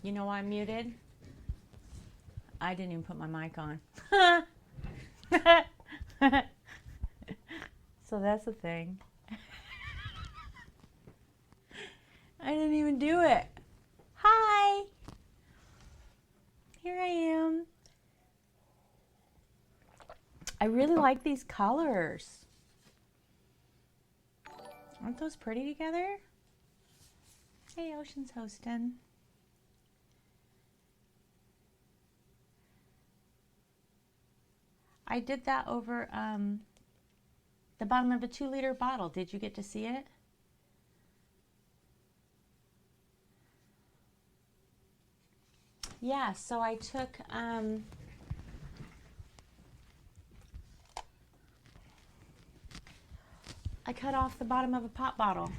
You know why I'm muted? I didn't even put my mic on. So that's the thing. I didn't even do it. Hi. Here I am. I really like these colors. Aren't those pretty together? Hey, Ocean's hosting. I did that over the bottom of a 2-liter bottle. Did you get to see it? Yeah, so I took I cut off the bottom of a pop bottle.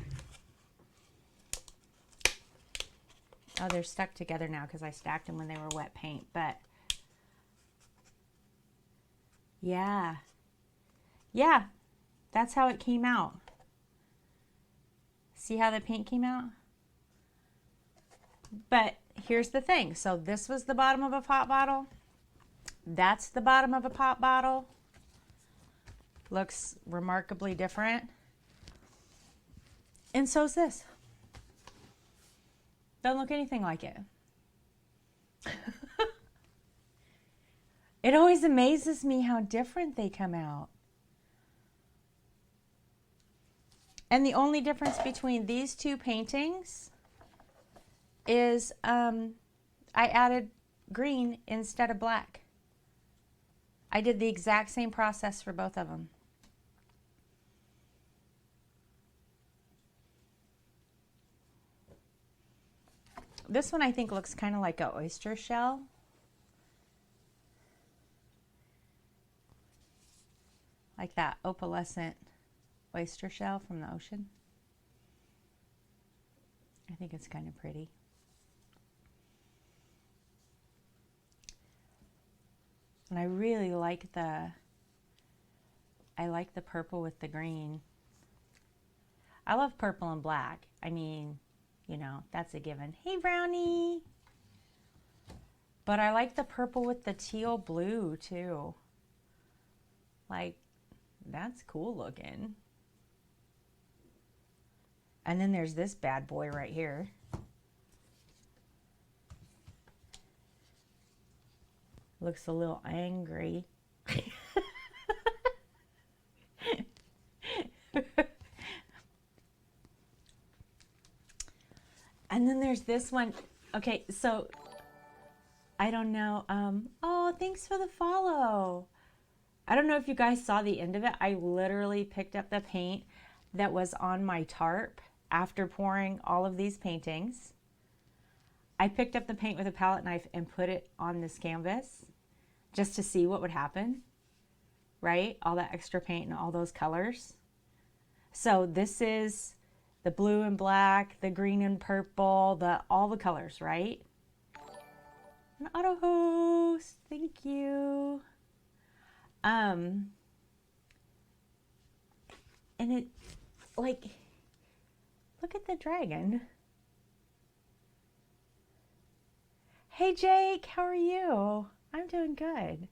Oh, they're stuck together now because I stacked them when they were wet paint, but yeah, that's how it came out. See how the paint came out? But here's the thing. So this was the bottom of a pop bottle. That's the bottom of a pop bottle. Looks remarkably different. And so's this. Doesn't look anything like it. It always amazes me how different they come out. And the only difference between these two paintings is I added green instead of black. I did the exact same process for both of them. This one I think looks kind of like an oyster shell. Like that opalescent oyster shell from the ocean. I think it's kind of pretty. And I really like the purple with the green. I love purple and black. I mean, you know, that's a given. Hey, Brownie. But I like the purple with the teal blue too. Like, that's cool looking. And then there's this bad boy right here. Looks a little angry. And then there's this one. Okay, so I don't know. Oh, thanks for the follow. I don't know if you guys saw the end of it. I literally picked up the paint that was on my tarp after pouring all of these paintings. I picked up the paint with a palette knife and put it on this canvas just to see what would happen, right? All that extra paint and all those colors. So this is the blue and black, the green and purple, all the colors, right? An auto host, thank you. And it, like, look at the dragon. Hey Jake, how are you? I'm doing good.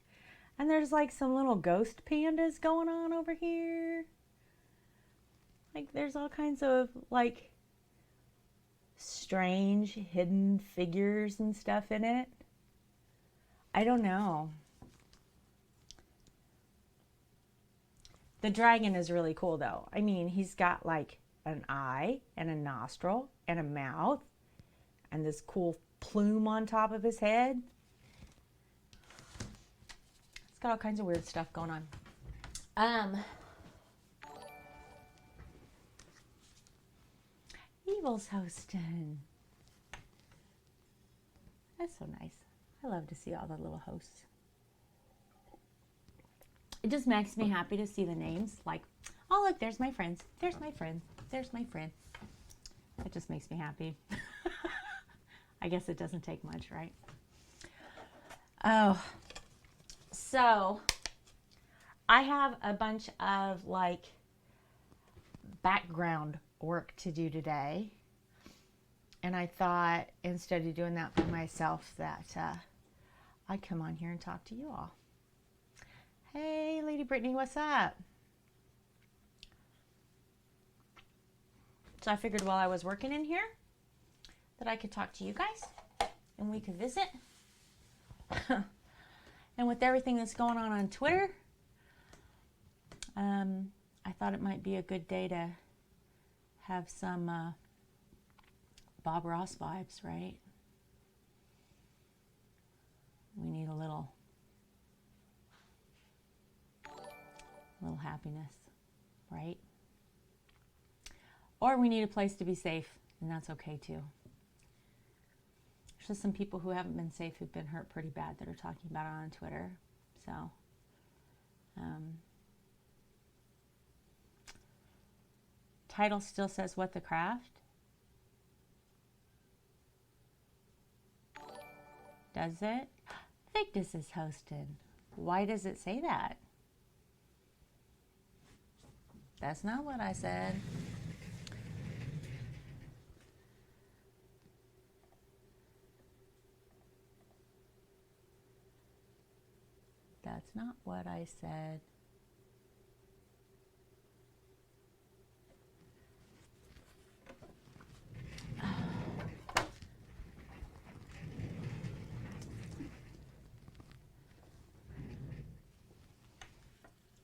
And there's like some little ghost pandas going on over here. Like there's all kinds of like strange hidden figures and stuff in it. I don't know. The dragon is really cool though. I mean, he's got like an eye and a nostril and a mouth and this cool plume on top of his head. It's got all kinds of weird stuff going on. Evil's hosting. That's so nice. I love to see all the little hosts. It just makes me happy to see the names. Like, oh look, there's my friends. There's my friend. There's my friend. It just makes me happy. I guess it doesn't take much, right? Oh, so I have a bunch of like background work to do today. And I thought, instead of doing that by myself, that I'd come on here and talk to you all. Hey, Lady Brittany, what's up? So I figured while I was working in here that I could talk to you guys and we could visit. And with everything that's going on Twitter, I thought it might be a good day to have some Bob Ross vibes, right? We need a little happiness, right? Or we need a place to be safe, and that's okay too. There's just some people who haven't been safe who've been hurt pretty bad that are talking about it on Twitter. So, title still says What the Craft. Does it? Victus is hosted. Why does it say that? That's not what I said. That's not what I said.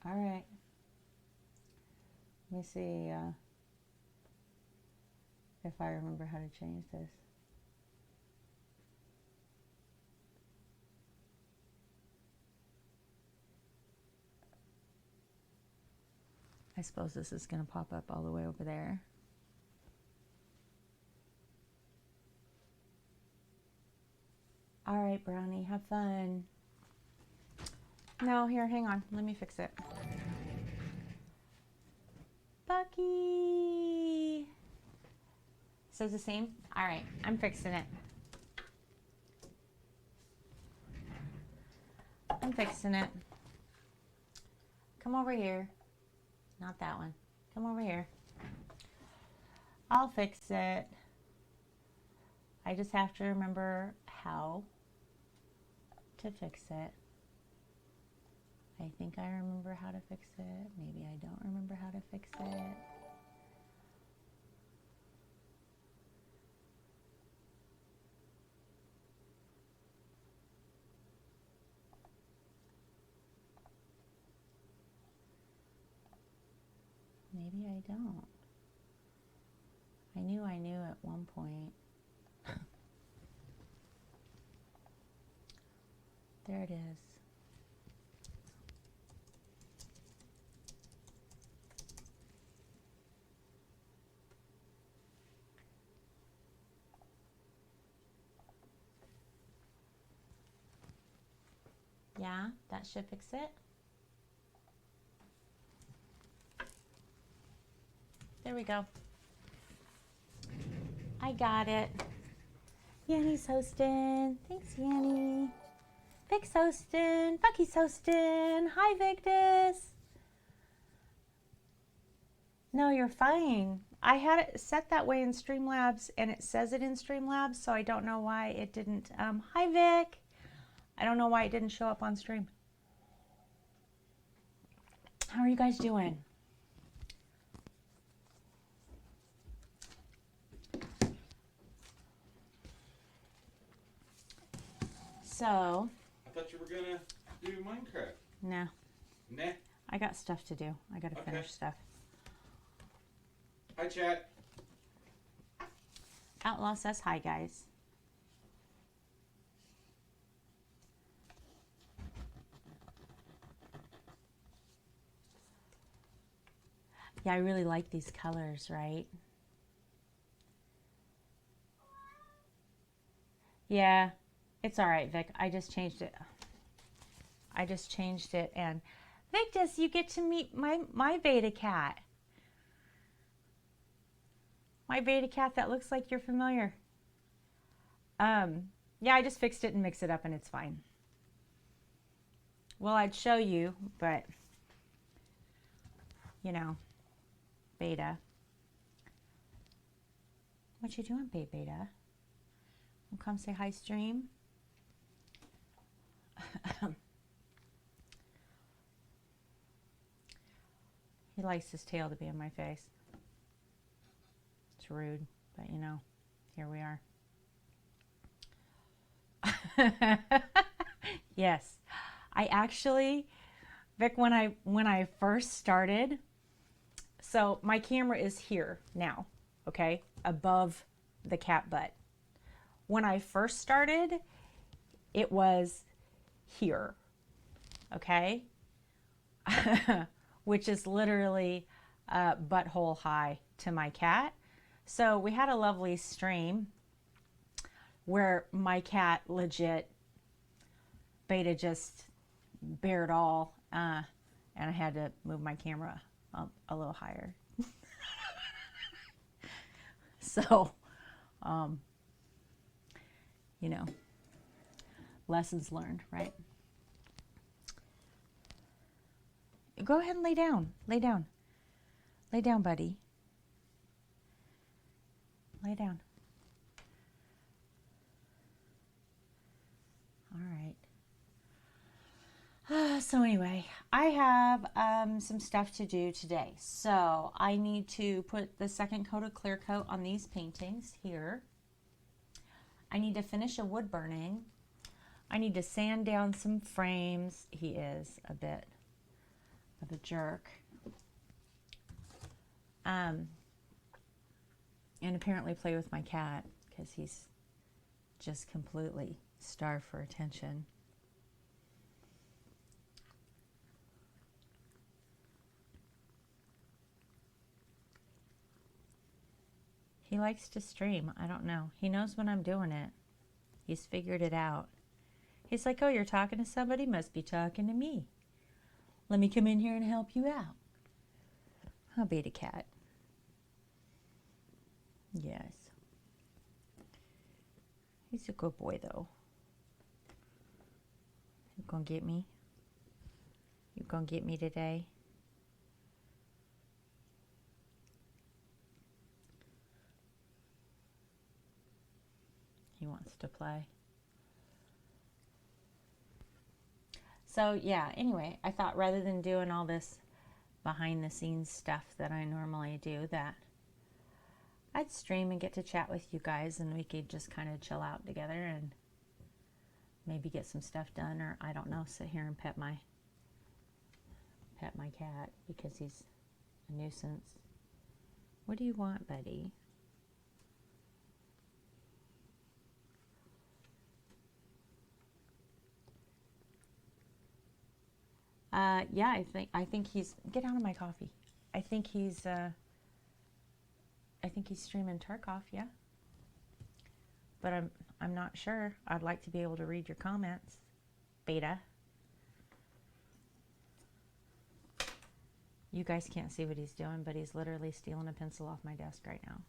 All right. Let me see if I remember how to change this. I suppose this is going to pop up all the way over there. All right, Brownie, have fun. No, here, hang on. Let me fix it. Bucky. Says the same? All right, I'm fixing it. I'm fixing it. Come over here. Not that one. Come over here. I'll fix it. I just have to remember how to fix it. I think I remember how to fix it. Maybe I don't remember how to fix it. Maybe I don't. I knew at one point. There it is. Yeah, that should fix it. There we go. I got it. Yanni's hosting. Thanks, Yanni. Vic's hosting. Bucky's hosting. Hi, Victus. No, you're fine. I had it set that way in Streamlabs, and it says it in Streamlabs, so I don't know why it didn't. Hi, Vic. I don't know why it didn't show up on stream. How are you guys doing? So. I thought you were gonna do Minecraft. No. Nah. I got stuff to do. I gotta finish stuff. Hi, chat. Outlaw says hi, guys. Yeah, I really like these colors, right? Yeah, it's all right, Vic. I just changed it. And Victus, you get to meet my beta cat. My beta cat that looks like you're familiar. Yeah, I just fixed it and mixed it up and it's fine. Well, I'd show you, but you know, beta. What you doing, Beta? Well, come say hi, stream. He likes his tail to be in my face. It's rude, but you know, here we are. Yes, I actually, Vic, when I first started, so my camera is here now, okay, above the cat butt. When I first started, it was here, okay, which is literally butthole high to my cat. So we had a lovely stream where my cat legit, Beta just bared all, and I had to move my camera a little higher. So, you know, lessons learned, right? Go ahead and lay down. Lay down. Lay down, buddy. Lay down. All right. So anyway, I have some stuff to do today. So I need to put the second coat of clear coat on these paintings here. I need to finish a wood burning. I need to sand down some frames. He is a bit of a jerk. And apparently play with my cat because he's just completely starved for attention. He likes to stream. I don't know. He knows when I'm doing it. He's figured it out. He's like, oh, you're talking to somebody? Must be talking to me. Let me come in here and help you out. I'll be the cat. Yes. He's a good boy, though. You gonna get me? You gonna get me today? He wants to play. So yeah, anyway, I thought rather than doing all this behind the scenes stuff that I normally do, that I'd stream and get to chat with you guys and we could just kind of chill out together and maybe get some stuff done, or I don't know, sit here and pet my cat because he's a nuisance. What do you want, buddy? Yeah, I think he's, get out of my coffee. I think he's streaming Tarkov, yeah. But I'm not sure. I'd like to be able to read your comments, Beta. You guys can't see what he's doing, but he's literally stealing a pencil off my desk right now.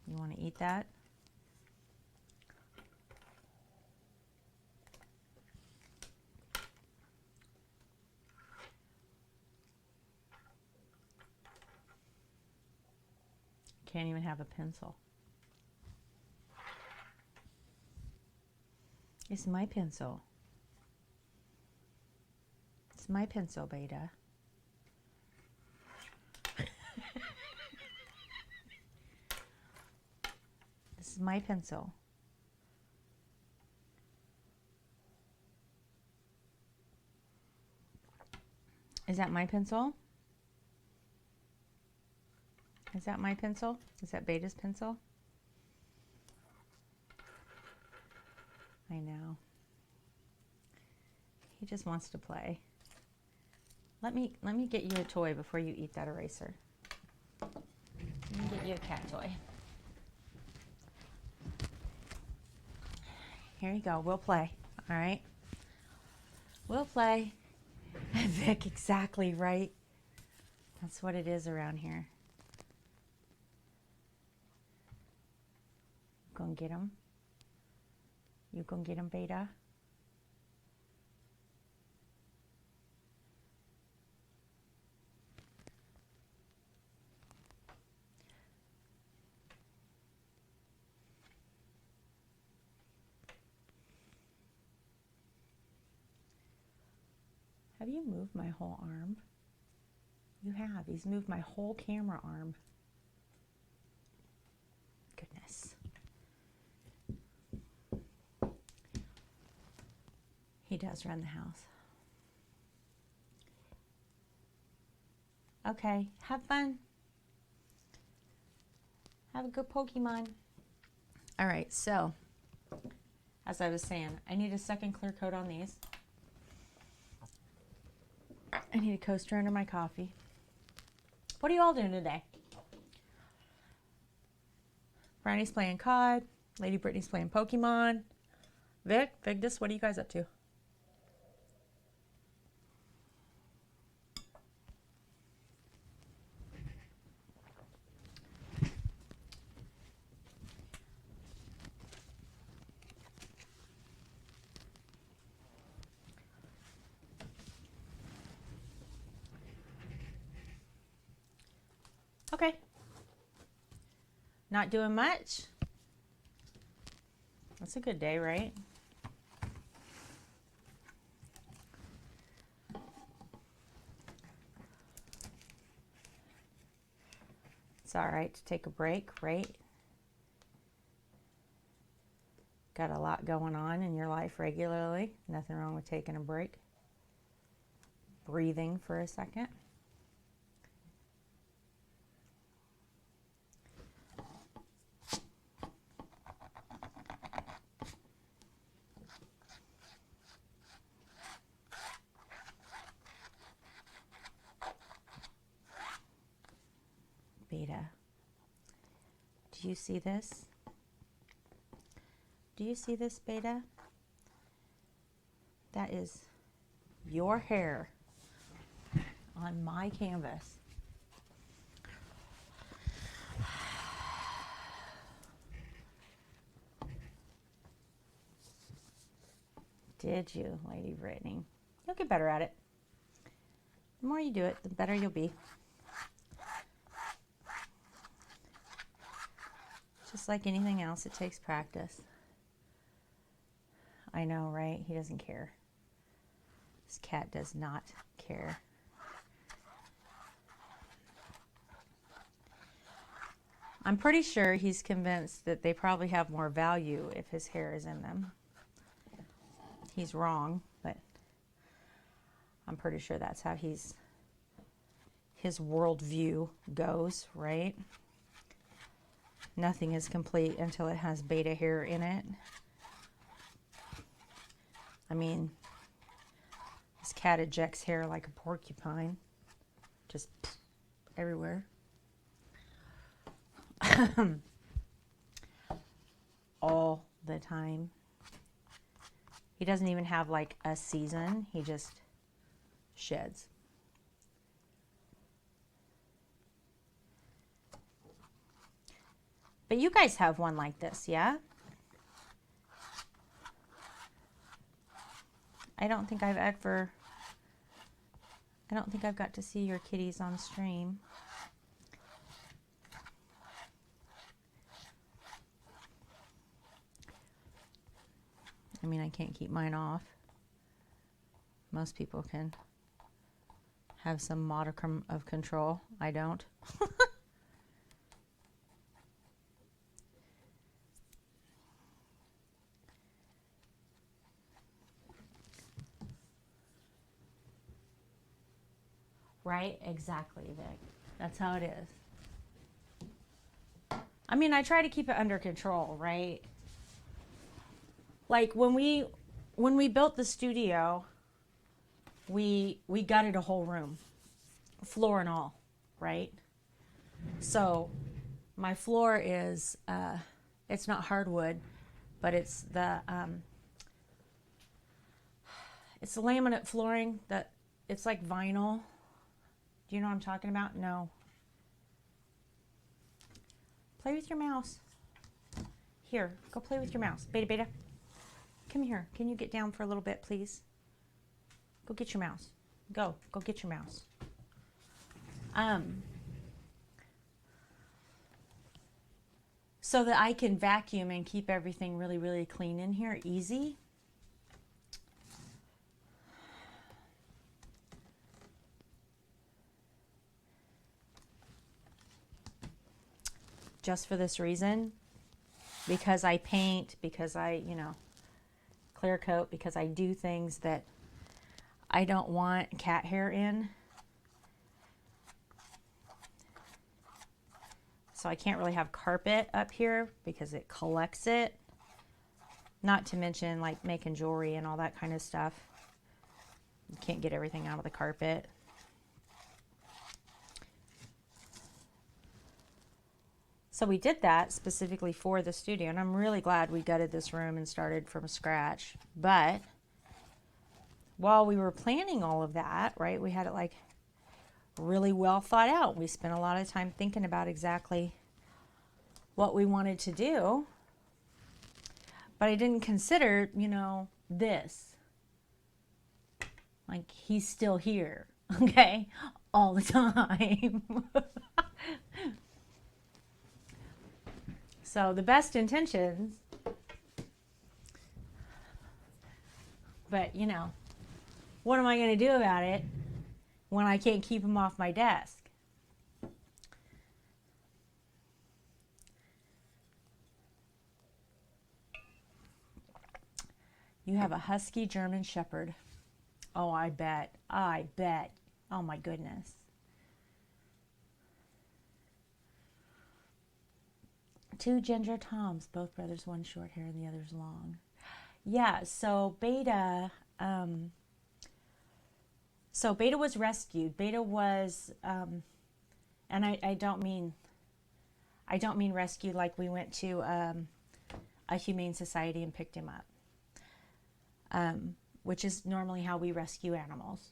You want to eat that? Can't even have a pencil. It's my pencil. It's my pencil, Beta. This is my pencil. Is that my pencil? Is that my pencil? Is that Beta's pencil? I know. He just wants to play. Let me get you a toy before you eat that eraser. Let me get you a cat toy. Here you go. We'll play. All right? We'll play. Vic, exactly right. That's what it is around here. Gonna get him? You gonna get him, Beta? Have you moved my whole arm? You have. He's moved my whole camera arm. Goodness. He does run the house. Okay, have fun. Have a good Pokemon. All right, so as I was saying, I need a second clear coat on these. I need a coaster under my coffee. What are you all doing today? Brownie's playing COD. Lady Brittany's playing Pokemon. Vigdis, what are you guys up to? Okay. Not doing much. That's a good day, right? It's all right to take a break, right? Got a lot going on in your life regularly. Nothing wrong with taking a break. Breathing for a second. Beta, do you see this? Do you see this, Beta? That is your hair on my canvas. Did you, Lady Brittany? You'll get better at it. The more you do it, the better you'll be. Just like anything else, it takes practice. I know, right? He doesn't care. This cat does not care. I'm pretty sure he's convinced that they probably have more value if his hair is in them. He's wrong, but I'm pretty sure that's how his worldview goes, right? Nothing is complete until it has beta hair in it. I mean, this cat ejects hair like a porcupine. Just everywhere. All the time. He doesn't even have like a season. He just sheds. But you guys have one like this, yeah? I don't think I've got to see your kitties on stream. I mean, I can't keep mine off. Most people can have some modicum of control. I don't. Right? Exactly, Vic. That's how it is. I mean, I try to keep it under control, right? Like when we built the studio, we gutted a whole room, floor and all, right? So my floor is it's not hardwood, but it's the laminate flooring that it's like vinyl. Do you know what I'm talking about? No. Play with your mouse. Here, go play with your mouse. Beta, Beta. Come here. Can you get down for a little bit, please? Go get your mouse. Go get your mouse. So that I can vacuum and keep everything really, really clean in here, easy. just for this reason. Because I paint, because I, clear coat, because I do things that I don't want cat hair in. So I can't really have carpet up here because it collects it. Not to mention like making jewelry and all that kind of stuff. You can't get everything out of the carpet. So we did that specifically for the studio, and I'm really glad we gutted this room and started from scratch. But while we were planning all of that, right, we had it like really well thought out. We spent a lot of time thinking about exactly what we wanted to do. But I didn't consider, this. Like, he's still here, okay, all the time. So the best intentions, but what am I going to do about it when I can't keep him off my desk? You have a husky German Shepherd. Oh, I bet. Oh my goodness. Two ginger toms, both brothers, one short hair and the other's long. Yeah, so Beta was rescued. Beta was and I don't mean rescued like we went to a humane society and picked him up. Which is normally how we rescue animals.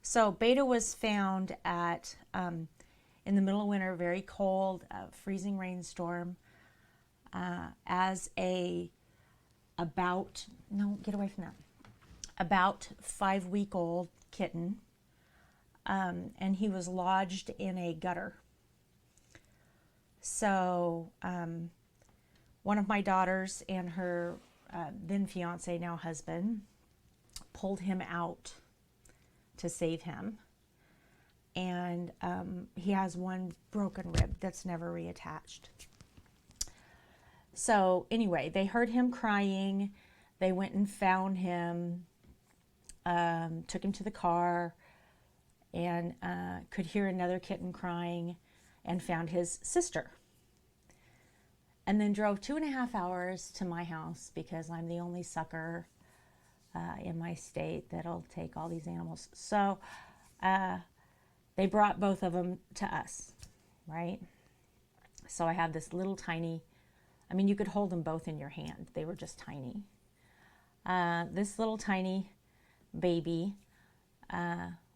So Beta was found at in the middle of winter, very cold, freezing rainstorm, as about 5-week-old kitten, and he was lodged in a gutter. So one of my daughters and her then fiance, now husband, pulled him out to save him. And he has one broken rib that's never reattached. So anyway, they heard him crying. They went and found him, took him to the car, and could hear another kitten crying, and found his sister. And then drove 2.5 hours to my house because I'm the only sucker in my state that'll take all these animals. So they brought both of them to us, right? So I have this little tiny, you could hold them both in your hand. They were just tiny. This little tiny baby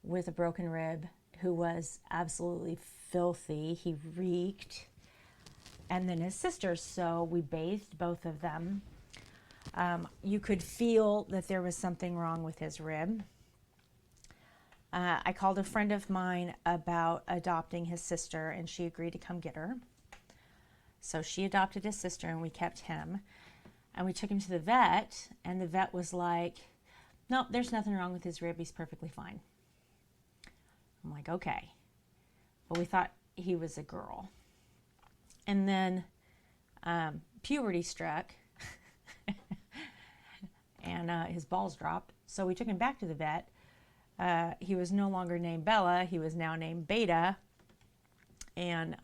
with a broken rib who was absolutely filthy. He reeked. And then his sister. So we bathed both of them. You could feel that there was something wrong with his rib. I called a friend of mine about adopting his sister, and she agreed to come get her. So she adopted his sister, and we kept him. And we took him to the vet, and the vet was like, "No, there's nothing wrong with his rib. He's perfectly fine." I'm like, okay. But we thought he was a girl. And then puberty struck, and his balls dropped. So we took him back to the vet. He was no longer named Bella. He was now named Beta. And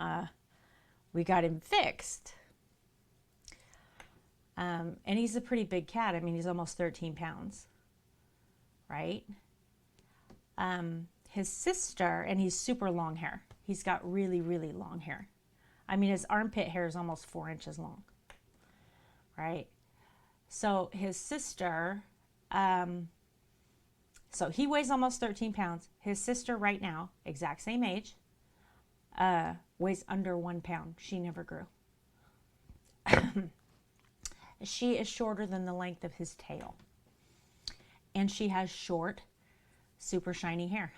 we got him fixed. And he's a pretty big cat. He's almost 13 pounds, right? His sister, and he's super long hair. He's got really, really long hair. His armpit hair is almost 4 inches long, right? So his sister, so he weighs almost 13 pounds. His sister right now, exact same age, weighs under 1 pound. She never grew. She is shorter than the length of his tail. And she has short, super shiny hair.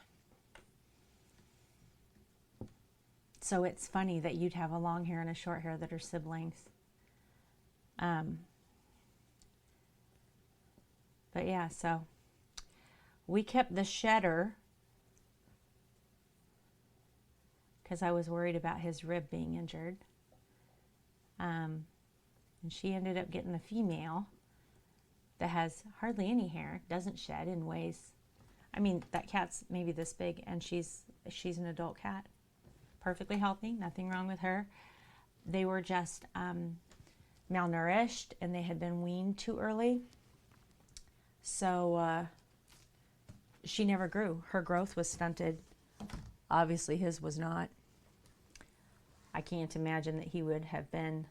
So it's funny that you'd have a long hair and a short hair that are siblings. But yeah, so we kept the shedder because I was worried about his rib being injured. And she ended up getting the female that has hardly any hair, doesn't shed, and weighs, I mean, that cat's maybe this big, and she's an adult cat. Perfectly healthy, nothing wrong with her. They were just malnourished, and they had been weaned too early. So she never grew. Her growth was stunted. Obviously his was not. I can't imagine that he would have been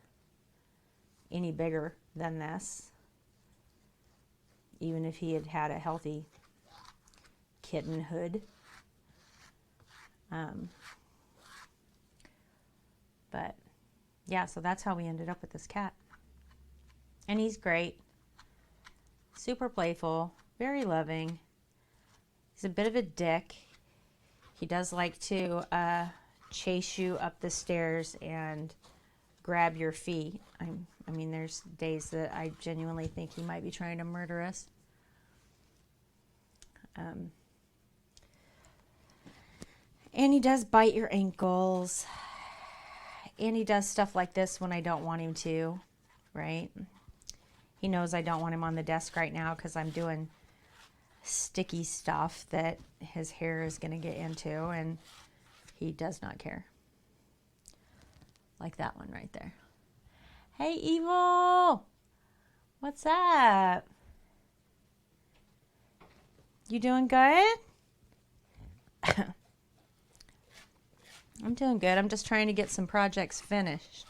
any bigger than this, even if he had had a healthy kittenhood. But yeah, so that's how we ended up with this cat. And he's great. Super playful, very loving. He's a bit of a dick. He does like to chase you up the stairs and grab your feet. I mean, there's days that I genuinely think he might be trying to murder us. And he does bite your ankles. And he does stuff like this when I don't want him to, right? He knows I don't want him on the desk right now because I'm doing sticky stuff that his hair is going to get into, and he does not care. Like that one right there. Hey, Evil! What's up? You doing good? I'm doing good. I'm just trying to get some projects finished.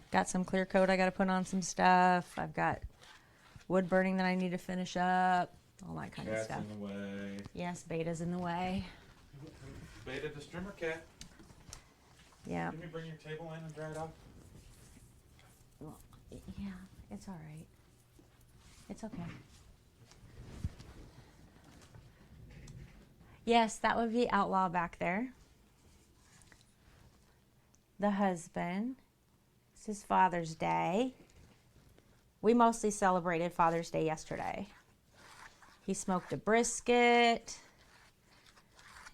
Got some clear coat I got to put on some stuff. I've got wood burning that I need to finish up. All that kind of Cat's stuff. in the way. Yes, Beta's in the way. Beta the streamer cat. Yeah. Can you bring your table in and dry it off? Well, yeah, it's all right. It's okay. Yes, that would be Outlaw back there. The husband. It's his Father's Day. We mostly celebrated Father's Day yesterday. He smoked a brisket.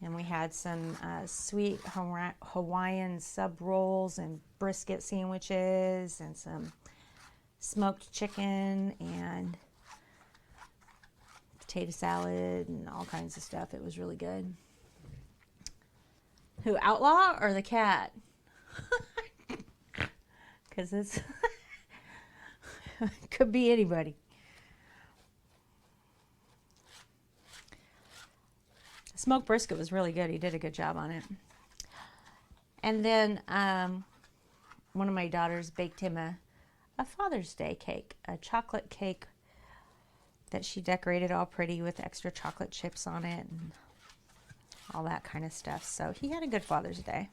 And we had some sweet Hawaiian sub rolls and brisket sandwiches and some smoked chicken and potato salad and all kinds of stuff. It was really good. Who, Outlaw or the cat? Because it's could be anybody. Smoked brisket was really good. He did a good job on it. And then one of my daughters baked him a Father's Day cake, a chocolate cake that she decorated all pretty with extra chocolate chips on it and all that kind of stuff. So he had a good Father's Day.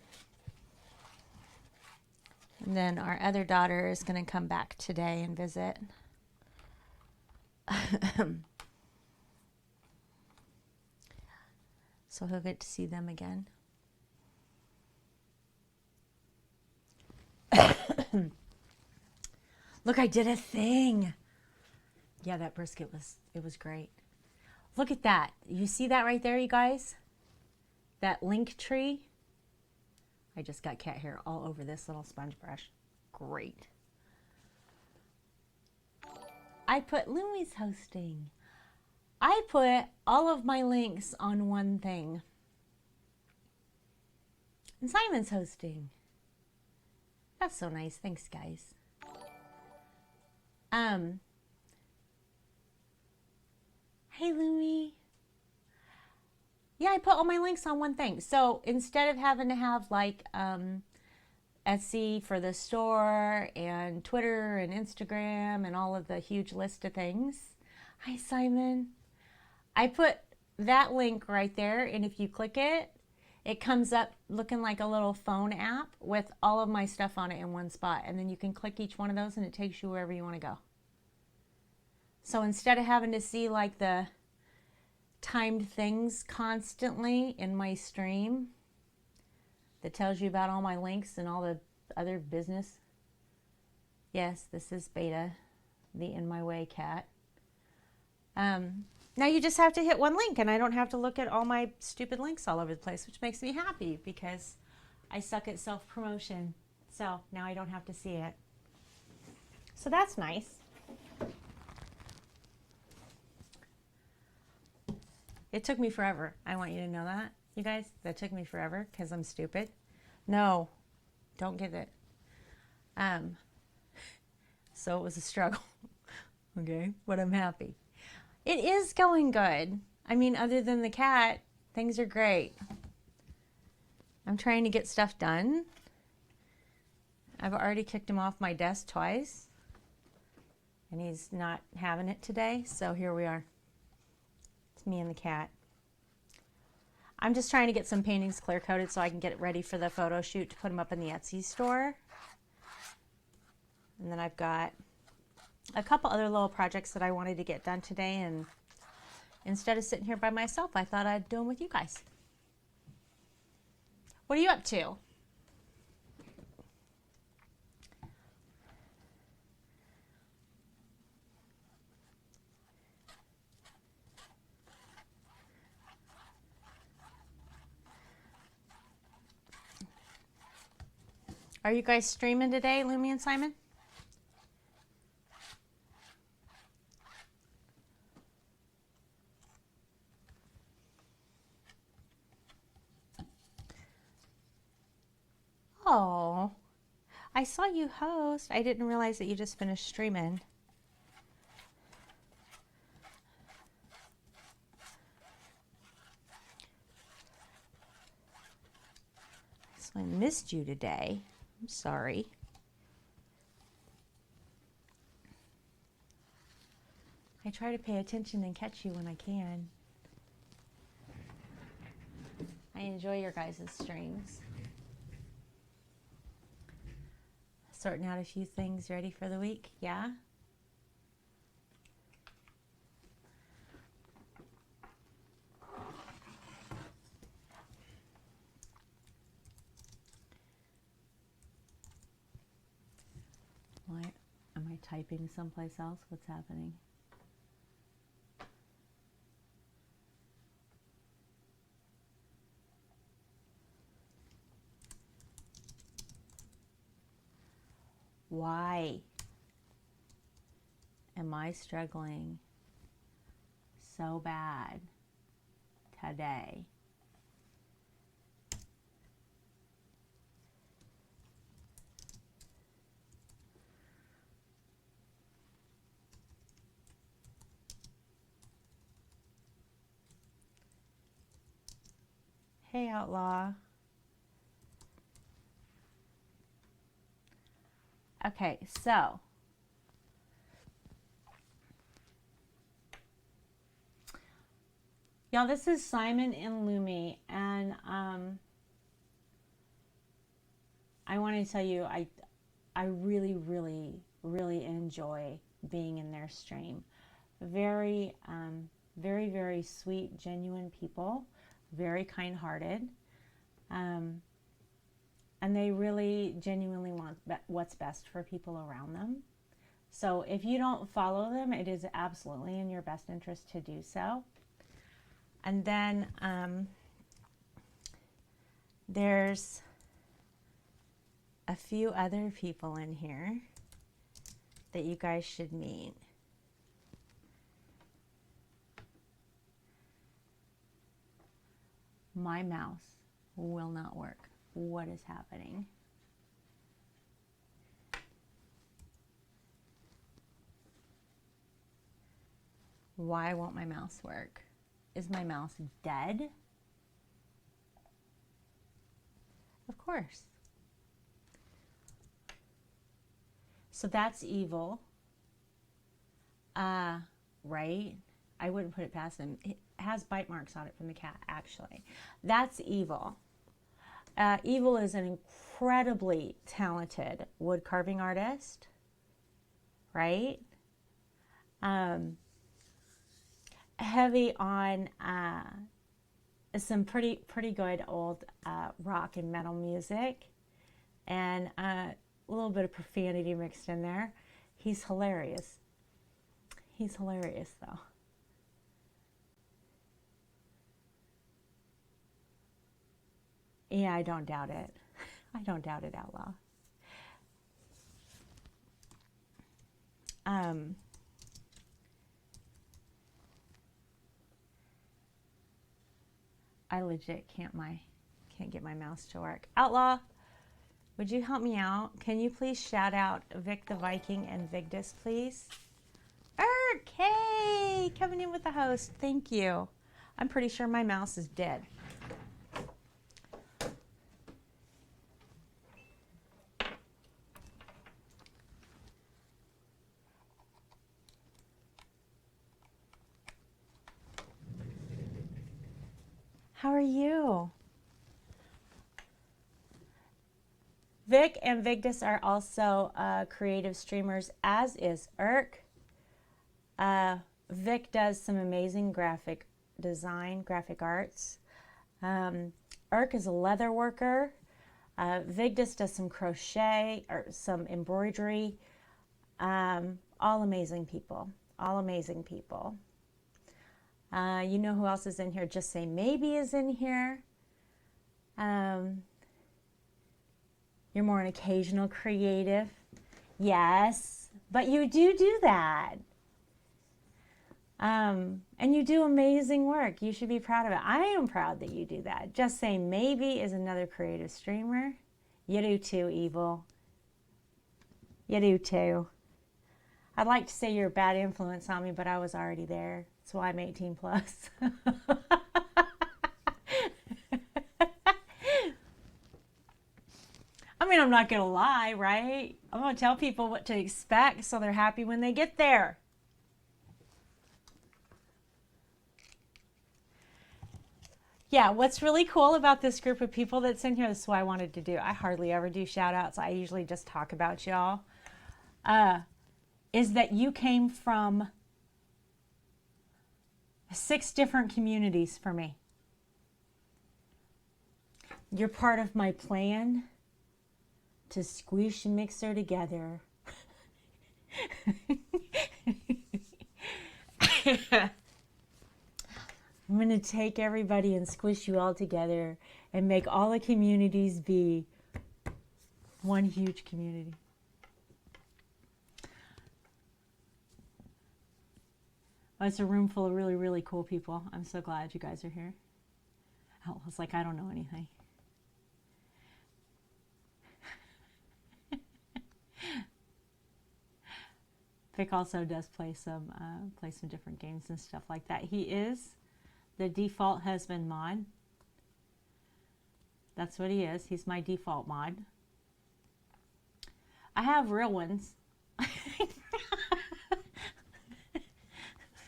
And then our other daughter is going to come back today and visit. So he'll get to see them again. Look, I did a thing. Yeah, that brisket was great. Look at that. You see that right there, you guys? That link tree. I just got cat hair all over this little sponge brush. Great. I put Louie's hosting. I put all of my links on one thing. And Simon's hosting. That's so nice. Thanks, guys. Hey, Louie. Yeah, I put all my links on one thing. So instead of having to have like Etsy for the store and Twitter and Instagram and all of the huge list of things. Hi, Simon. I put that link right there, and if you click it, it comes up looking like a little phone app with all of my stuff on it in one spot. And then you can click each one of those and it takes you wherever you want to go. So instead of having to see like the timed things constantly in my stream that tells you about all my links and all the other business. Yes, this is Beta, the in my way cat. now you just have to hit one link and I don't have to look at all my stupid links all over the place, which makes me happy because I suck at self-promotion. So now I don't have to see it. So that's nice. It took me forever. I want you to know that, you guys. That took me forever because I'm stupid. No, don't get it. So it was a struggle. Okay, but I'm happy. It is going good. I mean, other than the cat, things are great. I'm trying to get stuff done. I've already kicked him off my desk twice. And he's not having it today, so here we are. It's me and the cat. I'm just trying to get some paintings clear coated so I can get it ready for the photo shoot to put them up in the Etsy store. And then I've got a couple other little projects that I wanted to get done today, and instead of sitting here by myself, I thought I'd do them with you guys. What are you up to? Are you guys streaming today, Lumi and Simon? Oh, I saw you host. I didn't realize that you just finished streaming. So I missed you today. I'm sorry. I try to pay attention and catch you when I can. I enjoy your guys' streams. Sorting out a few things ready for the week, yeah? What? Am I typing someplace else? What's happening? Why am I struggling so bad today? Hey, Outlaw. Okay, so y'all, this is Simon and Lumi, and I want to tell you, I really, really, really enjoy being in their stream. Very, very, very sweet, genuine people, very kind-hearted. And they really genuinely want what's best for people around them. So if you don't follow them, it is absolutely in your best interest to do so. And then there's a few other people in here that you guys should meet. My mouse will not work. What is happening? Why won't my mouse work? Is my mouse dead? Of course. So that's evil. Right? I wouldn't put it past him. It has bite marks on it from the cat, actually. That's evil. Evil is an incredibly talented wood carving artist, right? Heavy on some pretty good old rock and metal music, and a little bit of profanity mixed in there. He's hilarious. He's hilarious, though. Yeah, I don't doubt it. I don't doubt it, Outlaw. I legit can't get my mouse to work. Outlaw, would you help me out? Can you please shout out Vic the Viking and Vigdis, please? Hey, coming in with the host. Thank you. I'm pretty sure my mouse is dead. How are you? Vic and Vigdis are also creative streamers, as is Irk. Vic does some amazing graphic design, graphic arts. Irk is a leather worker. Vigdis does some crochet or some embroidery. All amazing people. All amazing people. You know who else is in here? Just Say Maybe is in here. You're more an occasional creative. Yes, but you do that. And you do amazing work. You should be proud of it. I am proud that you do that. Just Say Maybe is another creative streamer. You do too, Evil. You do too. I'd like to say you're a bad influence on me, but I was already there. That's why I'm 18 plus. I mean, I'm not going to lie, right? I'm going to tell people what to expect so they're happy when they get there. Yeah, what's really cool about this group of people that's in here, this is what I wanted to do. I hardly ever do shout outs. I usually just talk about y'all. Is that you came from 6 different communities for me. You're part of my plan to squish and mix her together. I'm going to take everybody and squish you all together and make all the communities be one huge community. Oh, it's a room full of really, really cool people. I'm so glad you guys are here. I was like, I don't know anything. Vic also does play some different games and stuff like that. He is the default husband mod. That's what he is. He's my default mod. I have real ones.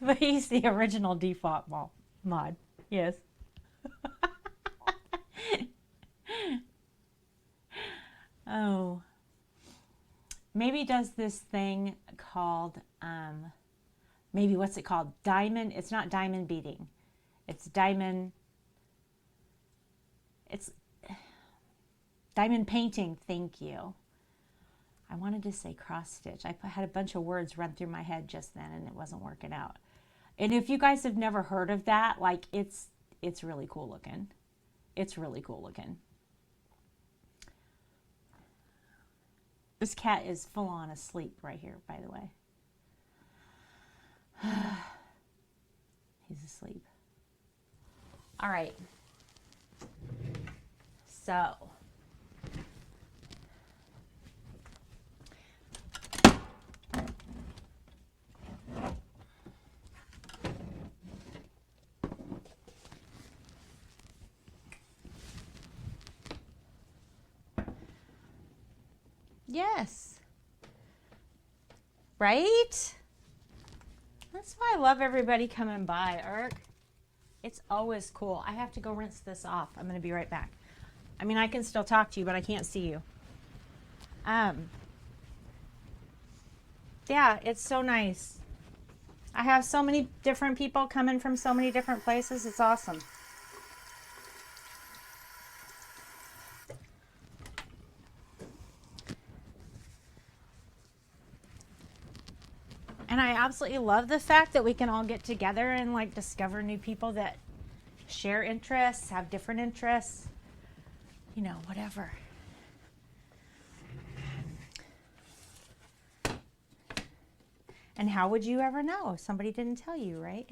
But he's the original default mod. Yes. Oh. Maybe does this thing called, maybe what's it called? Diamond. It's not diamond beating. It's diamond painting. Thank you. I wanted to say cross stitch. I had a bunch of words run through my head just then and it wasn't working out. And if you guys have never heard of that, like it's really cool looking. It's really cool looking. This cat is full on asleep right here, by the way. He's asleep. All right. So. Yes. Right? That's why I love everybody coming by, Irk. It's always cool. I have to go rinse this off. I'm going to be right back. I mean, I can still talk to you, but I can't see you. Yeah, it's so nice. I have so many different people coming from so many different places. It's awesome. And I absolutely love the fact that we can all get together and like discover new people that share interests, have different interests. you know, whatever. And how would you ever know if somebody didn't tell you, right?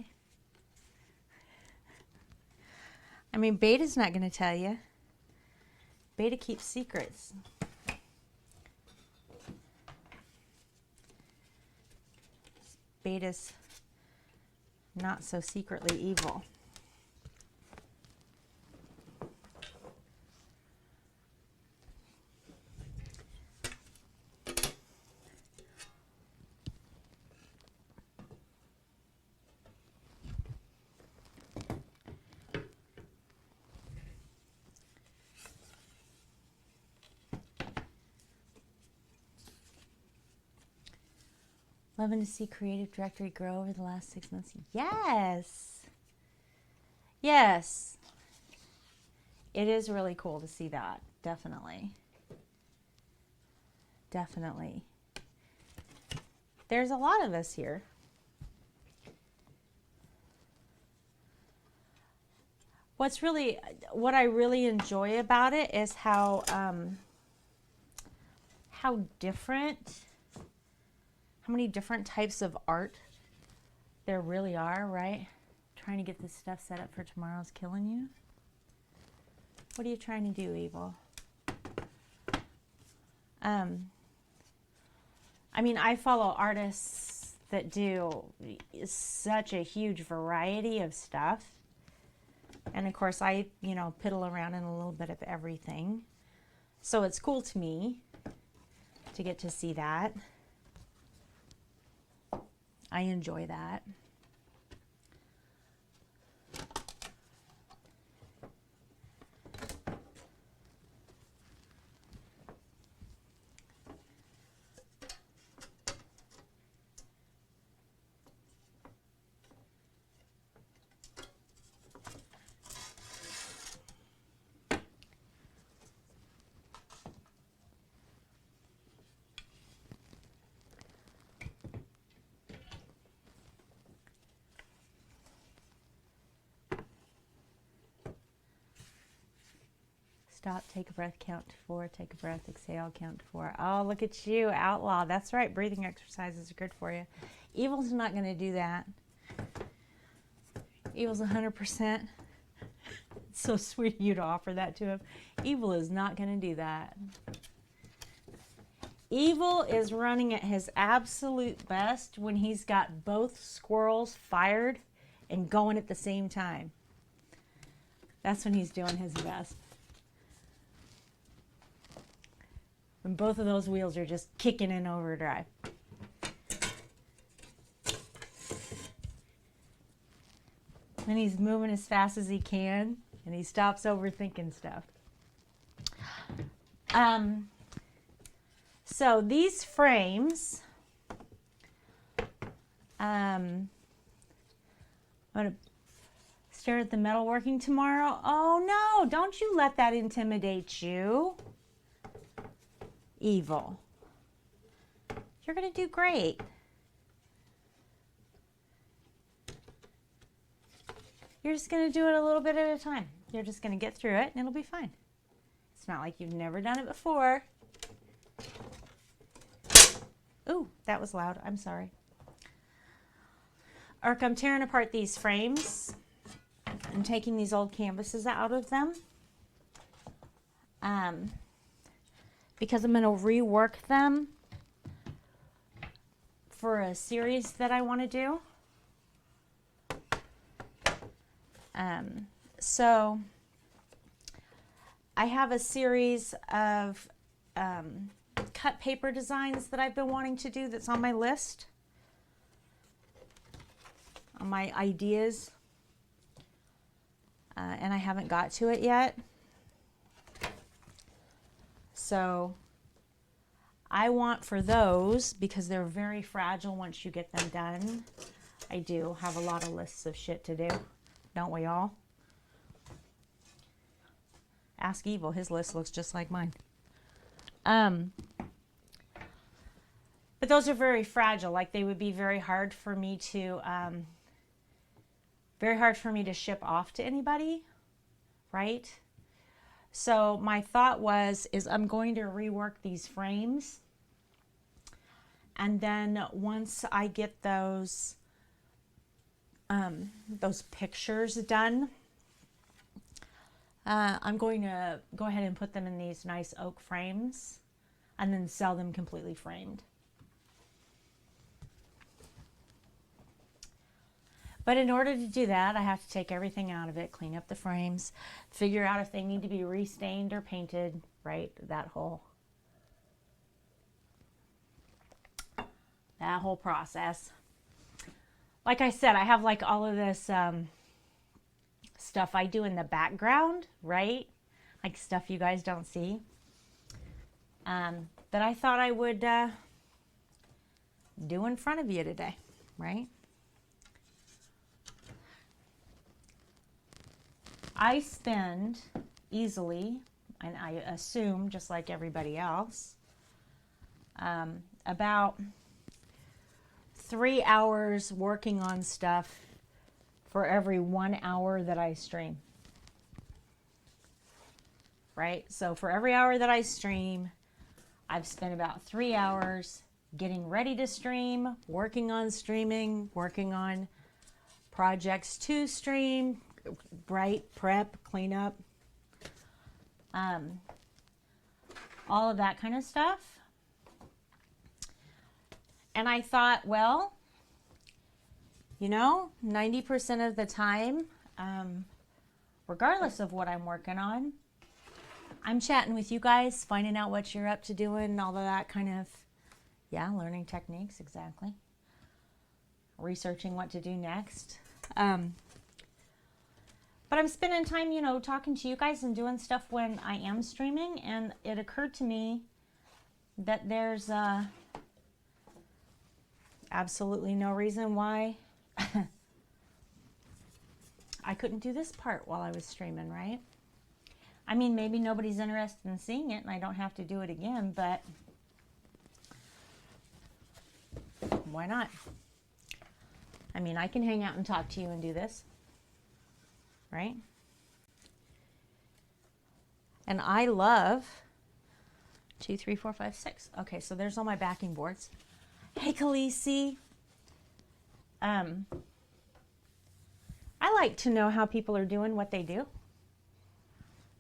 I mean, Beta's not going to tell you. Beta keeps secrets. Beta's not so secretly evil. Loving to see Creative Directory grow over the last 6 months. Yes. Yes. It is really cool to see that. Definitely. Definitely. There's a lot of us here. What I really enjoy about it is how different, how many different types of art there really are, right? Trying to get this stuff set up for tomorrow's killing you. What are you trying to do, Evil? I mean, I follow artists that do such a huge variety of stuff. And of course, I, you know, piddle around in a little bit of everything. So it's cool to me to get to see that. I enjoy that. Stop, take a breath, count to 4, take a breath, exhale, count to 4. Oh, look at you, outlaw. That's right, breathing exercises are good for you. Evil's not going to do that. Evil's 100%. It's so sweet of you to offer that to him. Evil is not going to do that. Evil is running at his absolute best when he's got both squirrels fired and going at the same time. That's when he's doing his best. When both of those wheels are just kicking in overdrive. Then he's moving as fast as he can, and he stops overthinking stuff. So these frames, I'm going to stare at the metalworking tomorrow. Oh no, don't you let that intimidate you. Evil. You're going to do great. You're just going to do it a little bit at a time. You're just going to get through it and it'll be fine. It's not like you've never done it before. Ooh, that was loud. I'm sorry. Ark, I'm tearing apart these frames. I'm taking these old canvases out of them. Because I'm going to rework them for a series that I want to do. So I have a series of cut paper designs that I've been wanting to do that's on my list, on my ideas, and I haven't got to it yet. So I want for those, because they're very fragile once you get them done. I do have a lot of lists of shit to do, don't we all? Ask Evil, his list looks just like mine. But those are very fragile. Like they would be very hard for me to ship off to anybody, right? So my thought is I'm going to rework these frames. And then once I get those pictures done, I'm going to go ahead and put them in these nice oak frames and then sell them completely framed. But in order to do that, I have to take everything out of it, clean up the frames, figure out if they need to be restained or painted, right? That whole process. Like I said, I have like all of this stuff I do in the background, right? Like stuff you guys don't see. That I thought I would do in front of you today, right? I spend easily, and I assume just like everybody else, about 3 hours working on stuff for every 1 hour that I stream. Right? So for every hour that I stream, I've spent about 3 hours getting ready to stream, working on streaming, working on projects to stream, right? Prep, cleanup, all of that kind of stuff. And I thought, well, you know, 90% of the time, regardless of what I'm working on, I'm chatting with you guys, finding out what you're up to doing, all of that kind of, yeah, learning techniques, exactly. Researching what to do next. But I'm spending time, you know, talking to you guys and doing stuff when I am streaming. And it occurred to me that there's absolutely no reason why I couldn't do this part while I was streaming, right? I mean, maybe nobody's interested in seeing it and I don't have to do it again, but why not? I mean, I can hang out and talk to you and do this, right? And I love 2, 3, 4, 5, 6. Okay, so there's all my backing boards. Hey, Khaleesi. I like to know how people are doing what they do,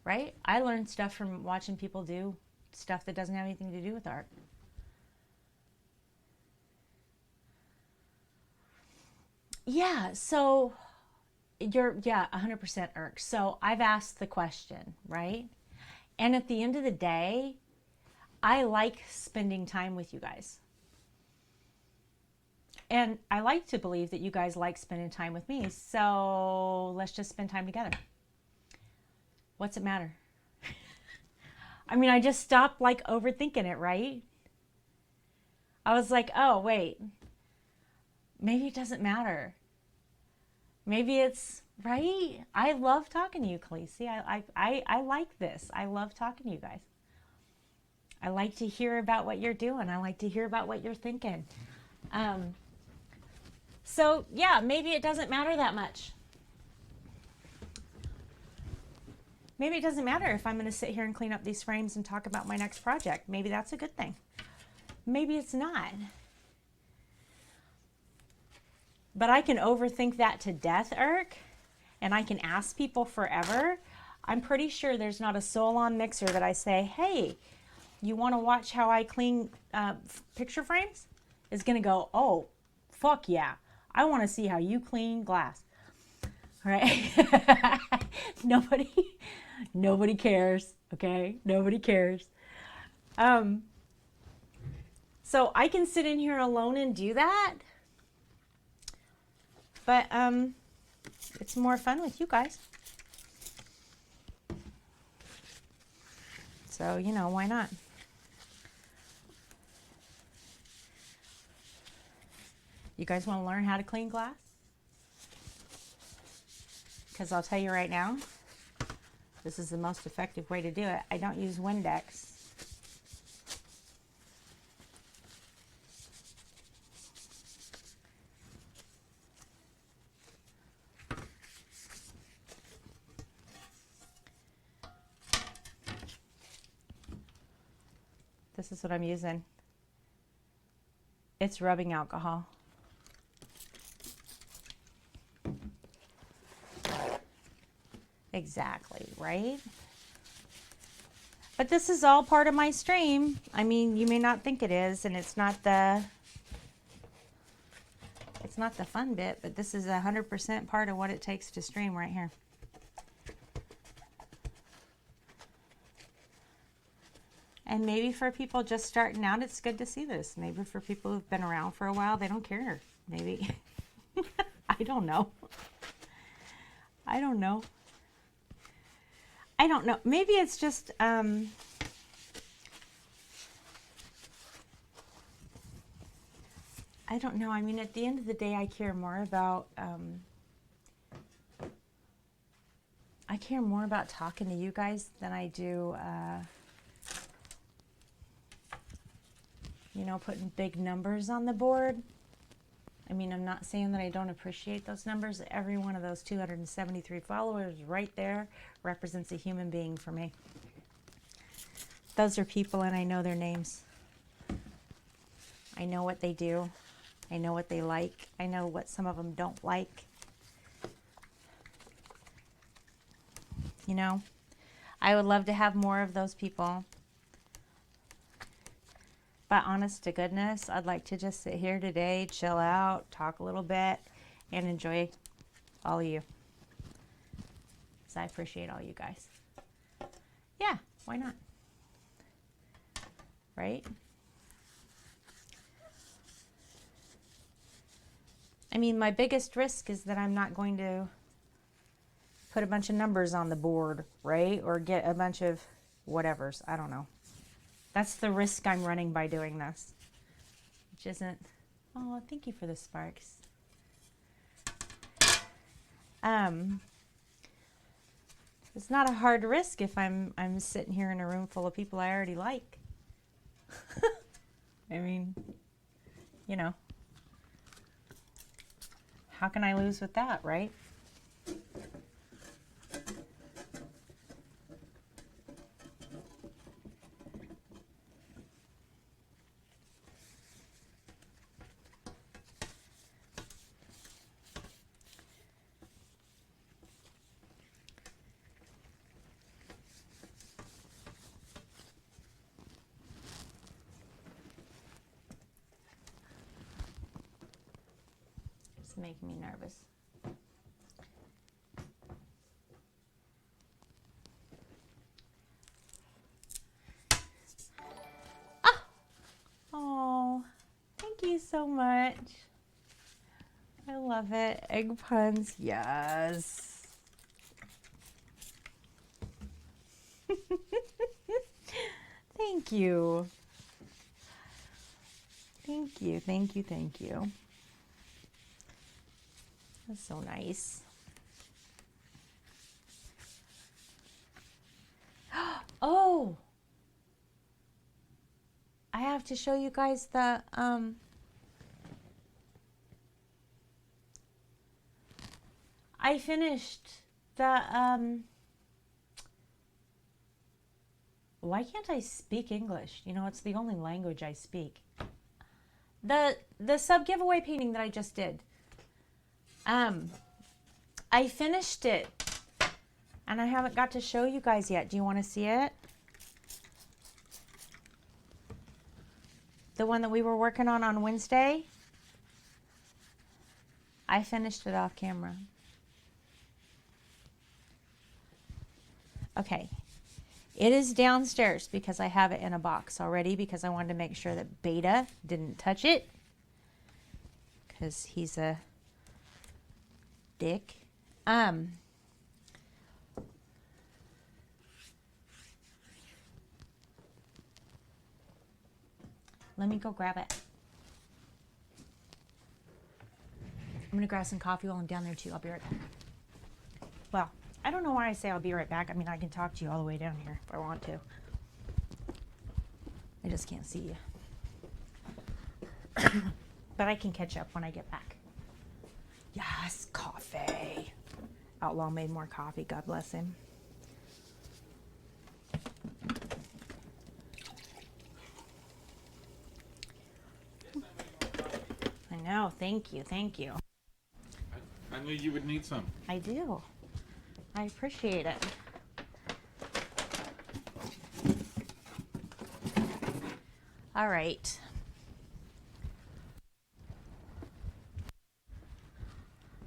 right? I learn stuff from watching people do stuff that doesn't have anything to do with art. Yeah, so you're, 100% irk. So I've asked the question, right? And at the end of the day, I like spending time with you guys. And I like to believe that you guys like spending time with me. So let's just spend time together. What's it matter? I mean, I just stopped like overthinking it, right? I was like, oh, wait, maybe it doesn't matter. Maybe it's right. I love talking to you, Khaleesi. I like this. I love talking to you guys. I like to hear about what you're doing. I like to hear about what you're thinking. So yeah, maybe it doesn't matter that much. Maybe it doesn't matter if I'm going to sit here and clean up these frames and talk about my next project. Maybe that's a good thing. Maybe it's not. But I can overthink that to death, Irk, and I can ask people forever. I'm pretty sure there's not a soul on Mixer that I say, hey, you want to watch how I clean picture frames? Is going to go, oh, fuck yeah. I want to see how you clean glass. Right? Nobody cares. Okay? Nobody cares. So I can sit in here alone and do that. But it's more fun with you guys. So, you know, why not? You guys want to learn how to clean glass? Because I'll tell you right now, this is the most effective way to do it. I don't use Windex. This is what I'm using. It's rubbing alcohol. Exactly, right? But this is all part of my stream. I mean, you may not think it is, and it's not the fun bit, but this is 100% part of what it takes to stream right here. And maybe for people just starting out, it's good to see this. Maybe for people who've been around for a while, they don't care. Maybe. I don't know. I don't know. I don't know. Maybe it's just, I don't know. I mean, at the end of the day, I care more about, talking to you guys than I do, you know, putting big numbers on the board. I mean, I'm not saying that I don't appreciate those numbers. Every one of those 273 followers right there represents a human being for me. Those are people, and I know their names. I know what they do. I know what they like. I know what some of them don't like. You know, I would love to have more of those people. But honest to goodness, I'd like to just sit here today, chill out, talk a little bit, and enjoy all of you. So I appreciate all you guys. Yeah, why not? Right? I mean, my biggest risk is that I'm not going to put a bunch of numbers on the board, right? Or get a bunch of whatevers. I don't know. That's the risk I'm running by doing this. Which isn't... Oh, thank you for the sparks. It's not a hard risk if I'm sitting here in a room full of people I already like. I mean, you know. How can I lose with that, right? It's making me nervous. Oh, thank you so much. I love it. Egg puns, yes. Thank you. Thank you, thank you, thank you. That's so nice. Oh! I have to show you guys the, I finished the, why can't I speak English? You know, it's the only language I speak. The sub giveaway painting that I just did. I finished it and I haven't got to show you guys yet. Do you want to see it? The one that we were working on Wednesday. I finished it off camera. Okay. It is downstairs because I have it in a box already because I wanted to make sure that Beta didn't touch it. Because he's a dick. Let me go grab it. I'm going to grab some coffee while I'm down there too. I'll be right back. Well, I don't know why I say I'll be right back. I mean, I can talk to you all the way down here if I want to. I just can't see you. But I can catch up when I get back. Yes, coffee. Outlaw made more coffee. God bless him. No, thank you. Thank you. I knew you would need some. I do. I appreciate it. All right.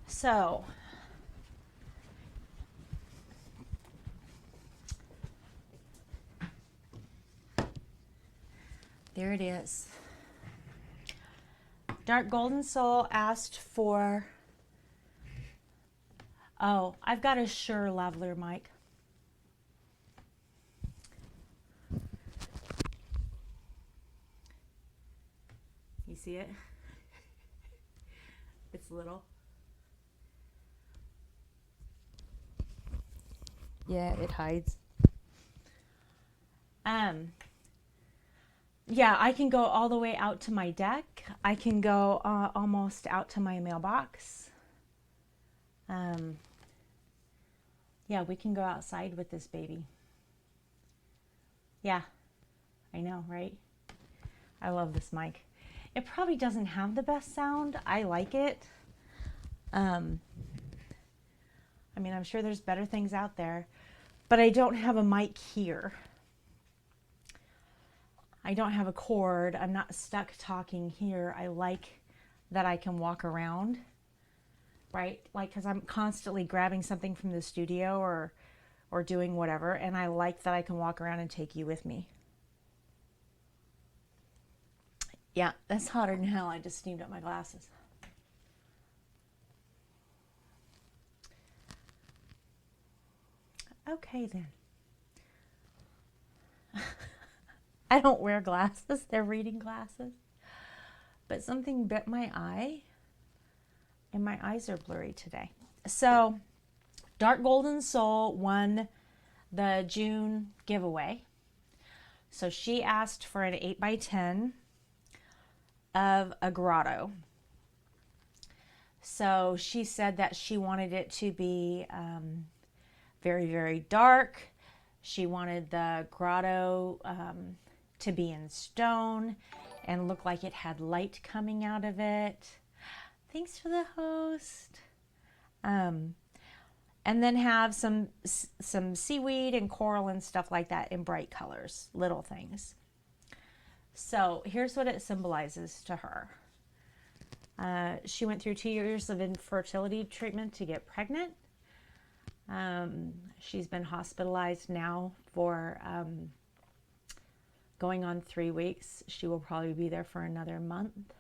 So, there it is. Dark Golden Soul asked for, oh, I've got a Shure lavalier mic. You see it? It's little. Yeah, it hides. Yeah, I can go all the way out to my deck. I can go almost out to my mailbox. Yeah, we can go outside with this baby. Yeah, I know, right? I love this mic. It probably doesn't have the best sound. I like it. I mean, I'm sure there's better things out there, but I don't have a mic here. I don't have a cord. I'm not stuck talking here. I like that I can walk around, right? Like, because I'm constantly grabbing something from the studio or doing whatever, and I like that I can walk around and take you with me. Yeah, that's hotter than hell. I just steamed up my glasses. Okay, then. I don't wear glasses. They're reading glasses. But something bit my eye, and my eyes are blurry today. So, Dark Golden Soul won the June giveaway. So she asked for an 8x10 of a grotto. So she said that she wanted it to be very, very dark. She wanted the grotto to be in stone and look like it had light coming out of it. Thanks for the host. And then have some seaweed and coral and stuff like that in bright colors, little things. So here's what it symbolizes to her. She went through 2 years of infertility treatment to get pregnant. She's been hospitalized now for going on 3 weeks. She will probably be there for another month.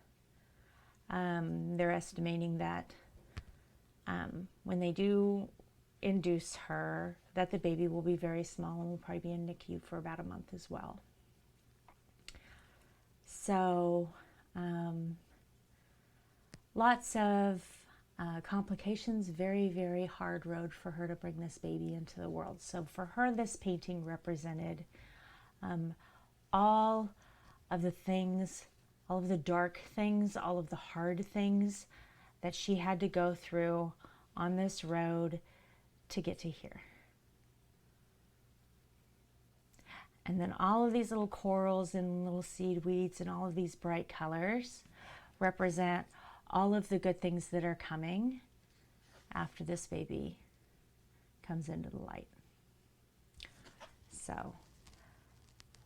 They're estimating that when they do induce her, that the baby will be very small and will probably be in NICU for about a month as well. So lots of complications, very, very hard road for her to bring this baby into the world. So for her, this painting represented all of the things, all of the dark things, all of the hard things that she had to go through on this road to get to here. And then all of these little corals and little seed weeds and all of these bright colors represent all of the good things that are coming after this baby comes into the light. So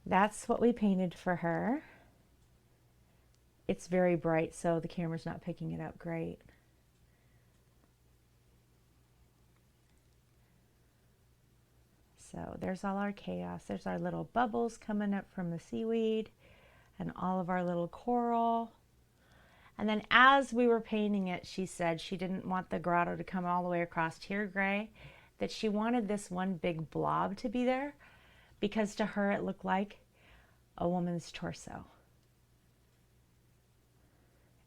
that's what we painted for her. It's very bright, so the camera's not picking it up great. So there's all our chaos. There's our little bubbles coming up from the seaweed and all of our little coral. And then as we were painting it, she said she didn't want the grotto to come all the way across here gray, that she wanted this one big blob to be there because to her it looked like a woman's torso.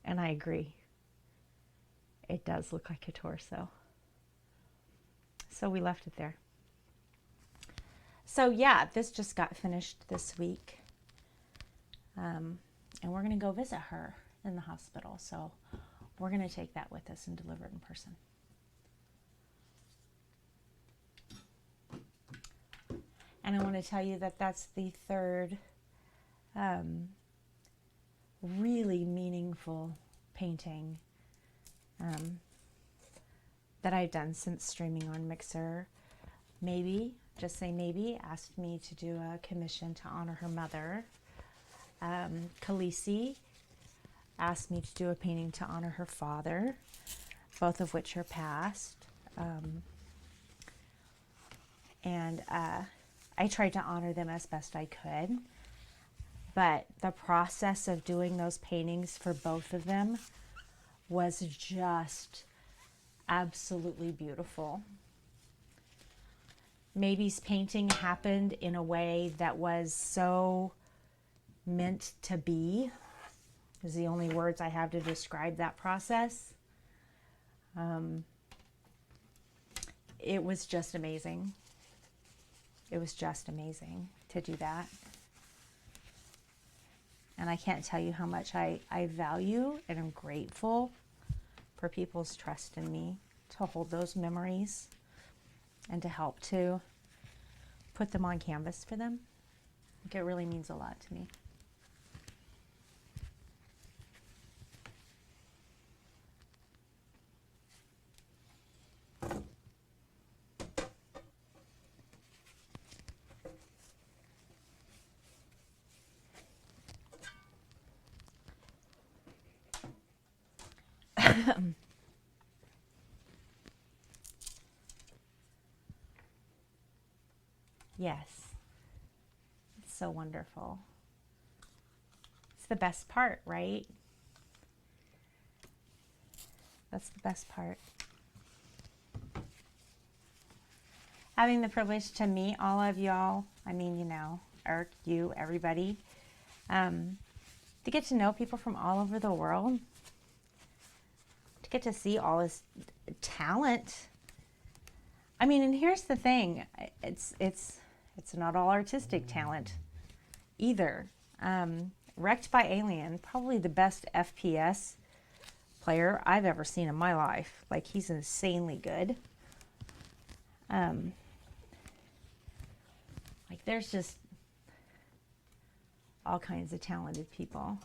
And I agree. It does look like a torso. So we left it there. So yeah, this just got finished this week. And we're going to go visit her in the hospital. So we're going to take that with us and deliver it in person. And I want to tell you that that's the third really meaningful painting that I've done since streaming on Mixer. Maybe, just say maybe, asked me to do a commission to honor her mother. Khaleesi asked me to do a painting to honor her father, both of which are passed. And I tried to honor them as best I could. But the process of doing those paintings for both of them was just absolutely beautiful. Maybe's painting happened in a way that was so meant to be, is the only words I have to describe that process. It was just amazing. It was just amazing to do that. And I can't tell you how much I value and am grateful for people's trust in me to hold those memories and to help to put them on canvas for them. Like, it really means a lot to me. Yes, it's so wonderful. It's the best part, right? That's the best part. Having the privilege to meet all of y'all, I mean, you know, Eric, you, everybody, to get to know people from all over the world, to get to see all this talent. I mean, and here's the thing, it's not all artistic talent either. Wrecked by Alien, probably the best FPS player I've ever seen in my life. Like, he's insanely good. Like, there's just all kinds of talented people.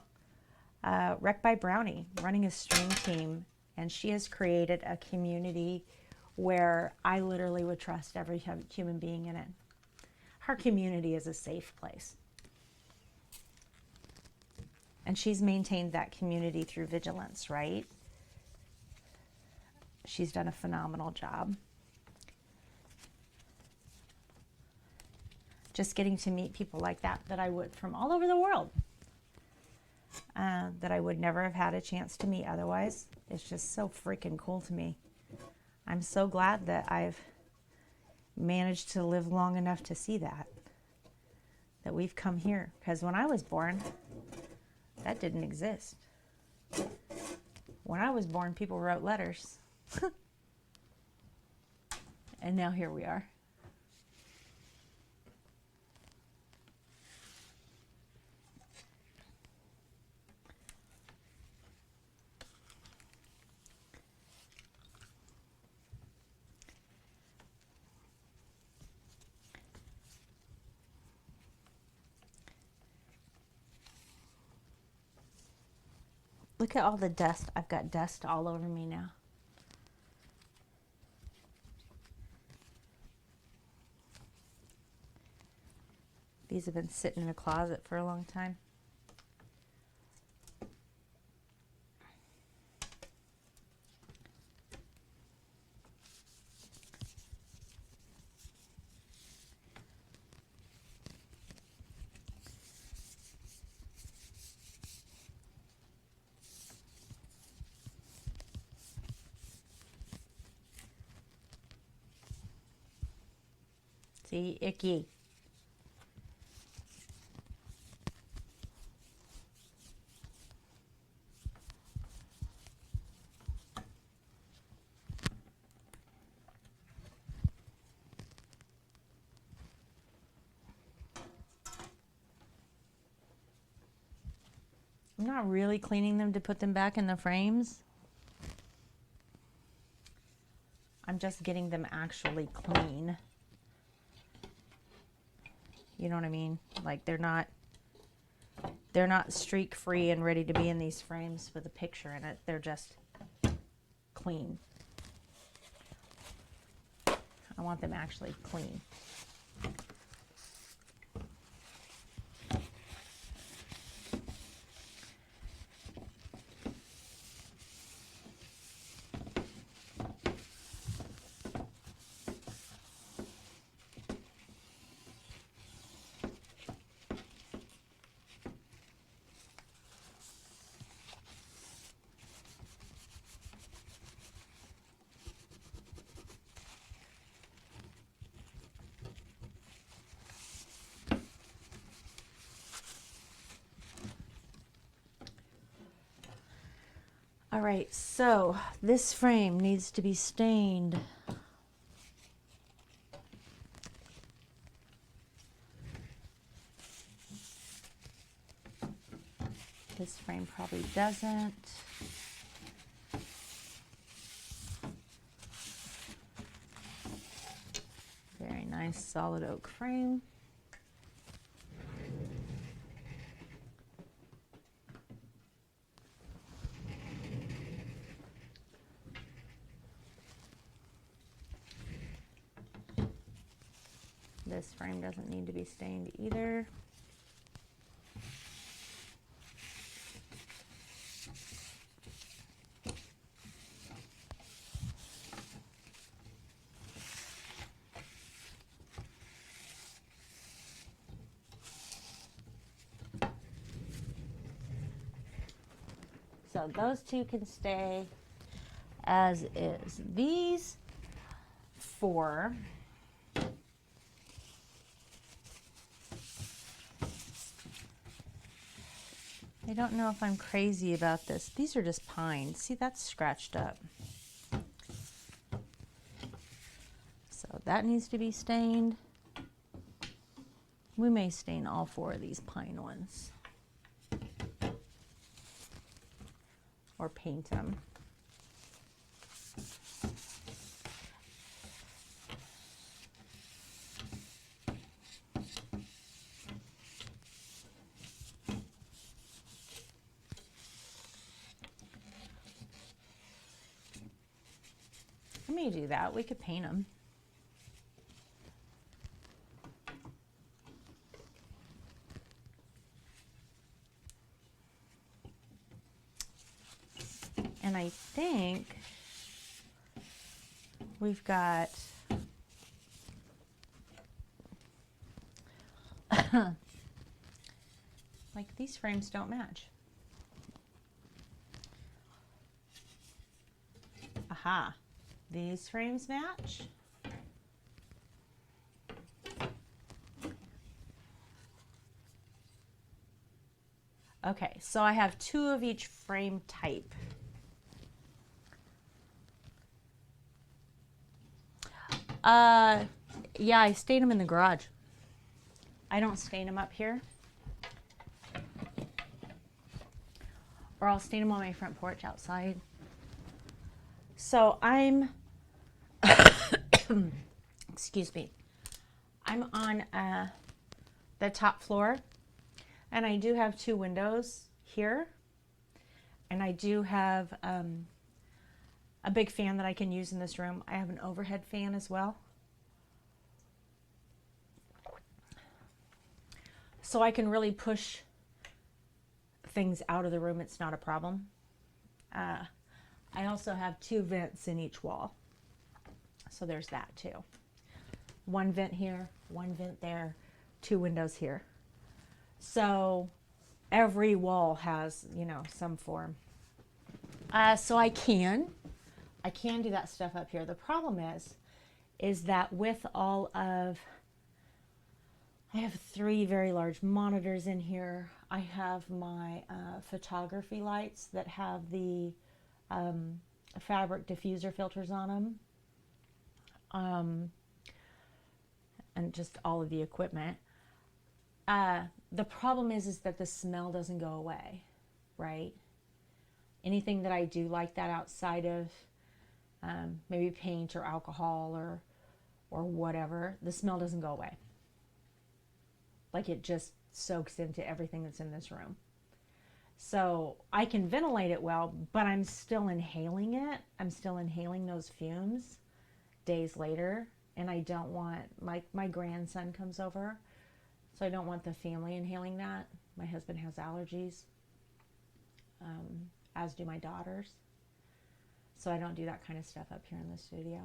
Wrecked by Brownie, running a stream team, and she has created a community where I literally would trust every human being in it. Her community is a safe place. And she's maintained that community through vigilance, right? She's done a phenomenal job. Just getting to meet people like that I would, from all over the world, that I would never have had a chance to meet otherwise. It's just so freaking cool to me. I'm so glad that I've managed to live long enough to see that we've come here. Because when I was born, that didn't exist. When I was born, people wrote letters. And now here we are. Look at all the dust. I've got dust all over me now. These have been sitting in a closet for a long time. See, icky. I'm not really cleaning them to put them back in the frames. I'm just getting them actually clean. You know what I mean? Like, they're not They're not streak free and ready to be in these frames with a picture in it. They're just clean. I want them actually clean. All right, so this frame needs to be stained. This frame probably doesn't. Very nice solid oak frame. This frame doesn't need to be stained either. So those two can stay as is. These four, I don't know if I'm crazy about this. These are just pine. See, that's scratched up. So that needs to be stained. We may stain all four of these pine ones. Or paint them. I may do that. We could paint them. And I think we've got like these frames don't match. Aha, these frames match. Okay, so I have two of each frame type. Yeah, I stain them in the garage. I don't stain them up here. Or I'll stain them on my front porch outside. So I'm, excuse me, I'm on the top floor, and I do have two windows here, and I do have a big fan that I can use in this room. I have an overhead fan as well. So I can really push things out of the room. It's not a problem. I also have two vents in each wall. So there's that too. One vent here, one vent there, two windows here. So every wall has, you know, some form. So I can do that stuff up here. The problem is that with all of, I have three very large monitors in here. I have my photography lights that have the fabric diffuser filters on them, and just all of the equipment. The problem is that the smell doesn't go away, right? Anything that I do like that outside of maybe paint or alcohol or whatever, the smell doesn't go away. Like it just soaks into everything that's in this room. So I can ventilate it well, but I'm still inhaling it. I'm still inhaling those fumes days later. And I don't want, my grandson comes over, so I don't want the family inhaling that. My husband has allergies, as do my daughters. So I don't do that kind of stuff up here in the studio.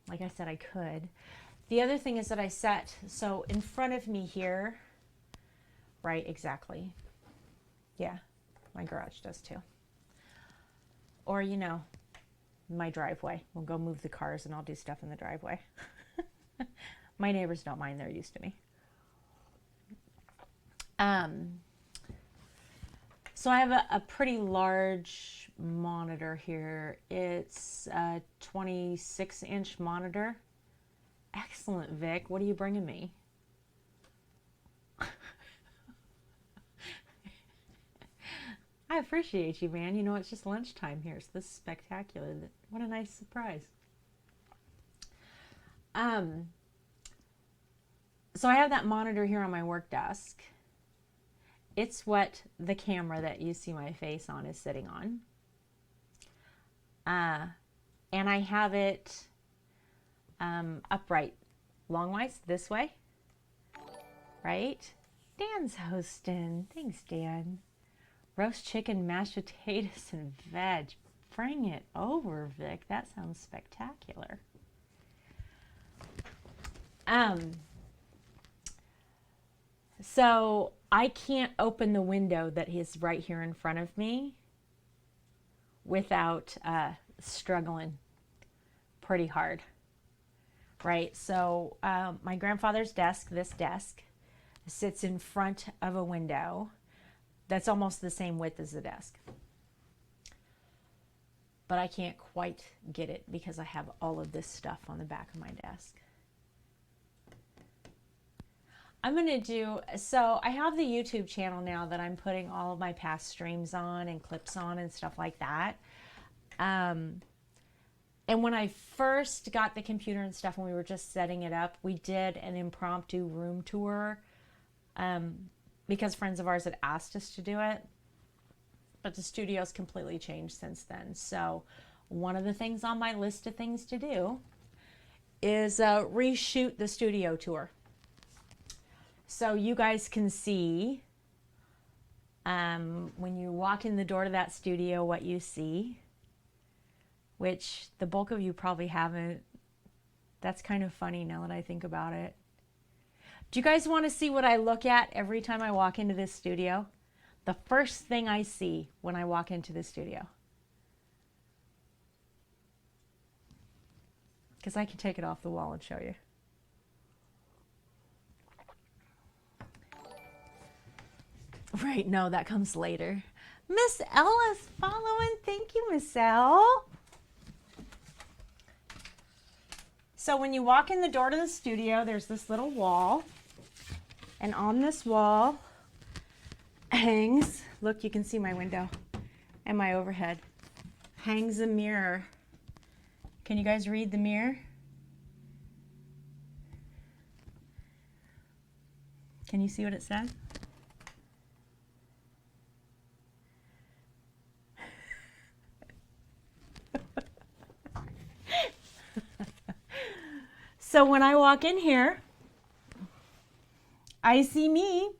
Like I said, I could. The other thing is that I set, so in front of me here, right, exactly. Yeah, my garage does too. Or, you know, my driveway. We'll go move the cars and I'll do stuff in the driveway. My neighbors don't mind, they're used to me. So I have a pretty large monitor here. It's a 26-inch monitor. Excellent, Vic. What are you bringing me? I appreciate you, man. You know, it's just lunchtime here, so this is spectacular. What a nice surprise. So I have that monitor here on my work desk. It's what the camera that you see my face on is sitting on. And I have it upright longwise this way, right? Dan's hosting. Thanks, Dan. Roast chicken, mashed potatoes, and veg. Bring it over, Vic. That sounds spectacular. So I can't open the window that is right here in front of me without struggling pretty hard, right? So my grandfather's desk, this desk, sits in front of a window that's almost the same width as the desk. But I can't quite get it because I have all of this stuff on the back of my desk. I'm going to do, so I have the YouTube channel now that I'm putting all of my past streams on and clips on and stuff like that. And when I first got the computer and stuff, when we were just setting it up, we did an impromptu room tour because friends of ours had asked us to do it. But the studio's completely changed since then. So one of the things on my list of things to do is reshoot the studio tour. So you guys can see when you walk in the door to that studio what you see, which the bulk of you probably haven't. That's kind of funny now that I think about it. Do you guys want to see what I look at every time I walk into this studio? The first thing I see when I walk into the studio. Because I can take it off the wall and show you. Right, no, that comes later. Miss Ellis following. Thank you, Miss Elle. So when you walk in the door to the studio, there's this little wall. And on this wall hangs, look, you can see my window and my overhead, hangs a mirror. Can you guys read the mirror? Can you see what it says? So when I walk in here, I see me,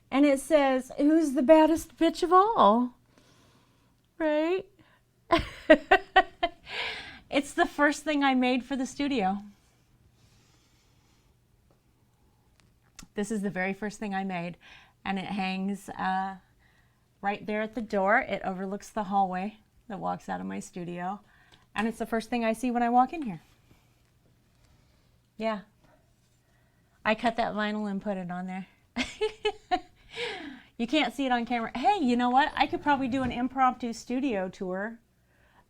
and it says, "Who's the baddest bitch of all?" Right? It's the first thing I made for the studio. This is the very first thing I made, and it hangs right there at the door. It overlooks the hallway that walks out of my studio, and it's the first thing I see when I walk in here. Yeah. I cut that vinyl and put it on there. You can't see it on camera. Hey, you know what? I could probably do an impromptu studio tour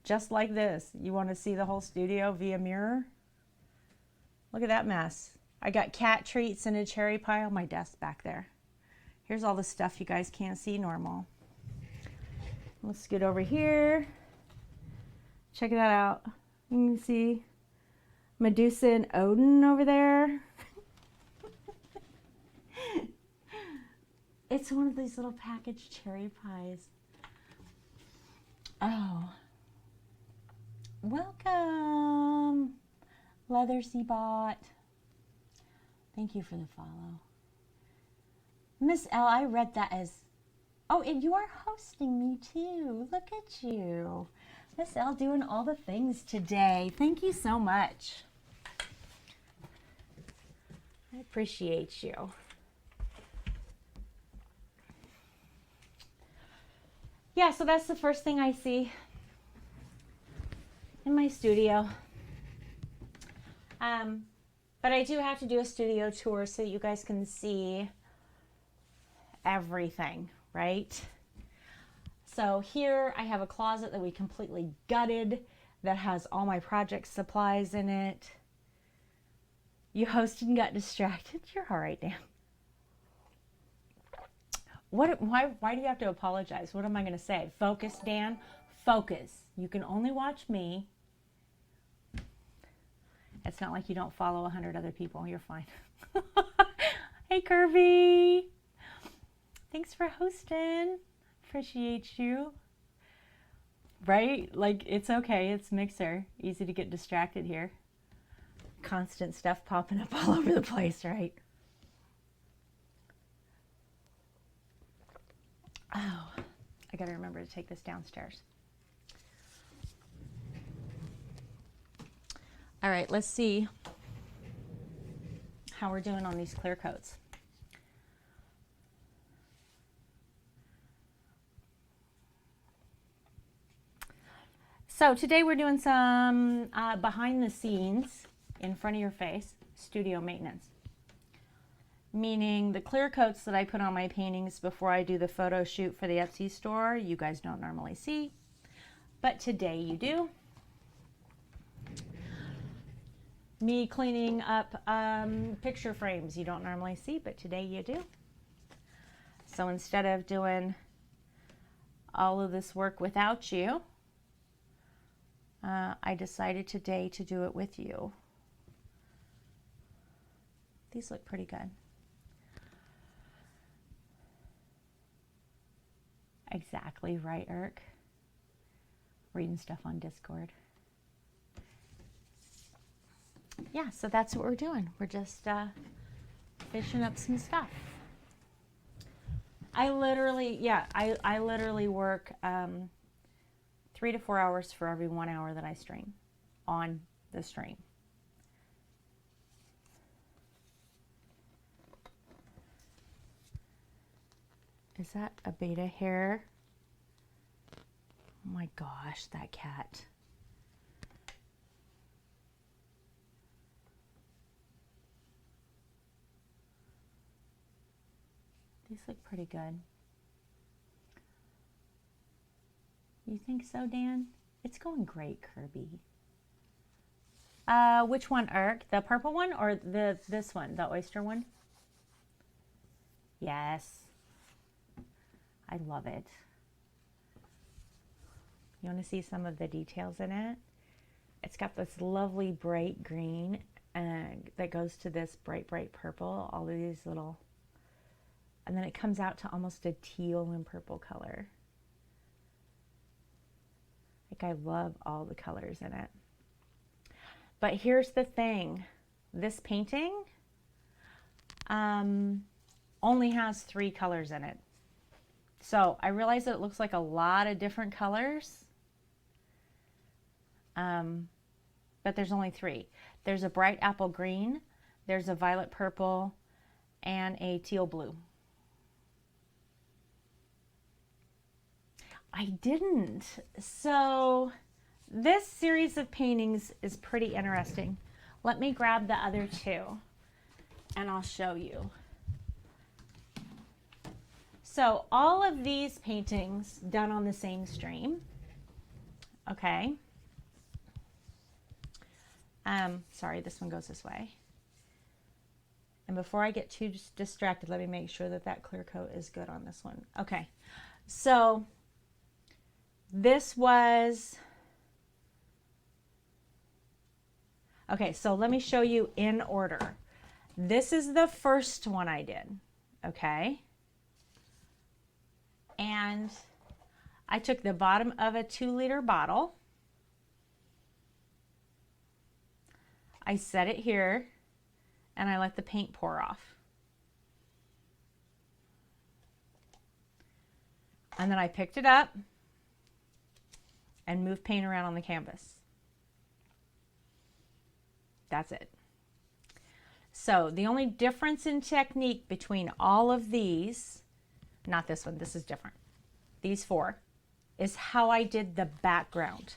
just like this. You want to see the whole studio via mirror? Look at that mess. I got cat treats and a cherry pie on my desk back there. Here's all the stuff you guys can't see normal. Let's scoot over here. Check that out. You can see Medusa and Odin over there. It's one of these little packaged cherry pies. Oh. Welcome, Leathersy Bot. Thank you for the follow. Miss L, I read that as, oh, and you are hosting me too. Look at you. Miss L doing all the things today. Thank you so much. I appreciate you. Yeah, so that's the first thing I see in my studio. But I do have to do a studio tour so you guys can see everything, right? So here I have a closet that we completely gutted that has all my project supplies in it. You hosted and got distracted. You're all right, Dan. Why do you have to apologize? What am I going to say? Focus, Dan. Focus. You can only watch me. It's not like you don't follow 100 other people. You're fine. Hey, Kirby. Thanks for hosting. Appreciate you. Right? Like, it's okay. It's Mixer. Easy to get distracted here. Constant stuff popping up all over the place, right? Oh, I gotta remember to take this downstairs. All right, let's see how we're doing on these clear coats. So today we're doing some behind the scenes, in front of your face, studio maintenance. Meaning the clear coats that I put on my paintings before I do the photo shoot for the Etsy store, you guys don't normally see, but today you do. Me cleaning up picture frames you don't normally see, but today you do. So instead of doing all of this work without you, I decided today to do it with you. These look pretty good. Exactly right, Irk. Reading stuff on Discord. Yeah, so that's what we're doing. We're just fishing up some stuff. I literally work 3 to 4 hours for every 1 hour that I stream on the stream. Is that a beta hair? Oh my gosh, that cat. These look pretty good. You think so, Dan? It's going great, Kirby. Which one, Irk? The purple one or this one, the oyster one? Yes. I love it. You want to see some of the details in it? It's got this lovely bright green that goes to this bright, bright purple. All of these little, and then it comes out to almost a teal and purple color. Like, I love all the colors in it. But here's the thing. This painting only has 3 colors in it. So I realize that it looks like a lot of different colors, but there's only 3. There's a bright apple green, there's a violet purple, and a teal blue. I didn't. So this series of paintings is pretty interesting. Let me grab the other 2 and I'll show you. So all of these paintings done on the same stream, okay. Sorry, this one goes this way. And before I get too distracted, let me make sure that that clear coat is good on this one. Okay, so this was, okay, so let me show you in order. This is the first one I did, okay? And I took the bottom of a 2-liter bottle. I set it here and I let the paint pour off. And then I picked it up and moved paint around on the canvas. That's it. So the only difference in technique between all of these, not this one, this is different, these 4, is how I did the background.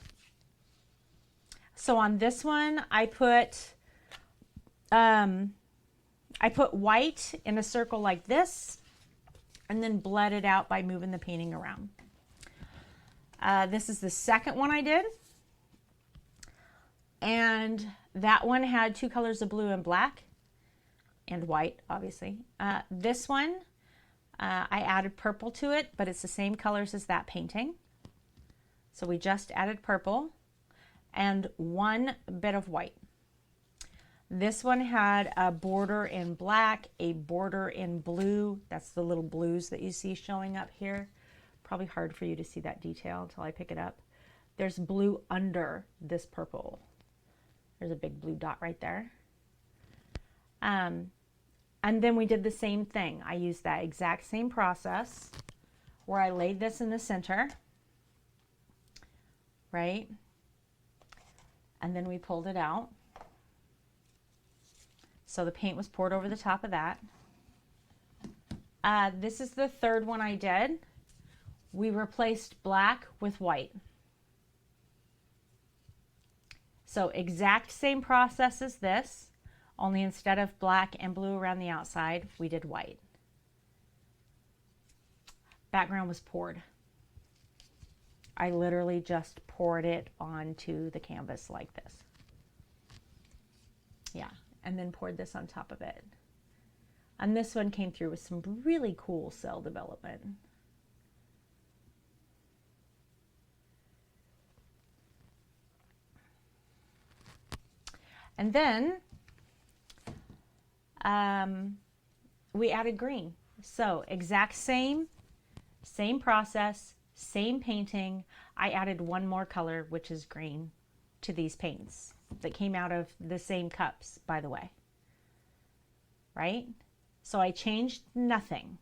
So on this one, I put white in a circle like this, and then bled it out by moving the painting around. This is the second one I did. And that one had 2 colors of blue and black and white, obviously. This one, I added purple to it, but it's the same colors as that painting. So we just added purple and 1 bit of white. This one had a border in black, a border in blue. That's the little blues that you see showing up here. Probably hard for you to see that detail until I pick it up. There's blue under this purple. There's a big blue dot right there. And then we did the same thing. I used that exact same process where I laid this in the center, right? And then we pulled it out. So the paint was poured over the top of that. This is the third one I did. We replaced black with white. So exact same process as this, only instead of black and blue around the outside, we did white. Background was poured. I literally just poured it onto the canvas like this. Yeah, and then poured this on top of it. And this one came through with some really cool cell development. And then we added green. So exact same process, same painting. I added 1 more color, which is green, to these paints that came out of the same cups, by the way. Right? So I changed nothing.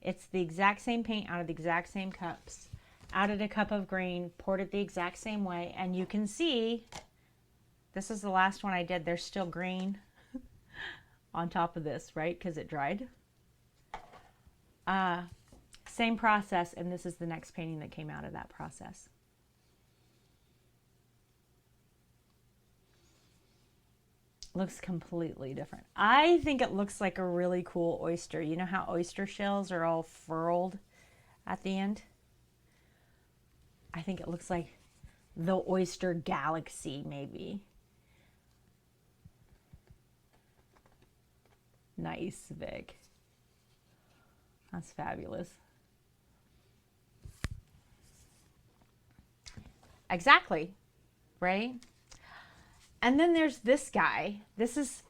It's the exact same paint out of the exact same cups. Added a cup of green, poured it the exact same way, and you can see this is the last one I did. There's still green on top of this, right? Because it dried. Same process, and this is the next painting that came out of that process. Looks completely different. I think it looks like a really cool oyster. You know how oyster shells are all furled at the end? I think it looks like the oyster galaxy, maybe. Nice, Vic. That's fabulous. Exactly, right? And then there's this guy. This is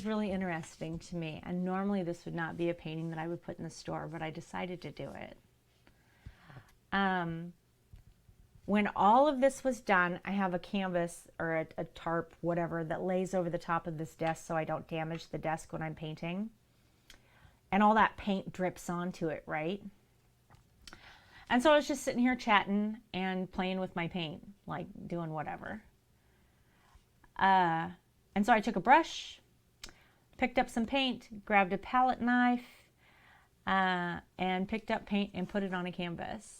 really interesting to me. And normally this would not be a painting that I would put in the store, but I decided to do it. When all of this was done, I have a canvas or a tarp, whatever, that lays over the top of this desk so I don't damage the desk when I'm painting. And all that paint drips onto it, right? And so I was just sitting here chatting and playing with my paint, like doing whatever. And so I took a brush, picked up some paint, grabbed a palette knife, and picked up paint and put it on a canvas.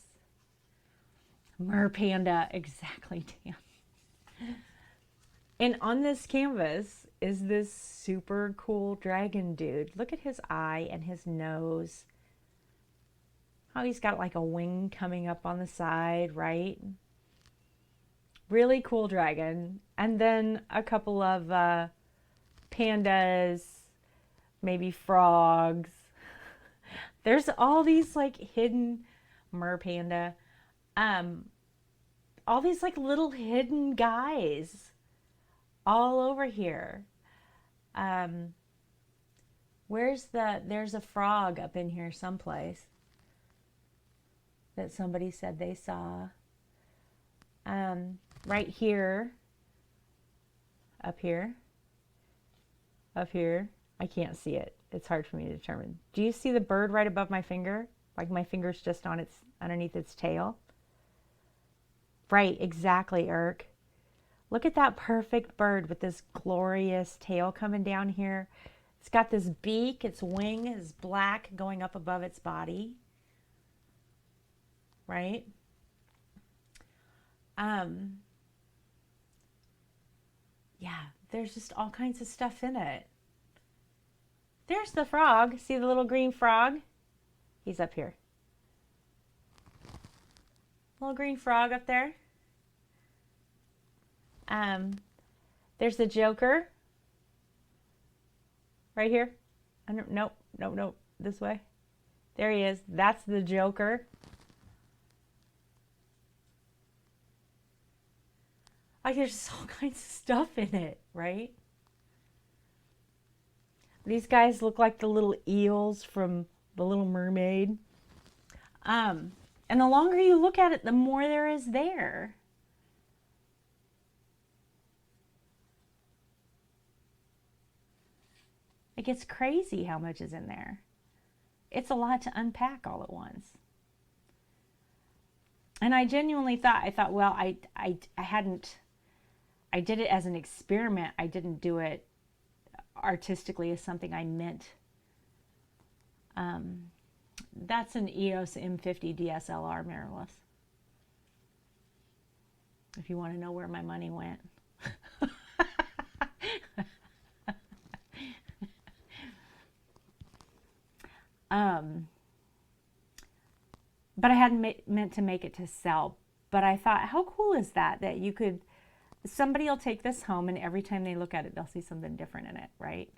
Mer Panda, exactly, Dan. And on this canvas is this super cool dragon dude. Look at his eye and his nose. How he's got like a wing coming up on the side, right? Really cool dragon. And then a couple of pandas, maybe frogs. There's all these like hidden mer panda. All these like little hidden guys all over here. There's a frog up in here someplace that somebody said they saw. Right here, up here, up here. I can't see it. It's hard for me to determine. Do you see the bird right above my finger? Like my finger's just on its, underneath its tail? Right, exactly, Irk. Look at that perfect bird with this glorious tail coming down here. It's got this beak, its wing is black going up above its body. Right? Yeah, there's just all kinds of stuff in it. There's the frog. See the little green frog? He's up here. Little green frog up there. There's the Joker. Right here. Nope, nope, nope. This way. There he is. That's the Joker. Like there's just all kinds of stuff in it, right? These guys look like the little eels from The Little Mermaid. And the longer you look at it, the more there is there. It gets crazy how much is in there. It's a lot to unpack all at once. And I genuinely thought, well, I did it as an experiment. I didn't do it artistically as something I meant. That's an EOS M50 DSLR mirrorless. If you want to know where my money went. But I hadn't meant to make it to sell. But I thought, how cool is that? That you could, somebody will take this home and every time they look at it, they'll see something different in it, right?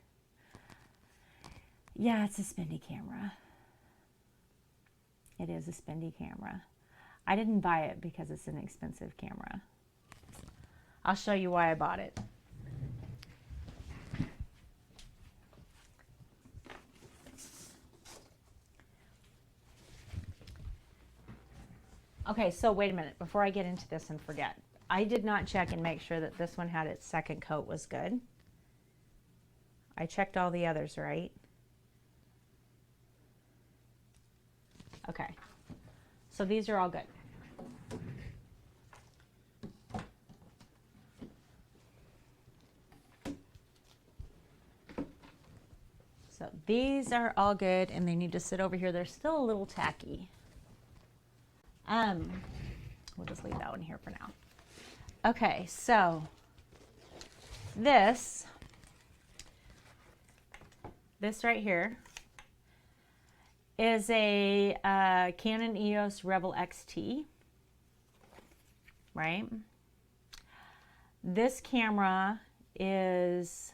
Yeah, it's a spendy camera. It is a spendy camera. I didn't buy it because it's an expensive camera. I'll show you why I bought it. Okay, so wait a minute. Before I get into this and forget, I did not check and make sure that this one had its second coat was good. I checked all the others, right? Okay, so these are all good. So these are all good and they need to sit over here. They're still a little tacky. We'll just leave that one here for now. Okay, so this right here is a Canon EOS Rebel XT, right? This camera is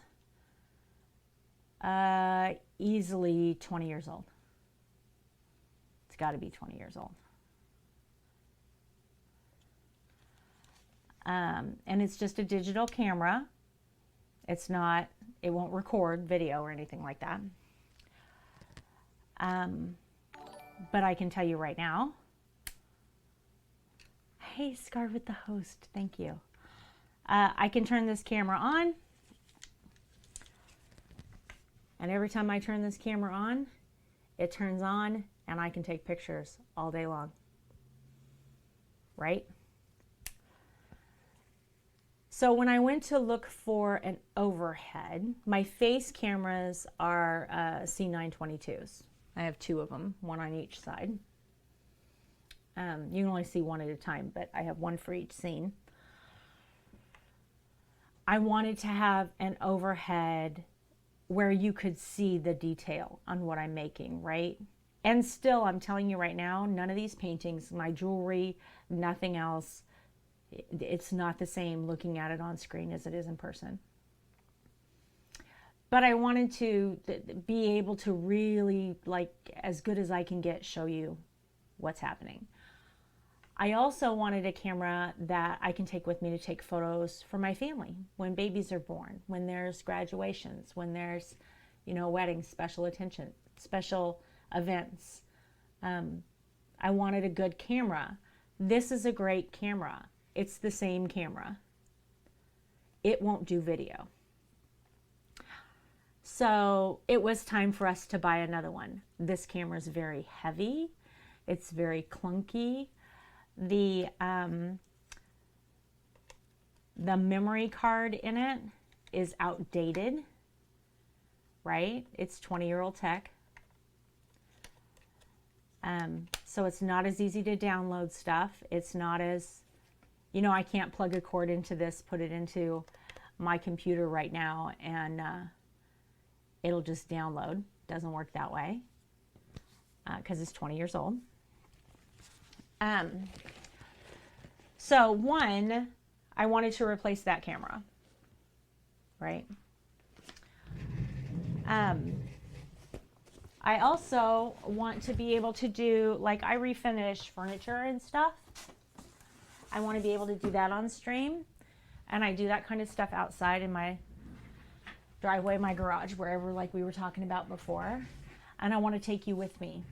easily 20 years old. It's got to be 20 years old. And it's just a digital camera. It's not, it won't record video or anything like that. But I can tell you right now. Hey, Scarlett the host, thank you. I can turn this camera on. And every time I turn this camera on, it turns on and I can take pictures all day long. Right? So when I went to look for an overhead, my face cameras are C922s. I have two of them, one on each side. You can only see one at a time, but I have one for each scene. I wanted to have an overhead where you could see the detail on what I'm making, right? And still, I'm telling you right now, none of these paintings, my jewelry, nothing else, it's not the same looking at it on screen as it is in person. But I wanted to be able to really, like, as good as I can get, show you what's happening. I also wanted a camera that I can take with me to take photos for my family when babies are born, when there's graduations, when there's, you know, weddings, special attention, special events. I wanted a good camera. This is a great camera. It's the same camera. It won't do video. So it was time for us to buy another one. This camera is very heavy. It's very clunky. The memory card in it is outdated, right? It's 20-year-old tech. So it's not as easy to download stuff. It's not as, you know, I can't plug a cord into this, put it into my computer right now, and it'll just download. Doesn't work that way because it's 20 years old. So one, I wanted to replace that camera, right? I also want to be able to do, like, I refinish furniture and stuff. I want to be able to do that on stream. And I do that kind of stuff outside in my driveway, my garage, wherever, like we were talking about before. And I want to take you with me.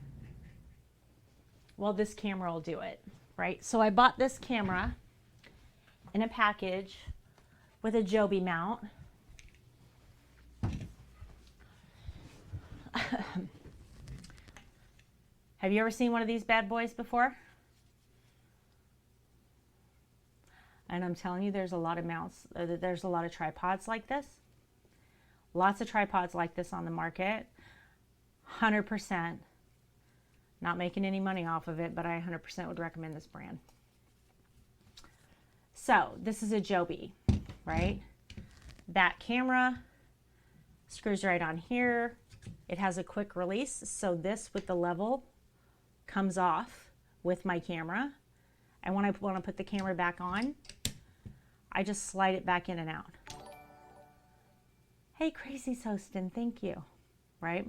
Well, this camera will do it, right? So I bought this camera in a package with a Joby mount. Have you ever seen one of these bad boys before? And I'm telling you, there's a lot of mounts, there's a lot of tripods like this. Lots of tripods like this on the market. 100%. Not making any money off of it, but I 100% would recommend this brand. So this is a Joby, right? That camera screws right on here. It has a quick release, so this with the level comes off with my camera. And when I want to put the camera back on, I just slide it back in and out. Hey, Crazy's hosting, thank you, right?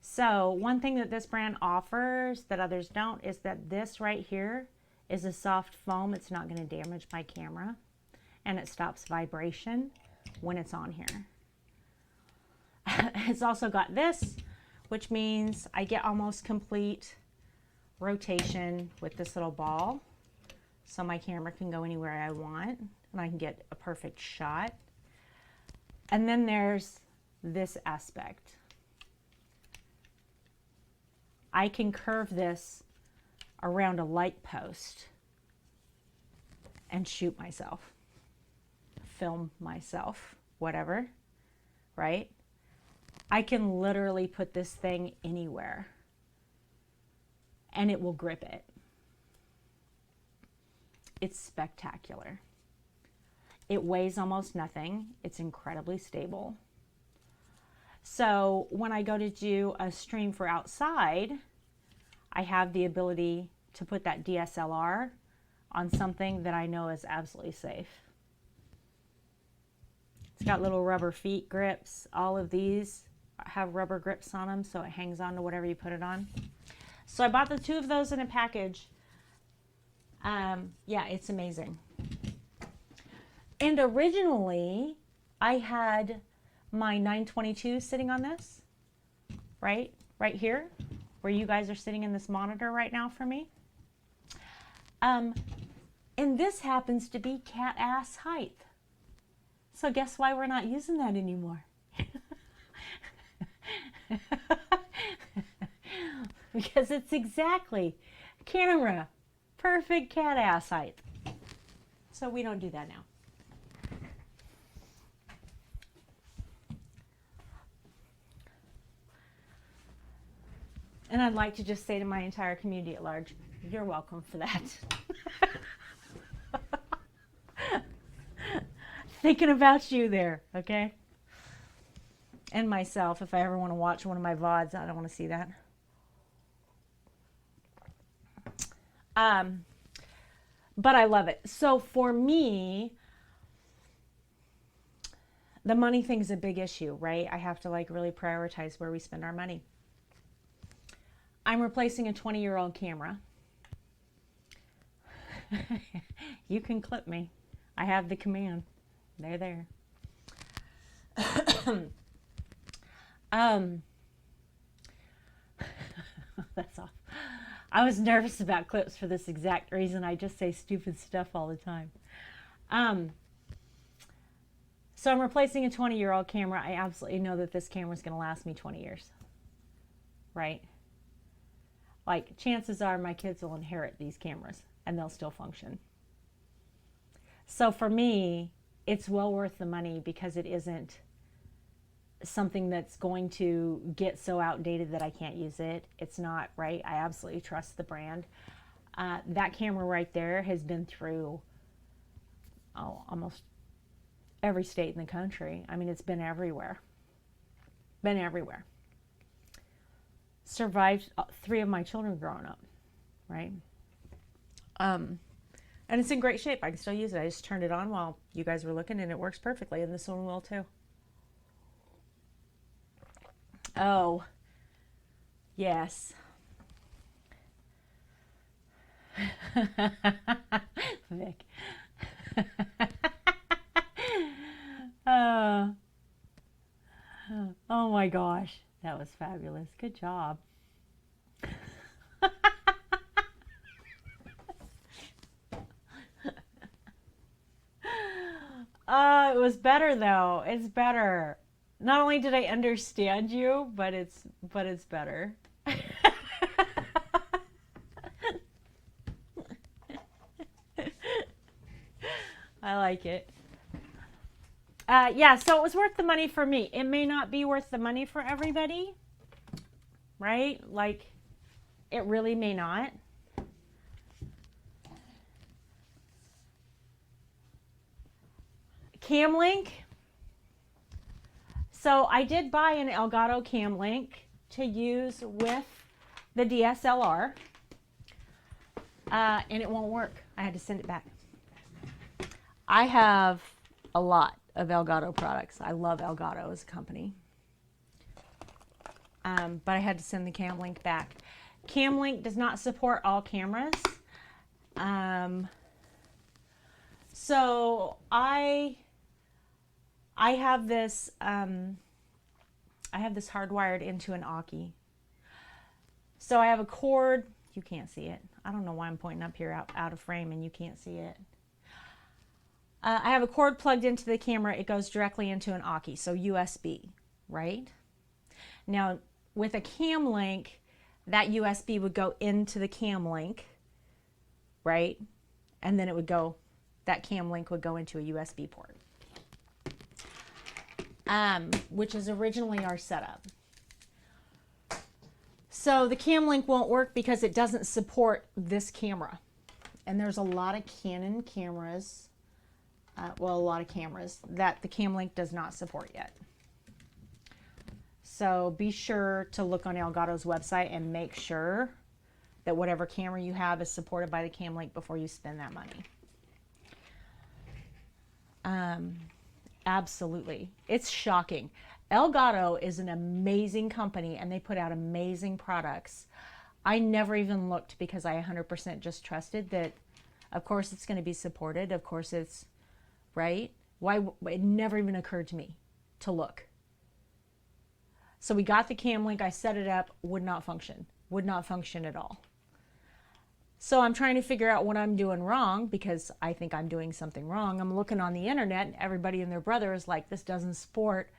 So one thing that this brand offers that others don't is that this right here is a soft foam. It's not going to damage my camera, and it stops vibration when it's on here. It's also got this, which means I get almost complete rotation with this little ball, so my camera can go anywhere I want and I can get a perfect shot. And then there's this aspect. I can curve this around a light post and shoot myself, film myself, whatever, right? I can literally put this thing anywhere and it will grip it. It's spectacular. It weighs almost nothing. It's incredibly stable. So when I go to do a stream for outside, I have the ability to put that DSLR on something that I know is absolutely safe. It's got little rubber feet grips. All of these have rubber grips on them, so it hangs on to whatever you put it on. So I bought the two of those in a package. Yeah, it's amazing. And originally, I had my 922 sitting on this, right here, where you guys are sitting in this monitor right now for me. And this happens to be cat ass height. So guess why we're not using that anymore? Because it's exactly camera, perfect cat ass height. So we don't do that now. And I'd like to just say to my entire community at large, you're welcome for that. Thinking about you there, okay? And myself, if I ever want to watch one of my VODs, I don't want to see that. But I love it. So for me, the money thing's a big issue, right? I have to like really prioritize where we spend our money. I'm replacing a 20-year-old camera. You can clip me. I have the command. They're there. Um, that's off. I was nervous about clips for this exact reason. I just say stupid stuff all the time. Um, so I'm replacing a 20-year-old camera. I absolutely know that this camera is going to last me 20 years, right? Like, chances are my kids will inherit these cameras and they'll still function. So for me, it's well worth the money because it isn't something that's going to get so outdated that I can't use it. It's not, right? I absolutely trust the brand. That camera right there has been through almost every state in the country. I mean, it's been everywhere. Been everywhere. Survived 3 of my children growing up, right? And it's in great shape. I can still use it. I just turned it on while you guys were looking and it works perfectly, and this one will too. Oh, yes. Vic. uh, oh my gosh, that was fabulous. Good job. It was better though. It's better. Not only did I understand you, but it's better. I like it. Yeah, so it was worth the money for me. It may not be worth the money for everybody, right? Like, it really may not. Cam link. So I did buy an Elgato cam link to use with the DSLR, and it won't work. I had to send it back. I have a lot of Elgato products. I love Elgato as a company. But I had to send the cam link back. Cam link does not support all cameras. So I have this hardwired into an Aki. So I have a cord. You can't see it. I don't know why I'm pointing up here out of frame and you can't see it. I have a cord plugged into the camera. It goes directly into an Aki, so USB, right? Now, with a cam link, that USB would go into the cam link, right? And then it would go, that cam link would go into a USB port, which is originally our setup. So the cam link won't work because it doesn't support this camera. And there's a lot of Canon cameras, a lot of cameras that the cam link does not support yet. So be sure to look on Elgato's website and make sure that whatever camera you have is supported by the cam link before you spend that money. Absolutely. It's shocking. Elgato is an amazing company and they put out amazing products. I never even looked because I 100% just trusted that, of course, it's going to be supported. Of course, it's right. Why? It never even occurred to me to look. So we got the cam link. I set it up. Would not function. Would not function at all. So I'm trying to figure out what I'm doing wrong because I think I'm doing something wrong. I'm looking on the internet and everybody and their brother is like, this doesn't support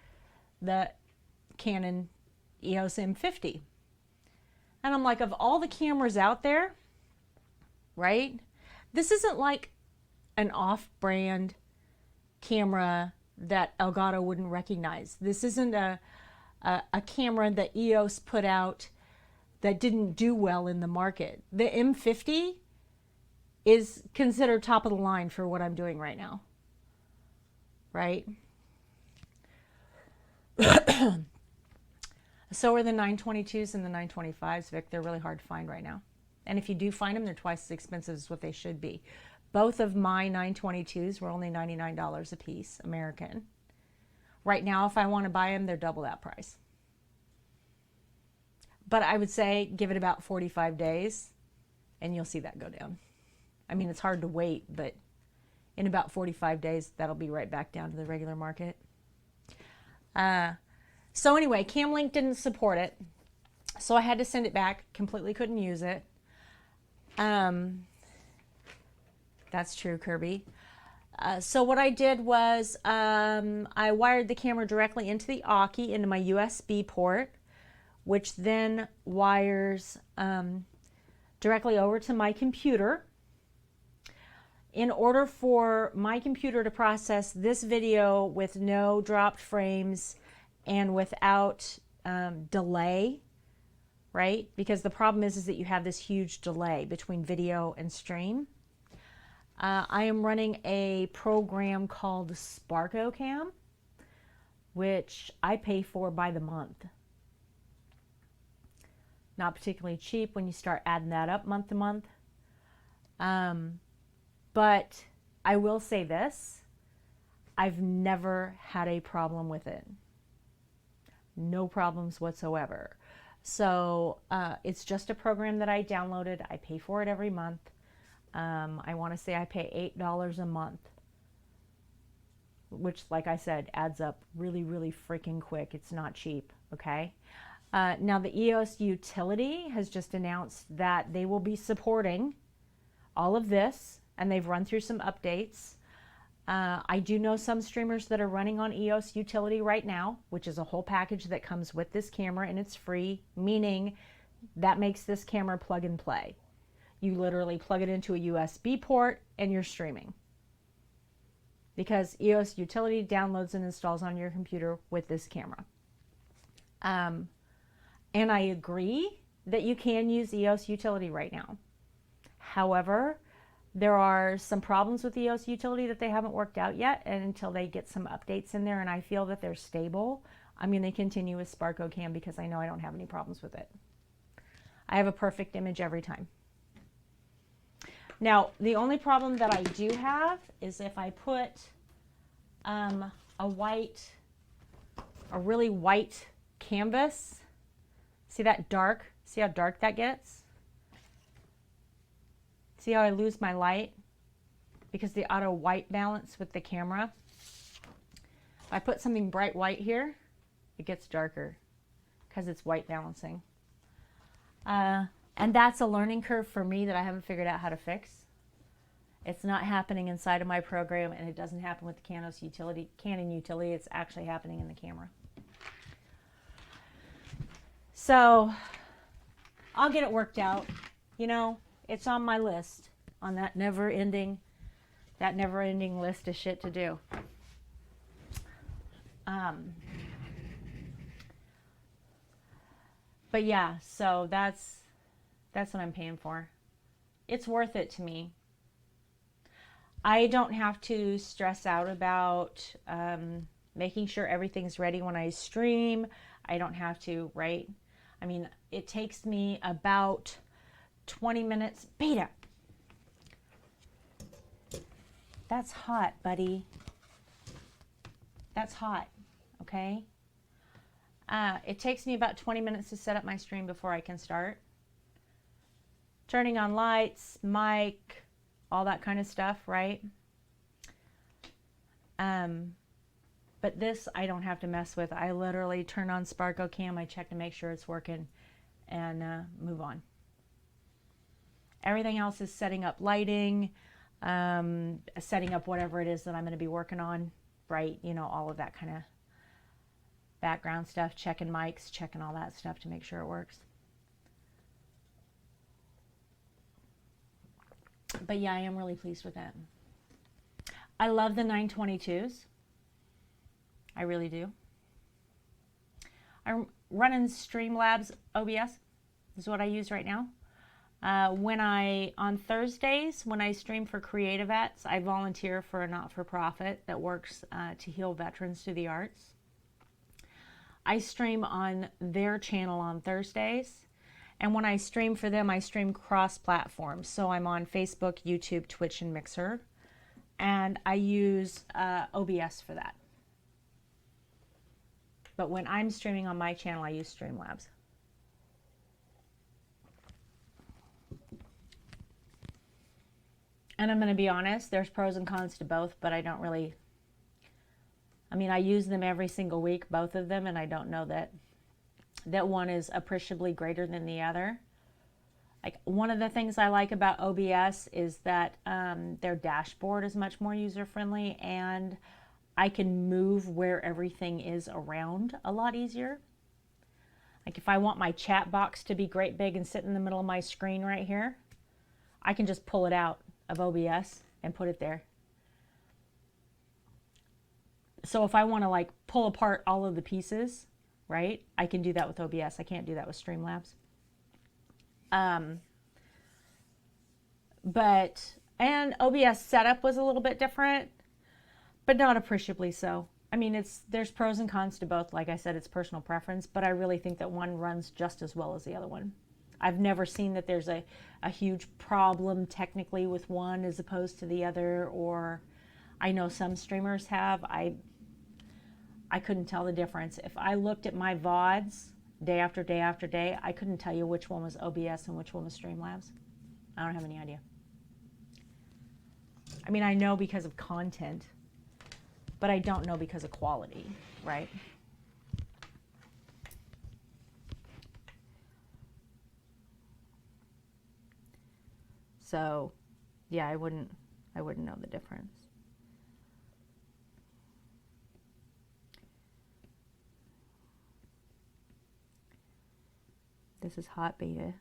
the Canon EOS M50. And I'm like, of all the cameras out there, right? This isn't like an off-brand camera that Elgato wouldn't recognize. This isn't a camera that EOS put out that didn't do well in the market. The M50 is considered top of the line for what I'm doing right now, right? So are the 922s and the 925s, Vic. They're really hard to find right now. And if you do find them, they're twice as expensive as what they should be. Both of my 922s were only $99 a piece, American. Right now, if I want to buy them, they're double that price. But I would say give it about 45 days and you'll see that go down. I mean, it's hard to wait, but in about 45 days, that'll be right back down to the regular market. So anyway, CamLink didn't support it. So I had to send it back. Completely couldn't use it. That's true, Kirby. So what I did was I wired the camera directly into the Aki, into my USB port, which then wires directly over to my computer. In order for my computer to process this video with no dropped frames and without delay, right? Because the problem is that you have this huge delay between video and stream. I am running a program called SparkoCam, which I pay for by the month. Not particularly cheap when you start adding that up month to month. But I will say this, I've never had a problem with it. No problems whatsoever. So it's just a program that I downloaded. I pay for it every month. I want to say I pay $8 a month, which, like I said, adds up really, really freaking quick. It's not cheap, okay? Now, the EOS utility has just announced that they will be supporting all of this, and they've run through some updates. I do know some streamers that are running on EOS utility right now, which is a whole package that comes with this camera, and it's free, meaning that makes this camera plug and play. You literally plug it into a USB port and you're streaming, because EOS utility downloads and installs on your computer with this camera. And I agree that you can use EOS utility right now. However, there are some problems with EOS utility that they haven't worked out yet, and until they get some updates in there and I feel that they're stable, I'm going to continue with SparkoCam because I know I don't have any problems with it. I have a perfect image every time. Now, the only problem that I do have is if I put a really white canvas, see that dark? See how dark that gets? See how I lose my light? Because the auto white balance with the camera. If I put something bright white here, it gets darker because it's white balancing. And that's a learning curve for me that I haven't figured out how to fix. It's not happening inside of my program, and it doesn't happen with the Canon utility. It's actually happening in the camera. So I'll get it worked out. You know, it's on my list, on that never-ending list of shit to do. But yeah, so that's what I'm paying for. It's worth it to me. I don't have to stress out about making sure everything's ready when I stream. I don't have to, right? I mean, it takes me about 20 minutes. Beta! That's hot, buddy. That's hot, okay? It takes me about 20 minutes to set up my stream before I can start. Turning on lights, mic, all that kind of stuff, right? But this I don't have to mess with. I literally turn on SparkoCam, I check to make sure it's working, and move on. Everything else is setting up lighting, setting up whatever it is that I'm going to be working on, right? You know, all of that kind of background stuff, checking mics, checking all that stuff to make sure it works. But yeah, I am really pleased with it. I love the 922s. I really do. I'm running Streamlabs OBS. This is what I use right now. On Thursdays, when I stream for Creative Vets, I volunteer for a not-for-profit that works to heal veterans through the arts. I stream on their channel on Thursdays. And when I stream for them, I stream cross-platform. So I'm on Facebook, YouTube, Twitch, and Mixer. And I use OBS for that. But when I'm streaming on my channel, I use Streamlabs. And I'm going to be honest, there's pros and cons to both, but I don't really I mean, I use them every single week, both of them, and I don't know that one is appreciably greater than the other. Like, one of the things I like about OBS is that their dashboard is much more user friendly, and I can move where everything is around a lot easier. Like, if I want my chat box to be great big and sit in the middle of my screen right here, I can just pull it out of OBS and put it there. So if I want to like pull apart all of the pieces, right, I can do that with OBS. I can't do that with Streamlabs. And OBS setup was a little bit different, but not appreciably so. I mean, there's pros and cons to both. Like I said, it's personal preference, but I really think that one runs just as well as the other one. I've never seen that there's a huge problem technically with one as opposed to the other, or I know some streamers have. I couldn't tell the difference. If I looked at my VODs day after day after day, I couldn't tell you which one was OBS and which one was Streamlabs. I don't have any idea. I mean, I know because of content, but I don't know because of quality, right? So, yeah, I wouldn't know the difference. This is hot beta.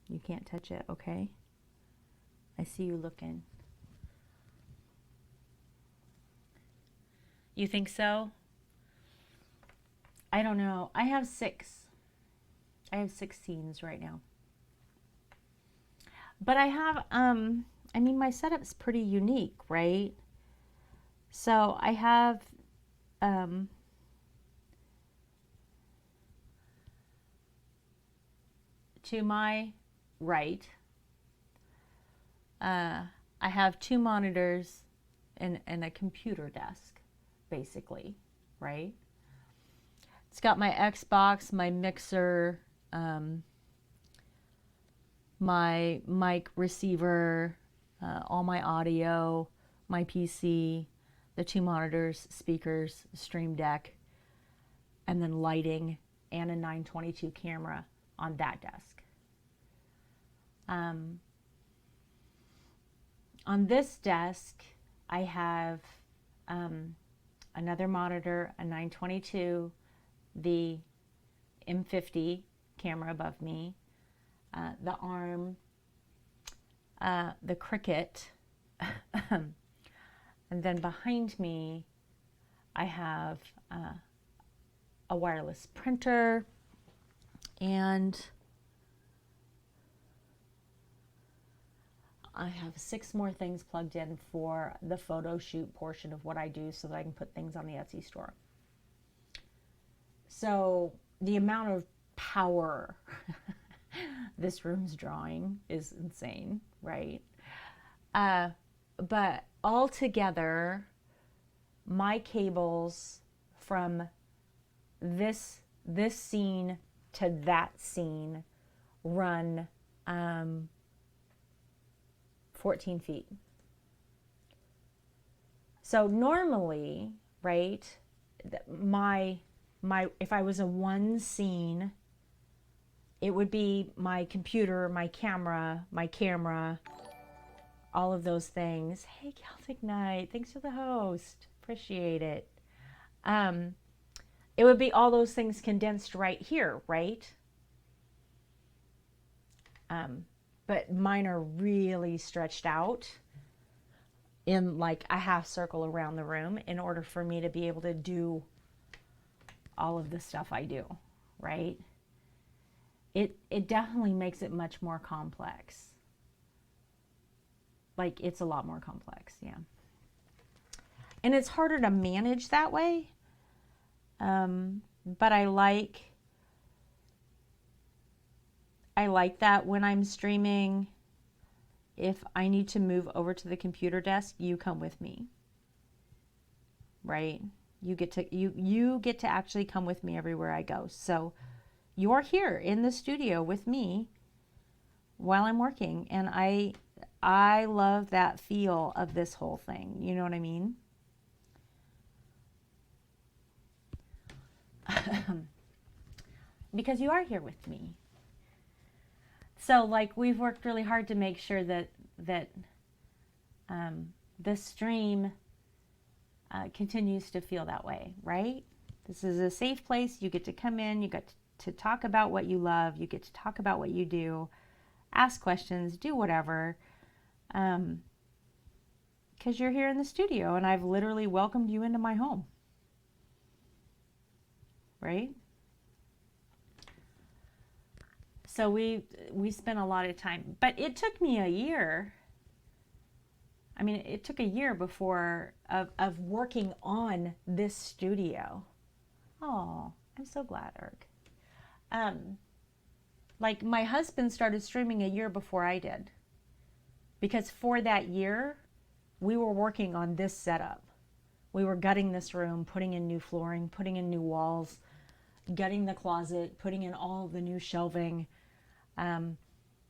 You can't touch it, okay? I see you looking. You think so? I don't know. I have 6. I have 6 scenes right now. But I have, I mean, my setup's pretty unique, right? So I have, to my right, I have 2 monitors and a computer desk, basically, right? It's got my Xbox, my mixer, my mic receiver, all my audio, my PC, the 2 monitors, speakers, Stream Deck, and then lighting and a 922 camera on that desk. On this desk, I have another monitor, a 922, the M50 camera above me, the arm, the Cricut, and then behind me I have a wireless printer, and I have 6 more things plugged in for the photo shoot portion of what I do so that I can put things on the Etsy store. So the amount of power this room's drawing is insane, right? But altogether, my cables from this scene to that scene run 14 feet. So normally, right, my if I was in one scene, it would be my computer, my camera, all of those things. Hey, Celtic Knight, thanks for the host. Appreciate it. It would be all those things condensed right here, right? But mine are really stretched out in like a half circle around the room in order for me to be able to do all of the stuff I do, right? It definitely makes it much more complex. Like, it's a lot more complex, yeah. And it's harder to manage that way. But I like that when I'm streaming, if I need to move over to the computer desk, you come with me, right? You get to actually come with me everywhere I go. So you're here in the studio with me while I'm working, and I love that feel of this whole thing. You know what I mean? because you are here with me. So like we've worked really hard to make sure that the stream continues to feel that way, right? This is a safe place. You get to come in, you get to talk about what you love, you get to talk about what you do, ask questions, do whatever, because you're here in the studio and I've literally welcomed you into my home, right? So we spent a lot of time, but it took me a year. I mean, it took a year before of working on this studio. Oh, I'm so glad, Erg. Like my husband started streaming a year before I did, because for that year, we were working on this setup. We were gutting this room, putting in new flooring, putting in new walls, gutting the closet, putting in all the new shelving,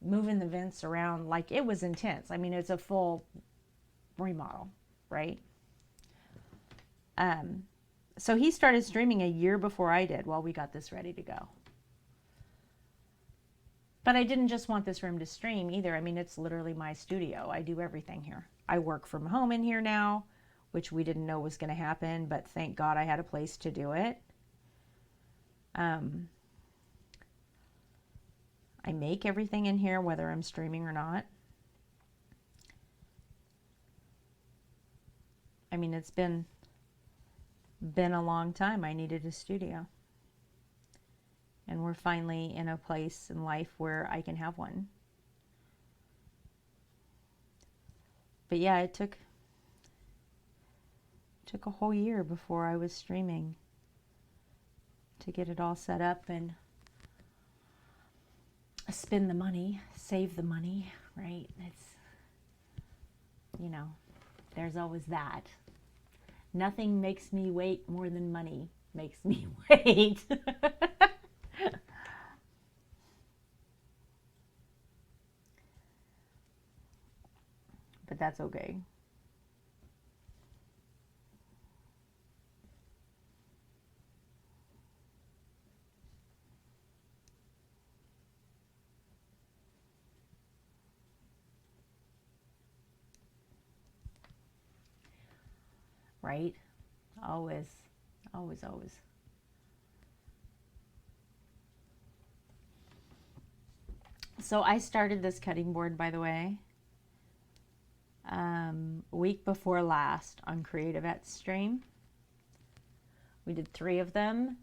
moving the vents around. Like it was intense. I mean, it's a full remodel, right? So he started streaming a year before I did while we got this ready to go. But I didn't just want this room to stream either. I mean, it's literally my studio. I do everything here. I work from home in here now, which we didn't know was going to happen, but thank God I had a place to do it. I make everything in here, whether I'm streaming or not. I mean, it's been a long time I needed a studio. And we're finally in a place in life where I can have one. But yeah, it took a whole year before I was streaming to get it all set up and spend the money, save the money, right? It's, you know, there's always that. Nothing makes me wait more than money makes me wait. But that's okay. Right? Always, always, always. So I started this cutting board, by the way, week before last on Creative at Stream. We did 3 of them.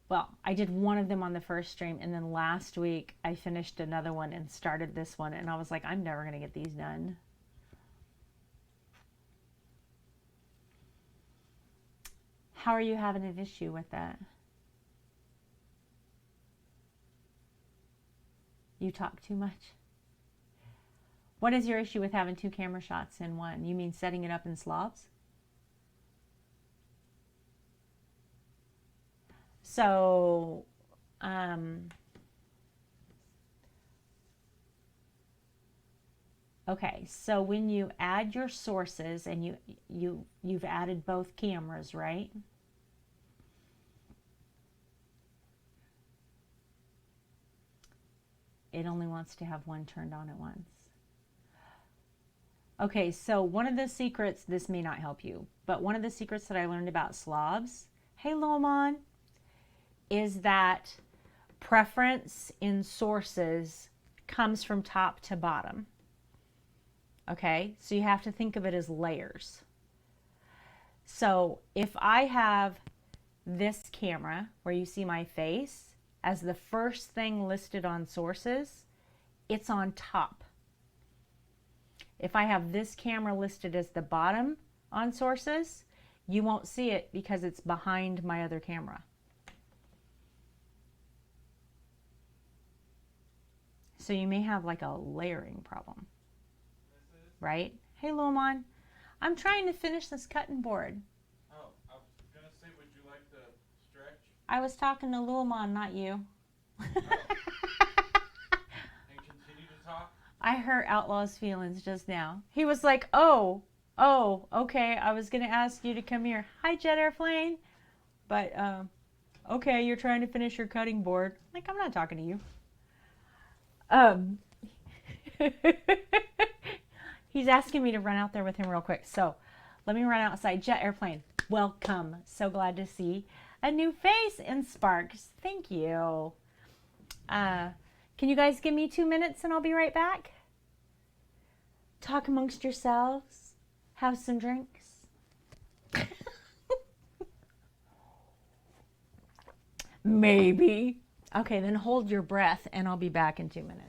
Well, I did one of them on the first stream, and then last week I finished another one and started this one, and I was like, I'm never going to get these done. How are you having an issue with that? You talk too much? What is your issue with having 2 camera shots in one? You mean setting it up in slobs? So, okay, so when you add your sources and you've added both cameras, right? It only wants to have one turned on at once. Okay, so one of the secrets, this may not help you, but one of the secrets that I learned about slobs, hey Lomon, is that preference in sources comes from top to bottom. Okay, so you have to think of it as layers. So if I have this camera where you see my face as the first thing listed on sources, it's on top. If I have this camera listed as the bottom on sources, you won't see it because it's behind my other camera. So you may have like a layering problem, right? Hey, Lomon, I'm trying to finish this cutting board. Oh, I was gonna say, would you like to stretch I was talking to Lomon, not you. and continue to talk? I hurt Outlaw's feelings just now. He was like, oh, okay, I was going to ask you to come here. Hi, Jet Airplane. But okay, you're trying to finish your cutting board. Like, I'm not talking to you. Um, he's asking me to run out there with him real quick. So let me run outside. Jet airplane, welcome. So glad to see a new face in Sparks. Thank you. Can you guys give me 2 minutes and I'll be right back? Talk amongst yourselves. Have some drinks. Maybe. Okay, then hold your breath and I'll be back in 2 minutes.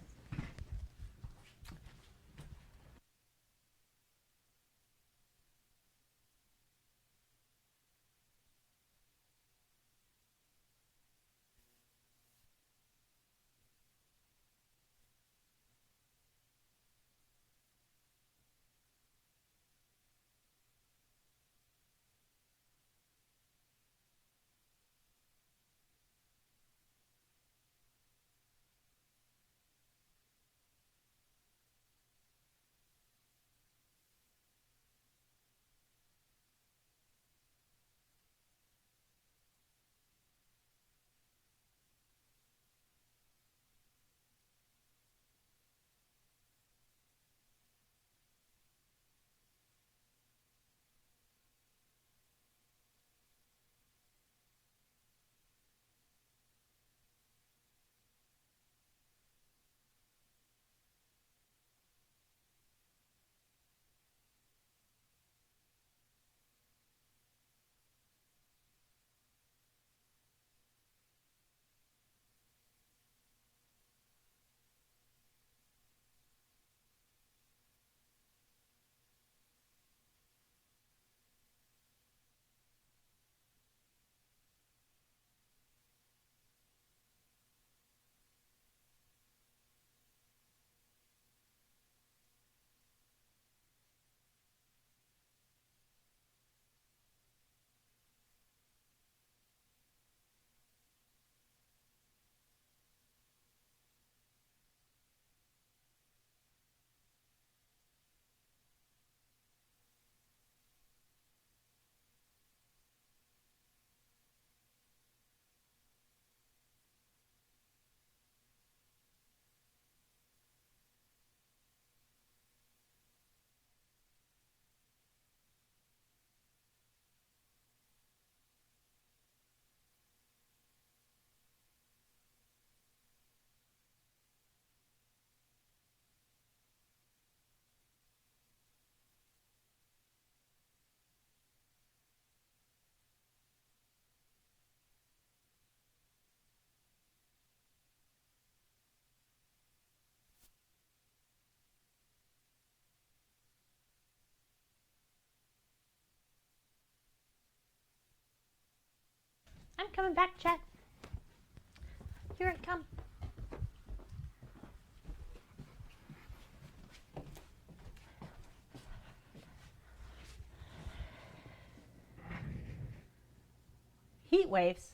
I'm coming back, Chet. Here I come. Heat waves?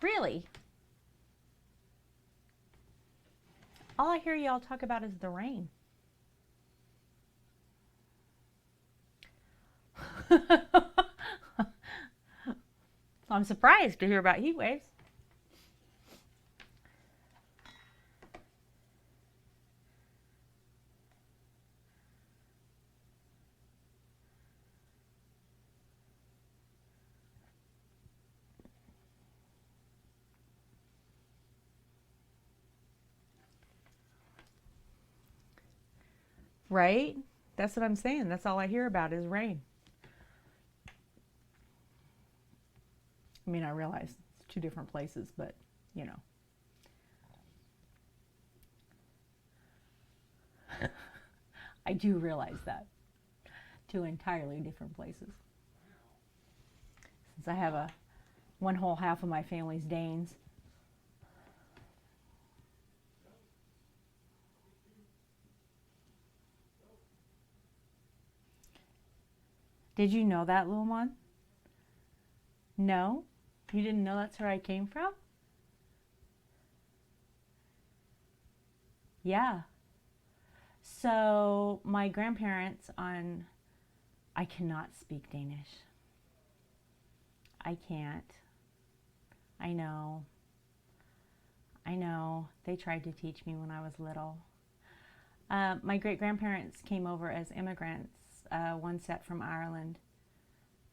Really? All I hear y'all talk about is the rain. I'm surprised to hear about heat waves. Right? That's what I'm saying. That's all I hear about is rain. I mean, I realize it's 2 different places, but you know. I do realize that. 2 entirely different places. Since I have one whole half of my family's Danes. Did you know that, little one? No? You didn't know that's where I came from? Yeah. So my grandparents I cannot speak Danish. I can't. I know. I know. They tried to teach me when I was little. My great-grandparents came over as immigrants, one set from Ireland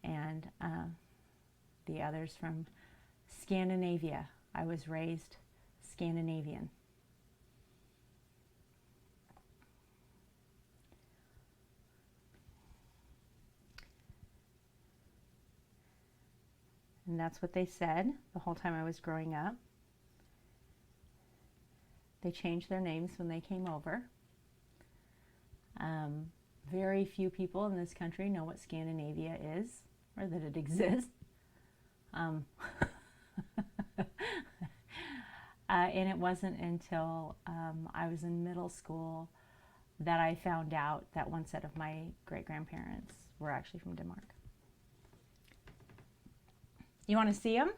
and the others from Scandinavia. I was raised Scandinavian. And that's what they said the whole time I was growing up. They changed their names when they came over. Very few people in this country know what Scandinavia is or that it exists. And it wasn't until I was in middle school that I found out that one set of my great-grandparents were actually from Denmark. You want to see them?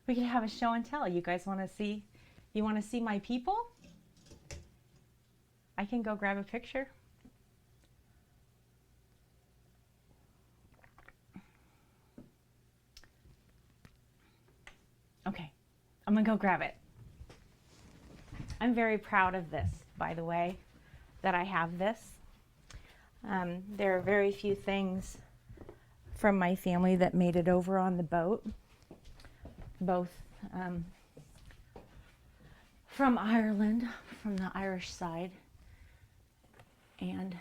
We could have a show and tell. You guys want to see? You want to see my people? I can go grab a picture. Okay, I'm gonna go grab it. I'm very proud of this, by the way, that I have this. There are very few things from my family that made it over on the boat, both from Ireland, from the Irish side, and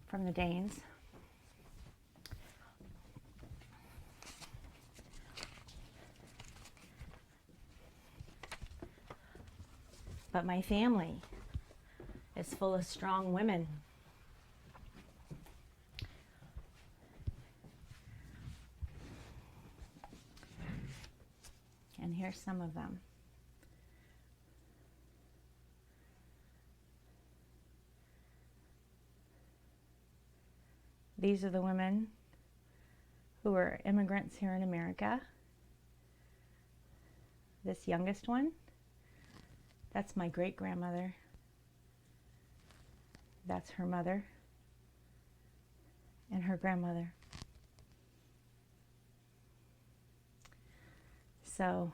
from the Danes. But my family is full of strong women. And here's some of them. These are the women who were immigrants here in America. This youngest one, that's my great-grandmother. That's her mother and her grandmother. So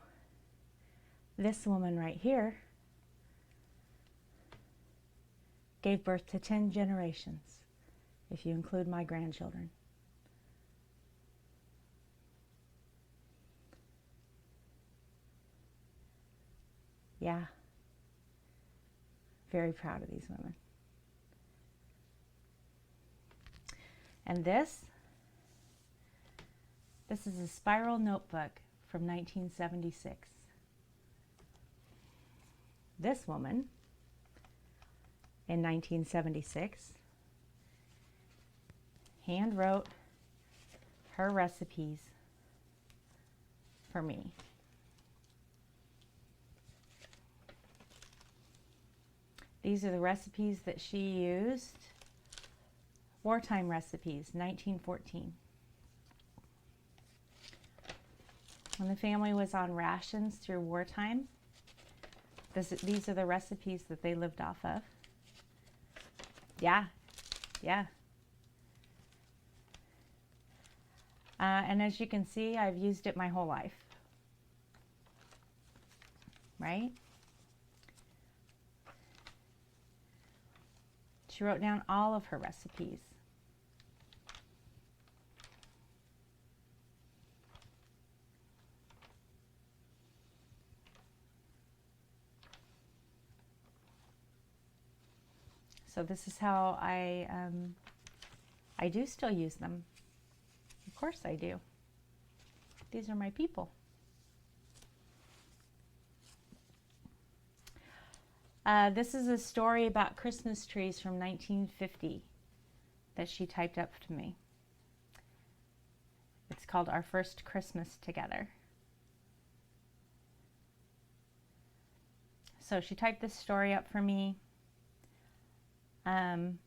this woman right here gave birth to 10 generations, if you include my grandchildren. Yeah, very proud of these women. And this is a spiral notebook from 1976. This woman, in 1976, hand wrote her recipes for me. These are the recipes that she used. Wartime recipes, 1914. When the family was on rations through wartime, these are the recipes that they lived off of. Yeah, yeah. And as you can see, I've used it my whole life. Right? She wrote down all of her recipes. So this is how I do still use them. Of course I do. These are my people. This is a story about Christmas trees from 1950 that she typed up to me. It's called Our First Christmas Together. So she typed this story up for me. And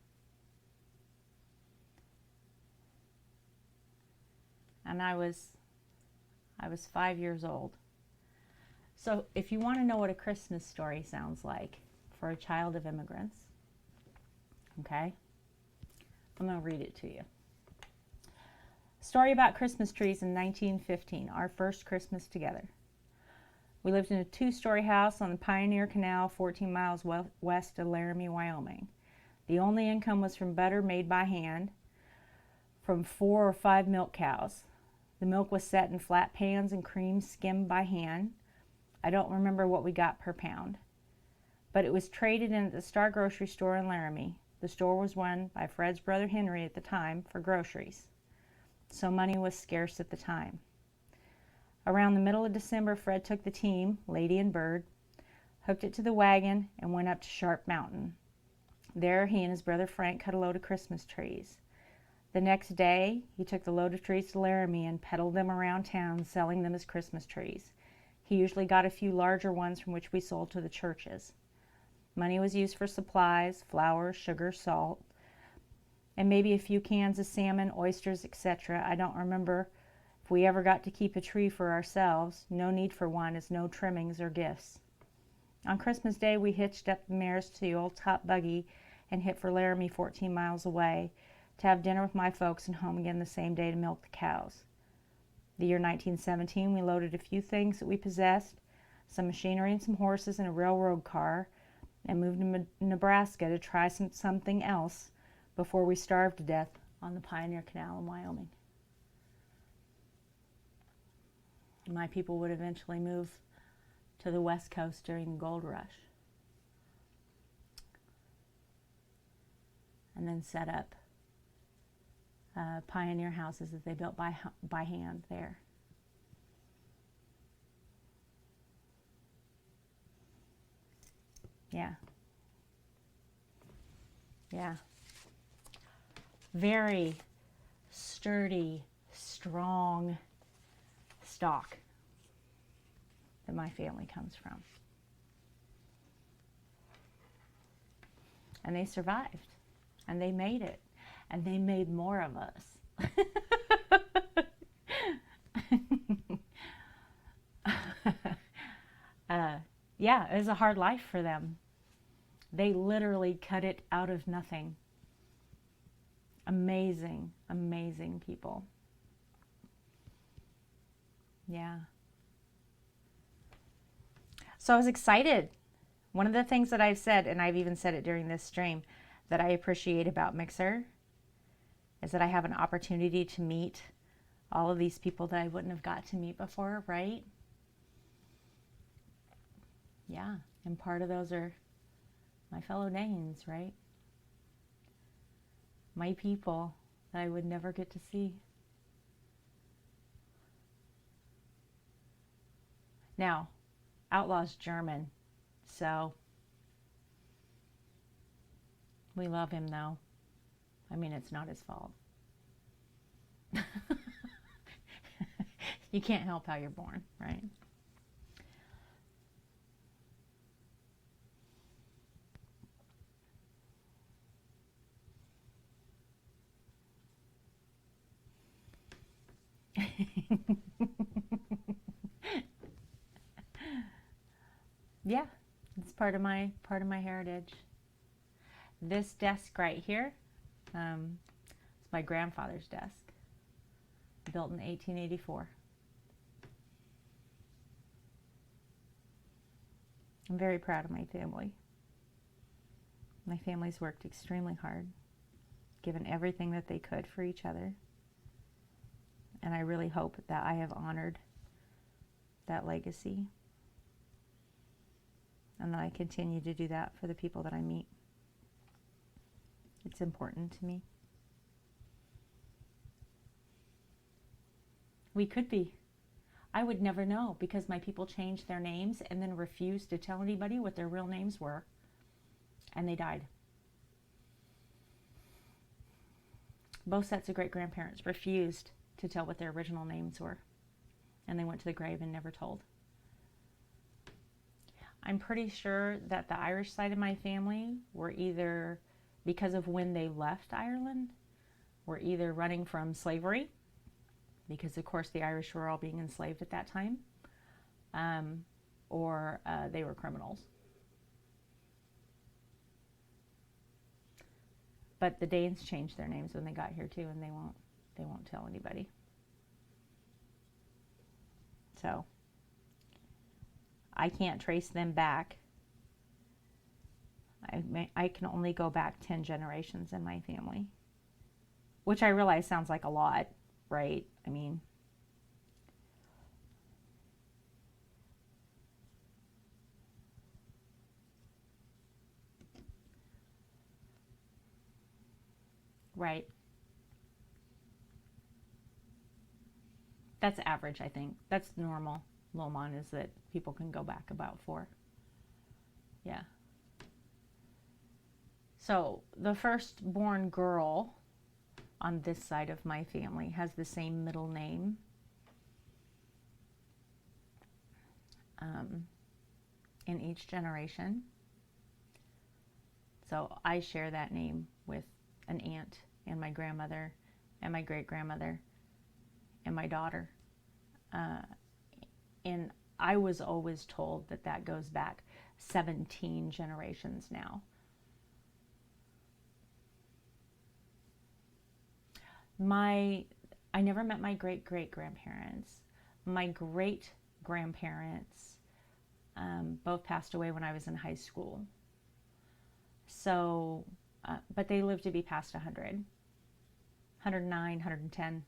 I was 5 years old. So if you want to know what a Christmas story sounds like for a child of immigrants, okay, I'm going to read it to you. Story about Christmas trees in 1915, our first Christmas together. We lived in a 2-story house on the Pioneer Canal, 14 miles west of Laramie, Wyoming. The only income was from butter made by hand from 4 or 5 milk cows. The milk was set in flat pans and cream skimmed by hand. I don't remember what we got per pound, but it was traded in at the Star grocery store in Laramie. The store was run by Fred's brother Henry at the time for groceries, so money was scarce at the time. Around the middle of December, Fred took the team, Lady and Bird, hooked it to the wagon, and went up to Sharp Mountain. There, he and his brother Frank cut a load of Christmas trees. The next day, he took the load of trees to Laramie and peddled them around town, selling them as Christmas trees. He usually got a few larger ones from which we sold to the churches. Money was used for supplies, flour, sugar, salt, and maybe a few cans of salmon, oysters, etc. I don't remember if we ever got to keep a tree for ourselves. No need for one, as no trimmings or gifts. On Christmas Day, we hitched up the mares to the old top buggy and hit for Laramie, 14 miles away, to have dinner with my folks and home again the same day to milk the cows. The year 1917, we loaded a few things that we possessed, some machinery and some horses and a railroad car, and moved to Nebraska to try something else before we starved to death on the Pioneer Canal in Wyoming. My people would eventually move to the West Coast during the gold rush, and then set up pioneer houses that they built by hand there. Yeah. Yeah. Very sturdy, strong stock that my family comes from. And they survived, and they made it, and they made more of us. Yeah, it was a hard life for them. They literally cut it out of nothing. Amazing, amazing people. Yeah. So I was excited. One of the things that I've said, and I've even said it during this stream, that I appreciate about Mixer is that I have an opportunity to meet all of these people that I wouldn't have got to meet before, right? Yeah, and part of those are my fellow Danes, right? My people that I would never get to see. Now, Outlaw's German, so we love him though. I mean, it's not his fault. You can't help how you're born, right? Yeah, it's part of my heritage. This desk right here, it's my grandfather's desk, built in 1884. I'm very proud of my family. My family's worked extremely hard, given everything that they could for each other. And I really hope that I have honored that legacy, and that I continue to do that for the people that I meet. It's important to me. We could be. I would never know, because my people changed their names and then refused to tell anybody what their real names were. And they died. Both sets of great-grandparents refused to tell what their original names were. And they went to the grave and never told. I'm pretty sure that the Irish side of my family were either, because of when they left Ireland, were either running from slavery, because of course the Irish were all being enslaved at that time, or they were criminals. But the Danes changed their names when they got here too, and they won't tell anybody. So I can't trace them back. I can only go back 10 generations in my family, which I realize sounds like a lot, right? I mean, right. That's average, I think. That's normal. Lomon is that people can go back about 4. Yeah. So the firstborn girl on this side of my family has the same middle name. In each generation. So I share that name with an aunt and my grandmother and my great grandmother and my daughter. And I was always told that that goes back 17 generations now. I never met my great great grandparents. My great grandparents both passed away when I was in high school. So, but they lived to be past 100, 109, 110.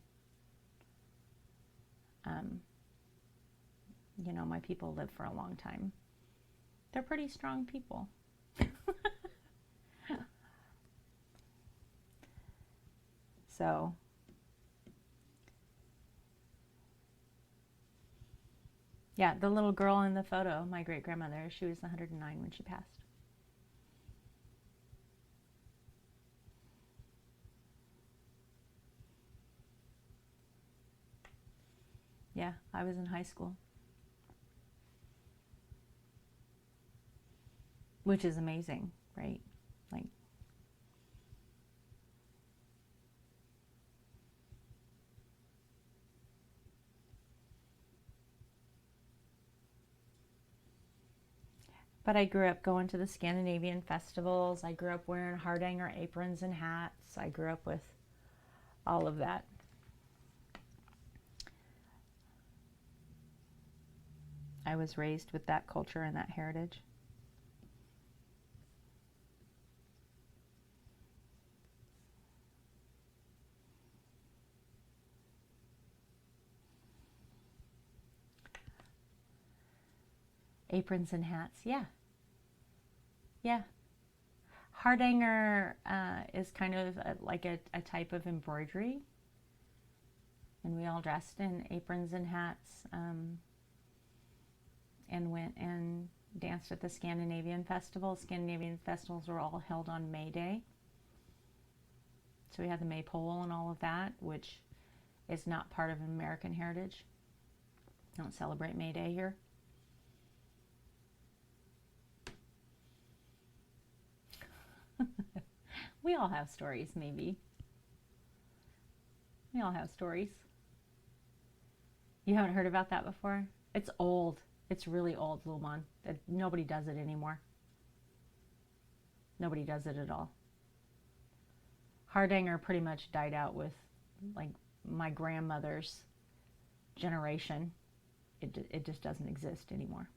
You know, my people live for a long time. They're pretty strong people. So, yeah, the little girl in the photo, my great grandmother, she was 109 when she passed. Yeah, I was in high school. Which is amazing, right? Like, but I grew up going to the Scandinavian festivals. I grew up wearing Hardanger aprons and hats. I grew up with all of that. I was raised with that culture and that heritage. Aprons and hats, yeah. Yeah. Hardanger is kind of like a type of embroidery. And we all dressed in aprons and hats and went and danced at the Scandinavian festivals. Scandinavian festivals were all held on May Day. So we had the maypole and all of that, which is not part of American heritage. Don't celebrate May Day here. We all have stories, maybe. We all have stories. You haven't heard about that before? It's old. It's really old, Lumon. Nobody does it anymore. Nobody does it at all. Hardanger pretty much died out with like my grandmother's generation. It just doesn't exist anymore.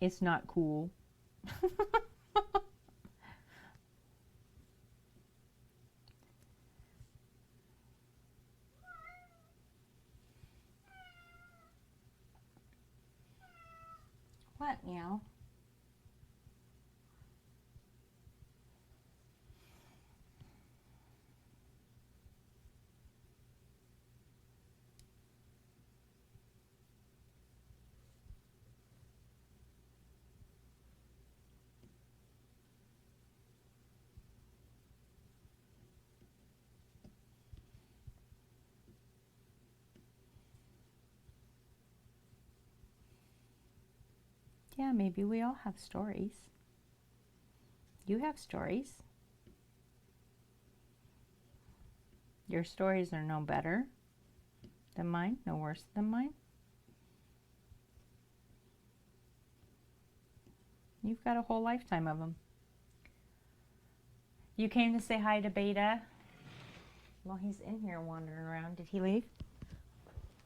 It's not cool. What, meow? Yeah, maybe we all have stories. You have stories. Your stories are no better than mine, no worse than mine. You've got a whole lifetime of them. You came to say hi to Beta? Well, he's in here wandering around. Did he leave?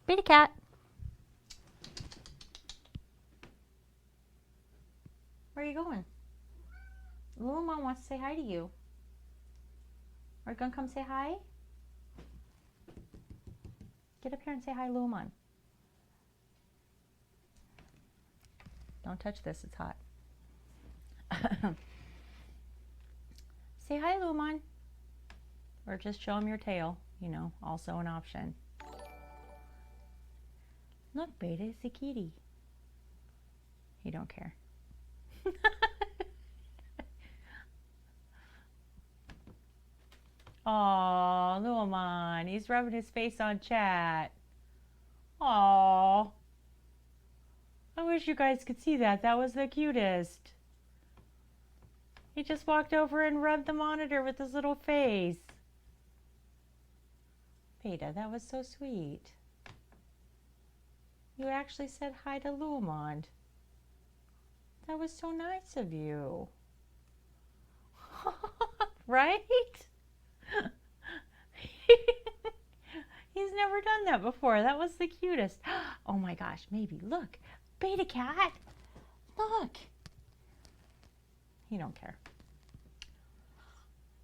Beta cat. Where are you going? Little Mom wants to say hi to you. Are you gonna come say hi? Get up here and say hi, Lumon. Don't touch this, it's hot. Say hi, Lumon. Or just show him your tail, you know, also an option. Look, Beta, it's a kitty. He don't care. Aw, Lumon, he's rubbing his face on chat. Aw. I wish you guys could see that. That was the cutest. He just walked over and rubbed the monitor with his little face. Beta, that was so sweet. You actually said hi to Lumon. That was so nice of you. Right? He's never done that before. That was the cutest. Oh my gosh, maybe. Look, Beta cat. Look. He don't care.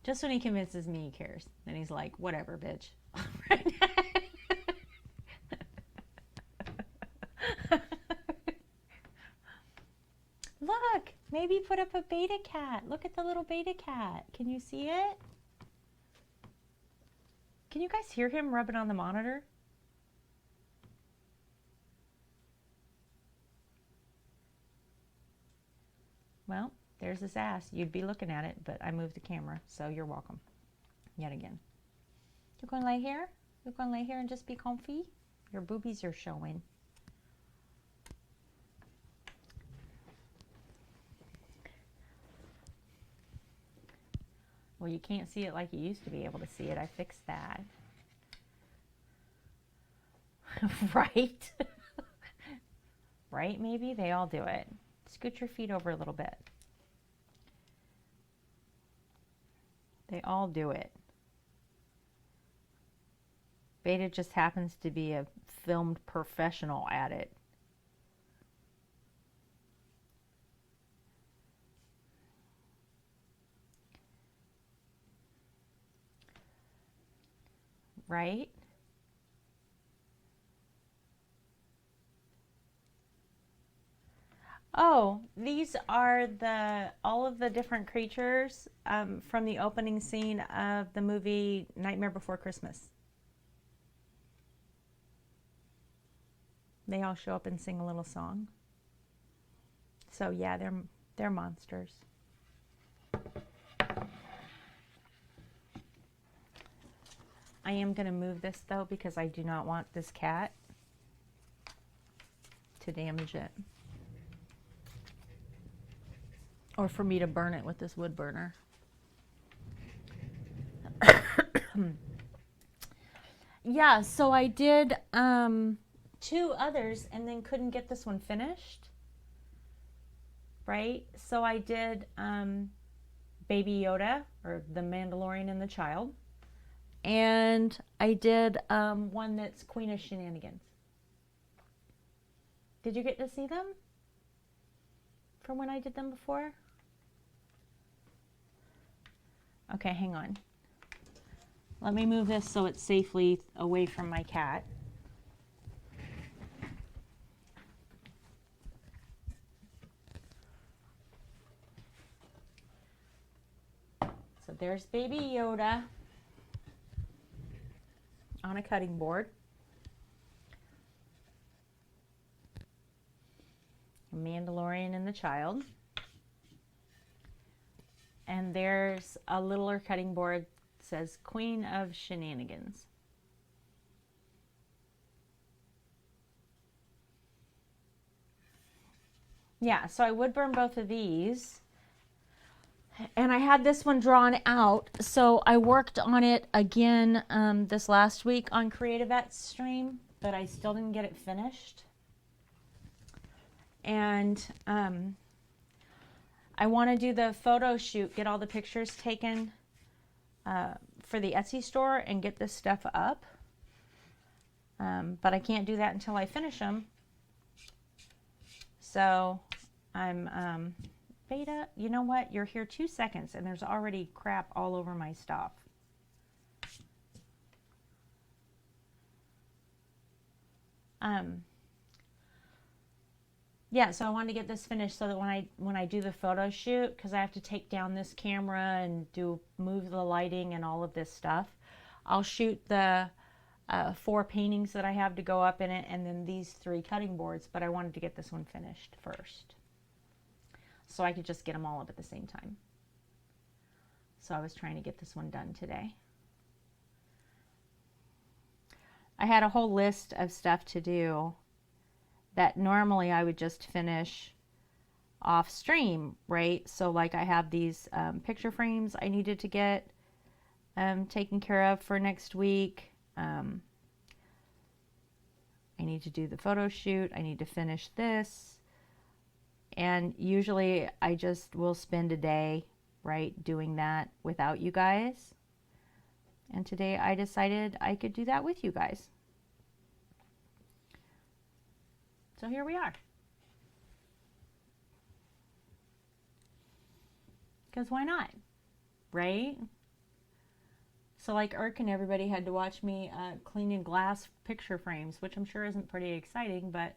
Just when he convinces me he cares. Then he's like, whatever, bitch. Look, maybe put up a Beta cat. Look at the little Beta cat. Can you see it? Can you guys hear him rubbing on the monitor? Well, there's his ass. You'd be looking at it, but I moved the camera, so you're welcome. Yet again. You gonna lay here? You gonna lay here and just be comfy? Your boobies are showing. Well, you can't see it like you used to be able to see it. I fixed that. Right? Right, maybe? They all do it. Scoot your feet over a little bit. They all do it. Beta just happens to be a filmed professional at it. Right? Oh, these are all of the different creatures from the opening scene of the movie Nightmare Before Christmas. They all show up and sing a little song. So yeah, they're monsters. I am going to move this though because I do not want this cat to damage it. Or for me to burn it with this wood burner. Yeah, so I did 2 others and then couldn't get this one finished. Right? So I did Baby Yoda, or the Mandalorian and the Child. And I did one that's Queen of Shenanigans. Did you get to see them from when I did them before? Okay, hang on. Let me move this so it's safely away from my cat. So there's Baby Yoda on a cutting board. Mandalorian and the Child. And there's a littler cutting board that says Queen of Shenanigans. Yeah, so I would burn both of these. And I had this one drawn out, so I worked on it again this last week on Creative Ets stream, but I still didn't get it finished. And I want to do the photo shoot, get all the pictures taken for the Etsy store and get this stuff up. But I can't do that until I finish them. So I'm, Beta, you know what? You're here 2 seconds and there's already crap all over my stuff. Yeah, so I wanted to get this finished so that when I do the photo shoot, because I have to take down this camera and move the lighting and all of this stuff, I'll shoot the 4 paintings that I have to go up in it, and then these 3 cutting boards. But I wanted to get this one finished first, so I could just get them all up at the same time. So I was trying to get this one done today. I had a whole list of stuff to do that normally I would just finish off stream, right? So like I have these picture frames I needed to get taken care of for next week. I need to do the photo shoot. I need to finish this. And usually I just will spend a day, right, doing that without you guys. And today I decided I could do that with you guys. So here we are. Because why not? Right? So like Irk and everybody had to watch me cleaning glass picture frames, which I'm sure isn't pretty exciting, but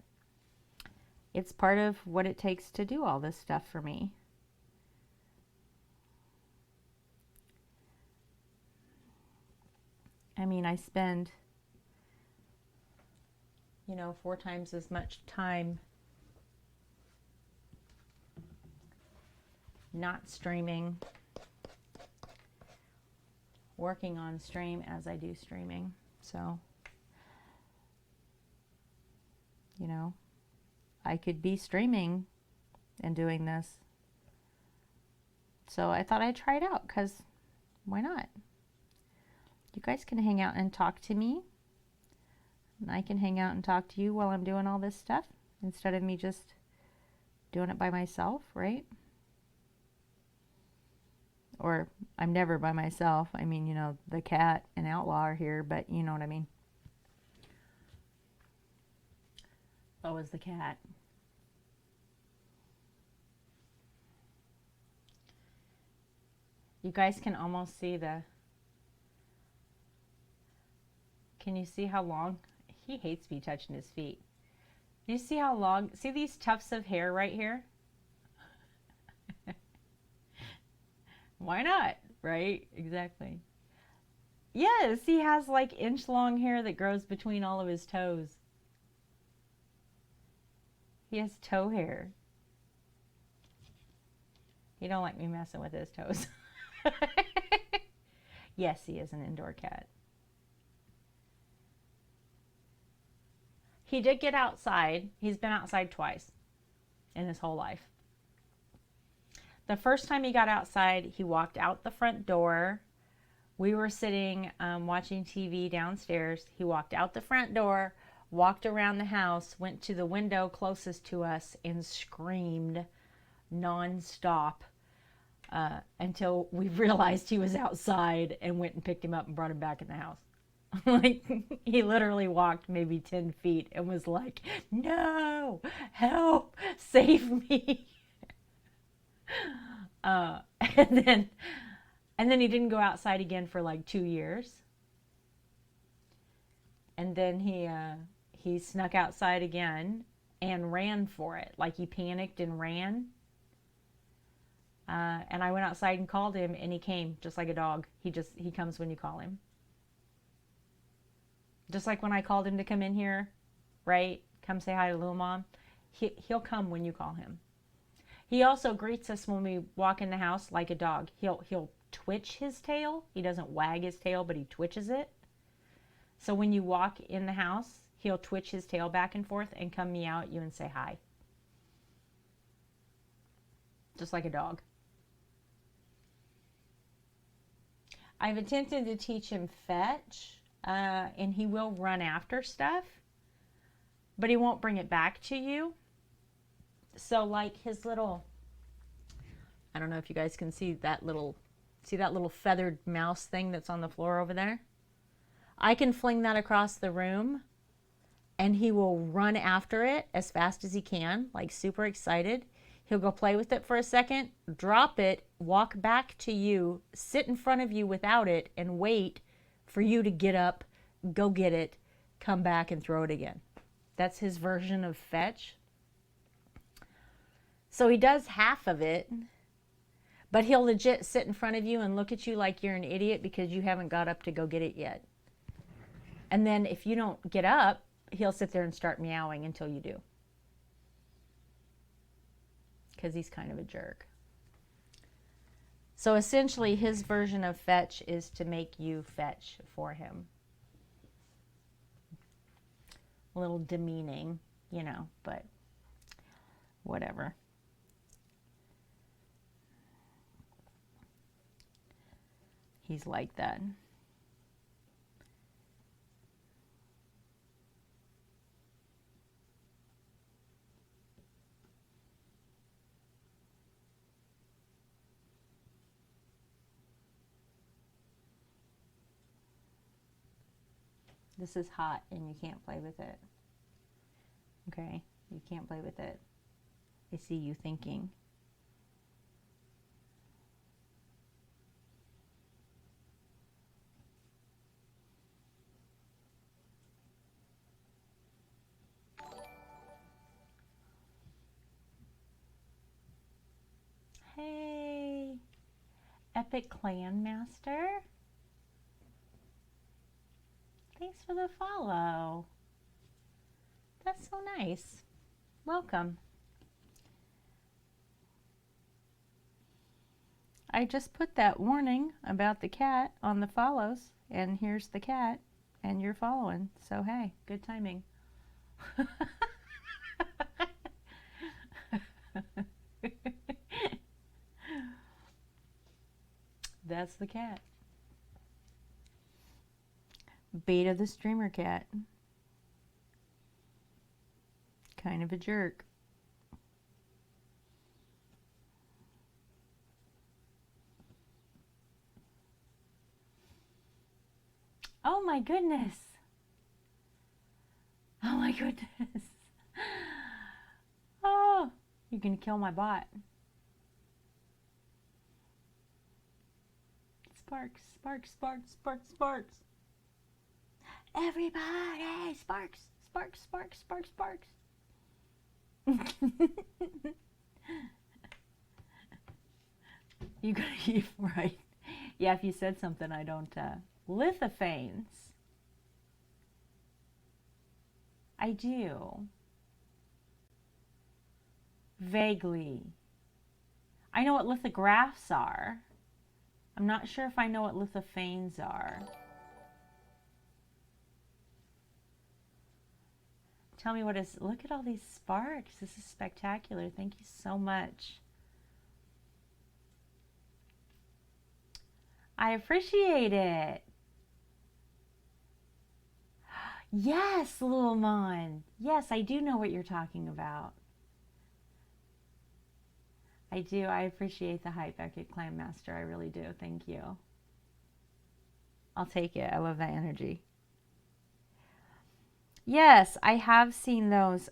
it's part of what it takes to do all this stuff for me. I mean, I spend, 4 times as much time not streaming, working on stream as I do streaming. So, I could be streaming and doing this. So I thought I'd try it out, because why not? You guys can hang out and talk to me, and I can hang out and talk to you while I'm doing all this stuff, instead of me just doing it by myself, right? Or I'm never by myself. I mean, the cat and Outlaw are here, but you know what I mean. Oh, is the cat. You guys can almost see can you see how long? He hates me touching his feet. You see how long? See these tufts of hair right here? Why not? Right? Exactly. Yes, he has like inch-long hair that grows between all of his toes. He has toe hair. He don't like me messing with his toes. Yes, he is an indoor cat. He did get outside. He's been outside twice in his whole life. The first time he got outside, he walked out the front door. We were sitting watching TV downstairs. He walked out the front door, walked around the house, went to the window closest to us, and screamed nonstop until we realized he was outside, and went and picked him up and brought him back in the house. Like, he literally walked maybe 10 feet and was like, "No, help, save me." And then he didn't go outside again for like 2 years. And then he snuck outside again and ran for it. Like, he panicked and ran. And I went outside and called him, and he came just like a dog. He comes when you call him. Just like when I called him to come in here, right? Come say hi to little mom. He'll come when you call him. He also greets us when we walk in the house like a dog. He'll twitch his tail. He doesn't wag his tail, but he twitches it. So when you walk in the house, he'll twitch his tail back and forth and come meow at you and say hi. Just like a dog. I've attempted to teach him fetch, and he will run after stuff, but he won't bring it back to you. So like his little, I don't know if you guys can see that little See that little feathered mouse thing that's on the floor over there? I can fling that across the room and he will run after it as fast as he can, like super excited. He'll go play with it for a second, drop it, walk back to you, sit in front of you without it, and wait for you to get up, go get it, come back and throw it again. That's his version of fetch. So he does half of it, but he'll legit sit in front of you and look at you like you're an idiot because you haven't got up to go get it yet. And then if you don't get up, he'll sit there and start meowing until you do. Because he's kind of a jerk. So essentially his version of fetch is to make you fetch for him. A little demeaning, you know, but whatever. He's like that. This is hot and you can't play with it. Okay, you can't play with it. I see you thinking. Hey, Epic Clan Master. Thanks for the follow. That's so nice. Welcome. I just put that warning about the cat on the follows, and here's the cat, and you're following. So hey, good timing. That's the cat. Beta the streamer cat. Kind of a jerk. Oh my goodness. Oh my goodness. Oh, you're gonna kill my bot. Sparks, sparks, sparks, sparks, sparks. Everybody, sparks, sparks, sparks, sparks, sparks. You gotta keep right. Yeah, if you said something, I don't. Lithophanes. I do. Vaguely. I know what lithographs are. I'm not sure if I know what lithophanes are. Tell me what is. Look at all these sparks. This is spectacular. Thank you so much. I appreciate it. Yes, Lulmon. Yes, I do know what you're talking about. I do. I appreciate the hype, Epic Clan Master. I really do. Thank you. I'll take it. I love that energy. Yes, I have seen those.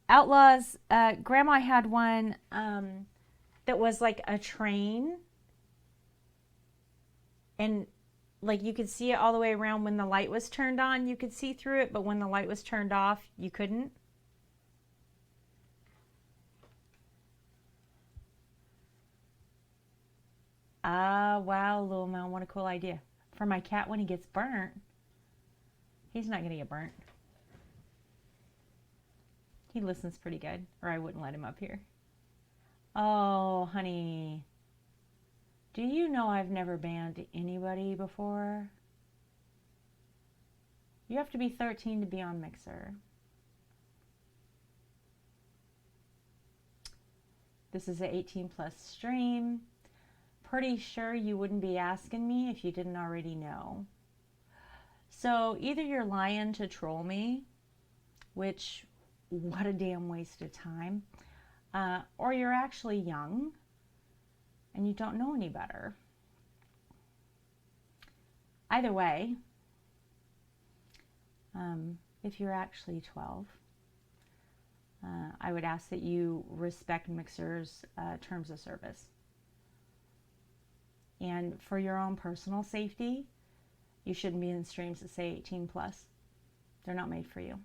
Outlaws, Grandma had one that was like a train. And like you could see it all the way around. When the light was turned on, you could see through it. But when the light was turned off, you couldn't. Ah, wow, Lil Mel, what a cool idea. For my cat when he gets burnt. He's not going to get burnt. He listens pretty good, or I wouldn't let him up here. Oh, honey. Do you know I've never banned anybody before? You have to be 13 to be on Mixer. This is an 18 plus stream. Pretty sure you wouldn't be asking me if you didn't already know. So either you're lying to troll me, which what a damn waste of time. or you're actually young and you don't know any better. Either way, if you're actually 12, I would ask that you respect Mixer's terms of service. And for your own personal safety, you shouldn't be in streams that say 18 plus. They're not made for you.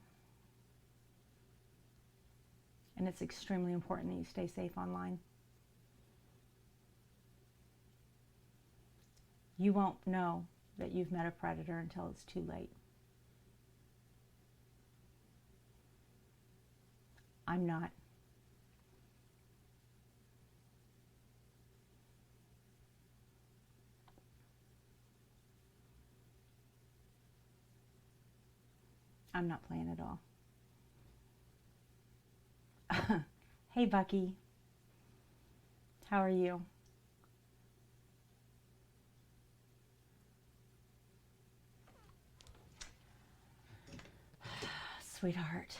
And it's extremely important that you stay safe online. You won't know that you've met a predator until it's too late. I'm not. I'm not playing at all. Hey, Bucky. How are you? Sweetheart.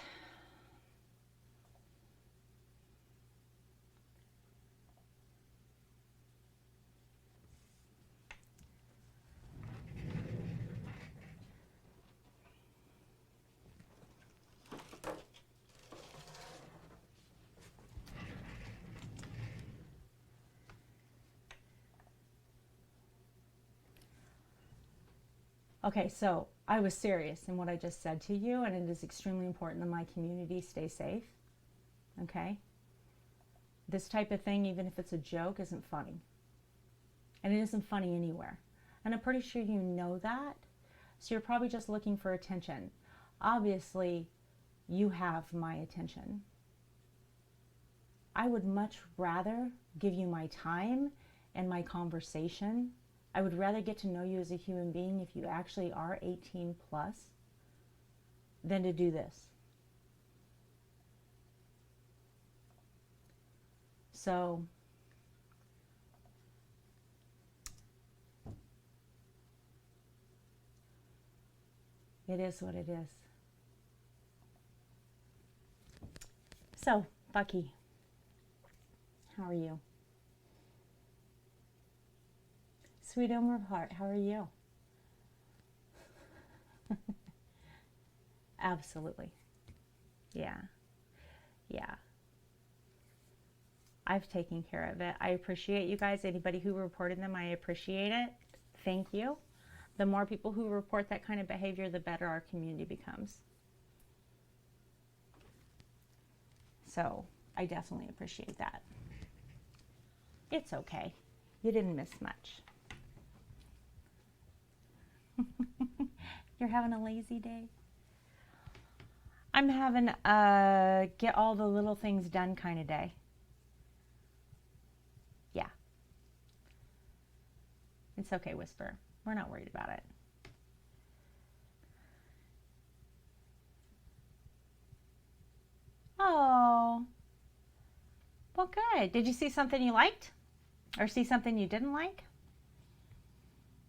Okay, so I was serious in what I just said to you, and it is extremely important that my community stay safe. Okay? This type of thing, even if it's a joke, isn't funny. And it isn't funny anywhere. And I'm pretty sure you know that. So you're probably just looking for attention. Obviously, you have my attention. I would much rather give you my time and my conversation. I would rather get to know you as a human being if you actually are 18 plus than to do this. So it is what it is. So, Bucky, how are you? Sweet Omer of Heart, how are you? Absolutely. Yeah. Yeah. I've taken care of it. I appreciate you guys. Anybody who reported them, I appreciate it. Thank you. The more people who report that kind of behavior, the better our community becomes. So I definitely appreciate that. It's okay. You didn't miss much. You're having a lazy day? I'm having a get all the little things done kind of day. Yeah. It's okay, Whisper. We're not worried about it. Oh. Well, good. Did you see something you liked? Or see something you didn't like?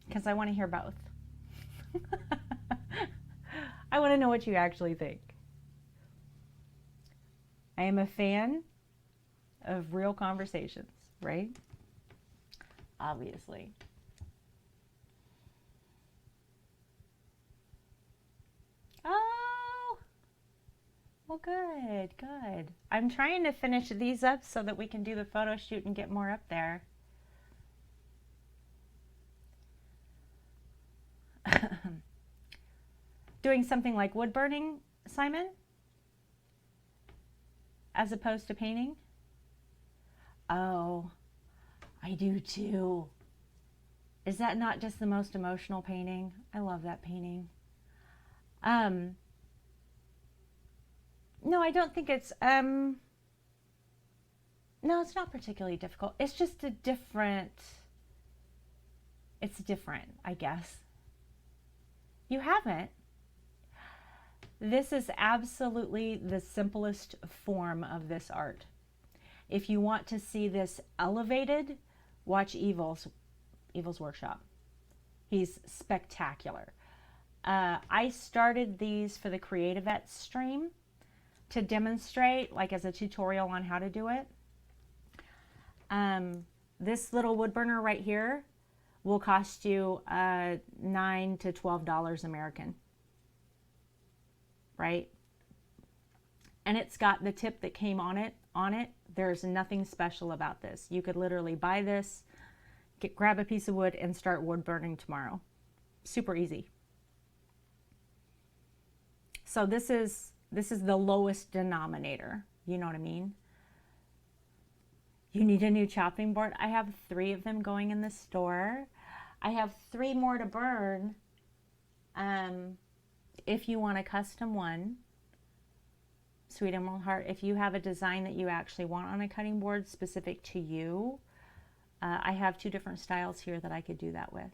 Because I want to hear both. I want to know what you actually think. I am a fan of real conversations, right? Obviously. Oh, well, good, good. I'm trying to finish these up so that we can do the photo shoot and get more up there. Doing something like wood burning, Simon, as opposed to painting? Oh, I do too. Is that not just the most emotional painting? I love that painting. No, I don't think it's, no, it's not particularly difficult. It's just it's different, I guess. You haven't? This is absolutely the simplest form of this art. If you want to see this elevated, watch Evil's workshop. He's spectacular. I started these for the Creative Ed stream to demonstrate, like as a tutorial on how to do it. This little wood burner right here will cost you $9 to $12 American, right? And it's got the tip that came on it. There's nothing special about this. You could literally buy this, grab a piece of wood, and start wood burning tomorrow. Super easy. So this is the lowest denominator. You know what I mean? You need a new chopping board. I have 3 of them going in the store. I have 3 more to burn. If you want a custom one, Sweet Emerald Heart, if you have a design that you actually want on a cutting board specific to you, I have 2 different styles here that I could do that with.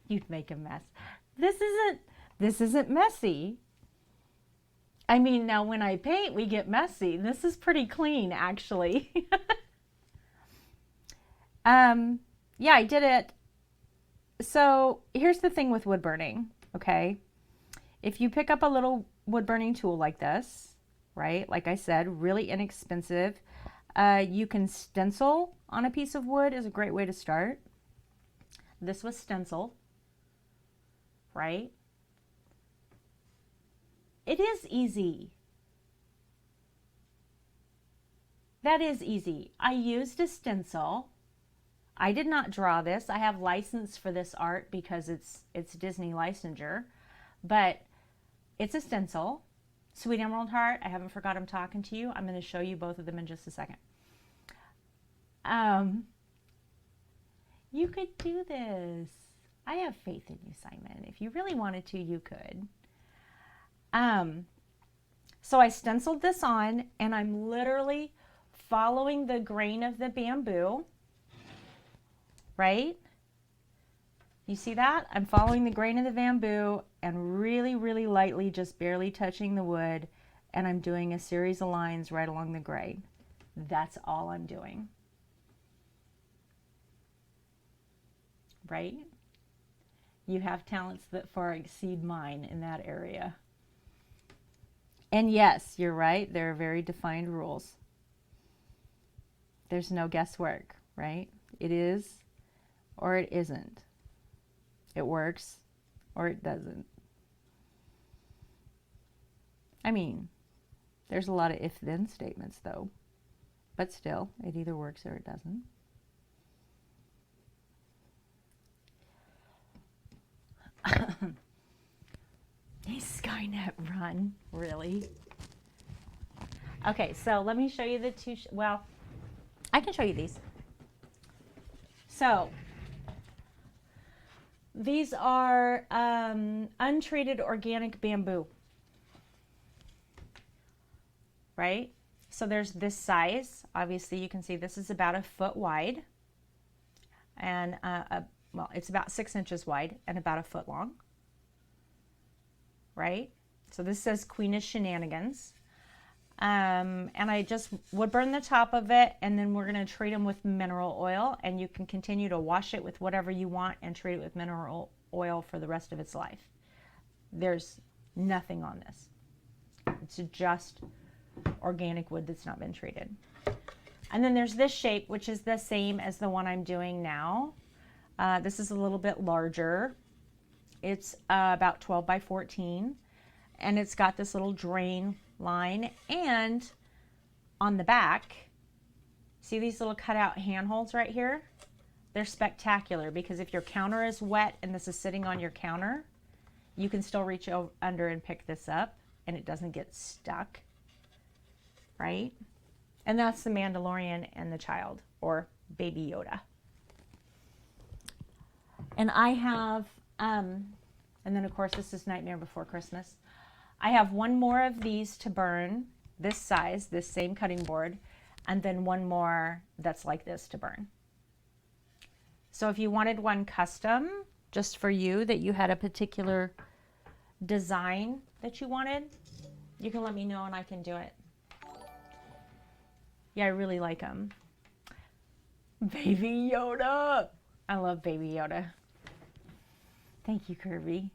You'd make a mess. This isn't messy. I mean, now when I paint, we get messy. This is pretty clean, actually. Yeah, I did it. So here's the thing with wood burning, okay? If you pick up a little wood burning tool like this, right? Like I said, really inexpensive. You can stencil on a piece of wood is a great way to start. This was stencil, right? It is easy. That is easy. I used a stencil. I did not draw this. I have license for this art because it's Disney licensure, but it's a stencil. Sweet Emerald Heart, I haven't forgot I'm talking to you. I'm going to show you both of them in just a second. You could do this. I have faith in you, Simon. If you really wanted to, you could. So I stenciled this on, and I'm literally following the grain of the bamboo, right? You see that? I'm following the grain of the bamboo and really, really lightly, just barely touching the wood, and I'm doing a series of lines right along the grain. That's all I'm doing. Right? You have talents that far exceed mine in that area. And yes, you're right. There are very defined rules. There's no guesswork, right? It is or it isn't. It works or it doesn't. I mean, there's a lot of if-then statements though, but still, it either works or it doesn't. Skynet run, really? Okay, so let me show you the 2, well, I can show you these. So, these are untreated organic bamboo, right? So there's this size. Obviously, you can see this is about 1 foot wide, and well, it's about 6 inches wide and about 1 foot long. Right? So this says Queen of Shenanigans. And I just wood burn the top of it, and then we're going to treat them with mineral oil, and you can continue to wash it with whatever you want and treat it with mineral oil for the rest of its life. There's nothing on this. It's just organic wood that's not been treated. And then there's this shape, which is the same as the one I'm doing now. This is a little bit larger. It's about 12 by 14, and it's got this little drain line, and on the back, see these little cutout handholds right here? They're spectacular because if your counter is wet and this is sitting on your counter, you can still reach under and pick this up and it doesn't get stuck, right? And that's the Mandalorian and the child, or Baby Yoda. And I have, and then of course this is Nightmare Before Christmas. I have 1 more of these to burn, this size, this same cutting board, and then 1 more that's like this to burn. So if you wanted one custom, just for you, that you had a particular design that you wanted, you can let me know and I can do it. Yeah, I really like them. Baby Yoda! I love Baby Yoda. Thank you, Kirby.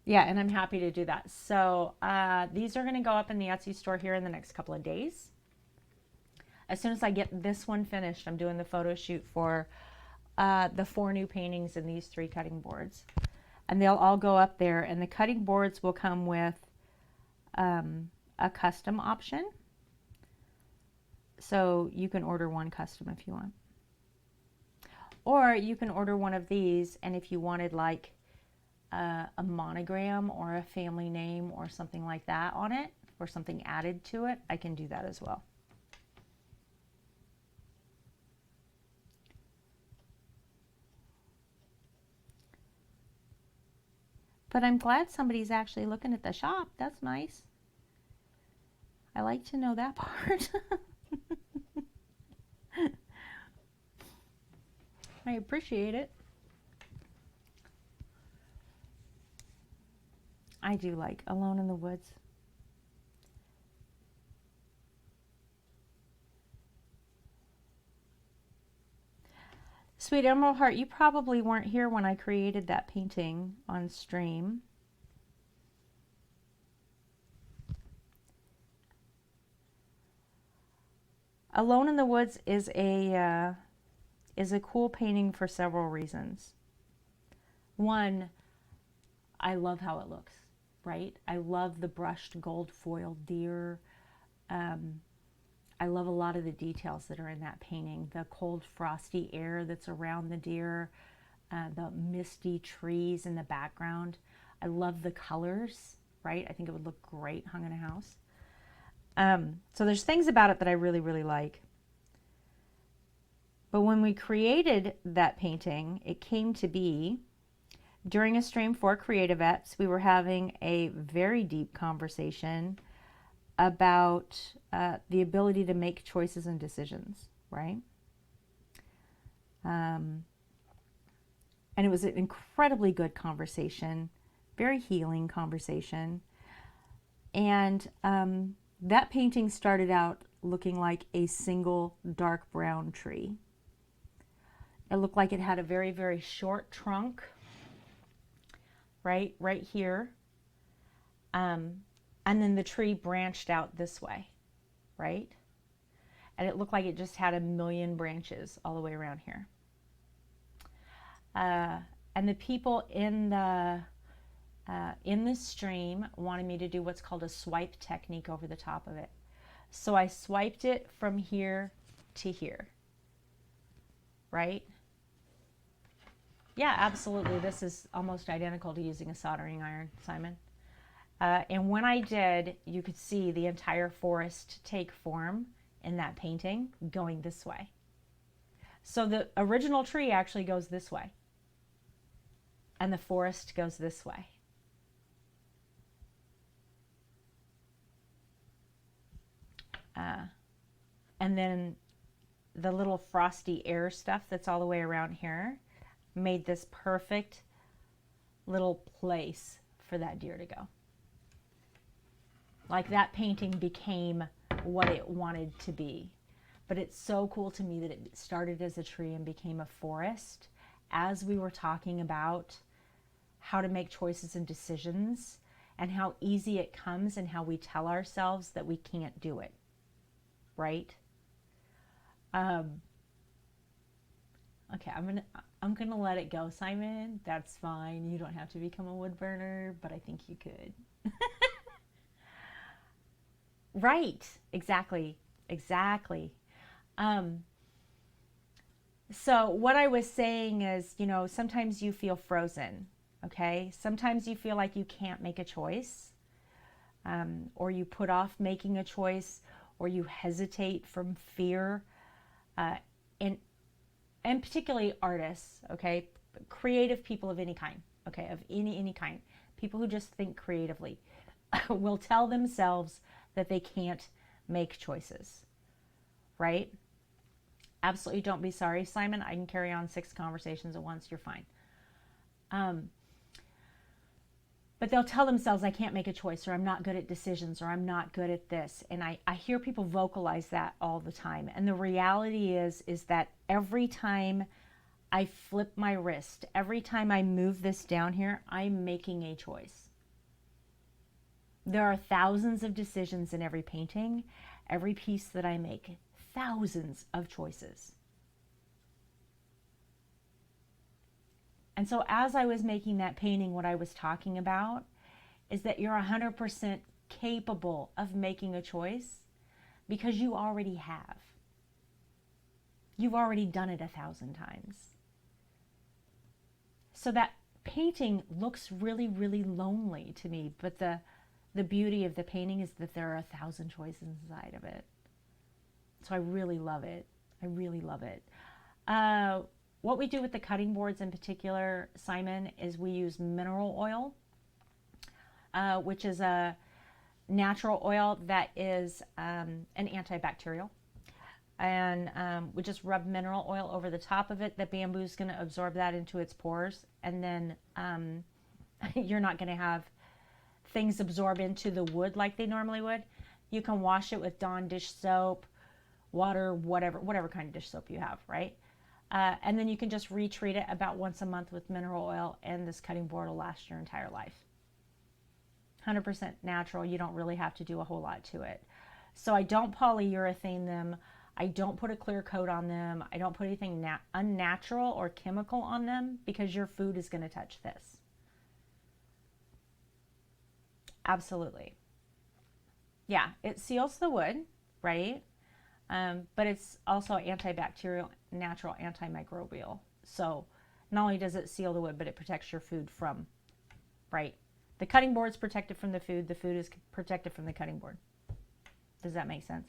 Yeah, and I'm happy to do that. So these are going to go up in the Etsy store here in the next couple of days. As soon as I get this one finished, I'm doing the photo shoot for the 4 new paintings in these 3 cutting boards. And they'll all go up there. And the cutting boards will come with a custom option. So you can order one custom if you want. Or you can order one of these, and if you wanted like a monogram or a family name or something like that on it, or something added to it, I can do that as well. But I'm glad somebody's actually looking at the shop. That's nice. I like to know that part. I appreciate it. I do like Alone in the Woods. Sweet Emerald Heart, you probably weren't here when I created that painting on stream. Alone in the Woods is a cool painting for several reasons. One, I love how it looks, right? I love the brushed gold foil deer. I love a lot of the details that are in that painting. The cold, frosty air that's around the deer, the misty trees in the background. I love the colors, right? I think it would look great hung in a house. So there's things about it that I really, really like. But when we created that painting, it came to be during a stream for Creative Ets. We were having a very deep conversation about the ability to make choices and decisions, right? And it was an incredibly good conversation, very healing conversation. And that painting started out looking like a single dark brown tree. It looked like it had a very, very short trunk, right here. And then the tree branched out this way, right? And it looked like it just had a million branches all the way around here. And the people in the stream wanted me to do what's called a swipe technique over the top of it. So I swiped it from here to here, right? Yeah, absolutely. This is almost identical to using a soldering iron, Simon. And when I did, you could see the entire forest take form in that painting going this way. So the original tree actually goes this way, and the forest goes this way. And then the little frosty air stuff that's all the way around here made this perfect little place for that deer to go. Like that painting became what it wanted to be. But it's so cool to me that it started as a tree and became a forest as we were talking about how to make choices and decisions and how easy it comes and how we tell ourselves that we can't do it, right? Okay, I'm gonna let it go, Simon. That's fine. You don't have to become a wood burner, but I think you could. Right, exactly. So what I was saying is, sometimes you feel frozen, okay? Sometimes you feel like you can't make a choice, or you put off making a choice, or you hesitate from fear, and particularly artists, okay? Creative people of any kind, okay? Of any kind. People who just think creatively will tell themselves that they can't make choices, right? Absolutely don't be sorry, Simon. I can carry on 6 conversations at once. You're fine. But they'll tell themselves, I can't make a choice, or I'm not good at decisions, or I'm not good at this. And I hear people vocalize that all the time. And the reality is that every time I flip my wrist, every time I move this down here, I'm making a choice. There are thousands of decisions in every painting, every piece that I make, thousands of choices. And so as I was making that painting, what I was talking about is that you're 100% capable of making a choice because you already have. You've already done it 1,000 times. So that painting looks really, really lonely to me, but the beauty of the painting is that there are 1,000 choices inside of it. So I really love it. I really love it. What we do with the cutting boards in particular, Simon, is we use mineral oil, which is a natural oil that is an antibacterial. And we just rub mineral oil over the top of it. The bamboo is going to absorb that into its pores. And then you're not going to have things absorb into the wood like they normally would. You can wash it with Dawn dish soap, water, whatever kind of dish soap you have, right? And then you can just retreat it about once a month with mineral oil, and this cutting board will last your entire life. 100% natural. You don't really have to do a whole lot to it. So I don't polyurethane them. I don't put a clear coat on them. I don't put anything unnatural or chemical on them because your food is going to touch this. Absolutely. Yeah, it seals the wood, right? But it's also antibacterial, natural, antimicrobial. So not only does it seal the wood, but it protects your food from, right? The cutting board's protected from the food is protected from the cutting board. Does that make sense?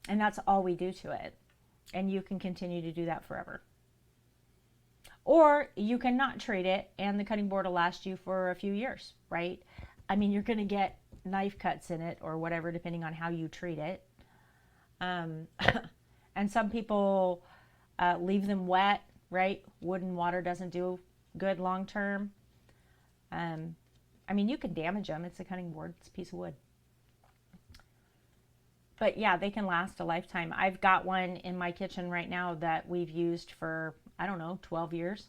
And that's all we do to it. And you can continue to do that forever. Or you can not treat it and the cutting board will last you for a few years, right? I mean, you're going to get knife cuts in it or whatever, depending on how you treat it. And some people leave them wet, right? Wood and water doesn't do good long term. I mean, you can damage them. It's a cutting board. It's a piece of wood. But yeah, they can last a lifetime. I've got one in my kitchen right now that we've used for, I don't know, 12 years.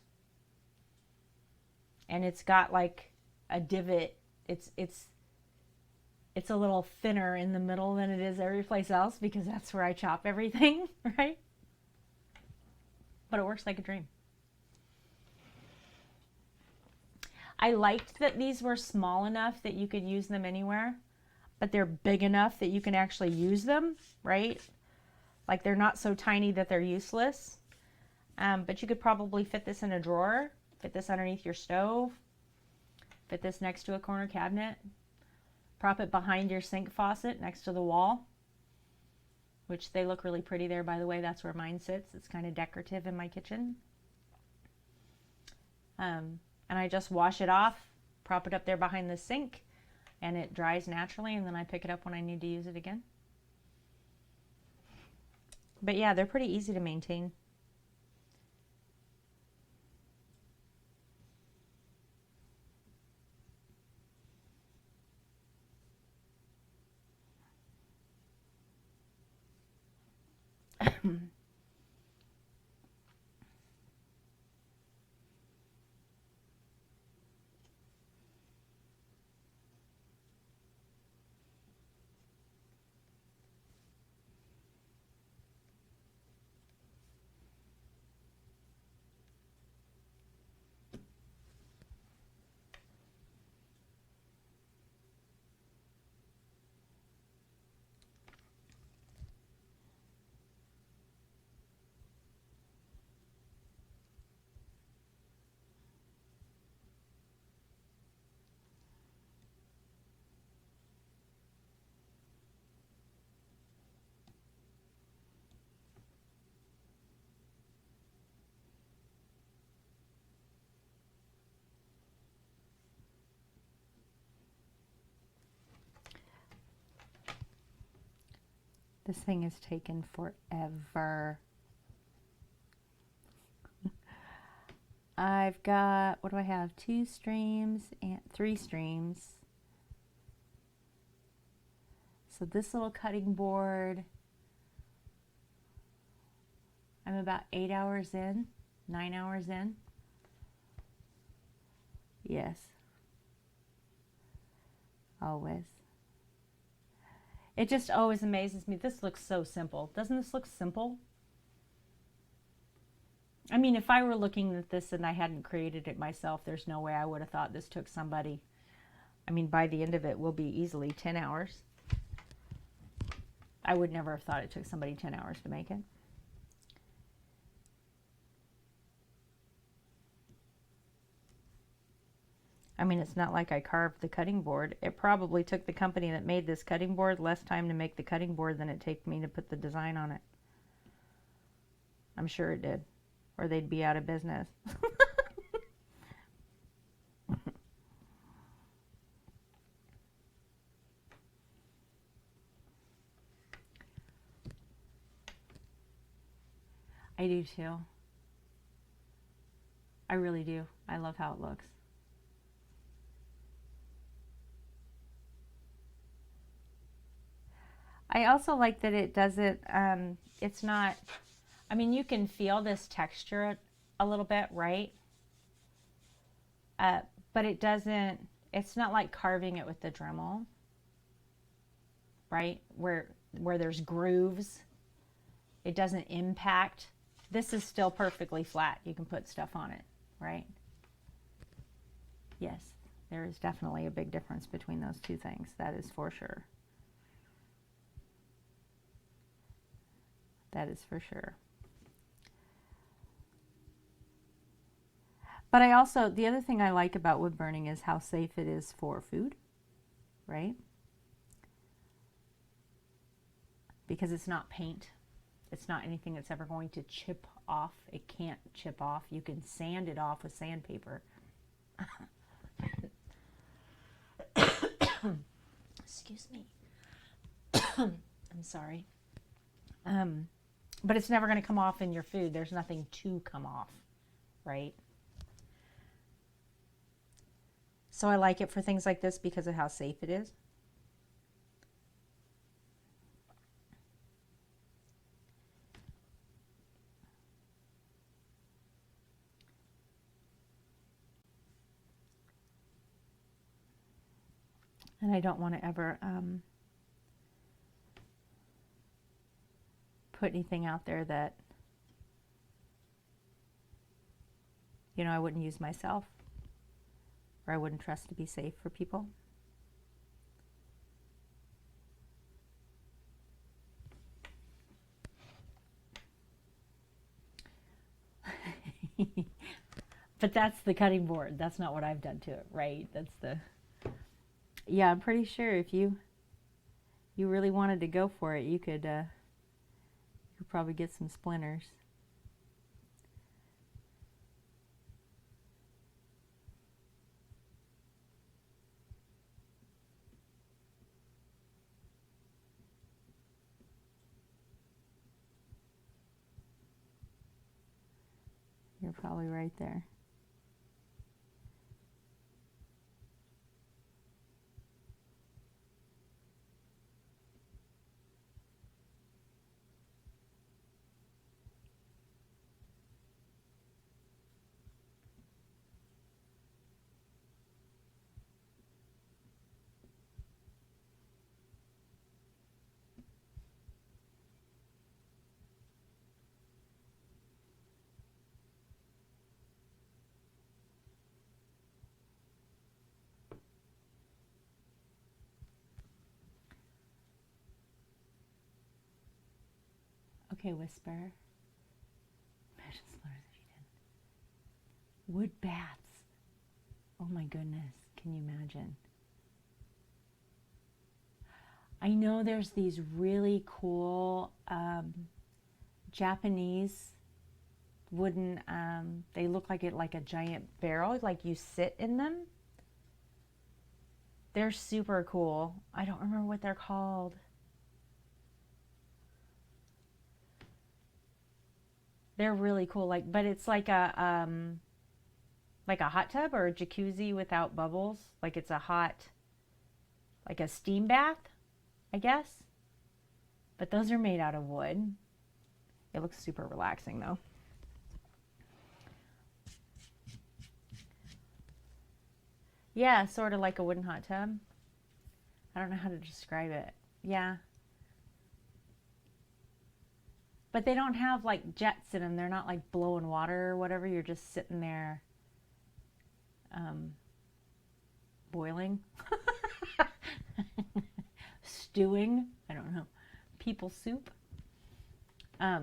And it's got like a divot. It's a little thinner in the middle than it is every place else because that's where I chop everything, right? But it works like a dream. I liked that these were small enough that you could use them anywhere, but they're big enough that you can actually use them, right? Like they're not so tiny that they're useless. But you could probably fit this in a drawer, fit this underneath your stove, fit this next to a corner cabinet, prop it behind your sink faucet next to the wall, which they look really pretty there, by the way. That's where mine sits. It's kind of decorative in my kitchen. And I just wash it off, prop it up there behind the sink, and it dries naturally, and then I pick it up when I need to use it again. But yeah, they're pretty easy to maintain. This thing has taken forever. I've got, what do I have? 2 streams and 3 streams. So this little cutting board, I'm about 8 hours in, 9 hours in. Yes. Always. It just always amazes me. This looks so simple. Doesn't this look simple? I mean, if I were looking at this and I hadn't created it myself, there's no way I would have thought this took somebody. I mean, by the end of it, will be easily 10 hours. I would never have thought it took somebody 10 hours to make it. I mean, it's not like I carved the cutting board. It probably took the company that made this cutting board less time to make the cutting board than it took me to put the design on it. I'm sure it did, or they'd be out of business. I do too. I really do. I love how it looks. I also like that it doesn't, it's not, I mean, you can feel this texture a little bit, right? But it doesn't, it's not like carving it with the Dremel, right? Where there's grooves. It doesn't impact. This is still perfectly flat. You can put stuff on it, right? Yes, there is definitely a big difference between those two things. That is for sure. That is for sure. But I also, the other thing I like about wood burning is how safe it is for food, right? Because it's not paint. It's not anything that's ever going to chip off. It can't chip off. You can sand it off with sandpaper. Excuse me. I'm sorry. But it's never going to come off in your food. There's nothing to come off, right? So I like it for things like this because of how safe it is. And I don't want to ever put anything out there that, you know, I wouldn't use myself or I wouldn't trust to be safe for people. But that's the cutting board. That's not what I've done to it, right? That's the, yeah, I'm pretty sure if you really wanted to go for it, you could probably get some splinters. You're probably right there. Okay, Whisper. Imagine splinters if you did. Wood bats. Oh my goodness, can you imagine? I know there's these really cool Japanese wooden, they look like a giant barrel, like you sit in them. They're super cool. I don't remember what they're called. They're really cool, but it's like a hot tub or a jacuzzi without bubbles. Like it's a hot, like a steam bath, I guess. But those are made out of wood. It looks super relaxing though. Yeah, sort of like a wooden hot tub. I don't know how to describe it. Yeah. But they don't have like jets in them. They're not like blowing water or whatever. You're just sitting there boiling, stewing. I don't know. People soup. I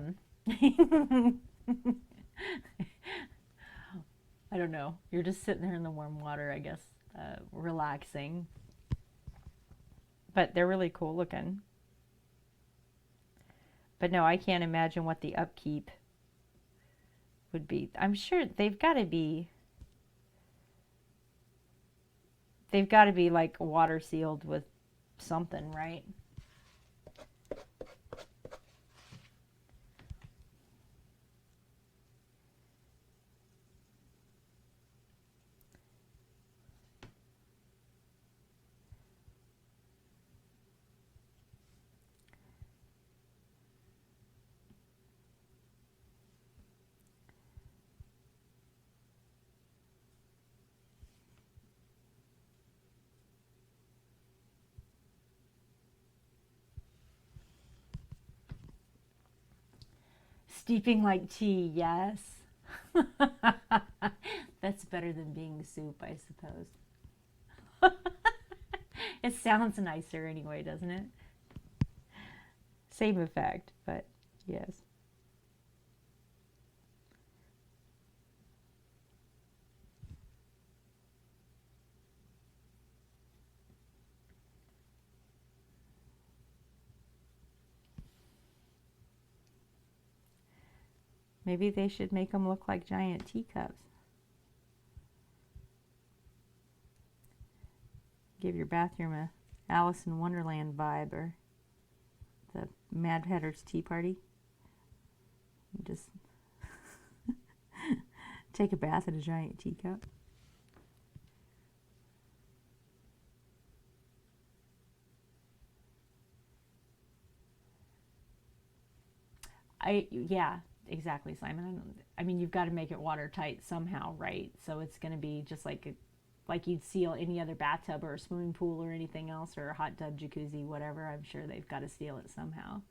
don't know. You're just sitting there in the warm water, I guess, relaxing. But they're really cool looking. But no, I can't imagine what the upkeep would be. I'm sure they've got to be like water sealed with something, right? Steeping like tea, yes. That's better than being soup, I suppose. It sounds nicer anyway, doesn't it? Same effect, but yes. Maybe they should make them look like giant teacups. Give your bathroom a Alice in Wonderland vibe, or the Mad Hatter's Tea Party. You just take a bath in a giant teacup. Yeah, exactly, Simon. I mean, you've got to make it watertight somehow, right? So it's going to be just like you'd seal any other bathtub or a swimming pool or anything else, or a hot tub, jacuzzi, whatever. I'm sure they've got to seal it somehow.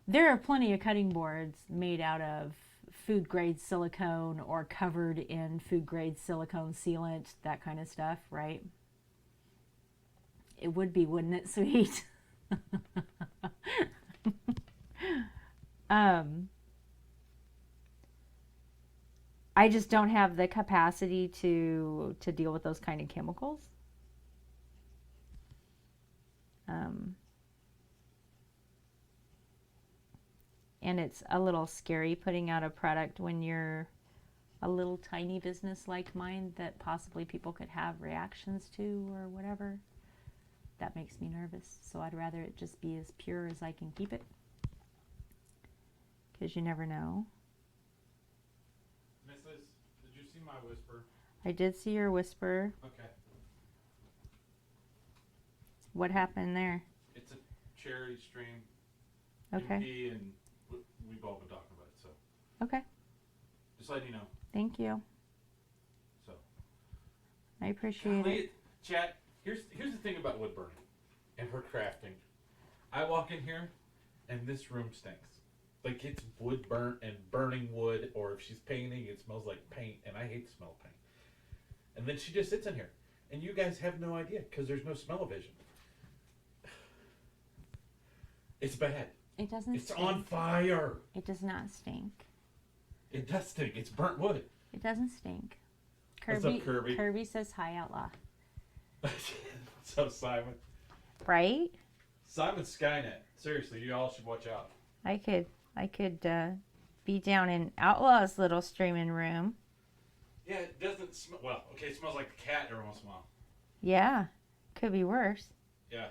There are plenty of cutting boards made out of food grade silicone or covered in food grade silicone sealant, that kind of stuff, right? It would be, wouldn't it, sweet? I just don't have the capacity to deal with those kind of chemicals. And it's a little scary putting out a product when you're a little tiny business like mine that possibly people could have reactions to or whatever. That makes me nervous. So I'd rather it just be as pure as I can keep it, because you never know. Mrs., did you see my whisper? I did see your whisper. Okay. What happened there? It's a charity stream. Okay. MP, and we've all been talking about it, so. Okay. Just letting you know. Thank you. So. I appreciate it. Chat, here's the thing about wood burning and her crafting. I walk in here, and this room stinks. Like, it's wood burnt and burning wood, or if she's painting, it smells like paint, and I hate the smell of paint. And then she just sits in here, and you guys have no idea, because there's no smell-o-vision. It's bad. It doesn't It's stink. on fire. It does not stink. It does stink. It's burnt wood. It doesn't stink. What's up, Kirby? Kirby says hi, Outlaw. What's up, Simon? Right? Simon's Skynet. Seriously, you all should watch out. I could be down in Outlaw's little streaming room. Yeah, it doesn't smell. Well, okay, it smells like a cat every once in a while. Yeah, could be worse. Yeah.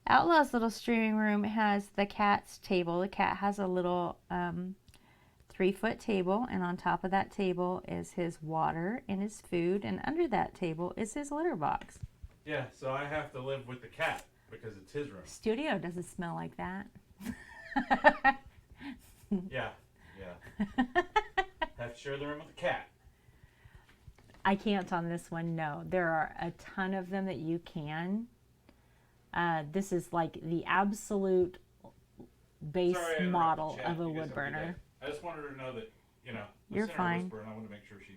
Outlaw's little streaming room has the cat's table. The cat has a little 3-foot table, and on top of that table is his water and his food, and under that table is his litter box. Yeah, so I have to live with the cat because it's his room. Studio doesn't smell like that. Yeah. Have to share the room with the cat. I can't on this one, no. There are a ton of them that you can. This is like the absolute base Sorry, I interrupted model chat. of a You guys wood have good burner. day. I just wanted her to know that, you know, I You're sent her a fine. whisper and I wanted to make sure she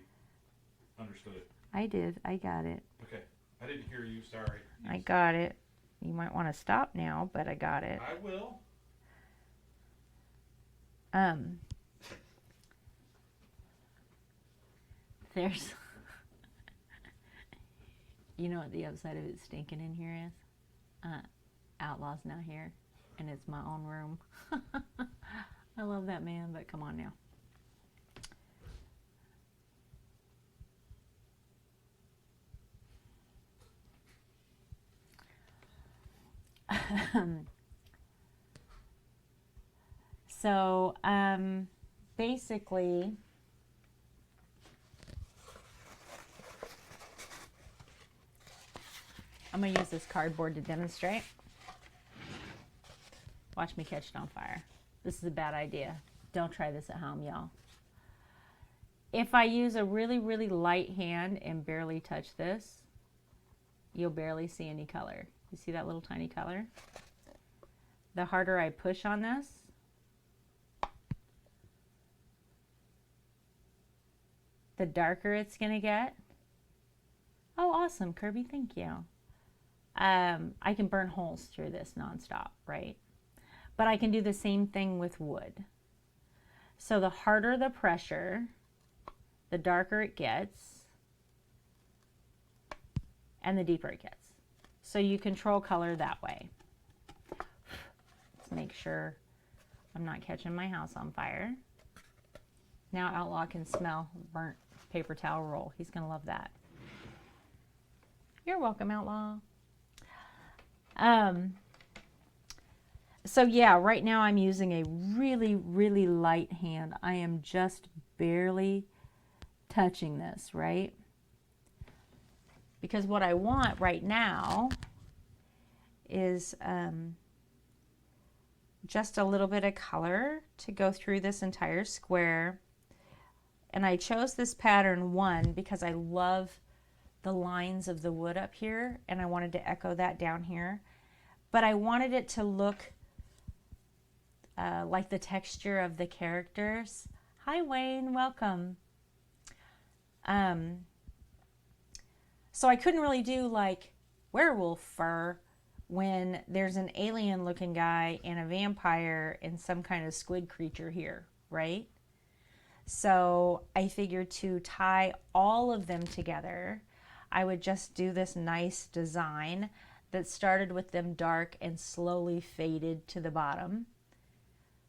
understood it. I did. I got it. Okay. I didn't hear you. Sorry. I got it. You might want to stop now, but I got it. I will. There's, you know what the upside of it stinking in here is? Outlaw's not here, and it's my own room. I love that man, but come on now. So, basically, I'm going to use this cardboard to demonstrate. Watch me catch it on fire. This is a bad idea. Don't try this at home, y'all. If I use a really, really light hand and barely touch this, you'll barely see any color. You see that little tiny color? The harder I push on this, the darker it's going to get. Oh, awesome, Kirby, thank you. I can burn holes through this nonstop, right? But I can do the same thing with wood. So the harder the pressure, the darker it gets, and the deeper it gets. So you control color that way. Let's make sure I'm not catching my house on fire. Now Outlaw can smell burnt paper towel roll. He's gonna love that. You're welcome, Outlaw. So yeah, right now I'm using a really, really light hand. I am just barely touching this, right? Because what I want right now is just a little bit of color to go through this entire square. And I chose this pattern 1 because I love the lines of the wood up here, and I wanted to echo that down here. But I wanted it to look like the texture of the characters. Hi Wayne, welcome. So I couldn't really do like werewolf fur when there's an alien looking guy and a vampire and some kind of squid creature here, right? So I figured to tie all of them together, I would just do this nice design that started with them dark and slowly faded to the bottom,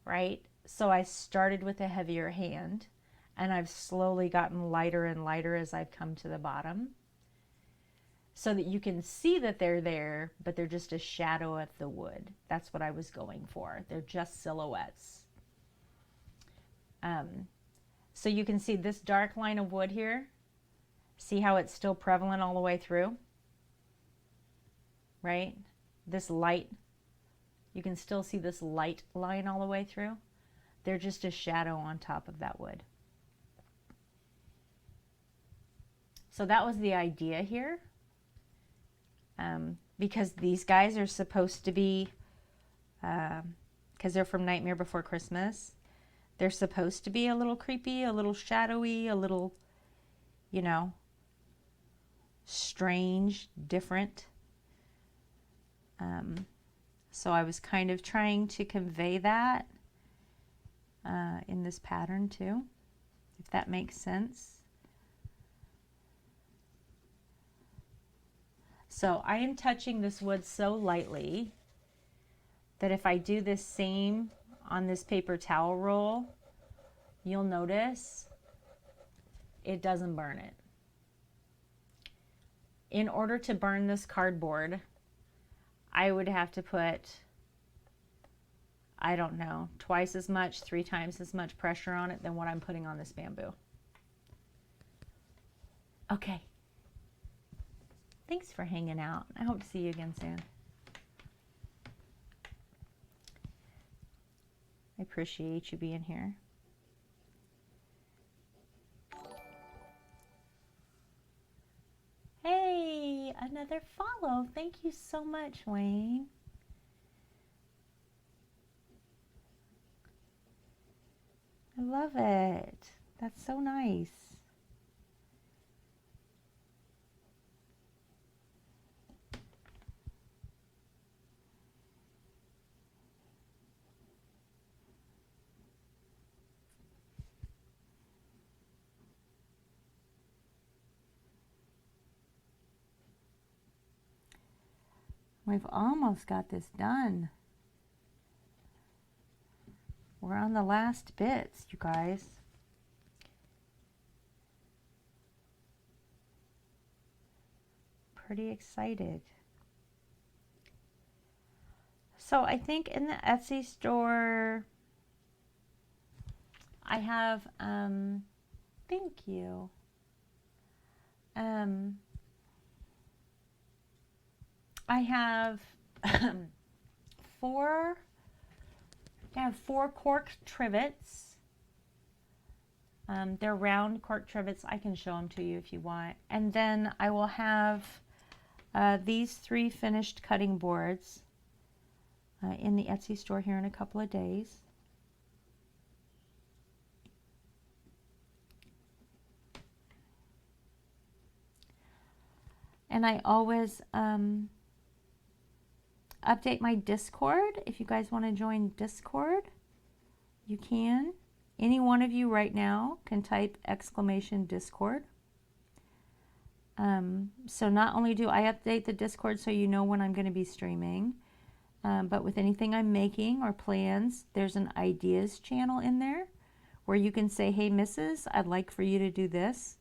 right? So I started with a heavier hand and I've slowly gotten lighter and lighter as I've come to the bottom, so that you can see that they're there, but they're just a shadow of the wood. That's what I was going for. They're just silhouettes. So you can see this dark line of wood here. See how it's still prevalent all the way through? Right? This light, you can still see this light line all the way through. They're just a shadow on top of that wood. So that was the idea here. Because these guys are supposed to be, because they're from Nightmare Before Christmas, they're supposed to be a little creepy, a little shadowy, a little, you know, strange, different. So I was kind of trying to convey that in this pattern too, if that makes sense. So I am touching this wood so lightly that if I do this same on this paper towel roll, you'll notice it doesn't burn it. In order to burn this cardboard, I would have to put, I don't know, twice as much, 3 times as much pressure on it than what I'm putting on this bamboo. Okay. Thanks for hanging out. I hope to see you again soon. I appreciate you being here. another follow. Thank you so much, Wayne. I love it. That's so nice. We've almost got this done. We're on the last bits, you guys. Pretty excited. So I think in the Etsy store, I have, thank you. I have four cork trivets. They're round cork trivets. I can show them to you if you want. And then I will have these 3 finished cutting boards in the Etsy store here in a couple of days. And I always update my Discord. If you guys want to join Discord, you can. Any one of you right now can type !Discord. So not only do I update the Discord so you know when I'm going to be streaming, but with anything I'm making or plans, there's an ideas channel in there where you can say, hey, Mrs., I'd like for you to do this.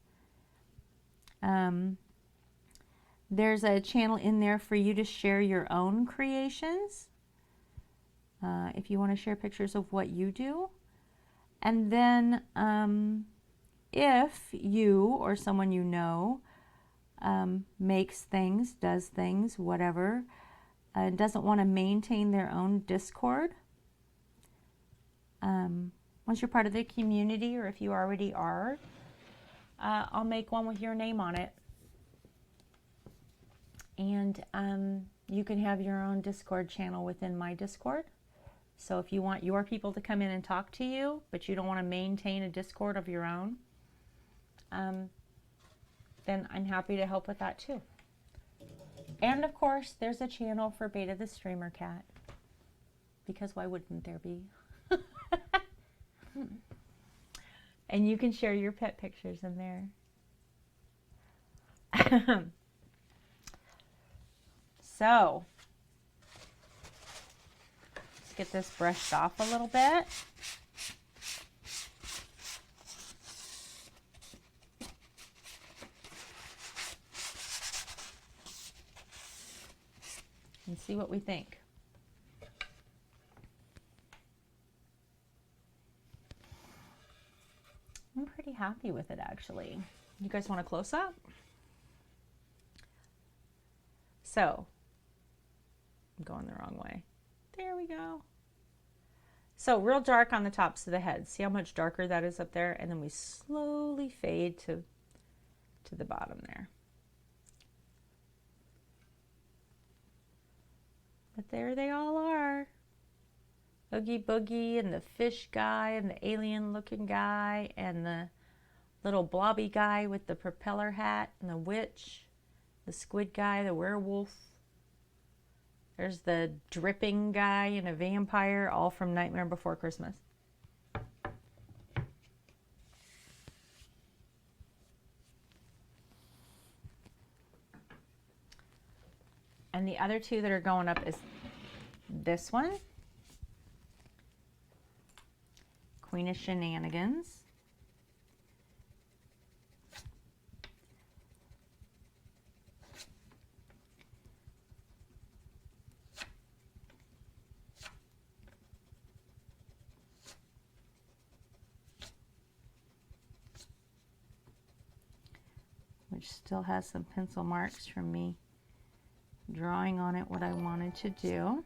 There's a channel in there for you to share your own creations, if you want to share pictures of what you do. And then if you or someone you know makes things, does things, whatever, doesn't want to maintain their own Discord, once you're part of the community, or if you already are, I'll make one with your name on it. And you can have your own Discord channel within my Discord. So if you want your people to come in and talk to you, but you don't want to maintain a Discord of your own, then I'm happy to help with that too. And of course, there's a channel for Beta the Streamer Cat, because why wouldn't there be? And you can share your pet pictures in there. So, let's get this brushed off a little bit. And see what we think. I'm pretty happy with it, actually. You guys want a close-up? So, I'm going the wrong way. There we go. So real dark on the tops of the head. See how much darker that is up there? And then we slowly fade to the bottom there. But there they all are. Oogie Boogie and the fish guy and the alien looking guy and the little blobby guy with the propeller hat and the witch, the squid guy, the werewolf. There's the dripping guy and a vampire, all from Nightmare Before Christmas. And the other two that are going up is this one, Queen of Shenanigans. Which still has some pencil marks from me drawing on it what I wanted to do.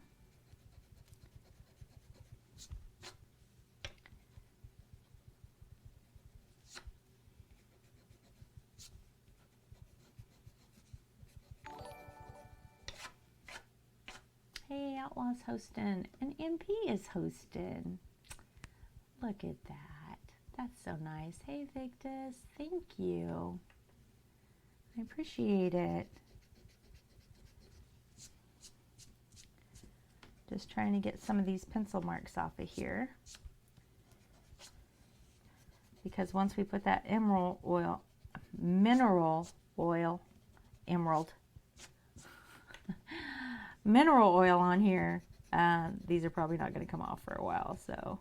Outlaw's hosting and MP is hosting. Look at that. That's so nice. Hey, Victus. Thank you. I appreciate it. Just trying to get some of these pencil marks off of here. Because once we put that mineral oil on here, these are probably not going to come off for a while, so.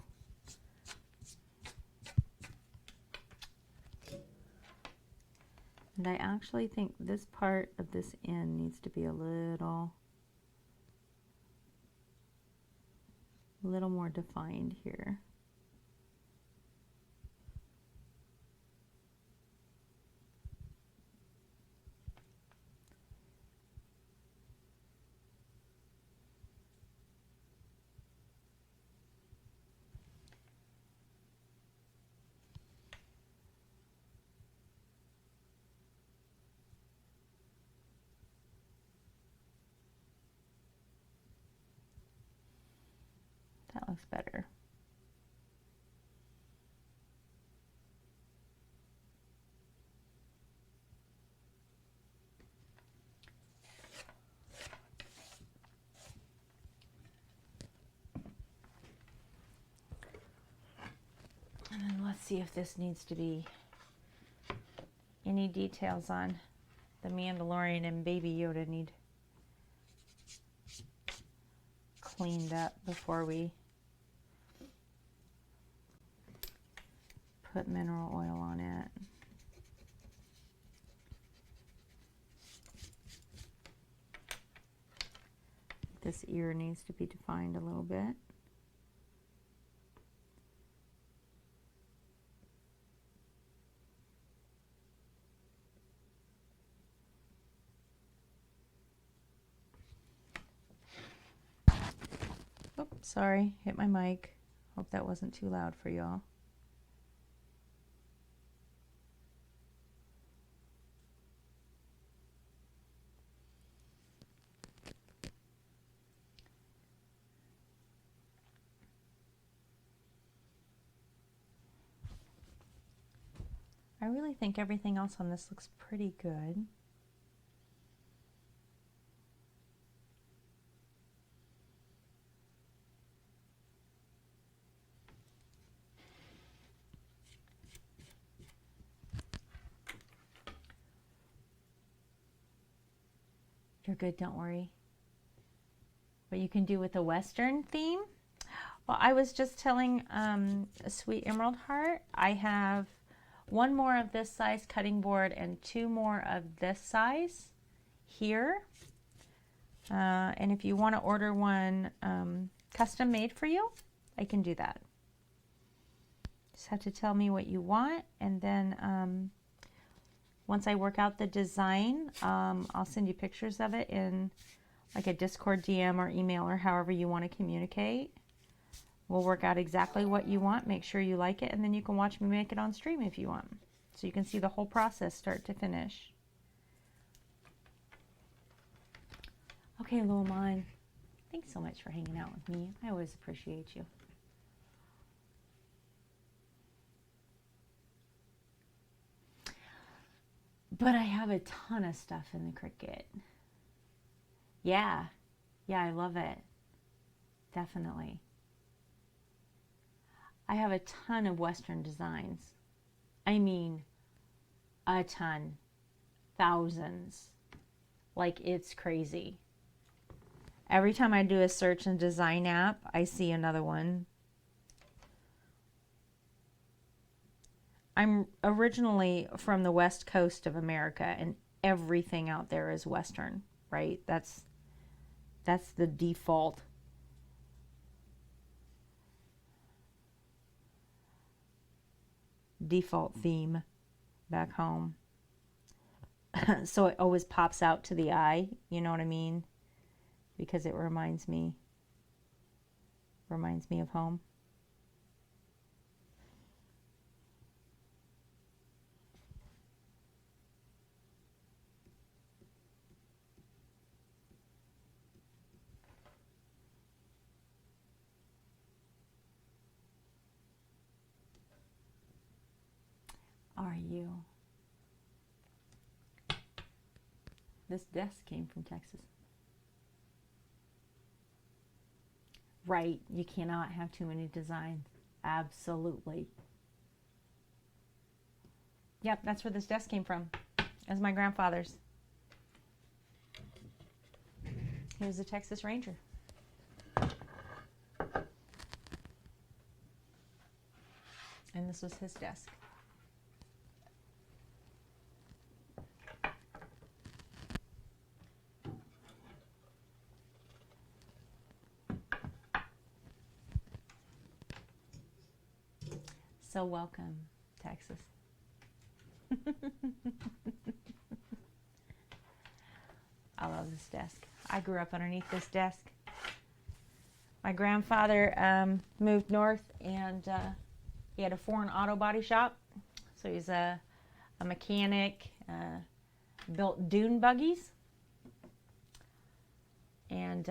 And I actually think this part of this end needs to be a little more defined here. That looks better. And then let's see if this needs to be any details on the Mandalorian and Baby Yoda need cleaned up before we put mineral oil on it. This ear needs to be defined a little bit. Oh, sorry, hit my mic. Hope that wasn't too loud for y'all. I really think everything else on this looks pretty good. You're good, don't worry. What you can do with the Western theme? Well, I was just telling Sweet Emerald Heart, I have one more of this size cutting board and two more of this size here. And if you want to order one custom made for you, I can do that. Just have to tell me what you want, and then once I work out the design, I'll send you pictures of it in like a Discord DM or email or however you want to communicate. We'll work out exactly what you want, make sure you like it, and then you can watch me make it on stream if you want. So you can see the whole process start to finish. Okay, little mine. Thanks so much for hanging out with me. I always appreciate you. But I have a ton of stuff in the Cricut. Yeah, I love it. Definitely. I have a ton of Western designs. I mean, a ton. Thousands. Like, it's crazy. Every time I do a search in design app, I see another one. I'm originally from the West Coast of America, and everything out there is Western, right? That's the default. Default theme back home. So it always pops out to the eye, you know what I mean? Because it reminds me of home. are you? This desk came from Texas. Right, you cannot have too many designs. Absolutely. Yep, that's where this desk came from. As my grandfather's. He was a Texas Ranger. And this was his desk. So welcome, Texas. I love this desk. I grew up underneath this desk. My grandfather moved north, and he had a foreign auto body shop. So he's a mechanic, built dune buggies. And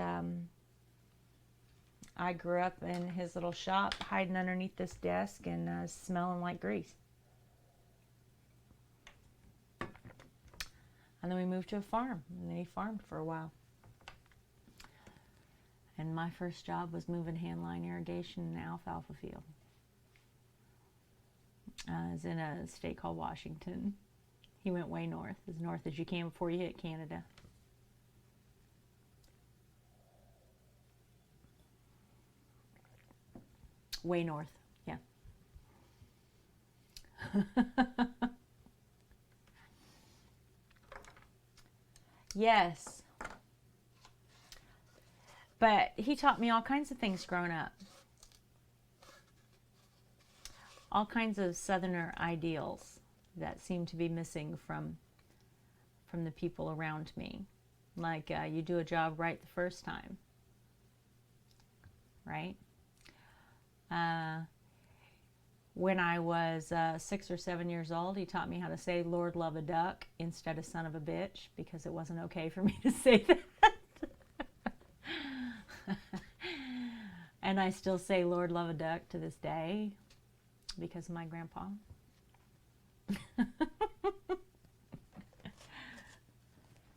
I grew up in his little shop, hiding underneath this desk and smelling like grease. And then we moved to a farm, and then he farmed for a while. And my first job was moving handline irrigation in an alfalfa field. I was in a state called Washington. He went way north as you can before you hit Canada. Way north, yeah. Yes. But he taught me all kinds of things growing up. All kinds of Southerner ideals that seem to be missing from the people around me. Like you do a job right the first time, right? When I was 6 or 7 years old, he taught me how to say Lord love a duck instead of son of a bitch, because it wasn't okay for me to say that. And I still say Lord love a duck to this day because of my grandpa.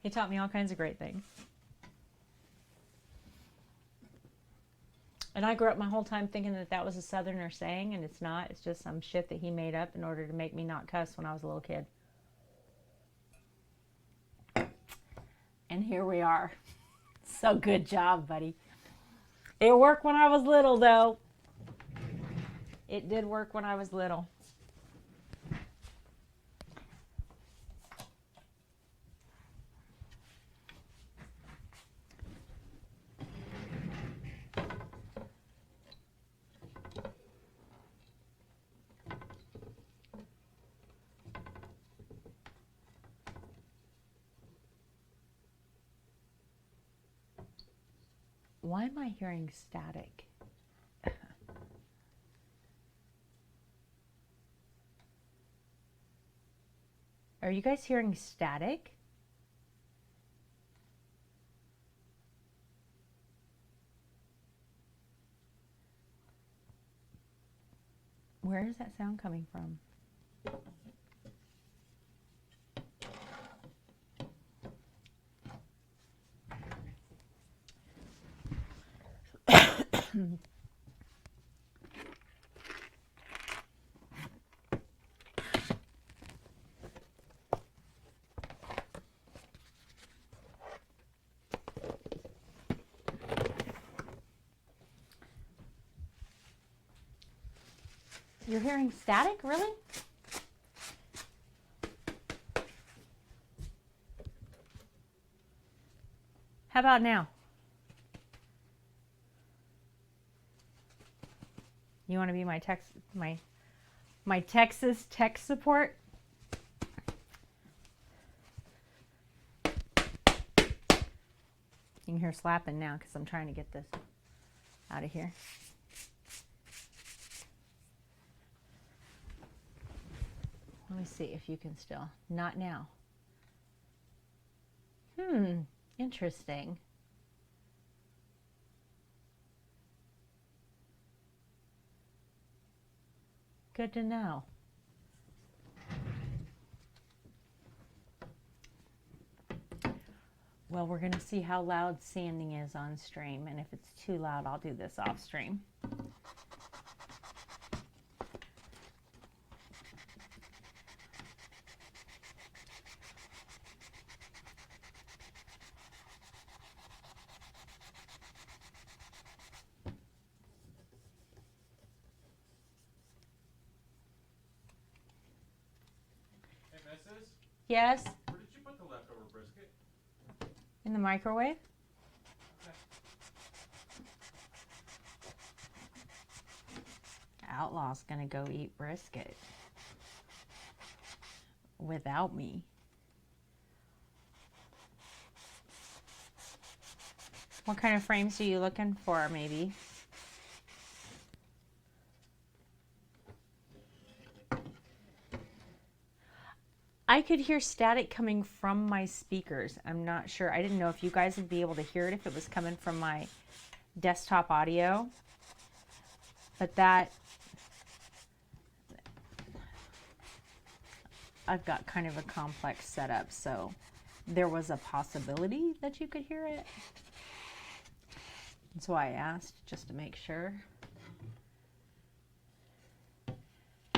He taught me all kinds of great things. And I grew up my whole time thinking that that was a Southerner saying, and it's not. It's just some shit that he made up in order to make me not cuss when I was a little kid. And here we are. So good job, buddy. It worked when I was little, though. It did work when I was little. Why am I hearing static? Are you guys hearing static? Where is that sound coming from? You're hearing static? Really? How about now? You want to be my Texas tech support? You can hear slapping now because I'm trying to get this out of here. Let me see if you can still. Not now. Interesting. Good to know. Well, we're going to see how loud sanding is on stream, and if it's too loud, I'll do this off stream. Hey, Mrs. Yes? Where did you put the leftover brisket? In the microwave? Okay. Outlaw's gonna go eat brisket without me. What kind of frames are you looking for, maybe? I could hear static coming from my speakers. I'm not sure. I didn't know if you guys would be able to hear it if it was coming from my desktop audio. But that, I've got kind of a complex setup, so there was a possibility that you could hear it. That's why I asked, just to make sure.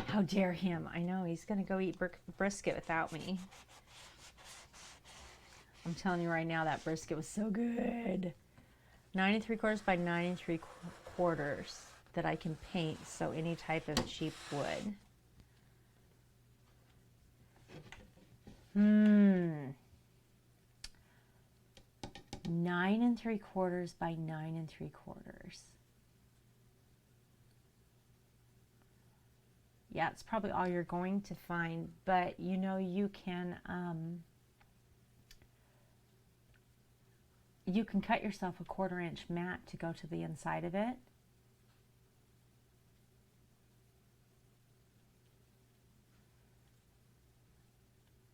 How dare him? I know, he's going to go eat brisket without me. I'm telling you right now, that brisket was so good. 9 3/4 by 9 3/4 that I can paint, so any type of cheap wood. 9 3/4 by 9 3/4. Yeah, it's probably all you're going to find, but you know, you can cut yourself a 1/4 inch mat to go to the inside of it.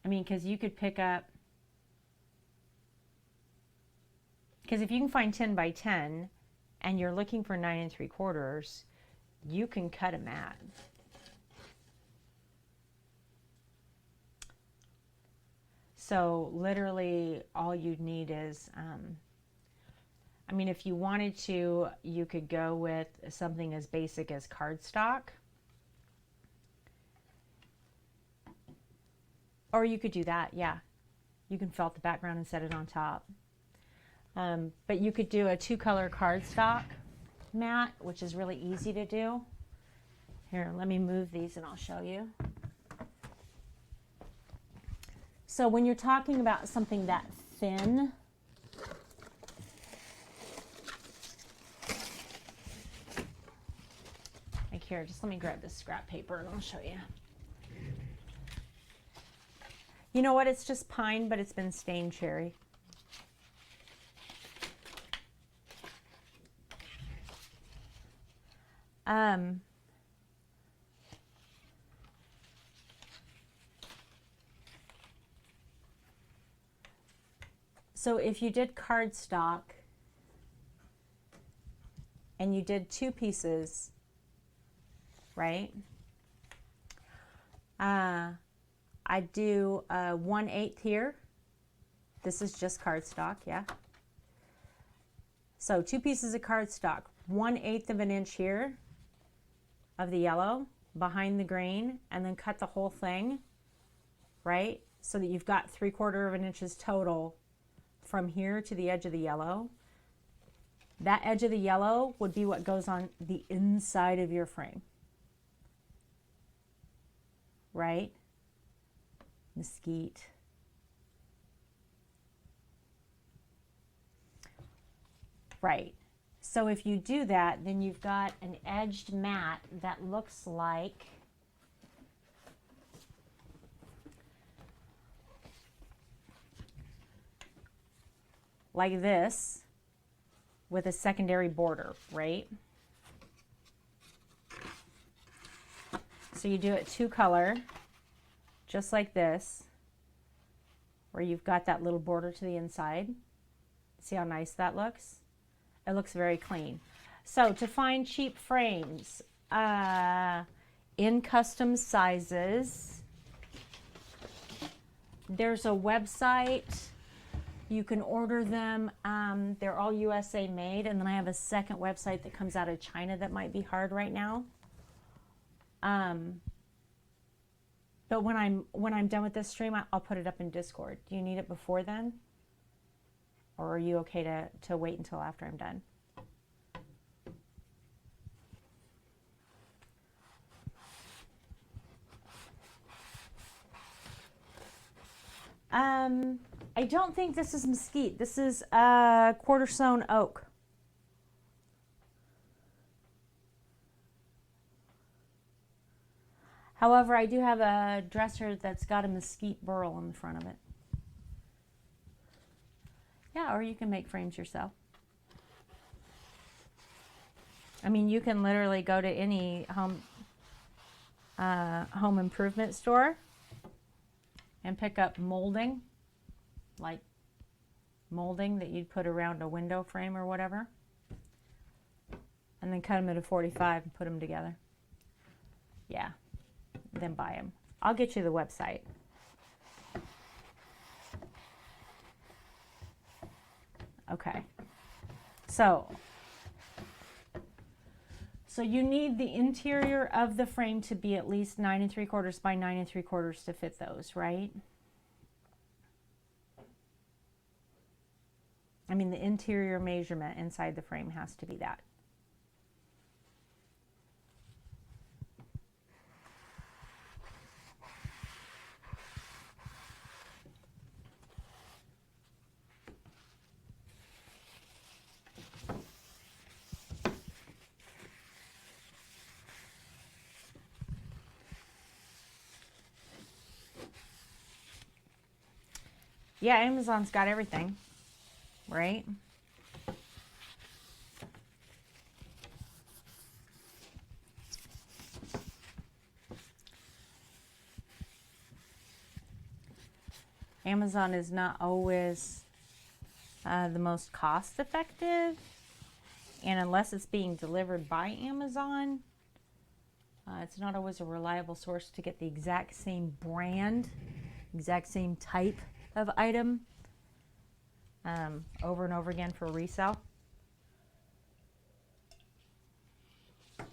I mean, because you could pick up, because if you can find 10 by 10 and you're looking for 9 3/4, you can cut a mat. So literally all you'd need is, I mean, if you wanted to, you could go with something as basic as cardstock. Or you could do that, yeah. You can felt the background and set it on top. But you could do a 2-color cardstock mat, which is really easy to do. Here, let me move these and I'll show you. So when you're talking about something that thin, like here, just let me grab this scrap paper and I'll show you. You know what? It's just pine, but it's been stained cherry. So if you did cardstock and you did 2 pieces, right? I'd do 1/8 here. This is just cardstock, yeah. So 2 pieces of cardstock, 1/8 of an inch here of the yellow behind the grain, and then cut the whole thing, right? So that you've got 3/4 of an inches total from here to the edge of the yellow. That edge of the yellow would be what goes on the inside of your frame, right? Mesquite. Right. So if you do that, then you've got an edged mat that looks like this with a secondary border, right? So you do it 2-color, just like this, where you've got that little border to the inside. See how nice that looks? It looks very clean. So to find cheap frames in custom sizes, there's a website You can order them. They're all USA made. And then I have a second website that comes out of China that might be hard right now. But when I'm done with this stream, I'll put it up in Discord. Do you need it before then? Or are you okay to wait until after I'm done? I don't think this is mesquite. This is quarter sawn oak. However, I do have a dresser that's got a mesquite burl on the front of it. Yeah, or you can make frames yourself. I mean, you can literally go to any home improvement store and pick up molding, like molding that you'd put around a window frame or whatever, and then cut them into 45 and put them together. Yeah, then buy them. I'll get you the website. Okay, so you need the interior of the frame to be at least 9 3/4 by 9 3/4 to fit those, right? I mean, the interior measurement inside the frame has to be that. Yeah, Amazon's got everything, right? Amazon is not always the most cost effective, and unless it's being delivered by Amazon, it's not always a reliable source to get the exact same brand, exact same type of item over and over again for resale. I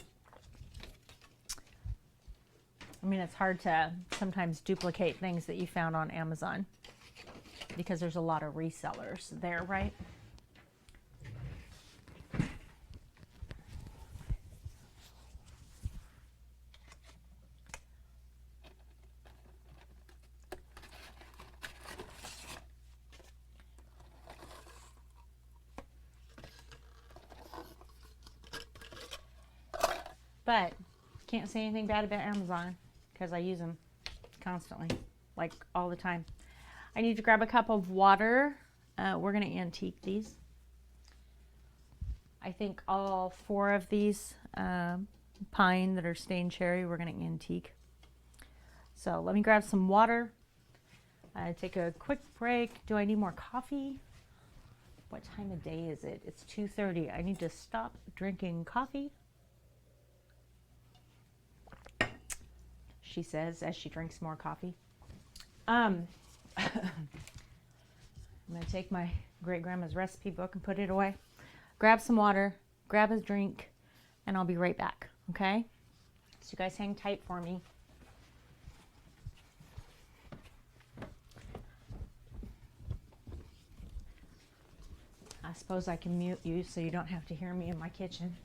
mean, it's hard to sometimes duplicate things that you found on Amazon because there's a lot of resellers there, right? But can't say anything bad about Amazon because I use them constantly, like all the time. I need to grab a cup of water. We're going to antique these. I think all 4 of these pine that are stained cherry, we're going to antique. So let me grab some water. Take a quick break. Do I need more coffee? What time of day is it? It's 2:30. I need to stop drinking coffee, she says as she drinks more coffee. I'm going to take my great grandma's recipe book and put it away. Grab some water, grab a drink, and I'll be right back, okay? So you guys hang tight for me. I suppose I can mute you so you don't have to hear me in my kitchen.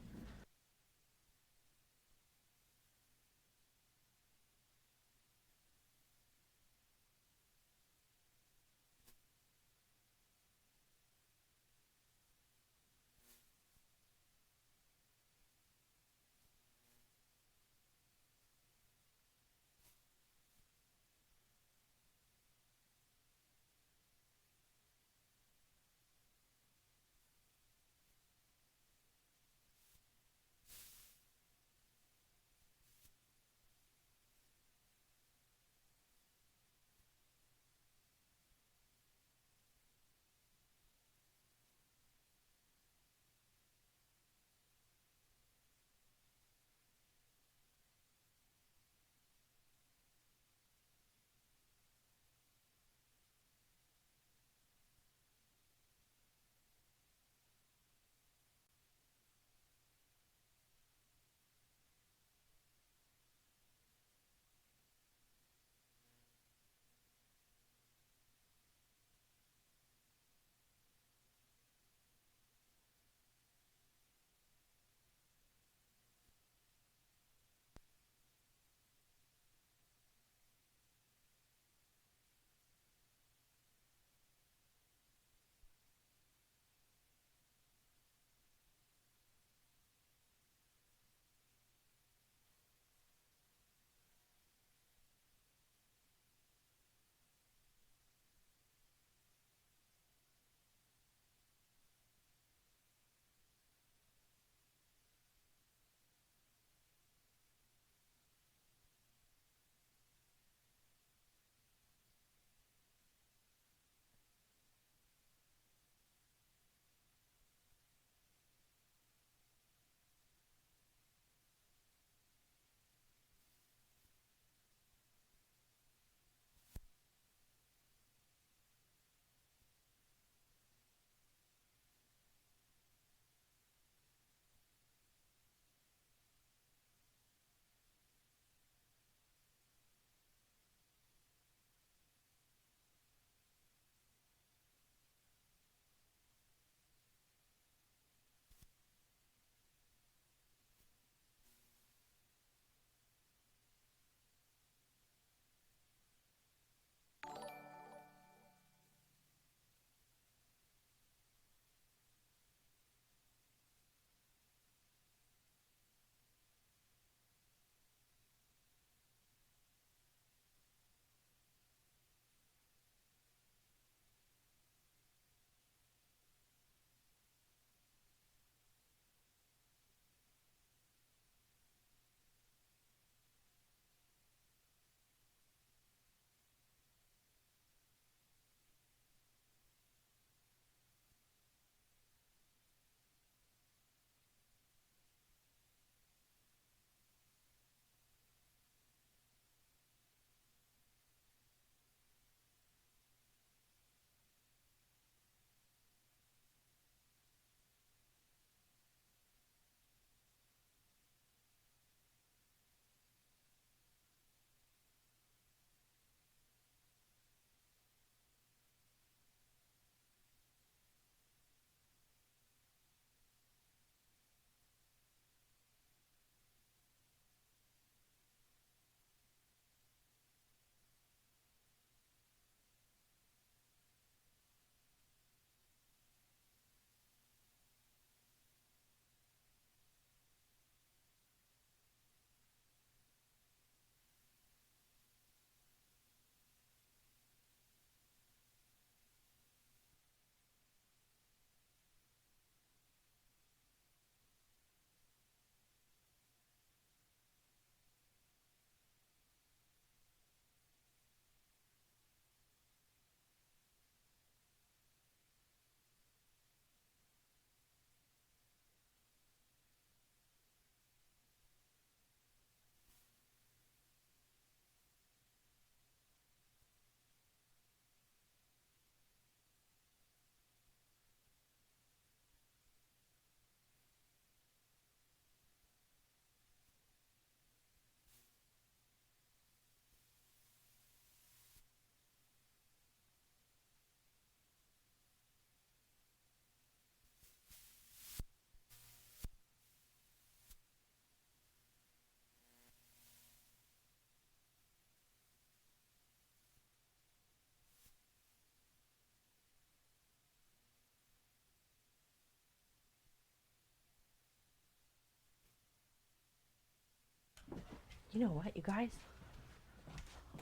You know what, you guys?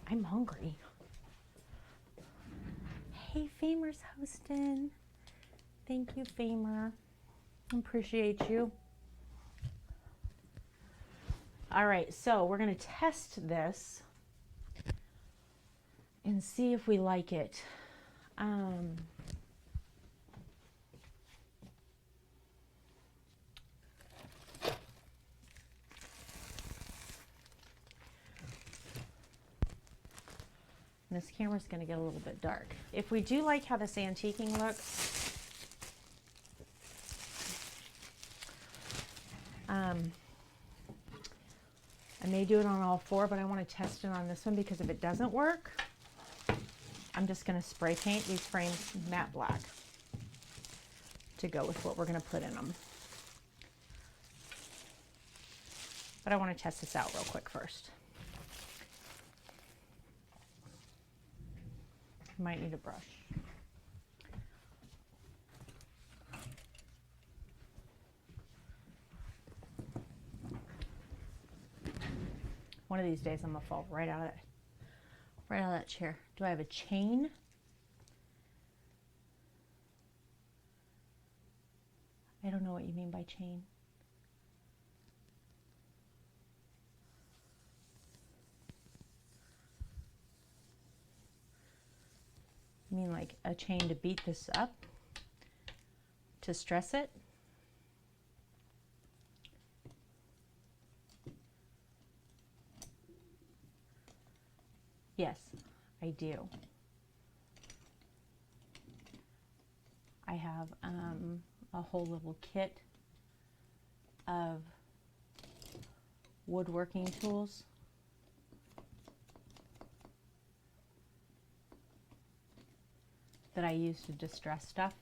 I'm hungry. Hey, Famer's hosting. Thank you, Famer. Appreciate you. All right, so we're going to test this and see if we like it. This camera's going to get a little bit dark. If we do like how this antiquing looks, I may do it on all four, but I want to test it on this one because if it doesn't work, I'm just going to spray paint these frames matte black to go with what we're going to put in them. But I want to test this out real quick first. Might need a brush. One of these days I'm gonna fall right out of that chair. Do I have a chain? I don't know what you mean by chain. You mean like a chain to beat this up? To stress it? Yes, I do. I have a whole little kit of woodworking tools. That I use to distress stuff.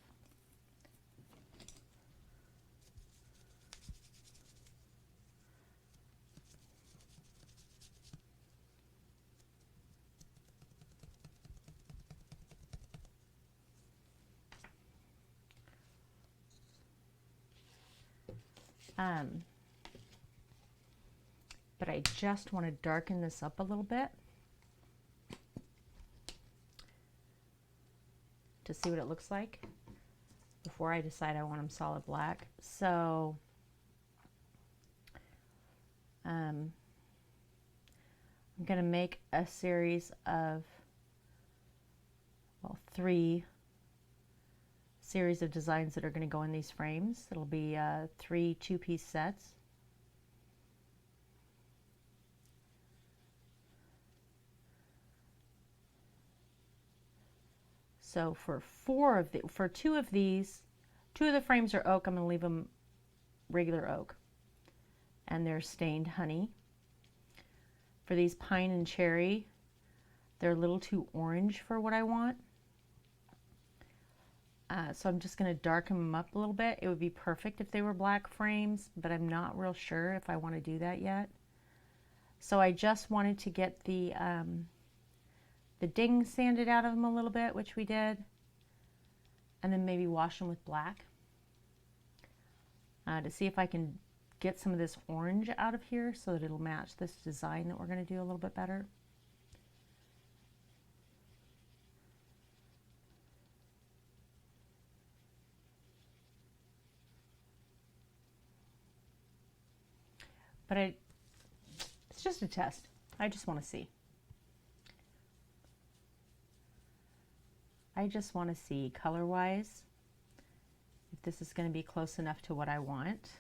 But I just want to darken this up a little bit to see what it looks like before I decide I want them solid black. So I'm going to make a series of, well, 3 series of designs that are going to go in these frames. It'll be 3 2-piece sets. So for 2 of these, 2 of the frames are oak. I'm going to leave them regular oak, and they're stained honey. For these pine and cherry, they're a little too orange for what I want. So I'm just going to darken them up a little bit. It would be perfect if they were black frames, but I'm not real sure if I want to do that yet. So I just wanted to get the ding sanded out of them a little bit, which we did, and then maybe wash them with black to see if I can get some of this orange out of here so that it'll match this design that we're going to do a little bit better. But it's just a test. I just want to see. I just want to see color-wise if this is going to be close enough to what I want.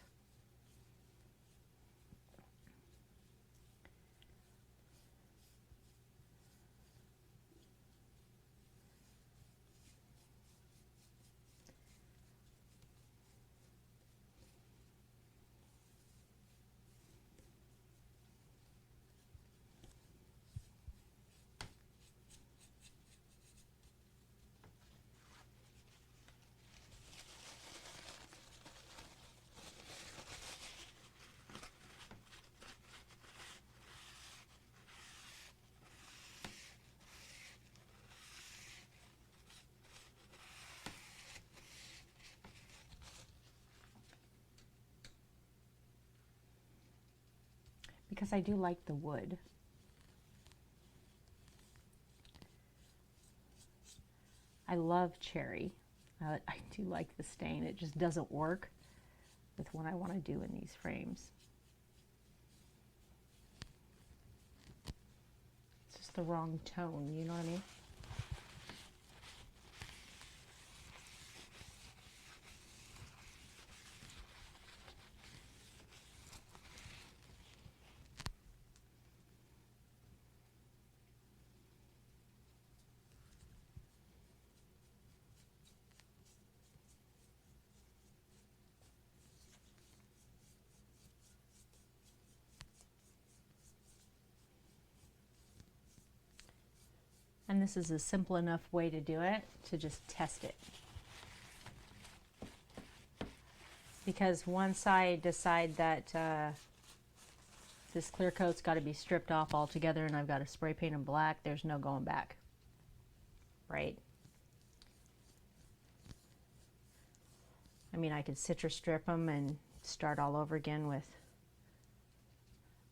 because I do like the wood. I love cherry. I do like the stain. It just doesn't work with what I want to do in these frames. It's just the wrong tone, you know what I mean? And this is a simple enough way to do it, to just test it. Because once I decide that this clear coat's got to be stripped off altogether and I've got to spray paint them black, there's no going back, right? I mean, I could citrus strip them and start all over again with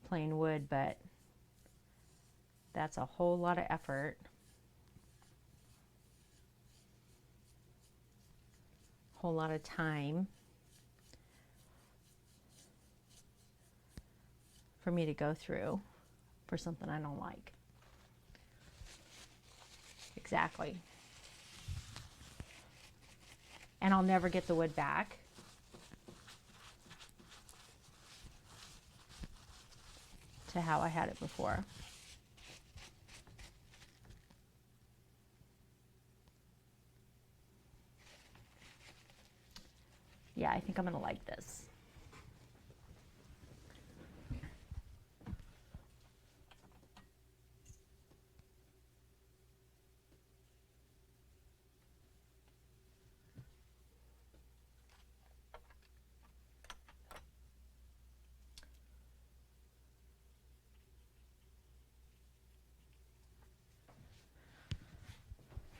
plain wood, but that's a whole lot of effort. Whole lot of time for me to go through for something I don't like. Exactly. And I'll never get the wood back. To how I had it before. Yeah, I think I'm gonna like this.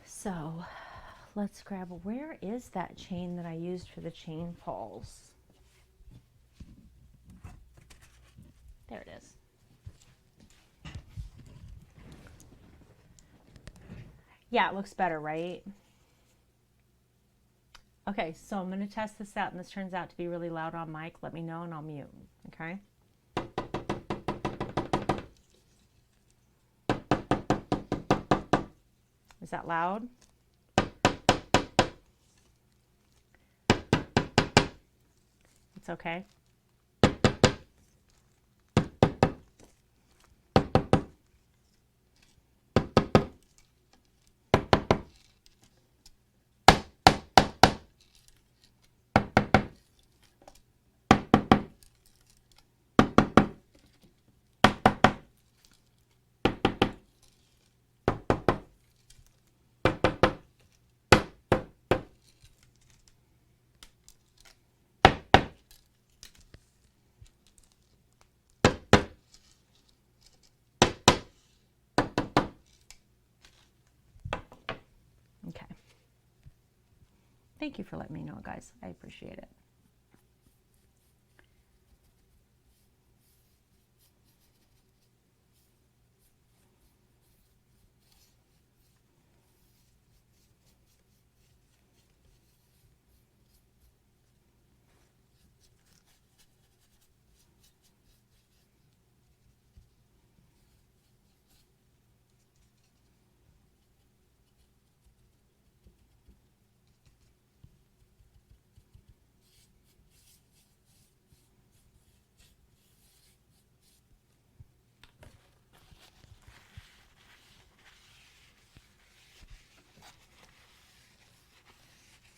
So let's grab, where is that chain that I used for the chain pulls? There it is. Yeah, it looks better, right? Okay, so I'm going to test this out, and this turns out to be really loud on mic. Let me know and I'll mute, okay? Is that loud? It's okay. Okay. Thank you for letting me know, guys. I appreciate it.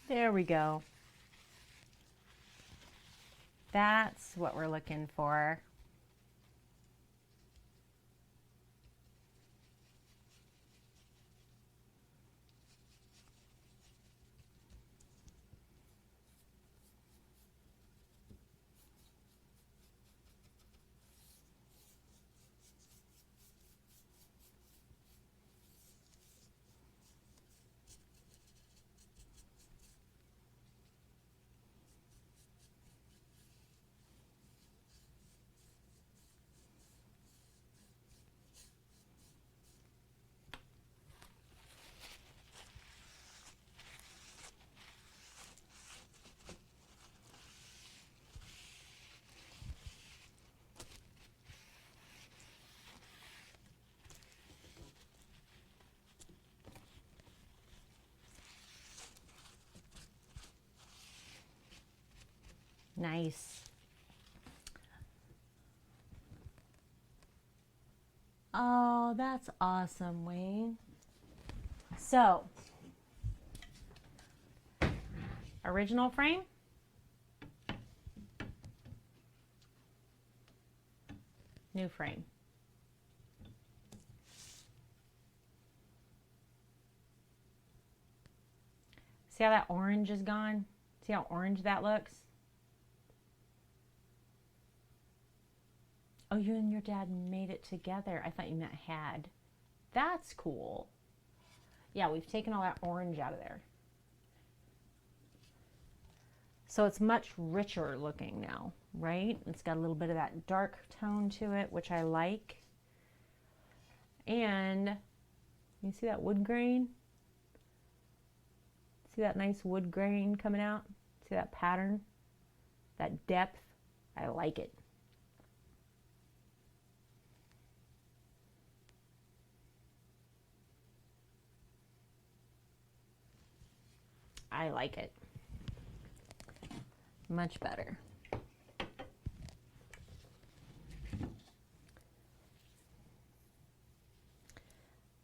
There we go. That's what we're looking for. Nice. Oh, that's awesome, Wayne. So, original frame. New frame. See how that orange is gone? See how orange that looks? Oh, you and your dad made it together. I thought you meant had. That's cool. Yeah, we've taken all that orange out of there. So it's much richer looking now, right? It's got a little bit of that dark tone to it, which I like. And you see that wood grain? See that nice wood grain coming out? See that pattern? That depth? I like it. I like it. Much better.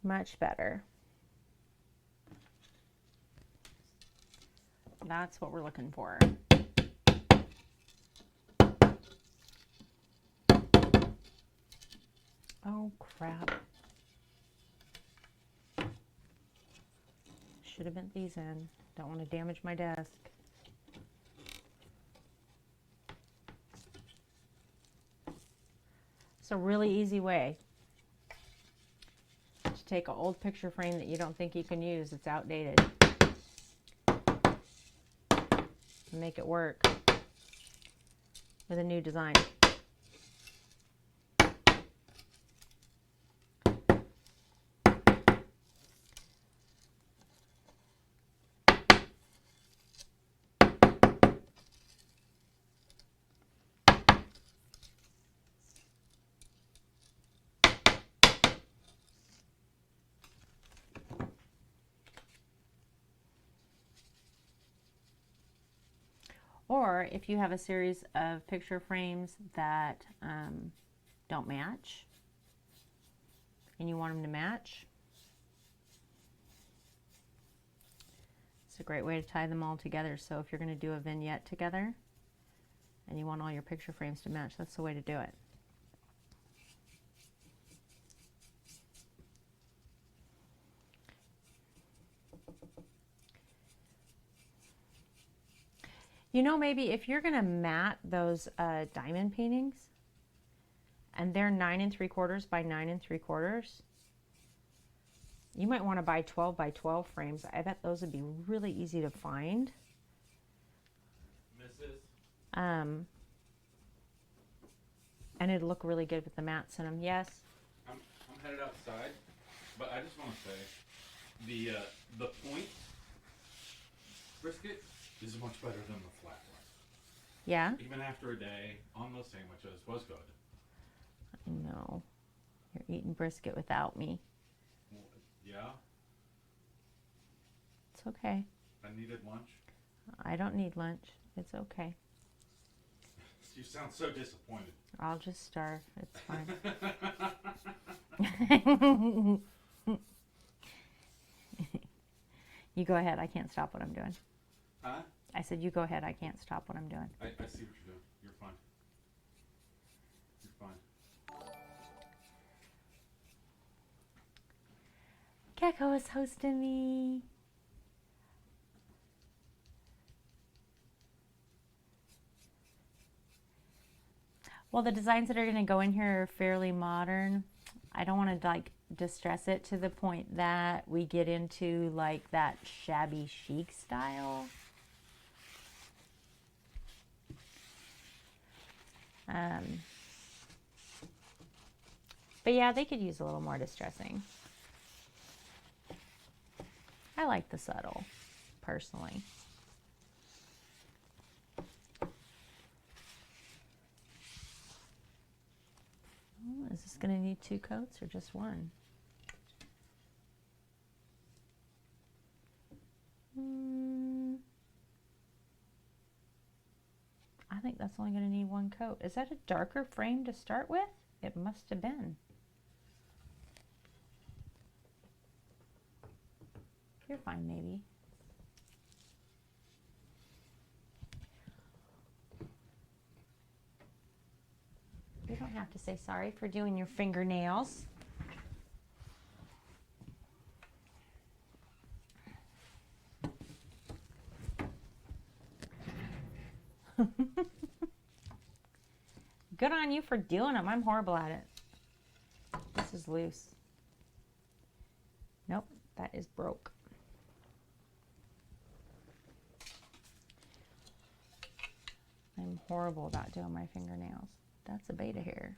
Much better. That's what we're looking for. Oh, crap. Should have bent these in. Don't want to damage my desk. It's a really easy way to take an old picture frame that you don't think you can use, it's outdated, and make it work with a new design. Or if you have a series of picture frames that don't match and you want them to match, it's a great way to tie them all together. So if you're going to do a vignette together and you want all your picture frames to match, that's the way to do it. You know, maybe if you're going to mat those diamond paintings, and they're 9 3/4 by 9 3/4, you might want to buy 12 by 12 frames. I bet those would be really easy to find. Mrs. And it'd look really good with the mats in them. Yes? I'm headed outside, but I just want to say the point brisket is much better than the flat one. Yeah? Even after a day on those sandwiches was good. I know. You're eating brisket without me. Well, yeah, It's okay. I needed lunch. I don't need lunch. It's okay. You sound so disappointed. I'll just starve. It's fine. You go ahead. I can't stop what I'm doing. Huh? I said, you go ahead. I can't stop what I'm doing. I see what you're doing. You're fine. You're fine. Gecko is hosting me. Well, the designs that are going to go in here are fairly modern. I don't want to like distress it to the point that we get into like that shabby chic style. But yeah, they could use a little more distressing. I like the subtle, personally. Oh, is this going to need 2 coats or just one? I think that's only going to need one coat. Is that a darker frame to start with? It must have been. You're fine, maybe. You don't have to say sorry for doing your fingernails. Good on you for doing them. I'm horrible at it. This is loose. Nope, that is broke. I'm horrible about doing my fingernails. That's a beta hair.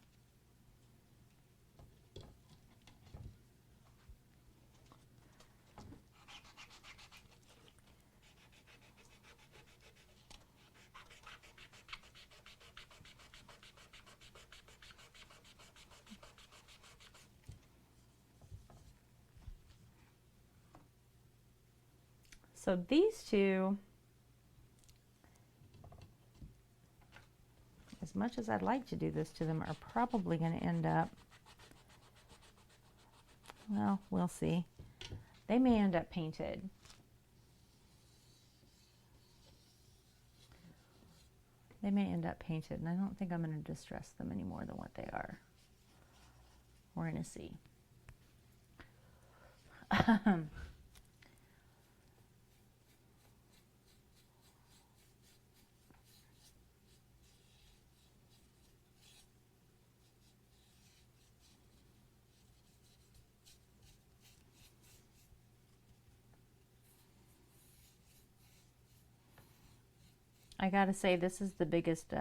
So these two, as much as I'd like to do this to them, are probably going to end up, well, we'll see. They may end up painted. They may end up painted, and I don't think I'm going to distress them any more than what they are. We're going to see. I gotta say, this is the biggest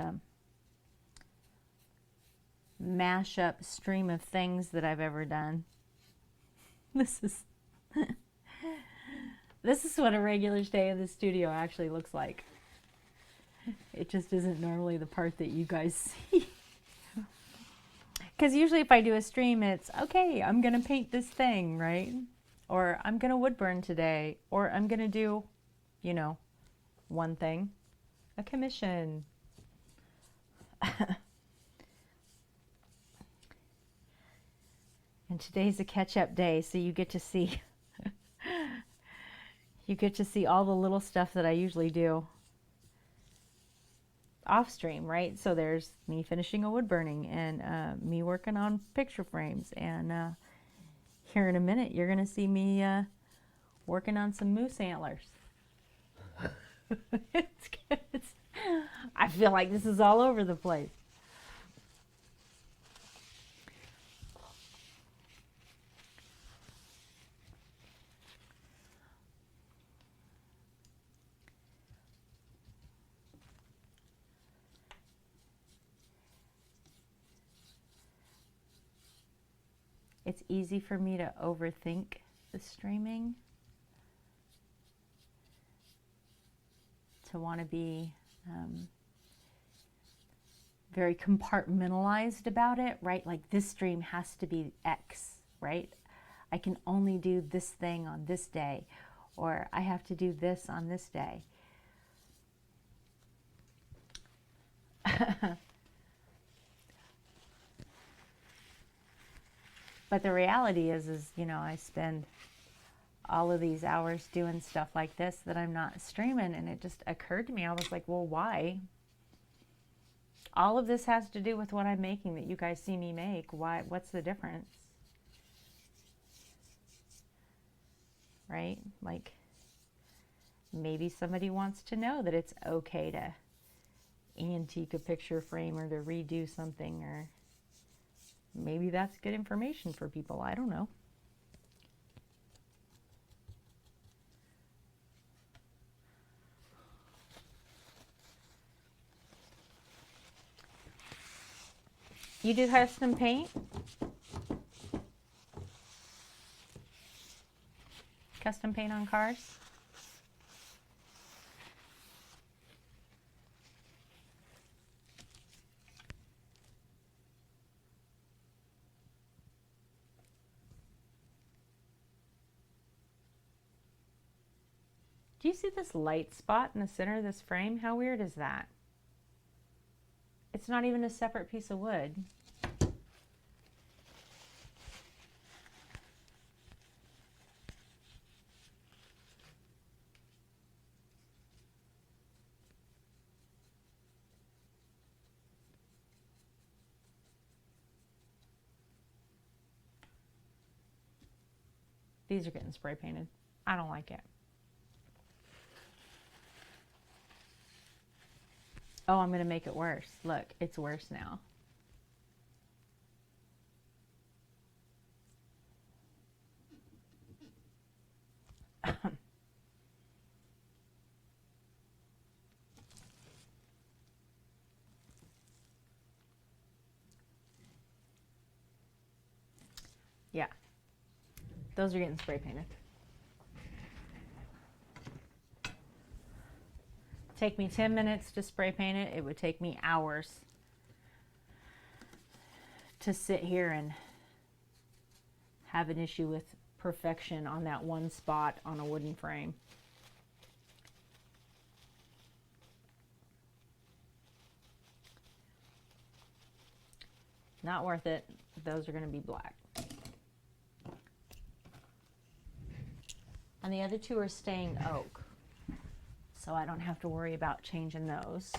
mashup stream of things that I've ever done. This is this is what a regular day in the studio actually looks like. It just isn't normally the part that you guys see. Because usually if I do a stream, it's, okay, I'm gonna paint this thing, right? Or I'm gonna wood burn today, or I'm gonna do, you know, one thing. A commission. And today's a catch-up day, so you get to see you get to see all the little stuff that I usually do off stream, right? So there's me finishing a wood burning, and me working on picture frames, and here in a minute you're gonna see me working on some moose antlers. It's good. I feel like this is all over the place. It's easy for me to overthink the streaming, to want to be very compartmentalized about it, right? Like, this stream has to be X, right? I can only do this thing on this day, or I have to do this on this day. But the reality is, you know, I spend all of these hours doing stuff like this that I'm not streaming, and it just occurred to me, I was like, well, why? All of this has to do with what I'm making that you guys see me make. Why? What's the difference? Right? Like, maybe somebody wants to know that it's okay to antique a picture frame or to redo something, or maybe that's good information for people. I don't know. You do custom paint? Custom paint on cars? Do you see this light spot in the center of this frame? How weird is that? It's not even a separate piece of wood. These are getting spray painted. I don't like it. Oh, I'm going to make it worse. Look, it's worse now. Yeah, those are getting spray painted. Take me 10 minutes to spray paint it. It would take me hours to sit here and have an issue with perfection on that one spot on a wooden frame. Not worth it. Those are going to be black. And the other two are staying oak, so I don't have to worry about changing those.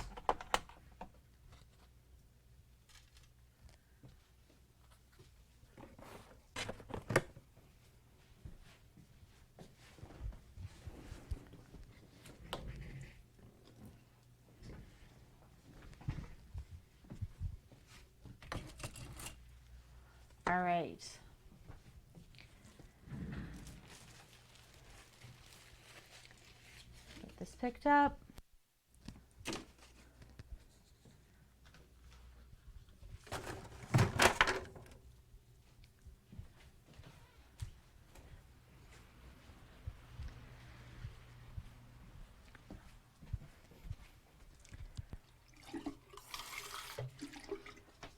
All right. Get this picked up.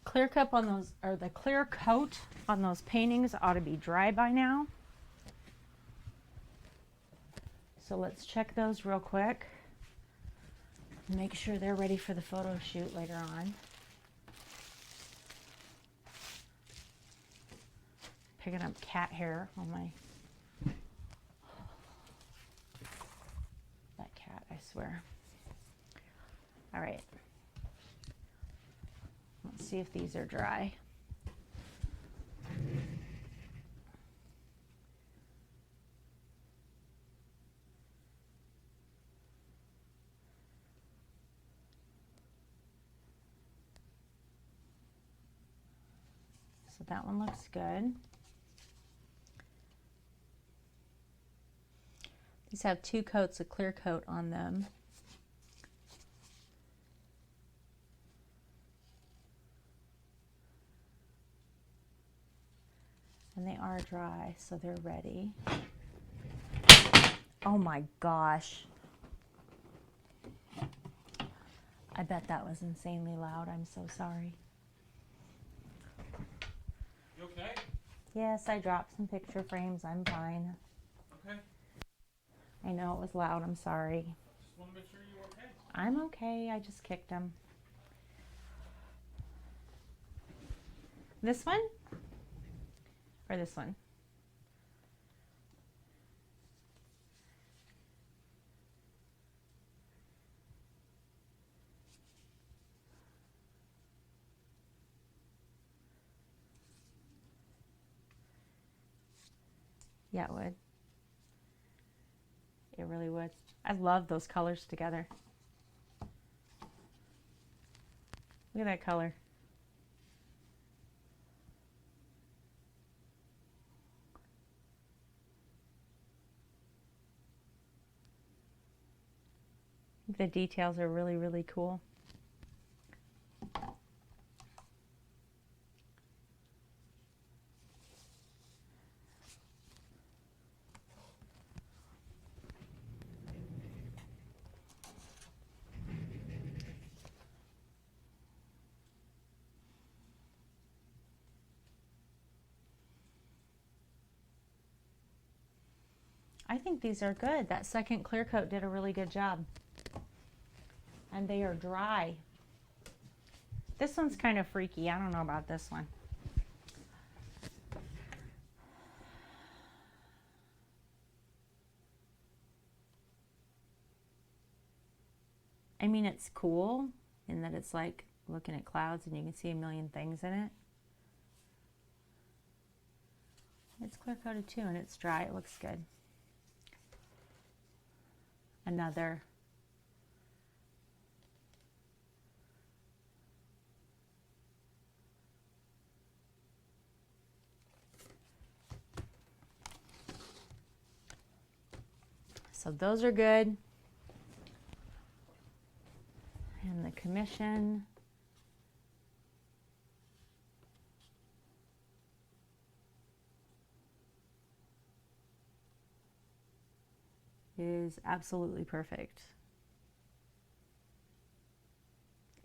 Clear coat on those, or the clear coat on those paintings ought to be dry by now. So let's check those real quick. Make sure they're ready for the photo shoot later on. Picking up cat hair on my, that cat, I swear. All right. Let's see if these are dry. So that one looks good. These have 2 coats of clear coat on them. And they are dry, so they're ready. Oh my gosh. I bet that was insanely loud. I'm so sorry. You okay? Yes, I dropped some picture frames. I'm fine. Okay. I know it was loud. I'm sorry. Just want to make sure you're okay. I'm okay. I just kicked them. This one? Or this one? Yeah, it would. It really would. I love those colors together. Look at that color. I think the details are really, really cool. I think these are good. That second clear coat did a really good job. And they are dry. This one's kind of freaky. I don't know about this one. I mean, it's cool in that it's like looking at clouds and you can see a million things in it. It's clear coated too, and it's dry. It looks good. Another. So those are good. And the commission. Is absolutely perfect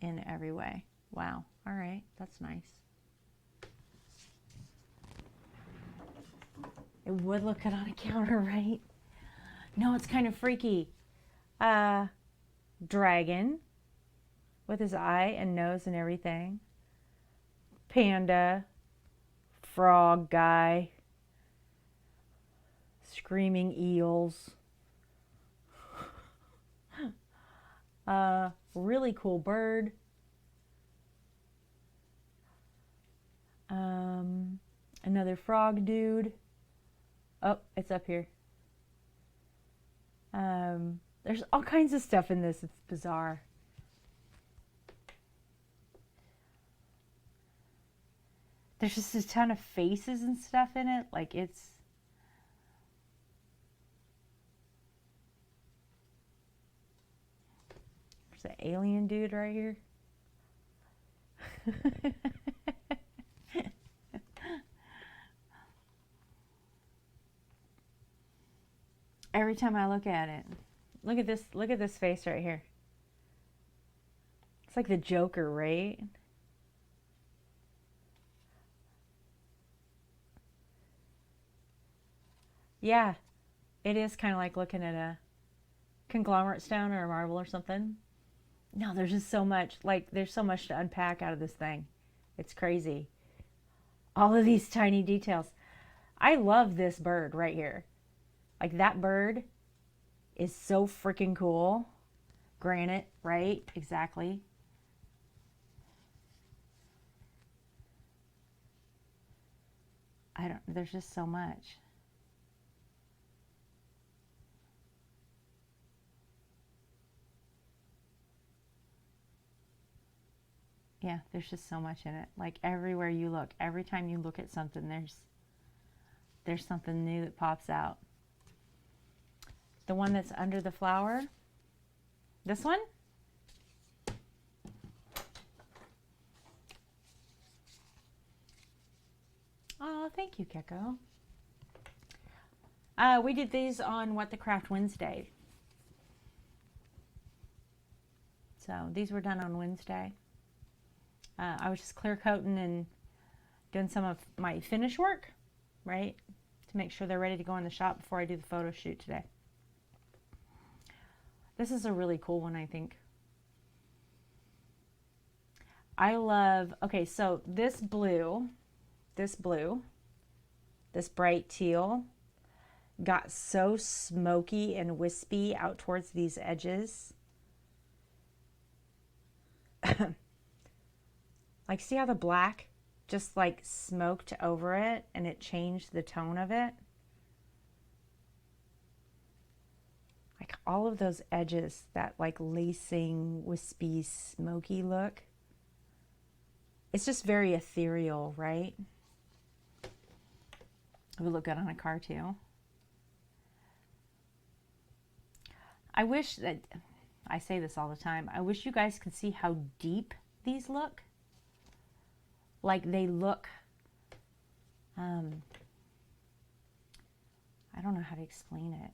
in every way. Wow. All right. That's nice. It would look good on a counter, right? No, it's kind of freaky. Dragon with his eye and nose and everything. Panda. Frog guy. Screaming eels. Really cool bird. Another frog dude. Oh, it's up here. There's all kinds of stuff in this. It's bizarre. There's just a ton of faces and stuff in it. Like it's... There's an alien dude right here. Every time I look at it. Look at this face right here. It's like the Joker, right? Yeah. It is kind of like looking at a conglomerate stone or a marble or something. No, there's just so much, like there's so much to unpack out of this thing. It's crazy. All of these tiny details. I love this bird right here. Like that bird is so freaking cool. Granite, right? Exactly. There's just so much. Yeah, there's just so much in it. Like everywhere you look, every time you look at something, there's something new that pops out. The one that's under the flower, this one? Oh, thank you, Keko. We did these on What the Craft Wednesday. So these were done on Wednesday. I was just clear coating and doing some of my finish work, right? To make sure they're ready to go in the shop before I do the photo shoot today. This is a really cool one, I think. I love, okay, so this blue, this bright teal, got so smoky and wispy out towards these edges. Like, see how the black just like smoked over it and it changed the tone of it? Like all of those edges, that like lacing, wispy, smoky look. It's just very ethereal, right? It would look good on a car too. I wish that, I say this all the time, I wish you guys could see how deep these look. Like they look, I don't know how to explain it.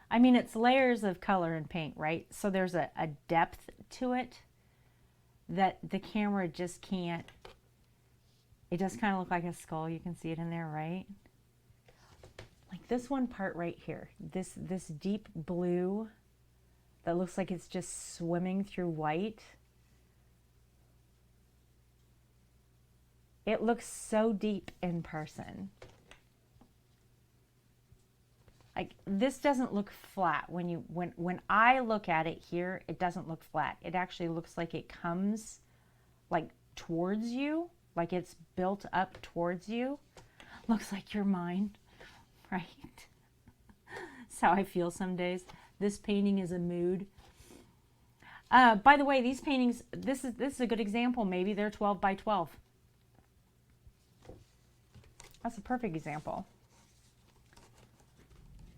I mean, it's layers of color and paint, right? So there's a depth to it that the camera just can't. It does kind of look like a skull. You can see it in there, right? Like this one part right here, this deep blue that looks like it's just swimming through white. It looks so deep in person. Like, this doesn't look flat. When I look at it here, it doesn't look flat. It actually looks like it comes like towards you, like it's built up towards you. Looks like your mind, right? That's how I feel some days. This painting is a mood. By the way, these paintings, this is a good example. Maybe they're 12 by 12. That's a perfect example.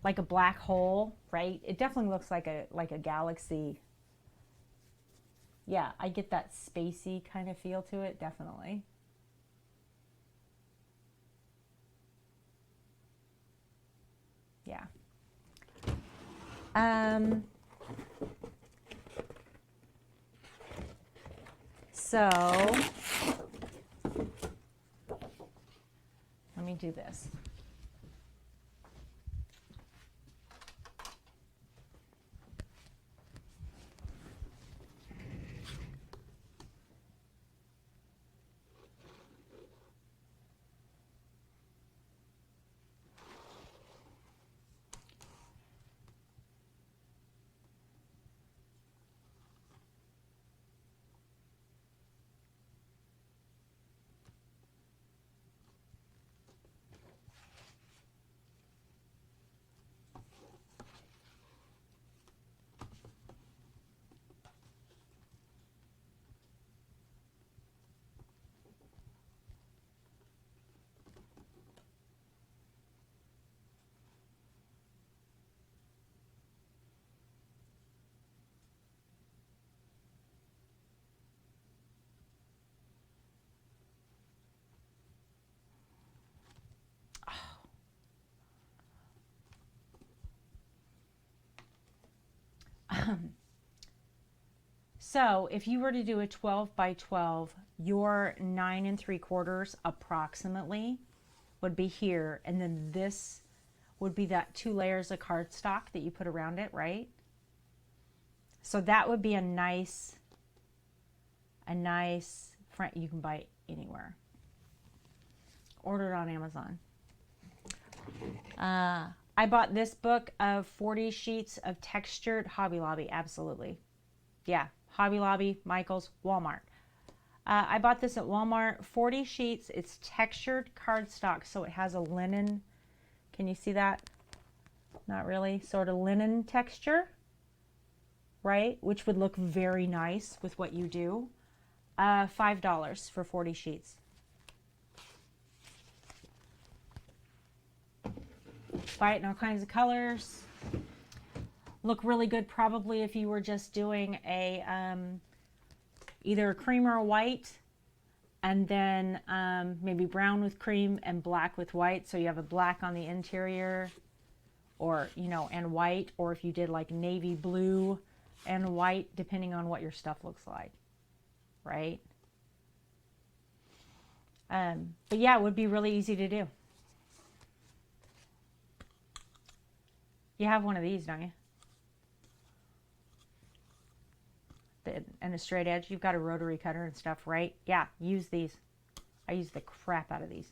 Like a black hole, right? It definitely looks like a galaxy. Yeah, I get that spacey kind of feel to it, definitely. Yeah. So let me do this. So if you were to do a 12 by 12, your 9 3/4 approximately would be here. And then this would be that 2 layers of cardstock that you put around it, right? So that would be a nice front. You can buy it anywhere. Order it on Amazon. I bought this book of 40 sheets of textured Hobby Lobby. Absolutely. Yeah. Hobby Lobby, Michael's, Walmart. I bought this at Walmart. 40 sheets. It's textured cardstock, so it has a linen. Can you see that? Not really. Sort of linen texture, right? Which would look very nice with what you do. $5 for 40 sheets. Buy it in all kinds of colors. Look really good probably if you were just doing a either a cream or a white, and then maybe brown with cream and black with white, so you have a black on the interior, or and white, or if you did like navy blue and white, depending on what your stuff looks like, right? But yeah, it would be really easy to do. You have one of these, don't you? And a straight edge. You've got a rotary cutter and stuff, right? Yeah, use these. I use the crap out of these.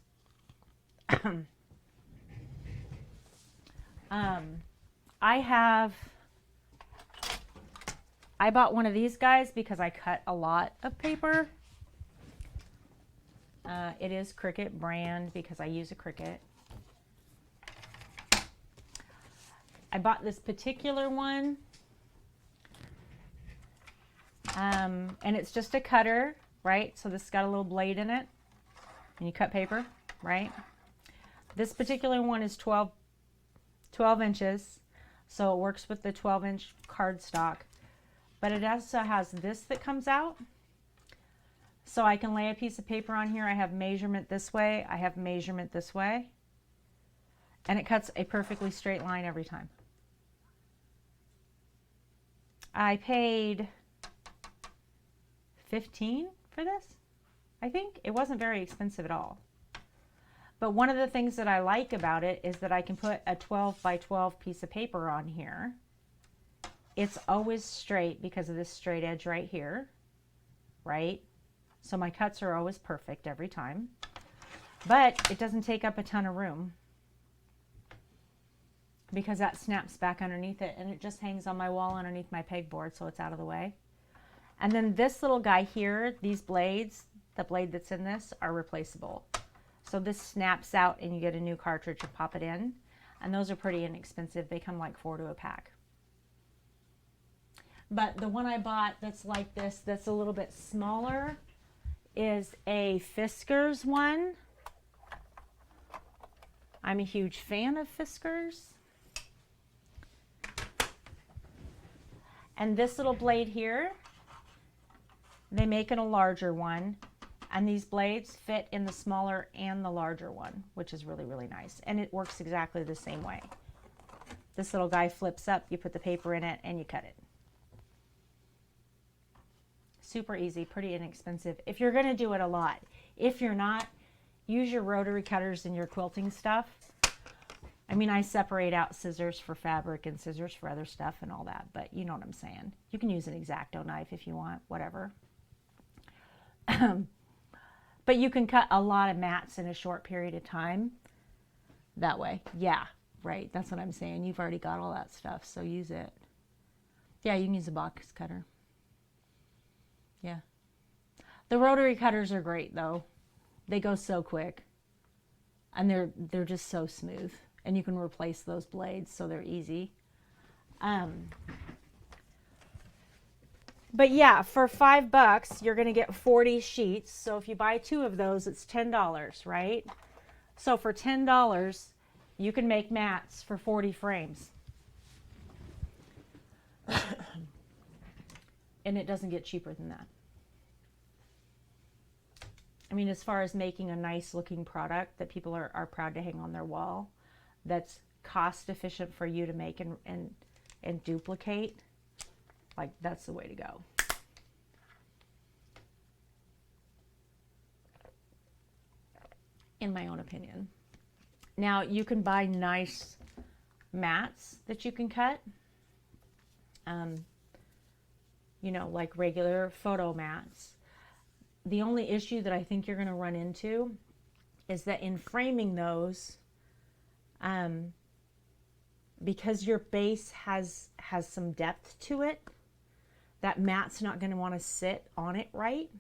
I bought one of these guys because I cut a lot of paper. It is Cricut brand because I use a Cricut. I bought this particular one. And it's just a cutter, right? So this has got a little blade in it. And you cut paper, right? This particular one is 12 inches. So it works with the 12-inch cardstock. But it also has this that comes out. So I can lay a piece of paper on here. I have measurement this way. I have measurement this way. And it cuts a perfectly straight line every time. I paid $15 for this. I think it wasn't very expensive at all. But one of the things that I like about it is that I can put a 12 by 12 piece of paper on here. It's always straight because of this straight edge right here, right? So my cuts are always perfect every time. But it doesn't take up a ton of room because that snaps back underneath it, and it just hangs on my wall underneath my pegboard, so it's out of the way. And then this little guy here, these blades, the blade that's in this, are replaceable. So this snaps out and you get a new cartridge and pop it in. And those are pretty inexpensive. They come like 4 to a pack. But the one I bought that's like this, that's a little bit smaller, is a Fiskars one. I'm a huge fan of Fiskars. And this little blade here, they make in a larger one. And these blades fit in the smaller and the larger one, which is really, really nice. And it works exactly the same way. This little guy flips up, you put the paper in it, and you cut it. Super easy, pretty inexpensive. If you're going to do it a lot. If you're not, use your rotary cutters in your quilting stuff. I mean, I separate out scissors for fabric and scissors for other stuff and all that, but you know what I'm saying. You can use an X-Acto knife if you want, whatever. But you can cut a lot of mats in a short period of time that way. Yeah, right. That's what I'm saying. You've already got all that stuff, so use it. Yeah, you can use a box cutter. Yeah. The rotary cutters are great, though. They go so quick. And they're just so smooth. And you can replace those blades, so they're easy. But yeah, for $5, you're going to get 40 sheets. So if you buy 2 of those, it's $10, right? So for $10, you can make mats for 40 frames. And it doesn't get cheaper than that. I mean, as far as making a nice looking product that people are proud to hang on their wall, that's cost efficient for you to make and duplicate, like that's the way to go. In my own opinion. Now you can buy nice mats that you can cut. You know, like regular photo mats. The only issue that I think you're going to run into is that in framing those, because your base has some depth to it, that mat's not going to want to sit on it right.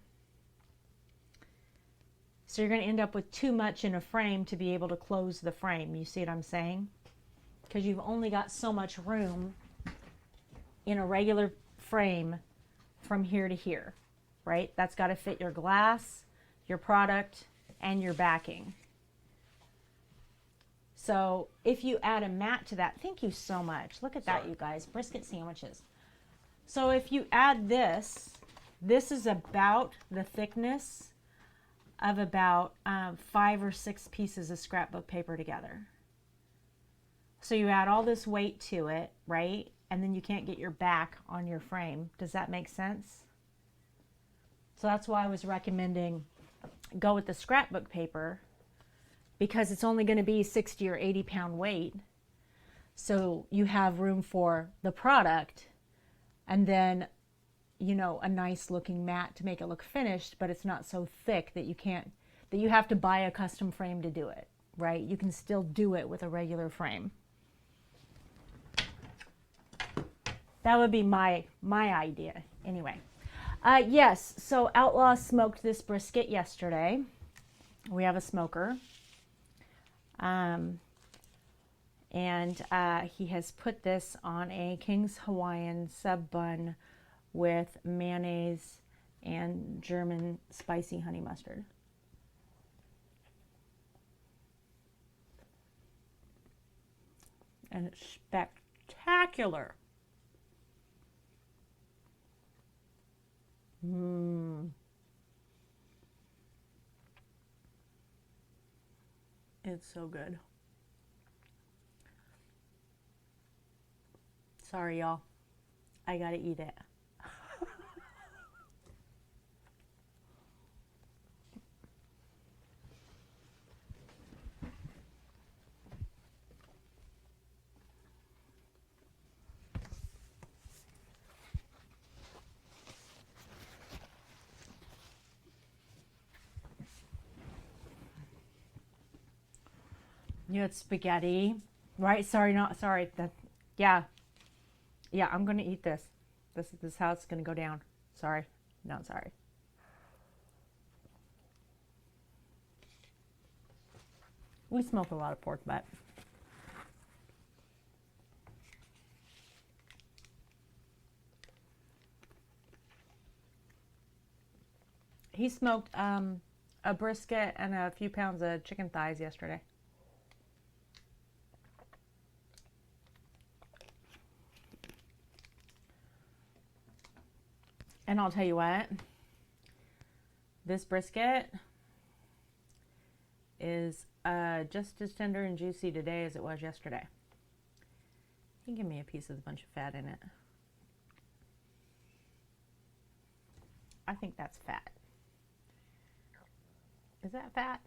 So you're going to end up with too much in a frame to be able to close the frame. You see what I'm saying? Because you've only got so much room in a regular frame from here to here, right? That's got to fit your glass, your product, and your backing. So if you add a mat to that, thank you so much. Look at that, you guys, brisket sandwiches. So if you add this, this is about the thickness of about 5 or 6 pieces of scrapbook paper together. So you add all this weight to it, right? And then you can't get your back on your frame. Does that make sense? So that's why I was recommending go with the scrapbook paper, because it's only going to be 60 or 80 pound weight. So you have room for the product and then, you know, a nice looking mat to make it look finished, but it's not so thick that you have to buy a custom frame to do it, right? You can still do it with a regular frame. That would be my idea anyway. Yes, so Outlaw smoked this brisket yesterday. We have a smoker. And he has put this on a King's Hawaiian sub bun with mayonnaise and German spicy honey mustard. And it's spectacular. It's so good. Sorry, y'all. I gotta eat it. You had spaghetti, right? Sorry, not sorry. That, yeah, yeah. I'm gonna eat this. This is how it's gonna go down. Sorry, not sorry. We smoke a lot of pork butt. He smoked a brisket and a few pounds of chicken thighs yesterday. And I'll tell you what, this brisket is just as tender and juicy today as it was yesterday. You can give me a piece with a bunch of fat in it. I think that's fat. Is that fat?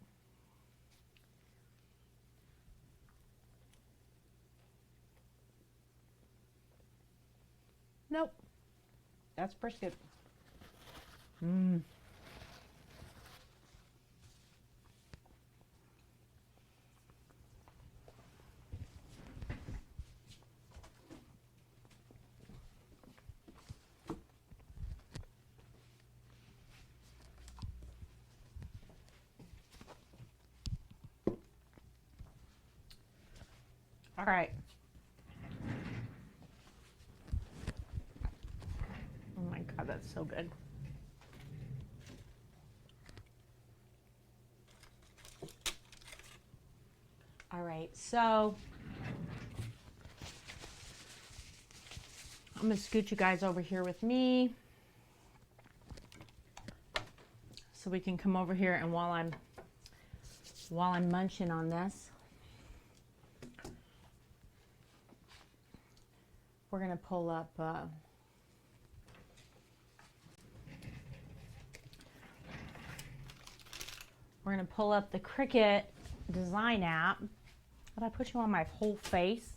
Nope. That's brisket. Mmm. All right. Oh my God, that's so good. All right, so I'm gonna scoot you guys over here with me so we can come over here, and while I'm munching on this, we're gonna pull up the Cricut design app. Did I put you on my whole face?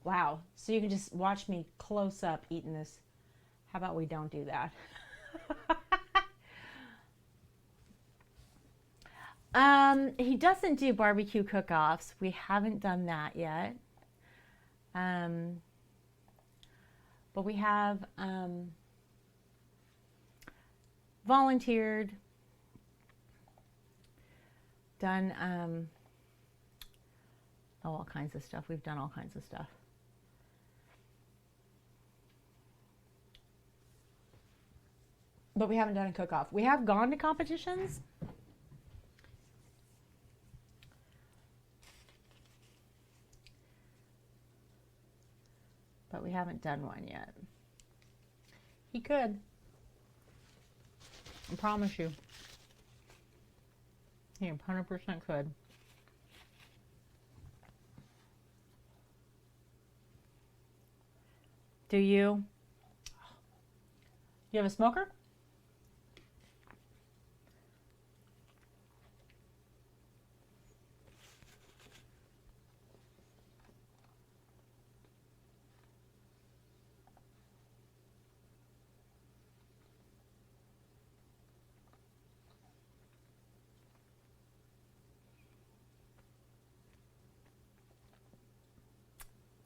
Wow, so you can just watch me close up eating this. How about we don't do that? He doesn't do barbecue cook-offs. We haven't done that yet. But we have volunteered, done all kinds of stuff. We've done all kinds of stuff. But we haven't done a cook-off. We have gone to competitions. But we haven't done one yet. He could. I promise you. He 100% could. Do you? You have a smoker?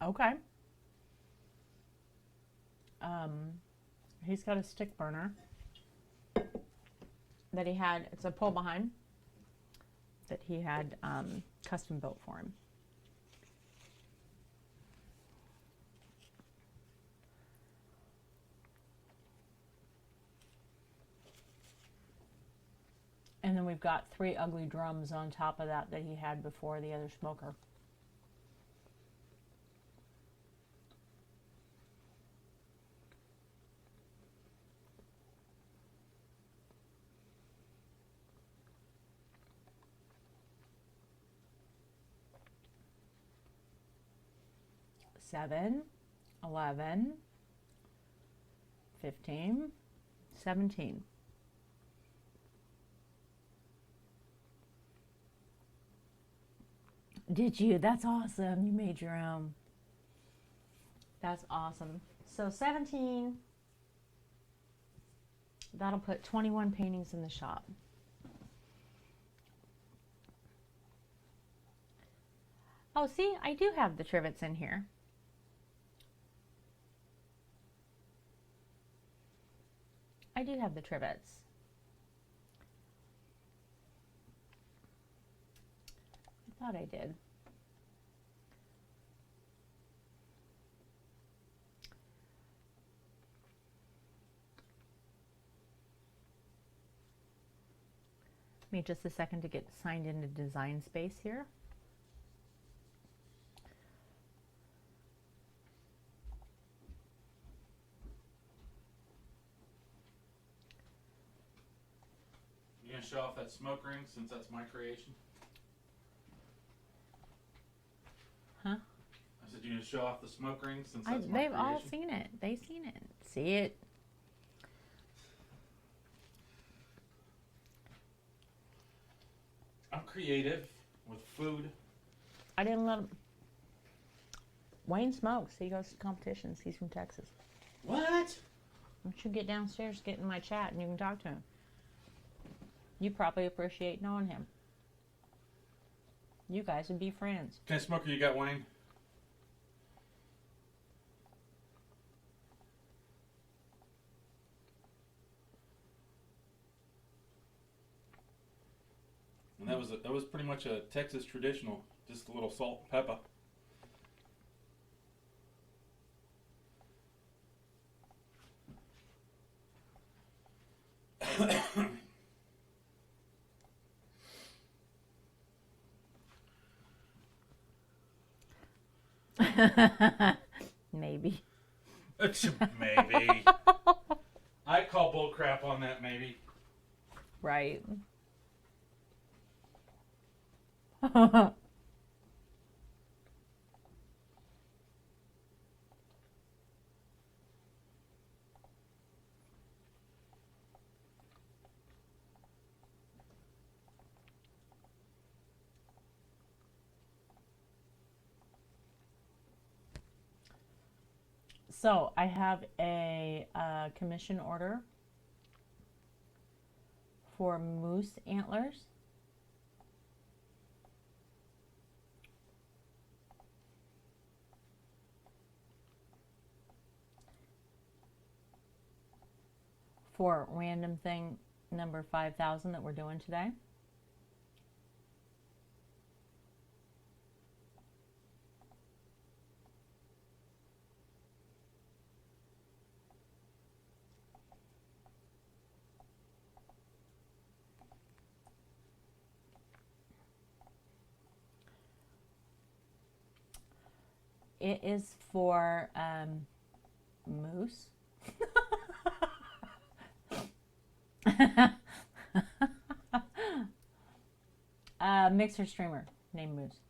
Okay. He's got a stick burner that he had. It's a pull behind that he had custom built for him. And then we've got 3 ugly drums on top of that he had before the other smoker. Seven, 11, 15, 17. Did you? That's awesome. You made your own. That's awesome. So 17, that'll put 21 paintings in the shop. Oh, see, I do have the trivets in here. I do have the trivets. I thought I did. Give me just a second to get signed into Design Space here. You gonna show off that smoke ring since that's my creation? Huh? I said you gonna show off the smoke ring since that's my They've creation? all seen it. They've seen it. See it. I'm creative with food. I didn't let him. Wayne smokes. He goes to competitions. He's from Texas. What? Why don't you get downstairs, get in my chat, and you can talk to him. You probably appreciate knowing him. You guys would be friends. What kind of smoker you got, Wayne? And that was pretty much a Texas traditional, just a little salt and pepper. Maybe. Maybe. I call bull crap on that, maybe. Right. So I have a commission order for moose antlers. For random thing number 5,000 that we're doing today. It is for moose. Mixer streamer named Moose.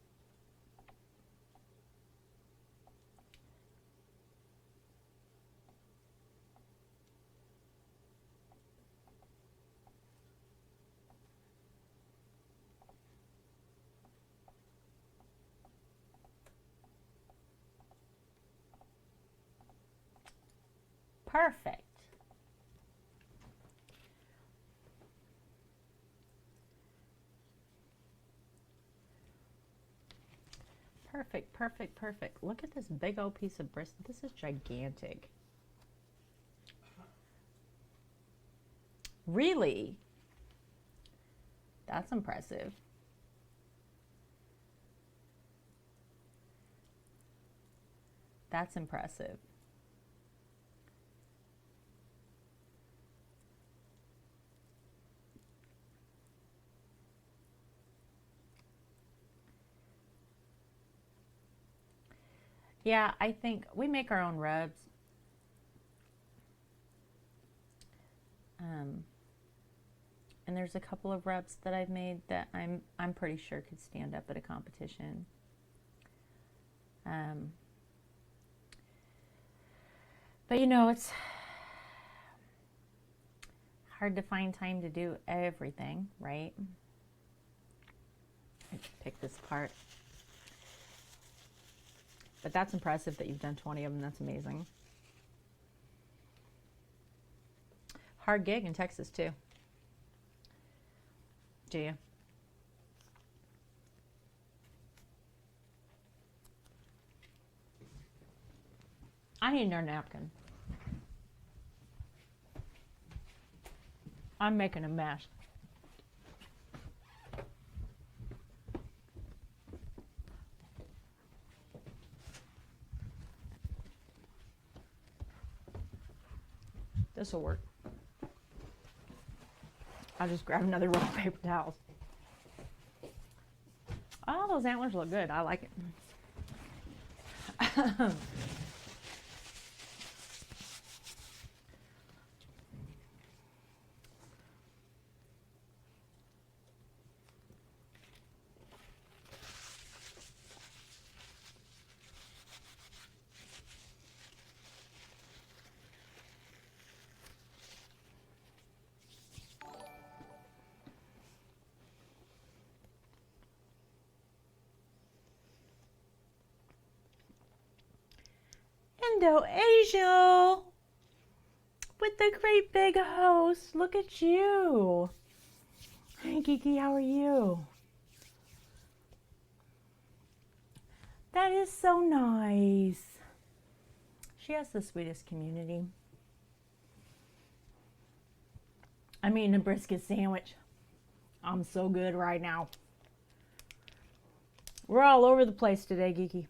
Perfect. Perfect, perfect, perfect. Look at this big old piece of brisket. This is gigantic. Really? That's impressive. That's impressive. Yeah, I think we make our own rubs. And there's a couple of rubs that I've made that I'm pretty sure could stand up at a competition. But you know, it's hard to find time to do everything, right? Let's pick this apart. But that's impressive that you've done 20 of them. That's amazing. Hard gig in Texas too. Do you? I need another napkin. I'm making a mess. This will work. I'll just grab another roll of paper towels. Oh, those antlers look good. I like it. Indo-Asia with the great big host. Look at you. Hey, Kiki, how are you? That is so nice. She has the sweetest community. I'm eating a brisket sandwich. I'm so good right now. We're all over the place today, Geeky.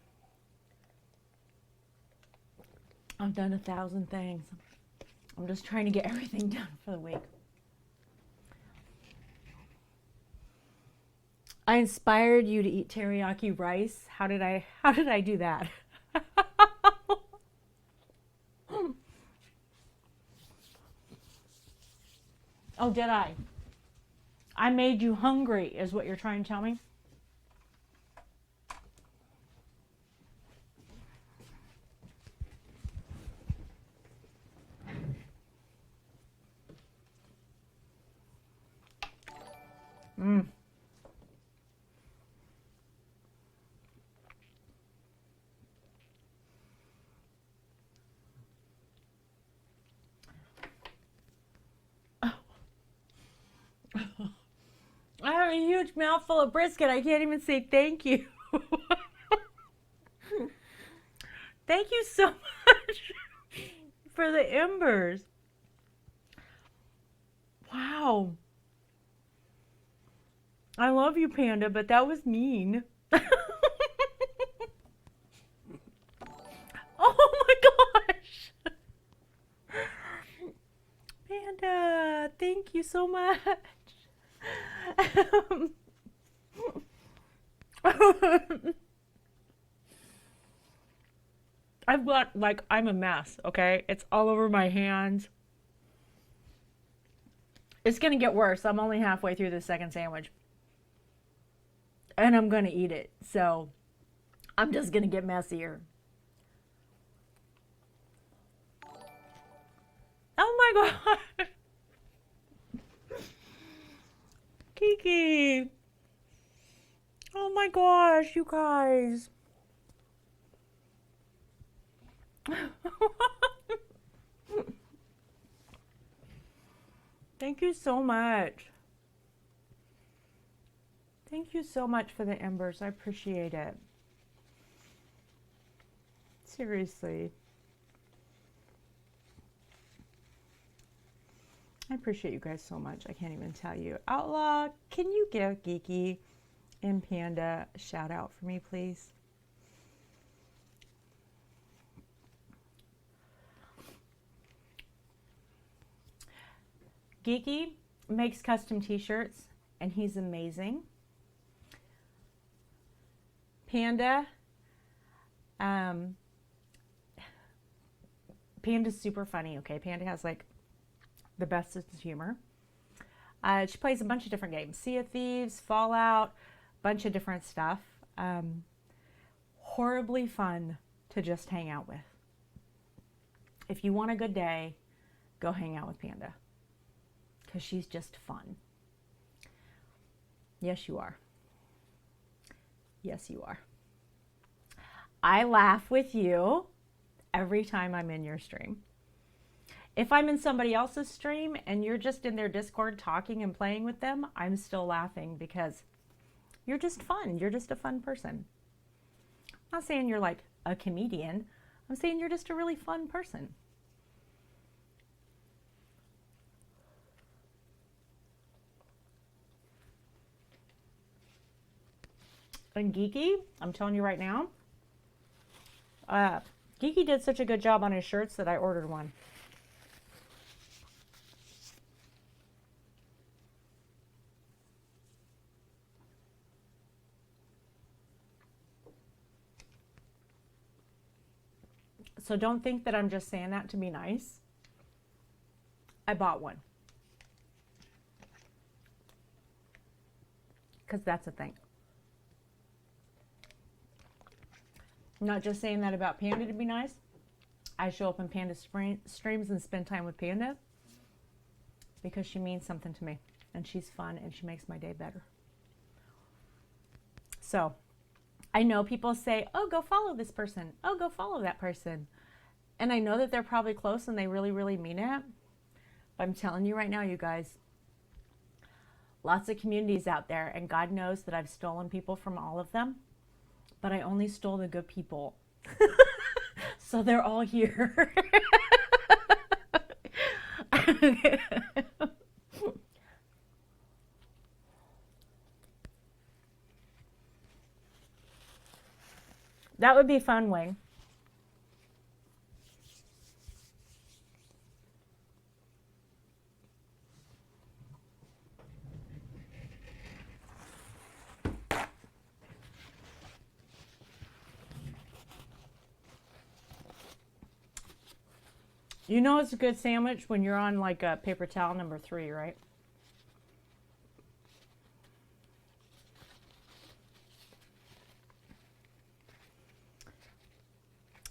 I've done 1,000 things. I'm just trying to get everything done for the week. I inspired you to eat teriyaki rice. How did I do that? Oh, did I? I made you hungry, is what you're trying to tell me? Mm. I have a huge mouthful of brisket. I can't even say thank you. Thank you so much for the embers. Wow. I love you, Panda, but that was mean. Oh my gosh. Panda, thank you so much. I've got, like, I'm a mess, okay? It's all over my hands. It's gonna get worse. I'm only halfway through the second sandwich. And I'm gonna eat it. So I'm just gonna get messier. Oh my god. Kiki. Oh my gosh, you guys. Thank you so much. Thank you so much for the embers. I appreciate it. Seriously. I appreciate you guys so much. I can't even tell you. Outlaw, can you give Geeky and Panda a shout out for me, please? Geeky makes custom t-shirts and he's amazing. Panda, Panda's super funny, okay? Panda has like the best sense of humor. She plays a bunch of different games. Sea of Thieves, Fallout, bunch of different stuff. Horribly fun to just hang out with. If you want a good day, go hang out with Panda. Because she's just fun. Yes, you are. Yes, you are. I laugh with you every time I'm in your stream. If I'm in somebody else's stream and you're just in their Discord talking and playing with them, I'm still laughing because you're just fun. You're just a fun person. I'm not saying you're like a comedian. I'm saying you're just a really fun person. And Geeky, I'm telling you right now, Geeky did such a good job on his shirts that I ordered one. So don't think that I'm just saying that to be nice. I bought one. Because that's a thing. I'm not just saying that about Panda to be nice. I show up in Panda streams and spend time with Panda because she means something to me. And she's fun and she makes my day better. So I know people say, oh, go follow this person. Oh, go follow that person. And I know that they're probably close and they really, really mean it. But I'm telling you right now, you guys, lots of communities out there. And God knows that I've stolen people from all of them. But I only stole the good people. So they're all here. That would be fun, Wayne. You know it's a good sandwich when you're on like a paper towel number 3, right?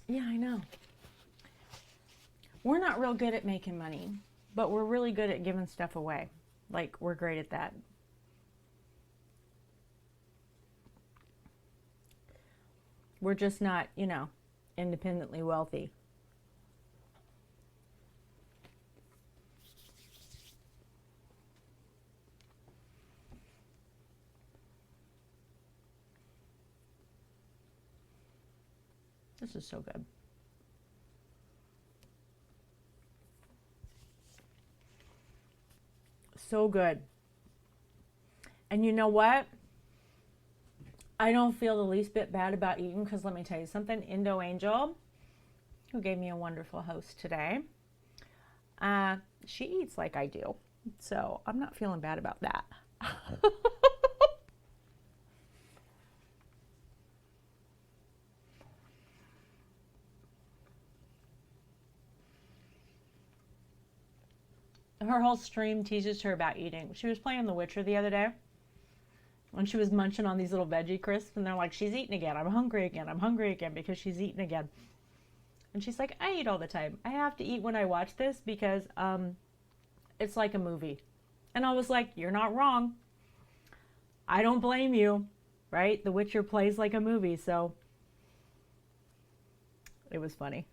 Yeah, I know. We're not real good at making money, but we're really good at giving stuff away. Like, we're great at that. We're just not, you know, independently wealthy. This is so good. So good. And you know what? I don't feel the least bit bad about eating because let me tell you something. Indo Angel, who gave me a wonderful host today, she eats like I do. So I'm not feeling bad about that. Her whole stream teaches her about eating. She was playing The Witcher the other day, and she was munching on these little veggie crisps, and they're like, she's eating again. I'm hungry again because she's eating again. And she's like, I eat all the time. I have to eat when I watch this because it's like a movie. And I was like, you're not wrong. I don't blame you, right? The Witcher plays like a movie, so it was funny.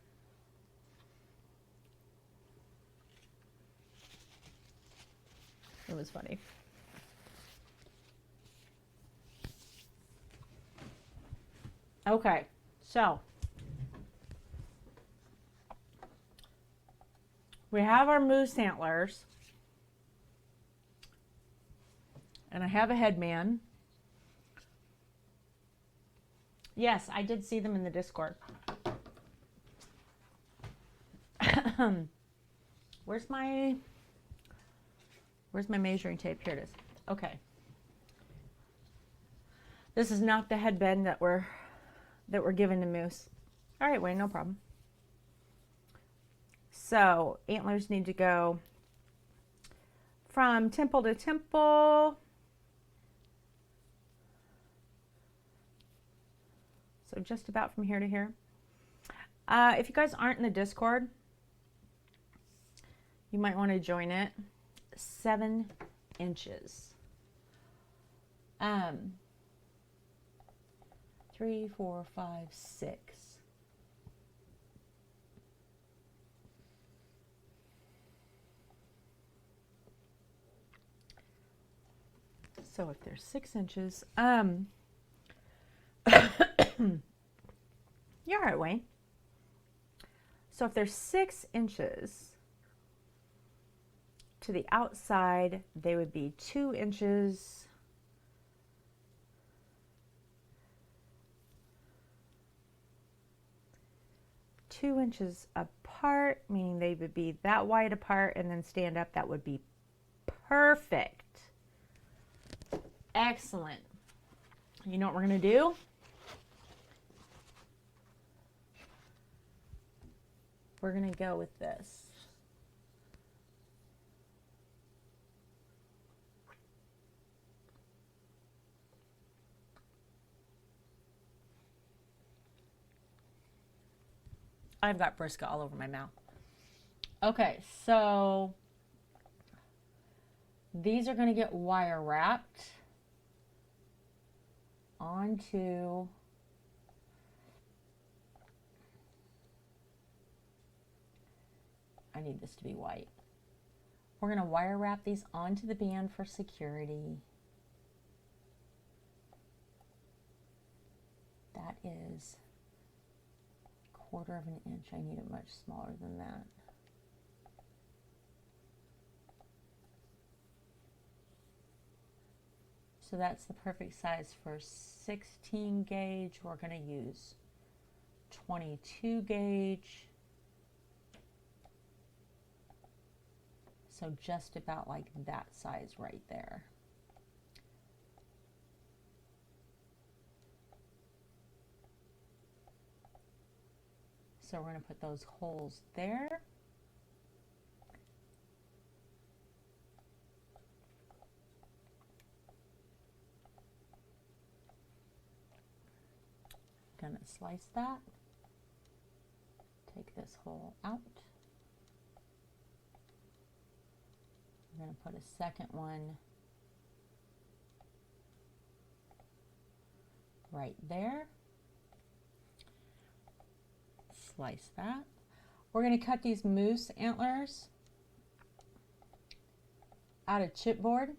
It was funny. Okay, so we have our moose antlers, and I have a headband. Yes, I did see them in the Discord. Where's my measuring tape? Here it is. Okay. This is not the headband that we're giving to Moose. All right, Wayne, no problem. So antlers need to go from temple to temple. So just about from here to here. If you guys aren't in the Discord, you might want to join it. 7 inches. 3, 4, 5, 6. So if there's 6 inches, you're all right, Wayne. So if they're 6 inches to the outside, they would be 2 inches. Two inches apart, meaning they would be that wide apart, and then stand up. That would be perfect. Excellent. You know what we're going to do? We're going to go with this. I've got brisket all over my mouth. Okay, so these are going to get wire wrapped onto I need this to be white. We're going to wire wrap these onto the band for security. That is 1/4 of an inch. I need it much smaller than that. So that's the perfect size for 16 gauge. We're going to use 22 gauge. So just about like that size right there. So we're going to put those holes there. Going to slice that. Take this hole out. I'm going to put a second one right there. Slice that. We're going to cut these moose antlers out of chipboard.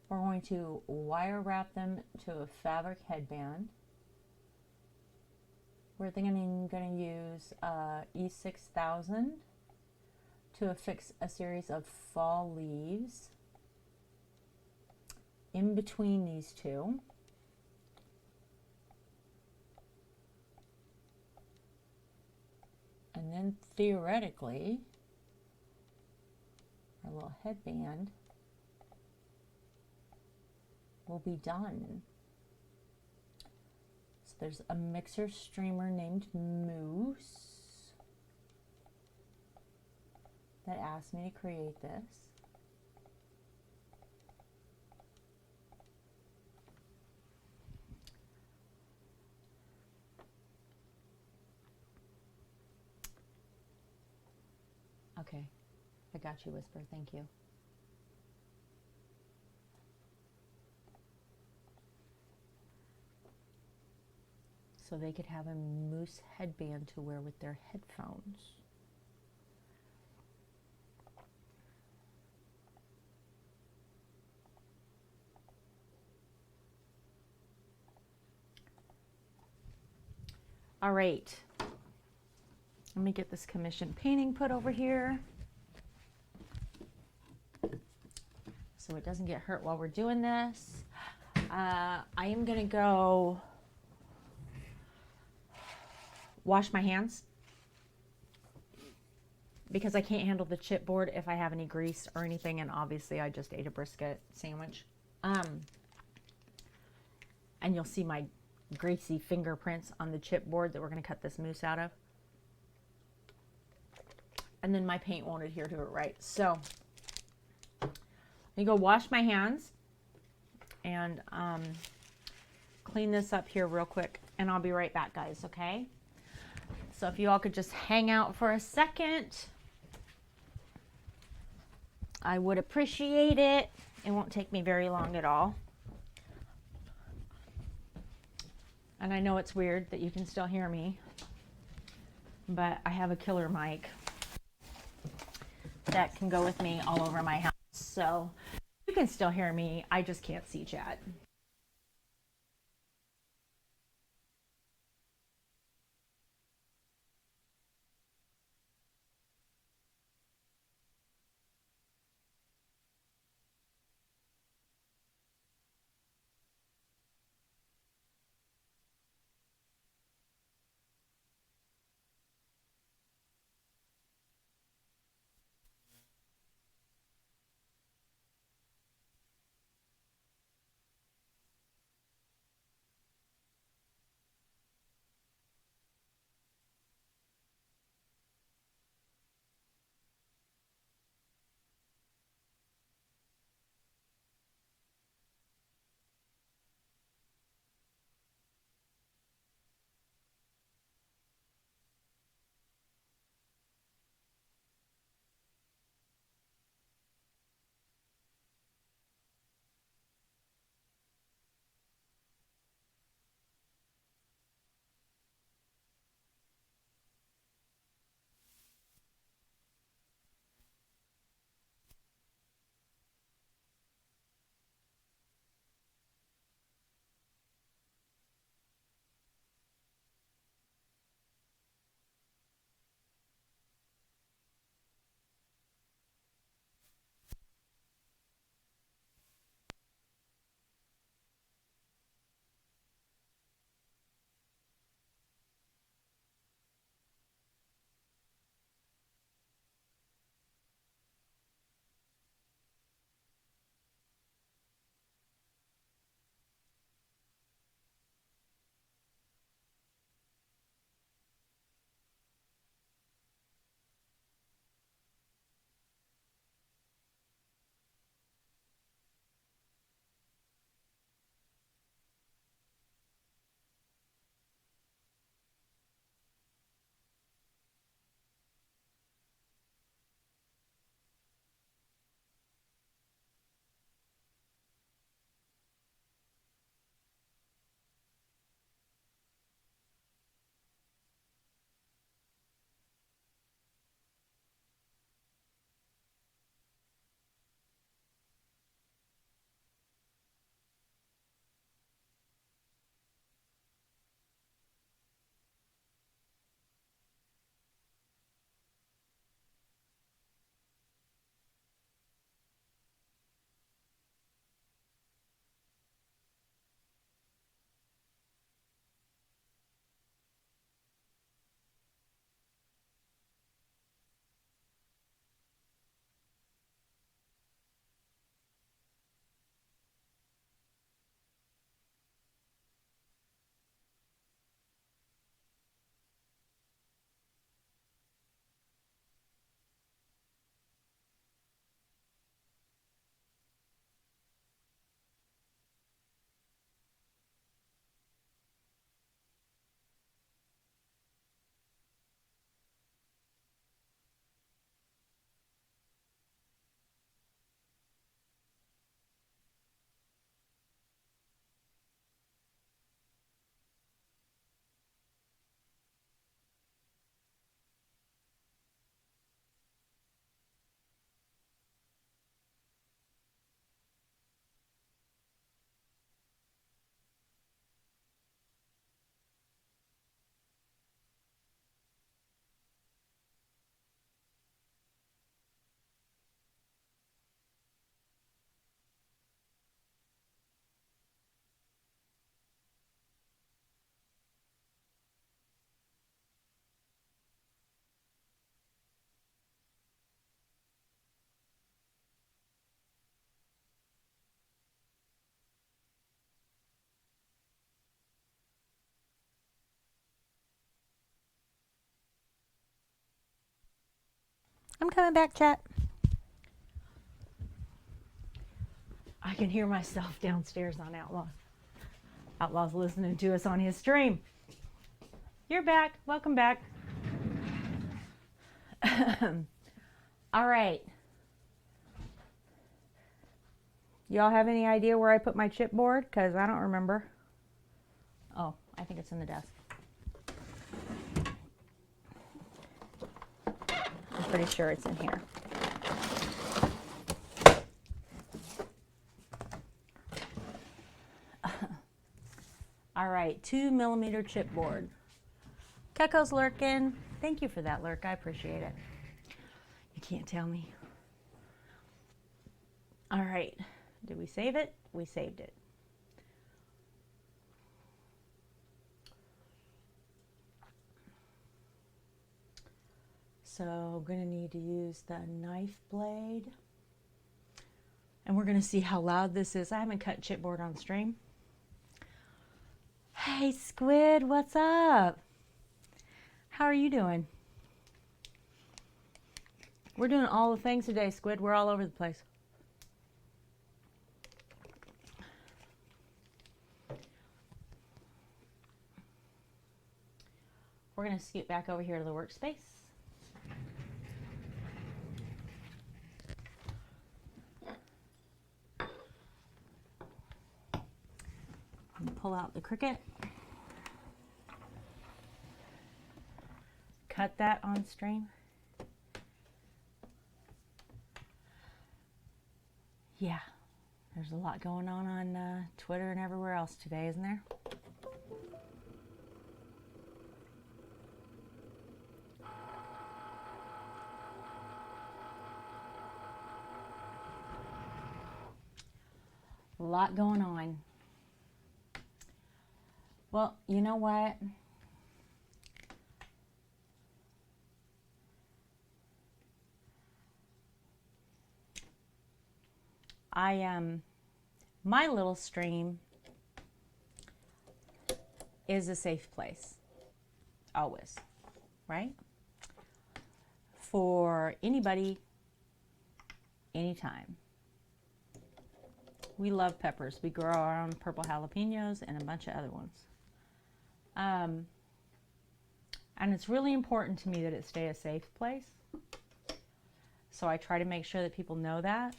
We're going to wire wrap them to a fabric headband. We're going to use E6000 to affix a series of fall leaves in between these two. And then theoretically, our little headband will be done. So there's a mixer streamer named Moose that asked me to create this. Okay, I got you, Whisper. Thank you. So they could have a moose headband to wear with their headphones. All right. Let me get this commission painting put over here so it doesn't get hurt while we're doing this. I am going to go wash my hands because I can't handle the chipboard if I have any grease or anything, and obviously I just ate a brisket sandwich. And you'll see my greasy fingerprints on the chipboard that we're going to cut this moose out of. And then my paint won't adhere to it right. So let me go wash my hands and clean this up here real quick, and I'll be right back, guys, okay? So if you all could just hang out for a second, I would appreciate it. It won't take me very long at all. And I know it's weird that you can still hear me, but I have a killer mic that can go with me all over my house. So you can still hear me. I just can't see chat. coming back, chat. I can hear myself downstairs on Outlaw. Outlaw's listening to us on his stream. You're back. Welcome back. All right. Y'all have any idea where I put my chipboard? Because I don't remember. Oh, I think it's in the desk. I'm pretty sure it's in here. All right, 2mm chipboard. Keko's lurking. Thank you for that lurk. I appreciate it. You can't tell me. All right. Did we save it? We saved it. So I'm going to need to use the knife blade. And we're going to see how loud this is. I haven't cut chipboard on stream. Hey, Squid, what's up? How are you doing? We're doing all the things today, Squid. We're all over the place. We're going to scoot back over here to the workspace. And pull out the Cricut. Cut that on stream. Yeah, there's a lot going on Twitter and everywhere else today, isn't there? A lot going on. Well, you know what? My little stream is a safe place, always, right? For anybody, anytime. We love peppers. We grow our own purple jalapenos and a bunch of other ones. And it's really important to me that it stay a safe place. So I try to make sure that people know that.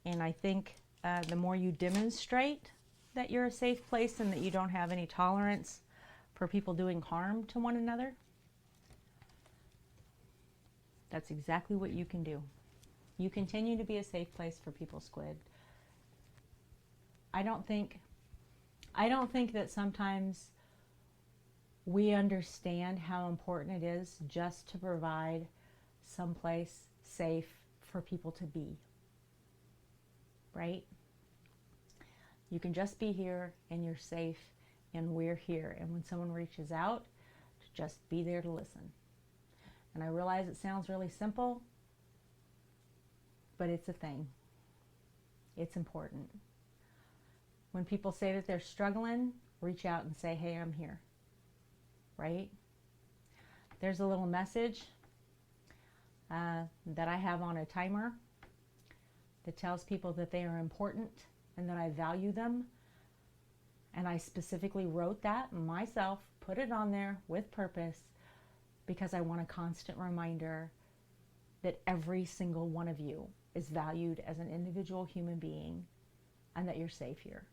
And I think the more you demonstrate that you're a safe place and that you don't have any tolerance for people doing harm to one another, that's exactly what you can do. You continue to be a safe place for people, Squid. I don't think that sometimes we understand how important it is just to provide some place safe for people to be. Right? You can just be here and you're safe and we're here. And when someone reaches out, to just be there to listen. And I realize it sounds really simple, but it's a thing. It's important. When people say that they're struggling, reach out and say, hey, I'm here. Right? There's a little message that I have on a timer that tells people that they are important and that I value them. And I specifically wrote that myself, put it on there with purpose, because I want a constant reminder that every single one of you is valued as an individual human being and that you're safe here.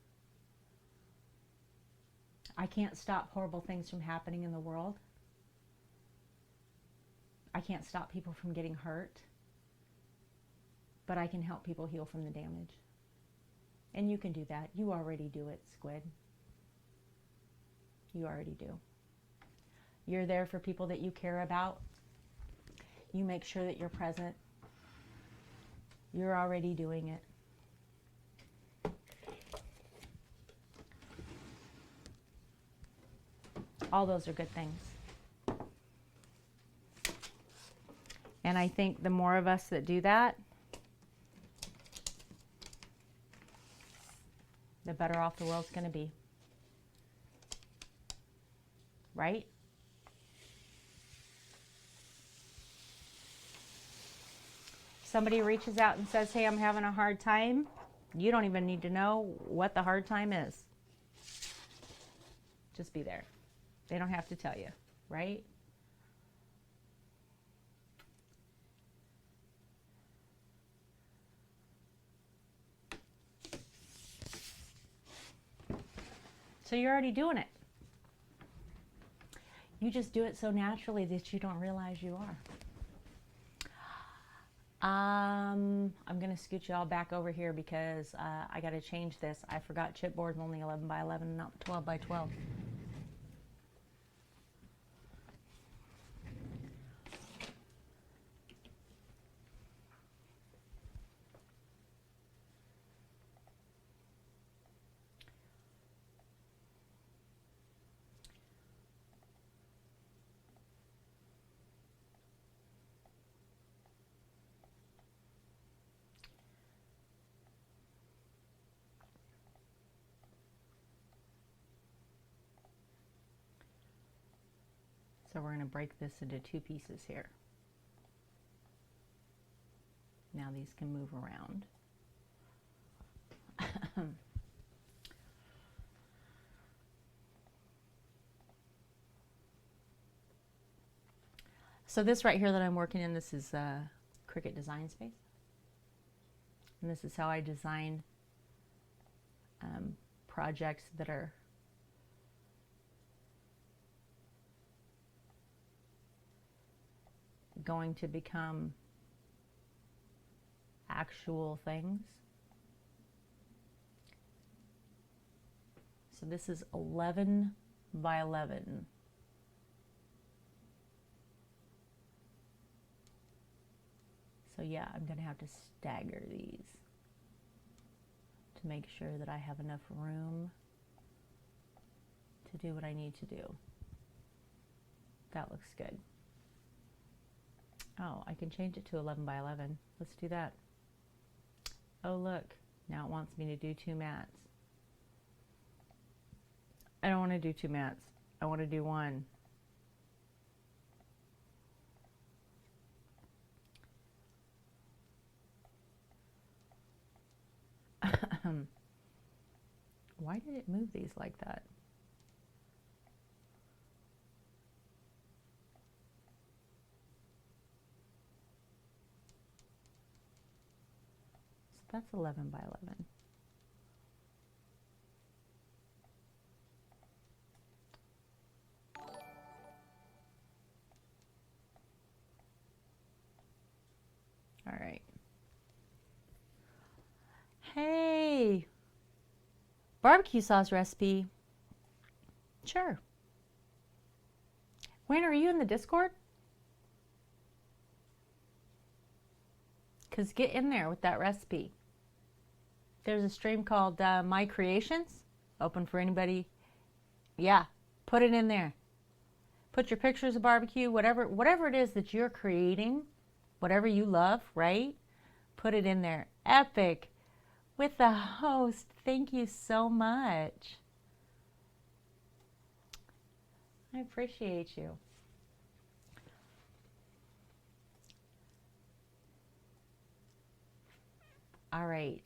I can't stop horrible things from happening in the world. I can't stop people from getting hurt. But I can help people heal from the damage. And you can do that. You already do it, Squid. You already do. You're there for people that you care about. You make sure that you're present. You're already doing it. All those are good things. And I think the more of us that do that, the better off the world's going to be. Right? somebody reaches out and says, hey, I'm having a hard time, you don't even need to know what the hard time is. Just be there. They don't have to tell you, right? So you're already doing it. You just do it so naturally that you don't realize you are. I'm going to scoot you all back over here because I got to change this. I forgot chipboard's only 11 by 11, not 12 by 12. So we're going to break this into 2 pieces here. Now these can move around. So this right here that I'm working in, this is Cricut Design Space. And this is how I design projects that are going to become actual things. So this is 11 by 11. So yeah, I'm going to have to stagger these to make sure that I have enough room to do what I need to do. That looks good. Oh, I can change it to 11 by 11. Let's do that. Oh, look. Now it wants me to do 2 mats. I don't want to do 2 mats. I want to do 1. Why did it move these like that? That's 11 by 11. All right. Hey, barbecue sauce recipe. Sure. When are you in the Discord? Because get in there with that recipe. There's a stream called My Creations, open for anybody. Yeah, put it in there. Put your pictures of barbecue, whatever it is that you're creating, whatever you love, right? Put it in there. Epic. With the host. Thank you so much. I appreciate you. All right.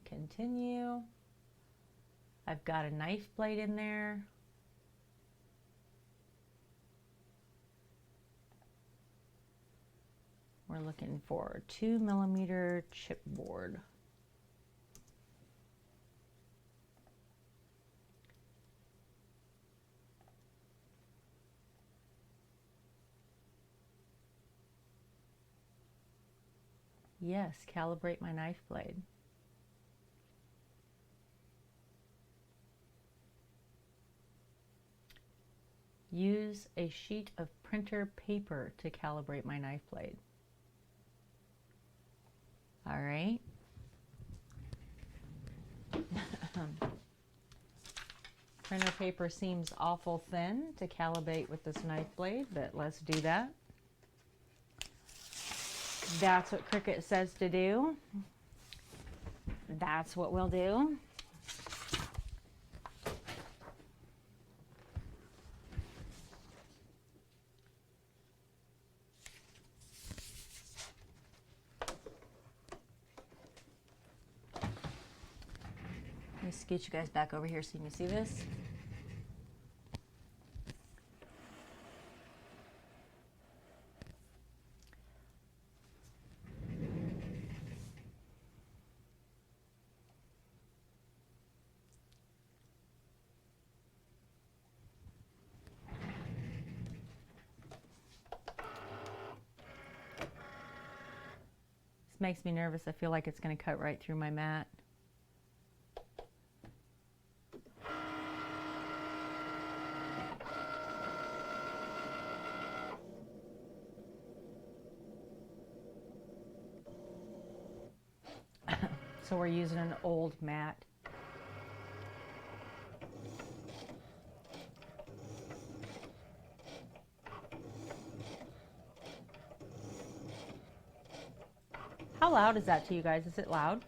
Continue. I've got a knife blade in there. We're looking for 2mm chipboard. Yes, calibrate my knife blade. Use a sheet of printer paper to calibrate my knife blade. All right. Printer paper seems awful thin to calibrate with this knife blade, but let's do that. That's what Cricut says to do. That's what we'll do. me scoot you guys back over here so you can see this. This makes me nervous. I feel like it's going to cut right through my mat. So we're using an old mat. How loud is that to you guys? Is it loud?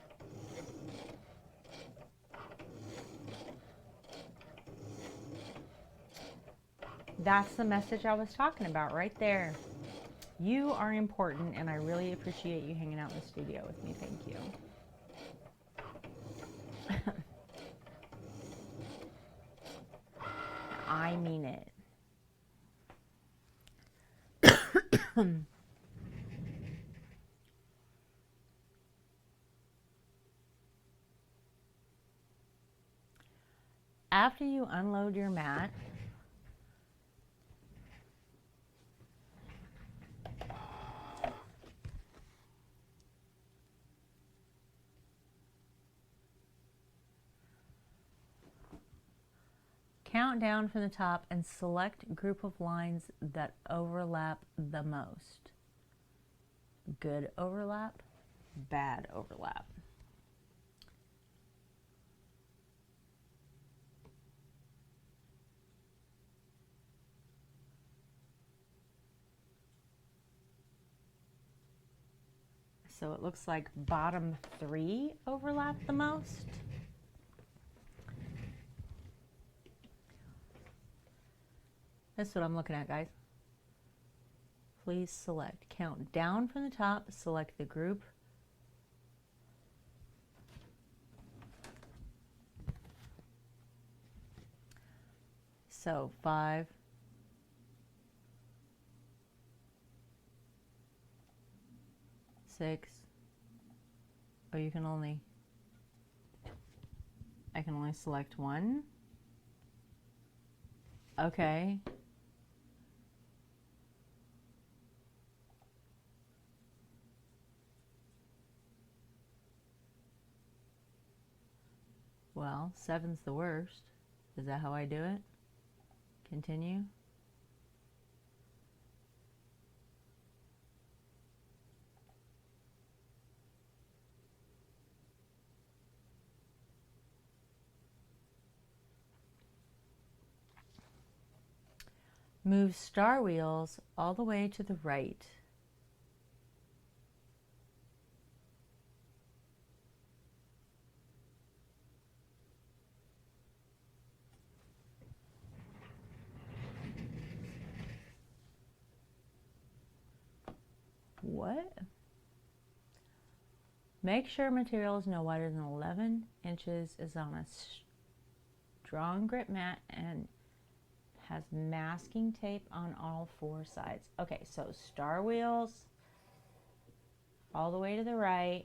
That's the message I was talking about right there. You are important, and I really appreciate you hanging out in the studio with me. Thank you. I mean it. After you unload your mat, count down from the top and select group of lines that overlap the most. Good overlap, bad overlap. So it looks like bottom 3 overlap the most. That's what I'm looking at, guys. Please select. Count down from the top, select the group. So 5, 6. Oh, I can only select 1. Okay. Well, 7's the worst. Is that how I do it? Continue. Move star wheels all the way to the right. What? Make sure material is no wider than 11 inches, is on a strong grip mat, and has masking tape on all 4 sides. Okay, so star wheels all the way to the right.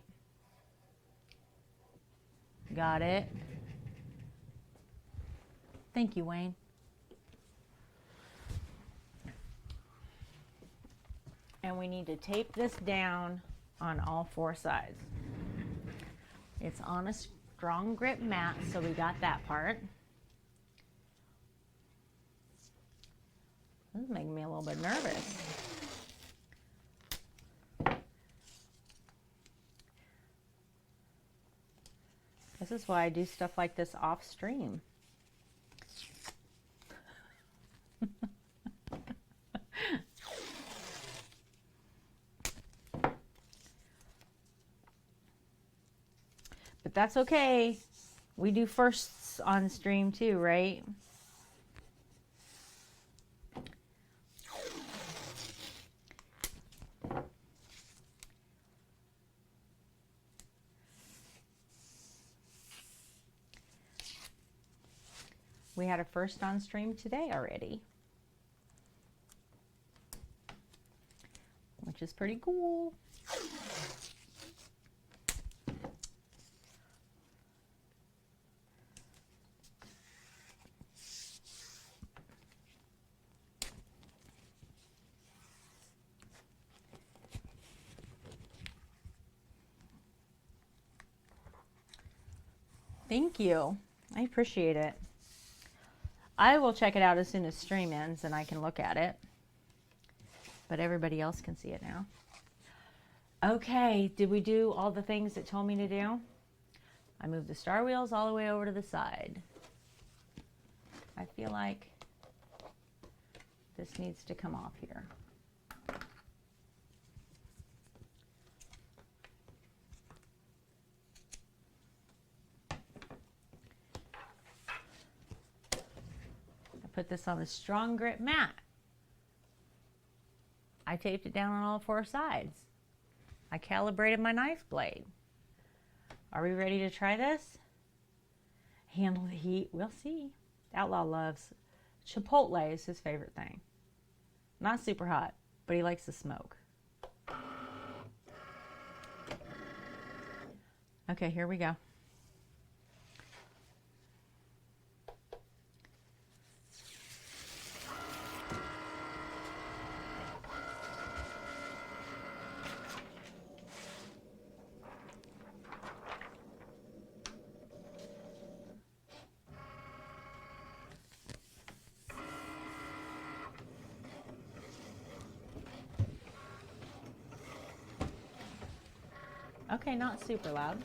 Got it. Thank you, Wayne. And we need to tape this down on all 4 sides. It's on a strong grip mat, so we got that part. This is making me a little bit nervous. This is why I do stuff like this off stream. But that's okay. We do firsts on stream too, right? we had a first on stream today already, which is pretty cool. Thank you. I appreciate it. I will check it out as soon as stream ends and I can look at it. But everybody else can see it now. Okay, did we do all the things it told me to do? I moved the star wheels all the way over to the side. I feel like this needs to come off here. Put this on a strong grip mat. I taped it down on all four sides. I calibrated my knife blade. Are we ready to try this? Handle the heat, we'll see. Outlaw loves Chipotle is his favorite thing. Not super hot, but he likes the smoke. Okay, here we go. Okay, not super loud.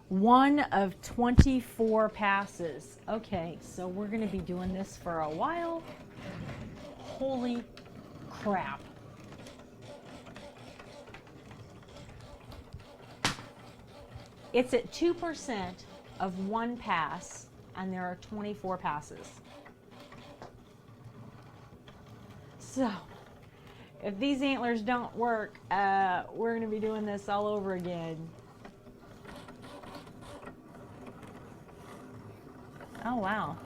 One of 24 passes. Okay, so we're going to be doing this for a while. Holy crap. It's at 2% of one pass, and there are 24 passes. So, if these antlers don't work, we're going to be doing this all over again. Oh, wow.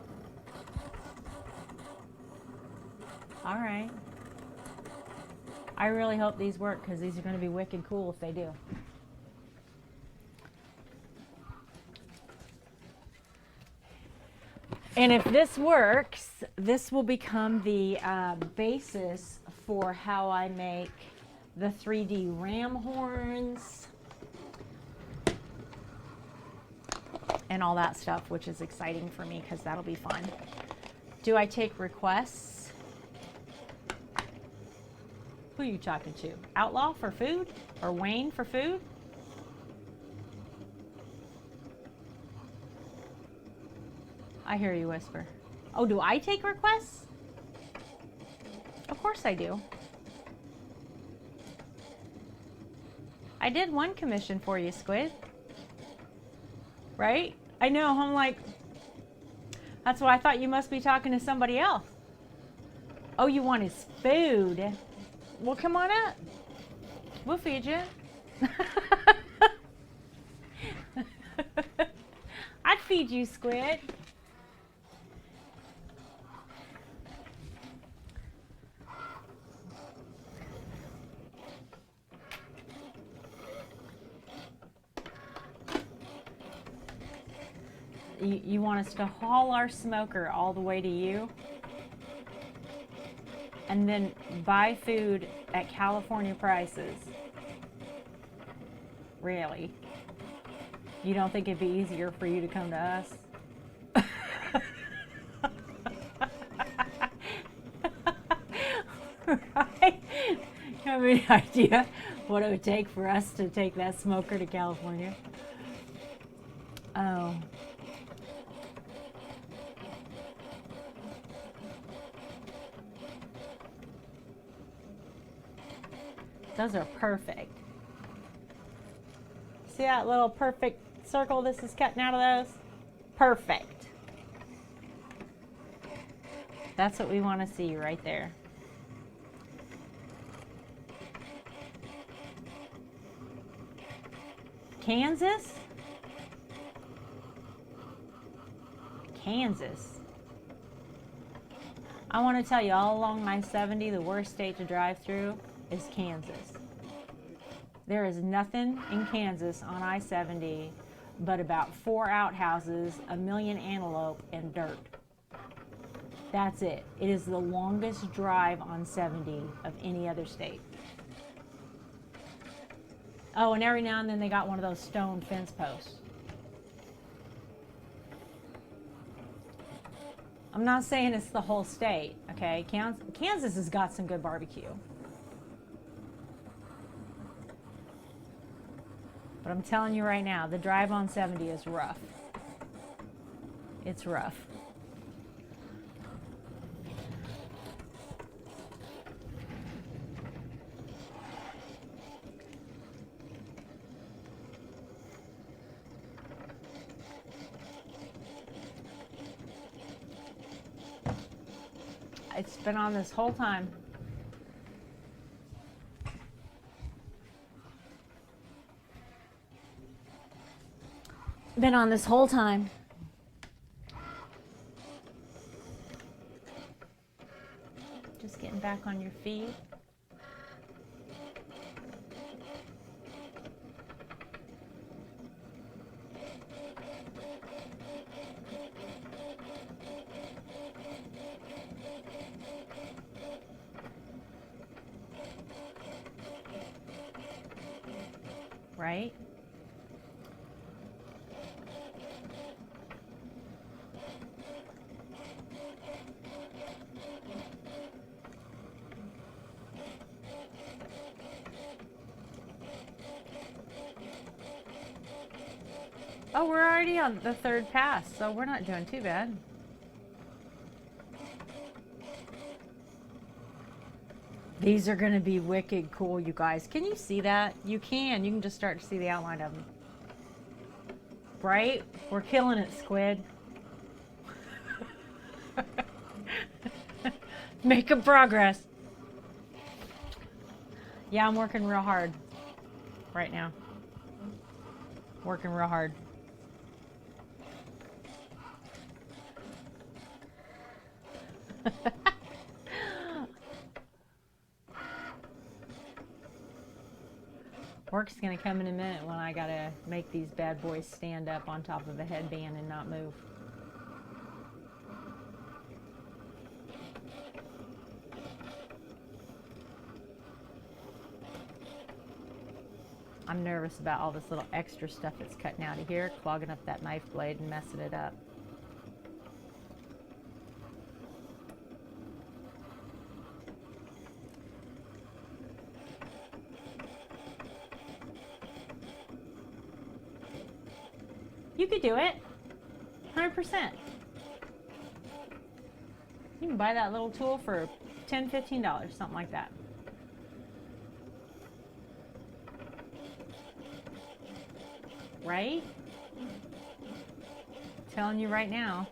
All right. I really hope these work because these are going to be wicked cool if they do. And if this works, this will become the basis for how I make the 3D ram horns and all that stuff, which is exciting for me because that'll be fun. Do I take requests? Who are you talking to? Outlaw for food? Or Wayne for food? I hear you whisper. Oh, do I take requests? Of course I do. I did one commission for you, Squid. Right? I know, I'm like, that's why I thought you must be talking to somebody else. Oh, you want his food? Well, come on up. We'll feed you. I'd feed you, Squid. You want us to haul our smoker all the way to you and then buy food at California prices? Really? You don't think it'd be easier for you to come to us? Right? You have any idea what it would take for us to take that smoker to California? Oh. Those are perfect. See that little perfect circle this is cutting out of those? Perfect. That's what we want to see right there. Kansas? Kansas. I want to tell you, all along I-70, the worst state to drive through is Kansas. There is nothing in Kansas on I-70 but about 4 outhouses, 1 million antelope, and dirt. That's it. It is the longest drive on 70 of any other state. Oh, and every now and then they got one of those stone fence posts. I'm not saying it's the whole state, okay? Kansas has got some good barbecue. But I'm telling you right now, the drive on 70 is rough. It's rough. It's been on this whole time. Been on this whole time. Just getting back on your feet. Right? Oh, we're already on the 3rd pass, so we're not doing too bad. These are going to be wicked cool, you guys. Can you see that? You can just start to see the outline of them. Right? We're killing it, squid. Making progress. Yeah, I'm working real hard right now. Working real hard. Work's gonna come in a minute when I gotta make these bad boys stand up on top of a headband and not move. I'm nervous about all this little extra stuff that's cutting out of here, clogging up that knife blade and messing it up. You could do it, 100%. You can buy that little tool for $10, $15, something like that. Right? I'm telling you right now.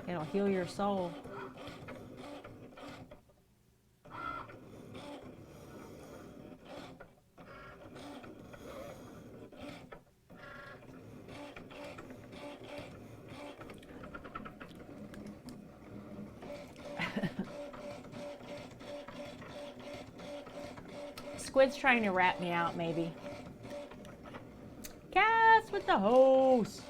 It'll heal your soul. Squid's trying to rat me out, maybe. Cass with the host.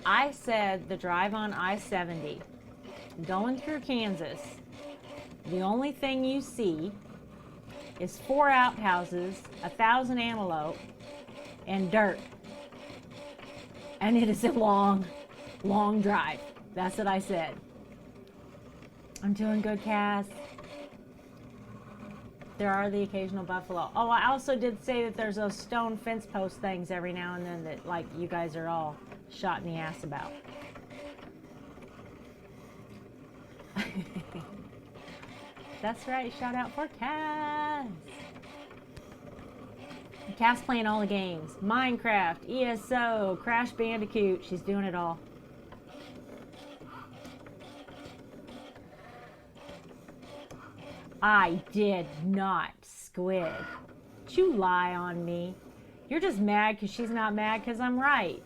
I said the drive on I-70, going through Kansas, the only thing you see is 4 outhouses, 1,000 antelope, and dirt. And it is a long, long drive. That's what I said. I'm doing good, Cass. There are the occasional buffalo. Oh, I also did say that there's those stone fence post things every now and then that, like, you guys are all shot in the ass about. That's right. Shout out for Cass. Cass playing all the games. Minecraft, ESO, Crash Bandicoot. She's doing it all. I did not, Squid. Don't you lie on me. You're just mad because she's not mad because I'm right.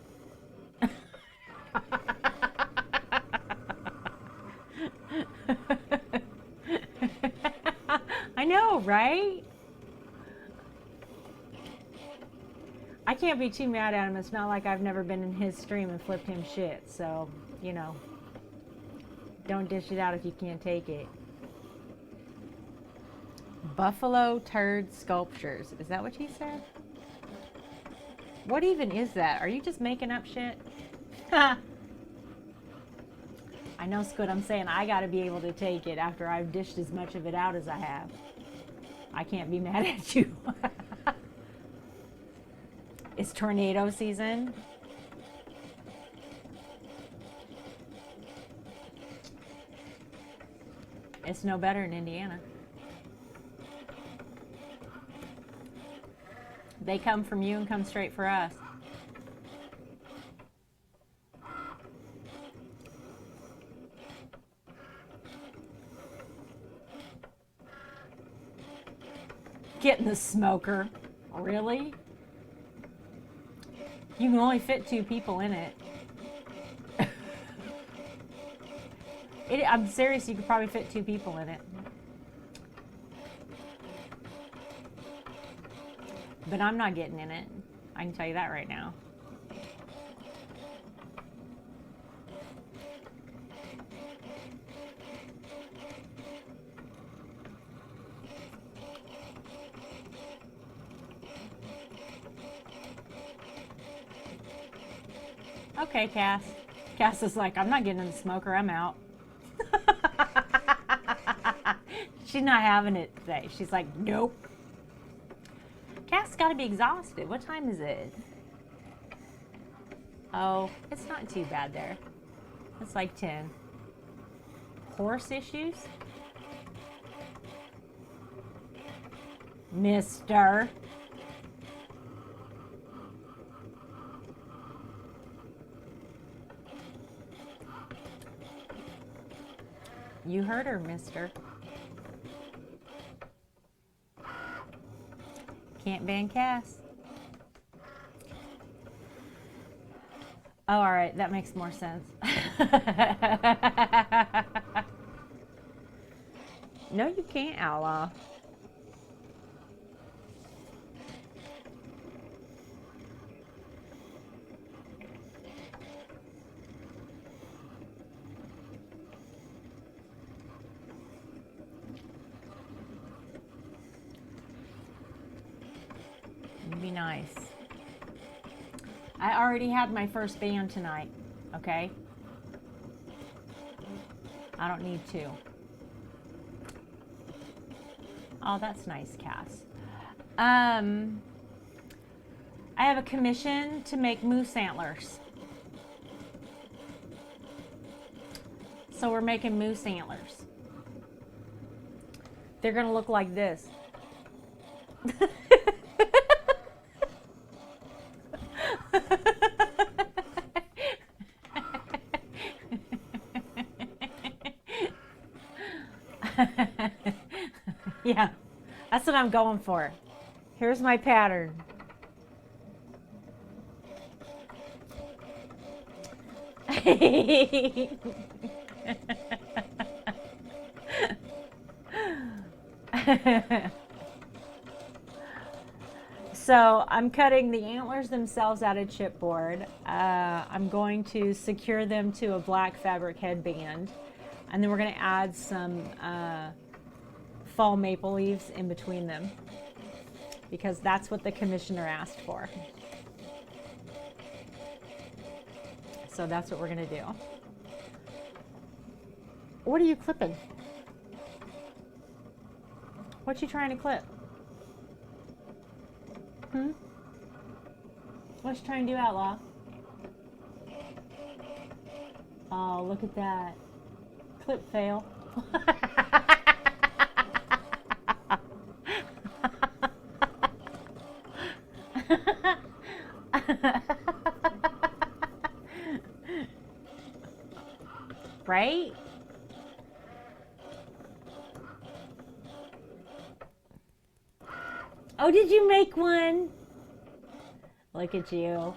I know, right? I can't be too mad at him. It's not like I've never been in his stream and flipped him shit. So, you know, don't dish it out if you can't take it. Buffalo turd sculptures. Is that what he said? What even is that? Are you just making up shit? I know, Squid. I'm saying I got to be able to take it after I've dished as much of it out as I have. I can't be mad at you. It's tornado season. It's no better in Indiana. They come from you and come straight for us. Get in the smoker. Really? You can only fit 2 people in it. I'm serious, you could probably fit 2 people in it. But I'm not getting in it. I can tell you that right now. Okay, Cass. Cass is like, I'm not getting in the smoker, I'm out. She's not having it today. She's like, nope. Cass got to be exhausted. What time is it? Oh, it's not too bad there. It's like 10. Horse issues? Mister. You heard her, mister. Can't ban Cass. Oh, all right. That makes more sense. No, you can't, Outlaw. Be nice. I already had my first ban tonight, okay? I don't need 2. Oh, that's nice, Cass. I have a commission to make moose antlers. So we're making moose antlers. They're gonna look like this. Yeah, that's what I'm going for. Here's my pattern. So I'm cutting the antlers themselves out of chipboard. I'm going to secure them to a black fabric headband. And then we're going to add some fall maple leaves in between them, because that's what the commissioner asked for. So that's what we're going to do. What are you clipping? What you trying to clip? What you trying to do, Outlaw? Oh, look at that. Clip fail. Right? Oh, did you make one? Look at you.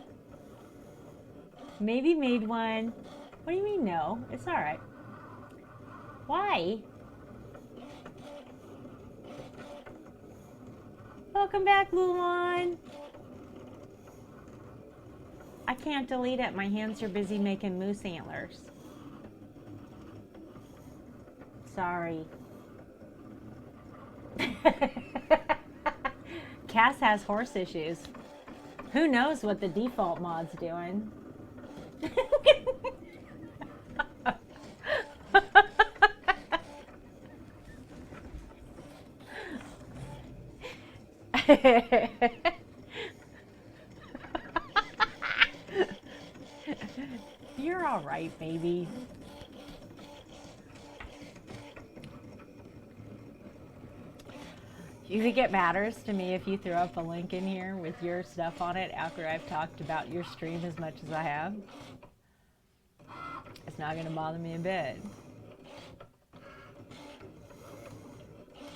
Maybe made one. What do you mean no? It's all right. Why? Welcome back, Luan. I can't delete it. My hands are busy making moose antlers. Sorry. Cass has horse issues. Who knows what the default mod's doing? You're all right, baby. You think it matters to me if you throw up a link in here with your stuff on it after I've talked about your stream as much as I have? It's not going to bother me a bit.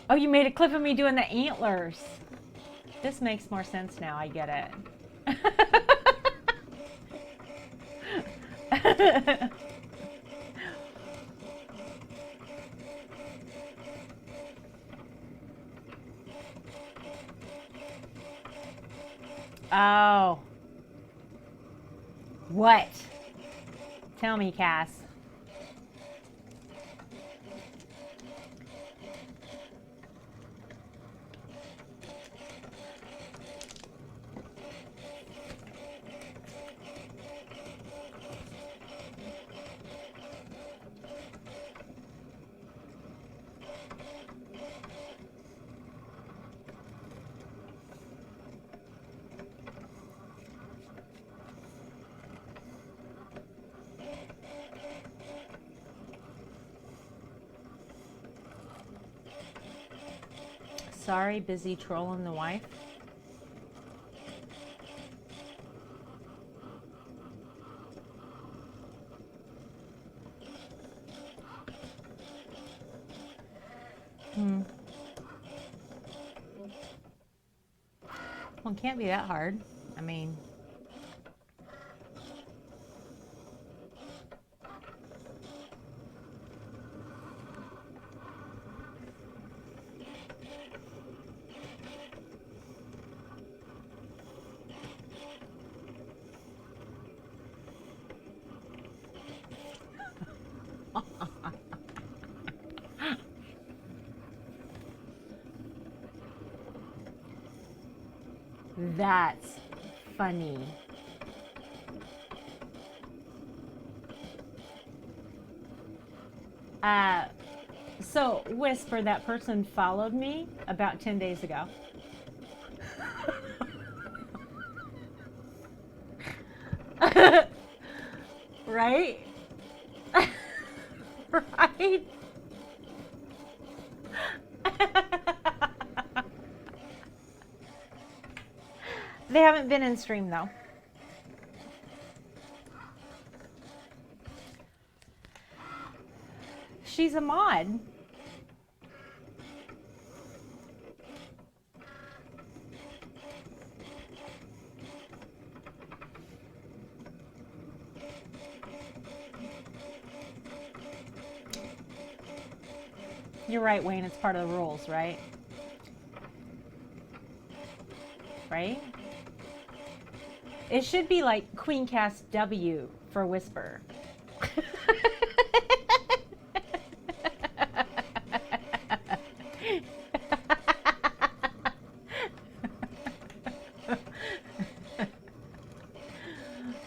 Oh, you made a clip of me doing the antlers. This makes more sense now. I get it. Oh. What? Tell me, Cass. Sorry, busy trolling the wife. Well, it can't be that hard. I mean... That's funny. So, Whisper, that person followed me about 10 days ago. Right? Right? They haven't been in stream though. She's a mod. You're right, Wayne. It's part of the rules, right? Right? It should be like Queencast W for Whisper.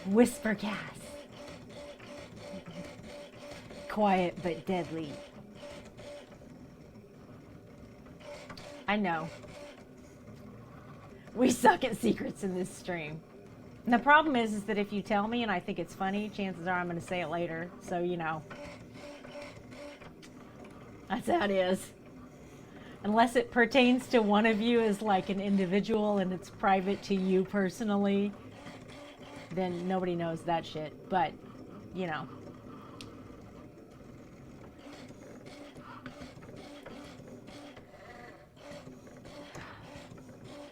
Whispercast. Quiet but deadly. I know. We suck at secrets in this stream. And the problem is that if you tell me and I think it's funny, chances are I'm going to say it later. So, you know. That's how it is. Unless it pertains to one of you as like an individual and it's private to you personally, then nobody knows that shit. But, you know.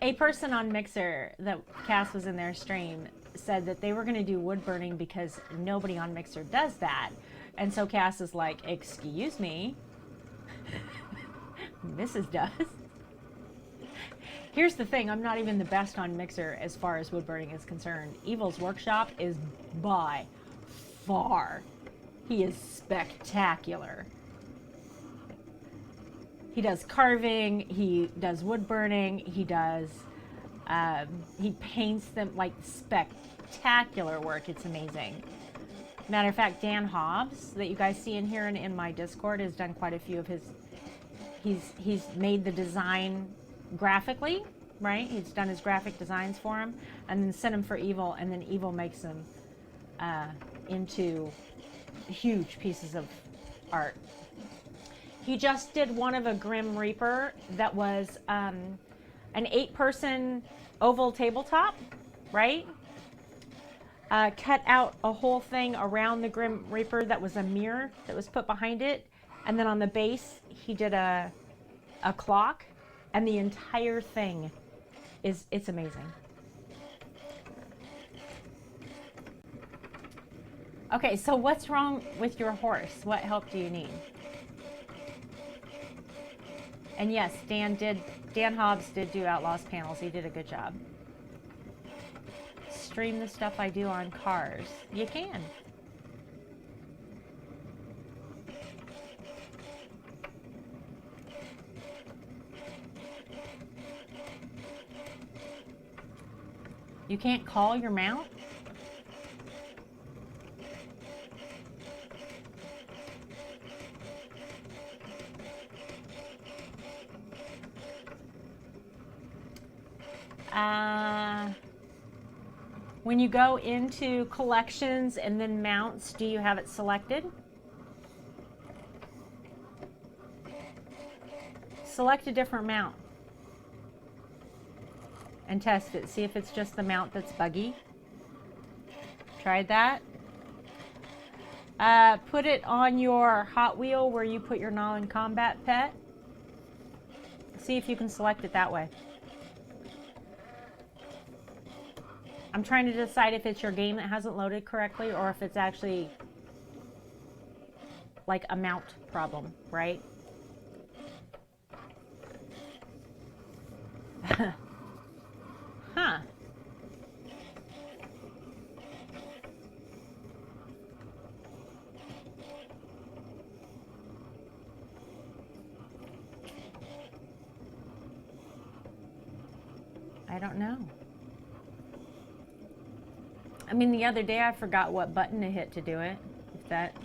A person on Mixer that Cass was in their stream said that they were going to do wood burning because nobody on Mixer does that. And so Cass is like, excuse me, Mrs. does. Here's the thing, I'm not even the best on Mixer as far as wood burning is concerned. Evil's Workshop is by far. He is spectacular. He does carving, he does wood burning, he paints them, like spectacular work. It's amazing. Matter of fact, Dan Hobbs, that you guys see in here and in my Discord, has done quite a few of his, he's made the design graphically, right? He's done his graphic designs for him and then sent them for Evil, and then Evil makes them into huge pieces of art. He just did one of a Grim Reaper that was an 8-person oval tabletop, right? Cut out a whole thing around the Grim Reaper that was a mirror that was put behind it. And then on the base, he did a clock. And the entire thing it's amazing. Okay, so what's wrong with your horse? What help do you need? And yes, Dan Hobbs did do Outlaws panels. He did a good job. Stream the stuff I do on cars. You can. You can't call your mount? When you go into collections and then mounts, do you have it selected? Select a different mount and test it. See if it's just the mount that's buggy. Tried that. Put it on your Hot Wheel where you put your non-combat pet. See if you can select it that way. I'm trying to decide if it's your game that hasn't loaded correctly or if it's actually like a mount problem, right? Huh. I don't know. I mean, the other day I forgot what button to hit to do it. If that...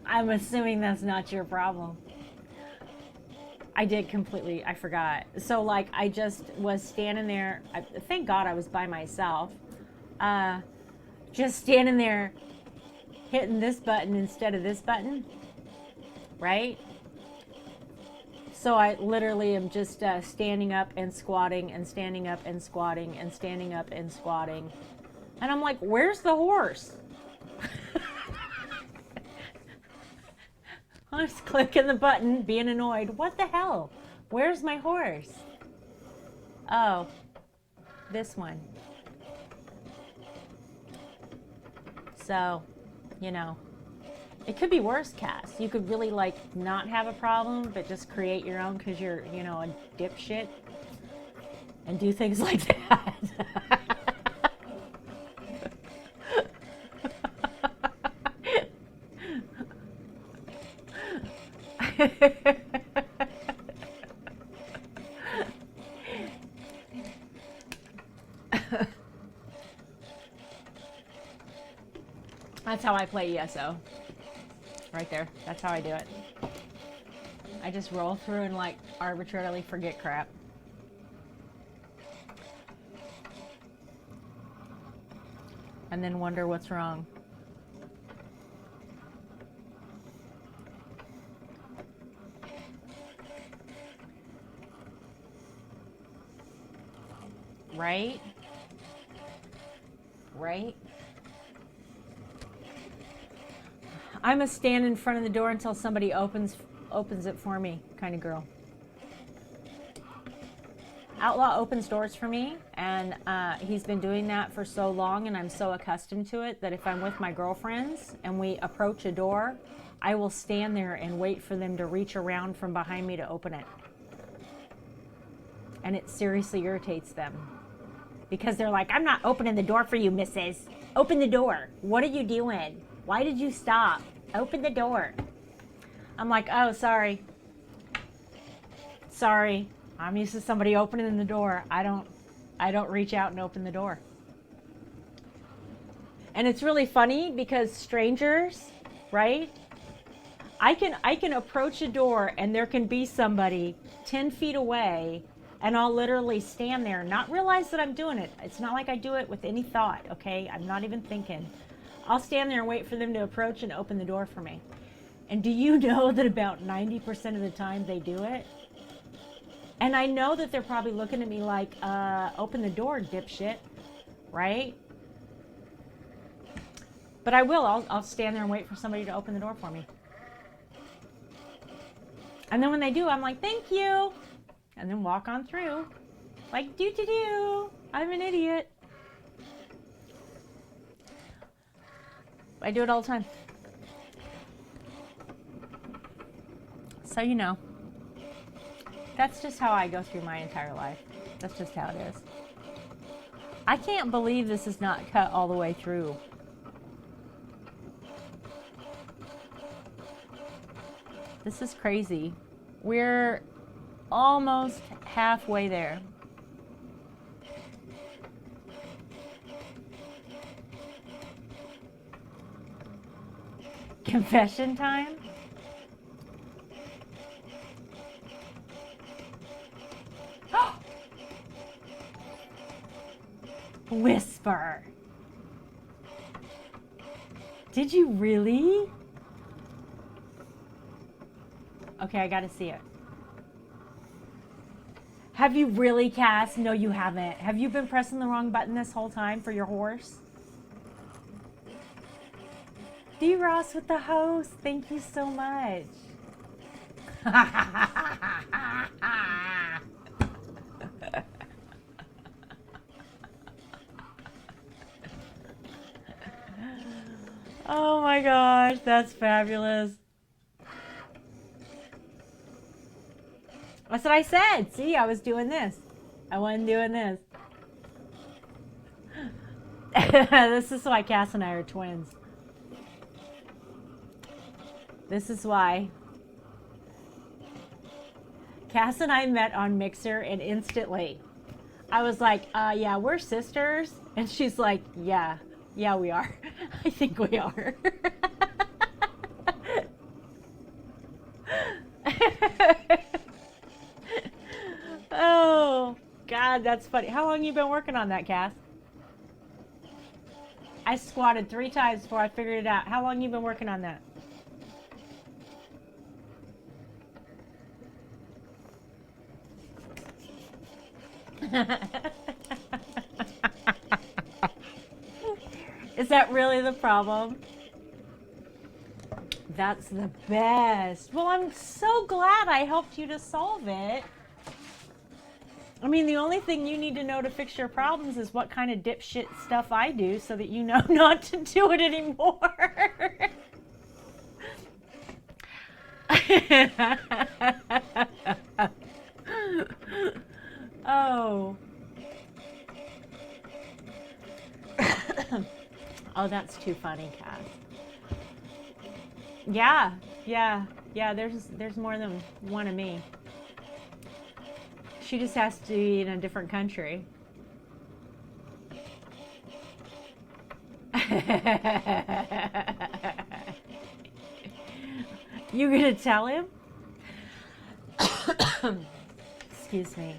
I'm assuming that's not your problem. I did completely, I forgot. So like I just was standing there, thank God I was by myself. Just standing there hitting this button instead of this button, right? So I literally am just standing up and squatting and standing up and squatting and standing up and squatting. And I'm like, where's the horse? I was clicking the button, being annoyed. What the hell? Where's my horse? Oh, this one. So, you know, it could be worse, Cass. You could really like not have a problem, but just create your own because you're, you know, a dipshit and do things like that. That's how I play ESO. Right there. That's how I do it. I just roll through and like arbitrarily forget crap. And then wonder what's wrong. Right? Right? I'm a stand in front of the door until somebody opens it for me kind of girl. Outlaw opens doors for me, and he's been doing that for so long, and I'm so accustomed to it that if I'm with my girlfriends and we approach a door, I will stand there and wait for them to reach around from behind me to open it. And it seriously irritates them because they're like, I'm not opening the door for you, missus. Open the door. What are you doing? Why did you stop? Open the door. I'm like, oh, sorry. Sorry. I'm used to somebody opening the door. I don't reach out and open the door. And it's really funny because strangers, right? I can approach a door and there can be somebody 10 feet away and I'll literally stand there, not realize that I'm doing it. It's not like I do it with any thought, okay? I'm not even thinking. I'll stand there and wait for them to approach and open the door for me. And do you know that about 90% of the time they do it? And I know that they're probably looking at me like, open the door, dipshit, right? But I will. I'll stand there and wait for somebody to open the door for me. And then when they do, I'm like, thank you. And then walk on through. Like, do. I'm an idiot. I do it all the time. So you know. That's just how I go through my entire life. That's just how it is. I can't believe this is not cut all the way through. This is crazy. We're almost halfway there. Confession time? Whisper. Did you really? Okay, I gotta see it. Have you really, Cass? No, you haven't. Have you been pressing the wrong button this whole time for your horse? D. Ross with the host. Thank you so much. Oh my gosh, that's fabulous. That's what I said. See, I was doing this. I wasn't doing this. This is why Cass and I are twins. This is why. Cass and I met on Mixer and instantly I was like, yeah, we're sisters. And she's like, yeah, we are. I think we are. Oh, God, that's funny. How long have you been working on that, Cass? I squatted 3 times before I figured it out. How long have you been working on that? Is that really the problem? That's the best. Well, I'm so glad I helped you to solve it. I mean, the only thing you need to know to fix your problems is what kind of dipshit stuff I do so that you know not to do it anymore. Oh. Oh, that's too funny, Cass. Yeah. There's more than one of me. She just has to be in a different country. You gonna tell him? Excuse me.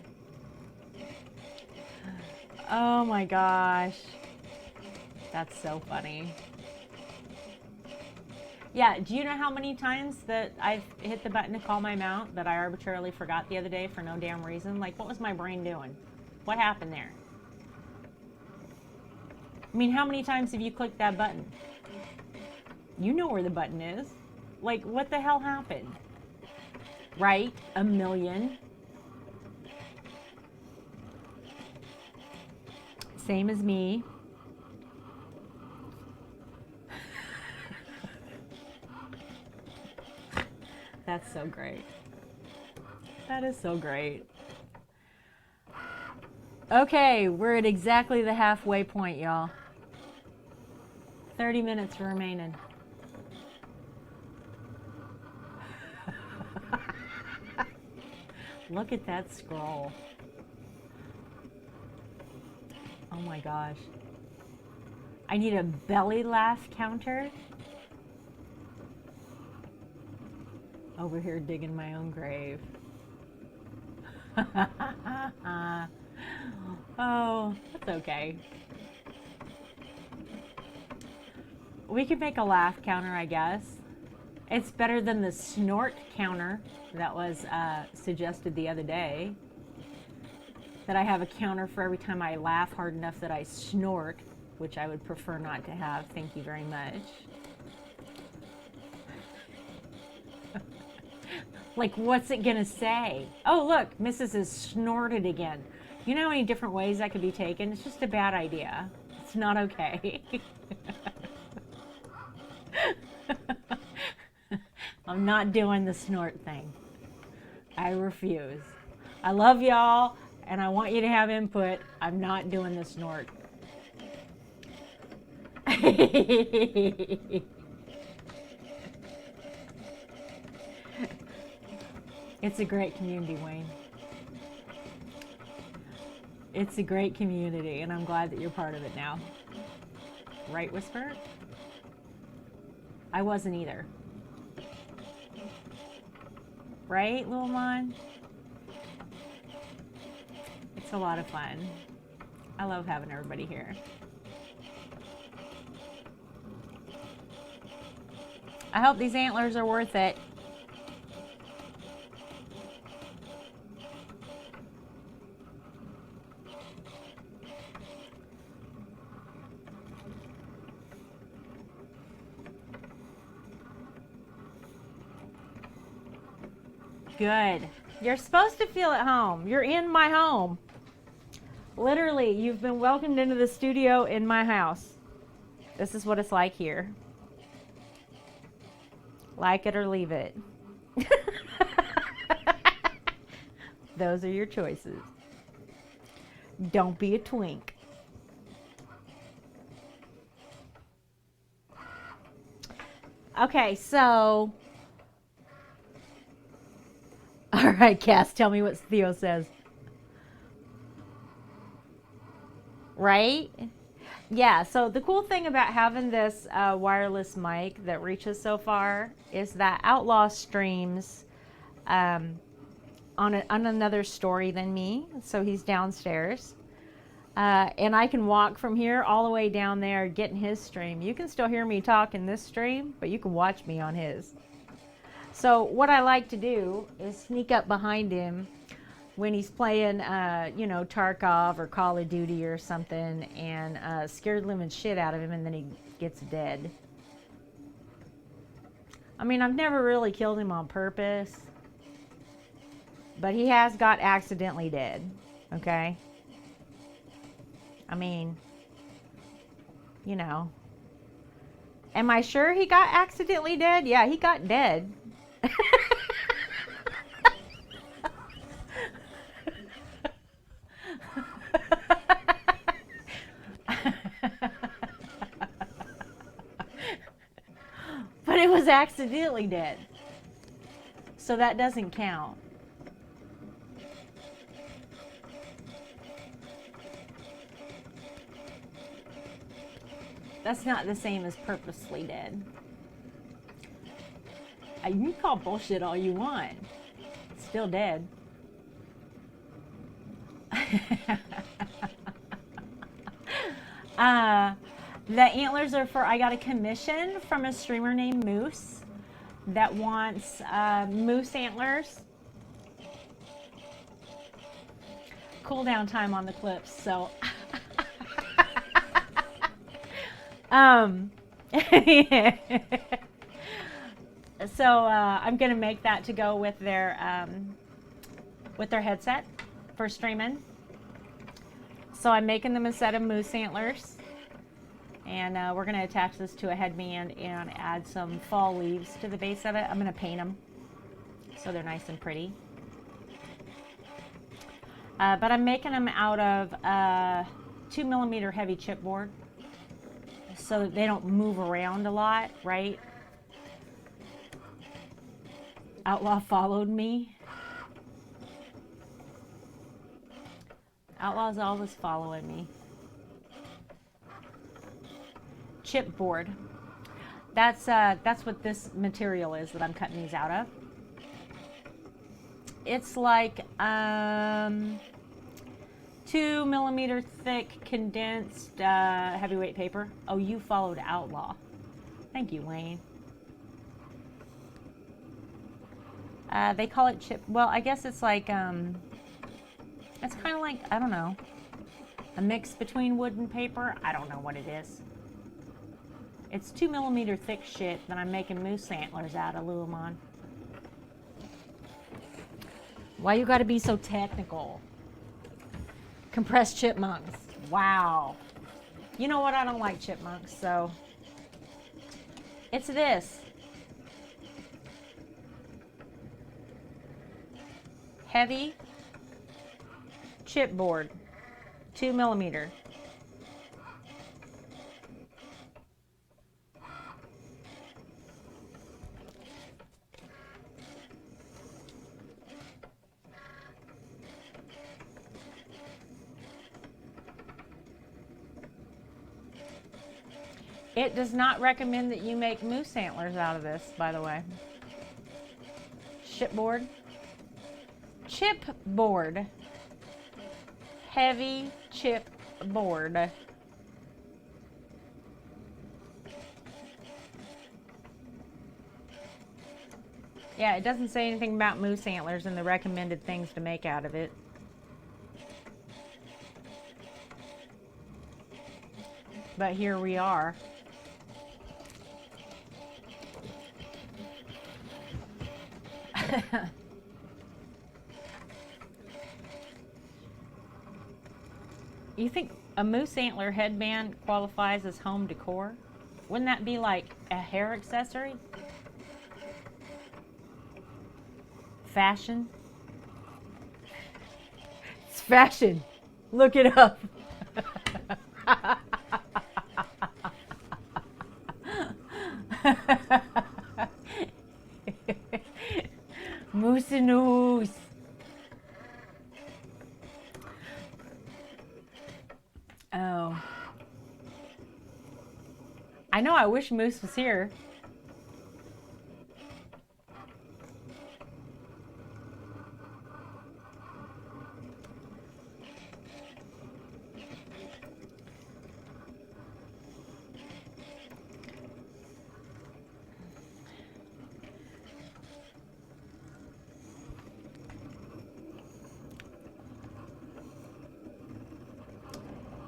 Oh my gosh. That's so funny. Yeah, do you know how many times that I've hit the button to call my mount that I arbitrarily forgot the other day for no damn reason? Like, what was my brain doing? What happened there? I mean, how many times have you clicked that button? You know where the button is. Like, what the hell happened? Right? A million. Same as me. That's so great. That is so great. Okay, we're at exactly the halfway point, y'all. 30 minutes remaining. Look at that scroll. Oh my gosh. I need a belly laugh counter. Over here digging my own grave. Oh, that's okay. We could make a laugh counter, I guess. It's better than the snort counter that was suggested the other day. That I have a counter for every time I laugh hard enough that I snort, which I would prefer not to have. Thank you very much. Like, what's it gonna say? Oh, look, Mrs. has snorted again. You know how many different ways that could be taken? It's just a bad idea. It's not okay. I'm not doing the snort thing. I refuse. I love y'all, and I want you to have input. I'm not doing the snort. It's a great community, Wayne. It's a great community, and I'm glad that you're part of it now. Right, Whisper? I wasn't either. Right, Little Mon? It's a lot of fun. I love having everybody here. I hope these antlers are worth it. Good. You're supposed to feel at home. You're in my home. Literally, you've been welcomed into the studio in my house. This is what it's like here. Like it or leave it. Those are your choices. Don't be a twink. Okay, so... All right, Cass, tell me what Theo says. Right? Yeah, so the cool thing about having this wireless mic that reaches so far is that Outlaw streams on another story than me, so he's downstairs. And I can walk from here all the way down there getting his stream. You can still hear me talk in this stream, but you can watch me on his. So what I like to do is sneak up behind him when he's playing, Tarkov or Call of Duty or something, and scare the living shit out of him, and then he gets dead. I mean, I've never really killed him on purpose, but he has got accidentally dead, okay? I mean, Am I sure he got accidentally dead? Yeah, he got dead. But it was accidentally dead. So that doesn't count. That's not the same as purposely dead. You can call bullshit all you want. It's still dead. The antlers are for, I got a commission from a streamer named Moose that wants moose antlers. Cool down time on the clips, so. Um, so I'm gonna make that to go with their headset for streaming. So I'm making them a set of moose antlers, and we're gonna attach this to a headband and add some fall leaves to the base of it. I'm gonna paint them so they're nice and pretty. But I'm making them out of 2mm heavy chipboard, so that they don't move around a lot, right? Outlaw followed me. Outlaw's always following me. Chipboard. That's what this material is that I'm cutting these out of. It's like 2mm thick condensed heavyweight paper. Oh, you followed Outlaw. Thank you, Wayne. They call it chip. Well, I guess it's like it's kind of like, I don't know, a mix between wood and paper. I don't know what it is. It's 2mm thick shit that I'm making moose antlers out of, Luamon. Why you gotta be so technical? Compressed chipmunks. Wow. You know what? I don't like chipmunks, so it's this. Heavy chipboard, 2mm. It does not recommend that you make moose antlers out of this, by the way. Chipboard. Chipboard. Heavy chipboard. Yeah, it doesn't say anything about moose antlers and the recommended things to make out of it. But here we are. You think a moose antler headband qualifies as home decor? Wouldn't that be like a hair accessory? Fashion? It's fashion. Look it up. Moose and Oos. Oh. I know, I wish Moose was here.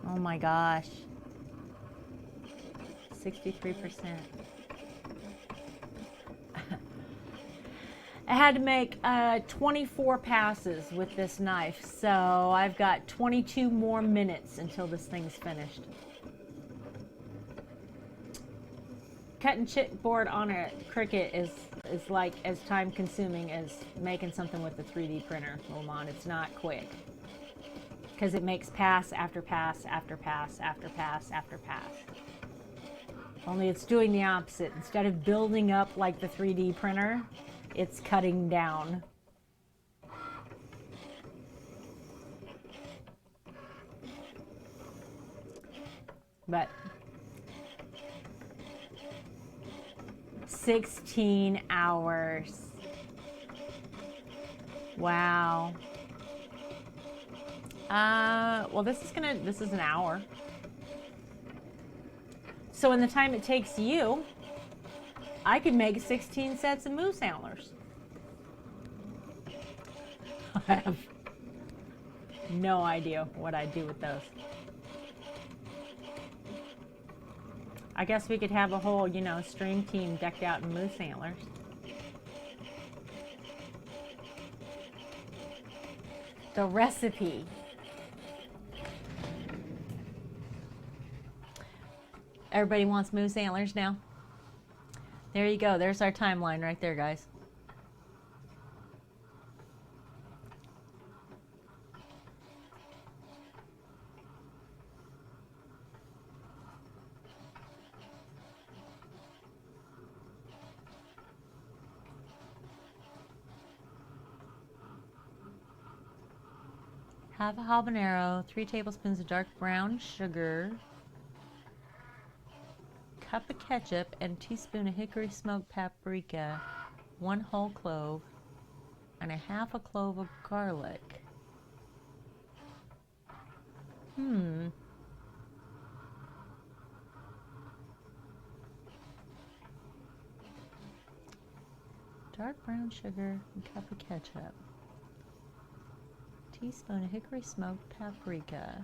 Oh my gosh. 63%. I had to make 24 passes with this knife, so I've got 22 more minutes until this thing's finished. Cutting chipboard on a Cricut is like as time consuming as making something with a 3D printer, Roman. It's not quick. Because it makes pass after pass after pass after pass after pass. Only it's doing the opposite. Instead of building up like the 3D printer, it's cutting down. But 16 hours. Wow. Well, this is an hour. So in the time it takes you, I could make 16 sets of moose antlers. I have no idea what I'd do with those. I guess we could have a whole, stream team decked out in moose antlers. The recipe. Everybody wants moose antlers now. There you go. There's our timeline right there, guys. Half a habanero, 3 tablespoons of dark brown sugar, cup of ketchup, and teaspoon of hickory smoked paprika, 1 whole clove, and a half a clove of garlic. Dark brown sugar and cup of ketchup. Teaspoon of hickory smoked paprika,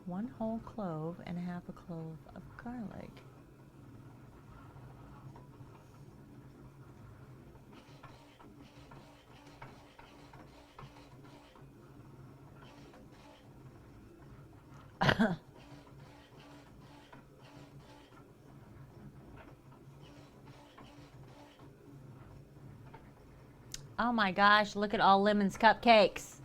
1 whole clove, and a half a clove of garlic. Oh my gosh, look at all Lemon's cupcakes.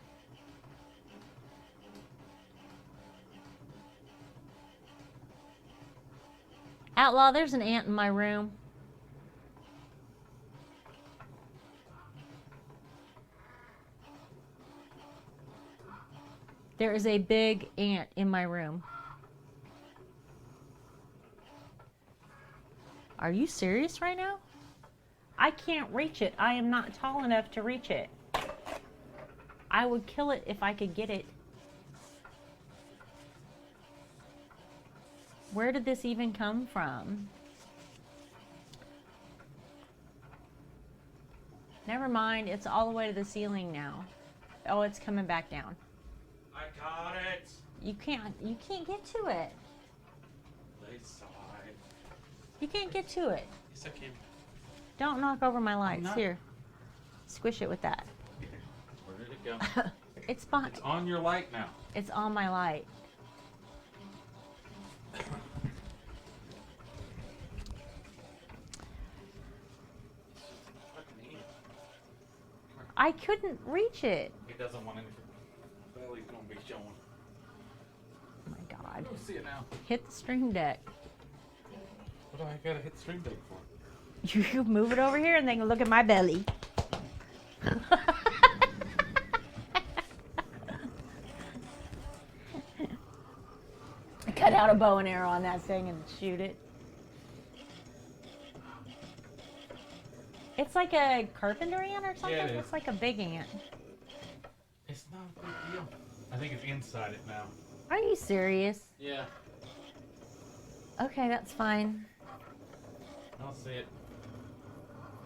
Outlaw, there's an ant in my room. There is a big ant in my room. Are you serious right now? I can't reach it. I am not tall enough to reach it. I would kill it if I could get it. Where did this even come from? Never mind, it's all the way to the ceiling now. Oh, it's coming back down. I got it. You can't get to it. They saw it. You can't get to it. Yes, I can. Don't knock over my lights. not. Here. Squish it with that. Where did it go? It's fine. It's on your light now. It's on my light. I couldn't reach it. It doesn't want anything. Belly's gonna be showing. Oh my I God. don't see it now. Hit the stream deck. What do I gotta hit the stream deck for? You move it over here and they can look at my belly. Cut out a bow and arrow on that thing and shoot it. It's like a carpenter ant or something? Yeah, it is. It's like a big ant. It's not a big deal. I think it's inside it now. Are you serious? Yeah. Okay, that's fine. I don't see it.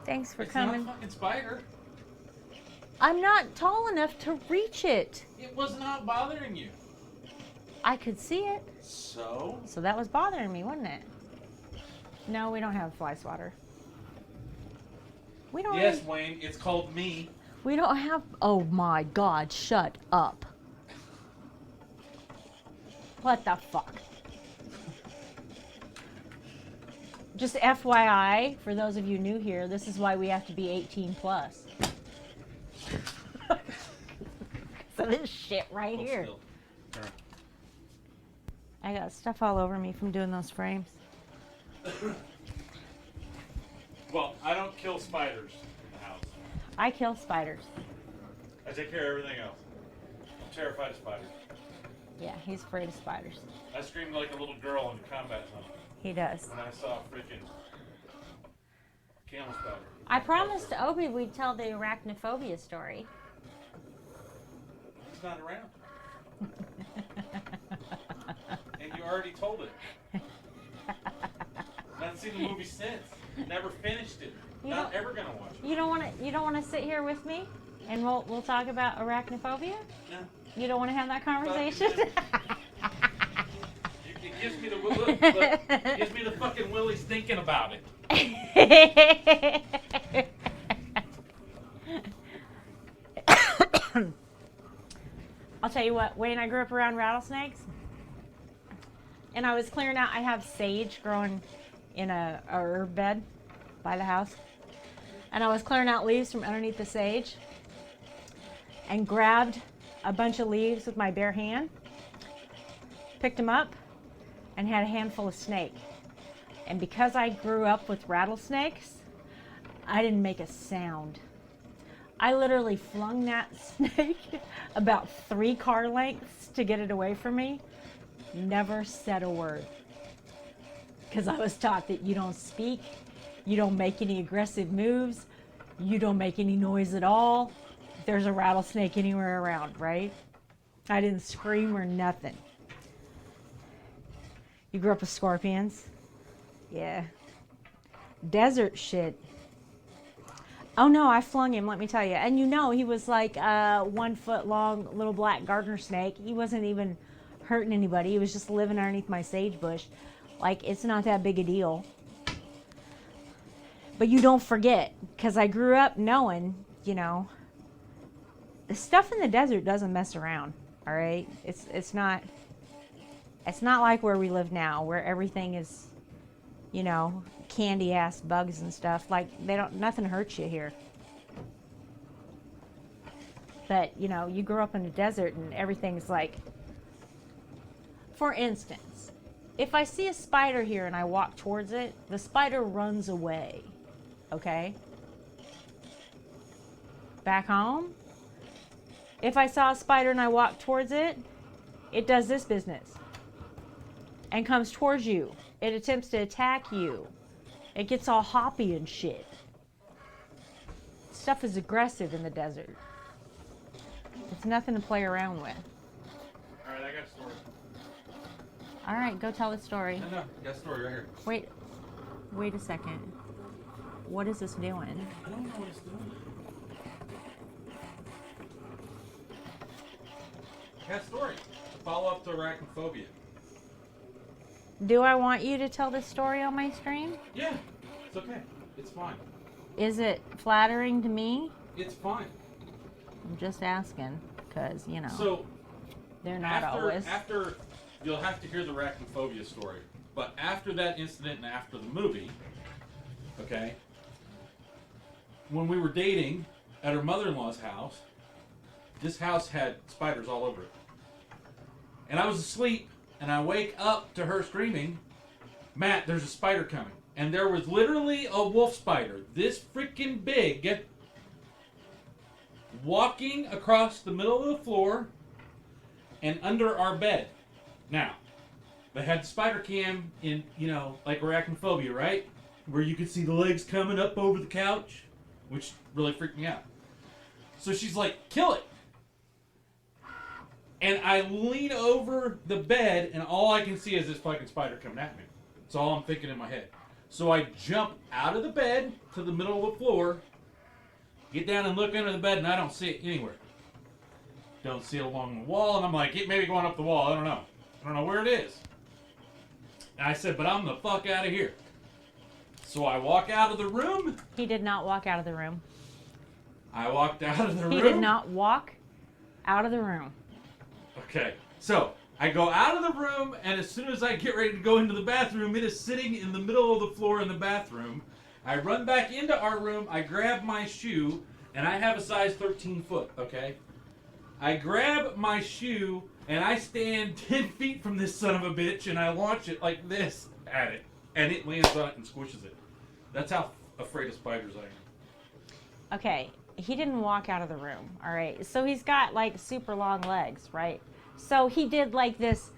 Thanks for It's coming. not a fucking spider. I'm not tall enough to reach it. It was not bothering you. I could see it. So? So that was bothering me, wasn't it? No, we don't have fly swatter. We don't Yes, really- Wayne. It's called me. We don't have. Oh my God! Shut up. What the fuck? Just FYI, for those of you new here, this is why we have to be 18 plus. So this shit right Hold here. still. Alright. I got stuff all over me from doing those frames. Well, I don't kill spiders in the house. I kill spiders. I take care of everything else. I'm terrified of spiders. Yeah, he's afraid of spiders. I screamed like a little girl in combat zone He does. when I saw a freaking camel spider. I promised Obi we'd tell the arachnophobia story. He's not around. And you already told it. I haven't seen the movie since. Never finished it. You Not don't- ever gonna watch it. You don't want to sit here with me, and we'll talk about arachnophobia. No. You don't want to have that conversation. You can gives me the look, gives me the fucking willies thinking about it. I'll tell you what, Wayne, I grew up around rattlesnakes, and I was clearing out. I have sage growing in a herb bed by the house, and I was clearing out leaves from underneath the sage and grabbed a bunch of leaves with my bare hand, picked them up, and had a handful of snake. And because I grew up with rattlesnakes, I didn't make a sound. I literally flung that snake about 3 car lengths to get it away from me. Never said a word. Because I was taught that you don't speak, you don't make any aggressive moves, you don't make any noise at all. If there's a rattlesnake anywhere around, right? I didn't scream or nothing. You grew up with scorpions? Yeah. Desert shit. Oh no, I flung him, let me tell you. And you know, he was like a 1 foot long little black gardener snake. He wasn't even hurting anybody. He was just living underneath my sage bush. Like, it's not that big a deal. But you don't forget, because I grew up knowing, you know, the stuff in the desert doesn't mess around, all right? It's not like where we live now, where everything is, you know, candy ass bugs and stuff. Like, nothing hurts you here. But, you know, you grow up in the desert and everything's like, for instance, if I see a spider here and I walk towards it, the spider runs away, okay? Back home, if I saw a spider and I walk towards it, it does this business and comes towards you. It attempts to attack you. It gets all hoppy and shit. Stuff is aggressive in the desert. It's nothing to play around with. Alright, I got a story. All right, go tell the story. No, got a story right here. Wait a second. What is this doing? I don't know what it's doing. Got a story. Follow up to arachnophobia. Do I want you to tell this story on my stream? Yeah, it's okay. It's fine. Is it flattering to me? It's fine. I'm just asking, because, you know, So, they're not always. After, you'll have to hear the arachnophobia story. But after that incident and after the movie, okay, when we were dating at her mother-in-law's house, this house had spiders all over it. And I was asleep, and I wake up to her screaming, "Matt, there's a spider coming." And there was literally a wolf spider, this freaking big, walking across the middle of the floor and under our bed. Now, they had the spider cam in, you know, like arachnophobia, right? Where you could see the legs coming up over the couch, which really freaked me out. So she's like, "Kill it." And I lean over the bed, and all I can see is this fucking spider coming at me. That's all I'm thinking in my head. So I jump out of the bed to the middle of the floor, get down and look under the bed, and I don't see it anywhere. Don't see it along the wall, and I'm like, it may be going up the wall. I don't know. I don't know where it is. And I said, but I'm the fuck out of here. So I walk out of the room. He did not walk out of the room. I walked out of the room. He did not walk out of the room. Okay, so I go out of the room, and as soon as I get ready to go into the bathroom, it is sitting in the middle of the floor in the bathroom. I run back into our room, I grab my shoe, and I have a size 13 foot, okay? I grab my shoe, and I stand 10 feet from this son of a bitch, and I launch it like this at it, and it lands on it and squishes it. That's how afraid of spiders I am. Okay, he didn't walk out of the room, all right? So he's got, like, super long legs, right? So he did, like, this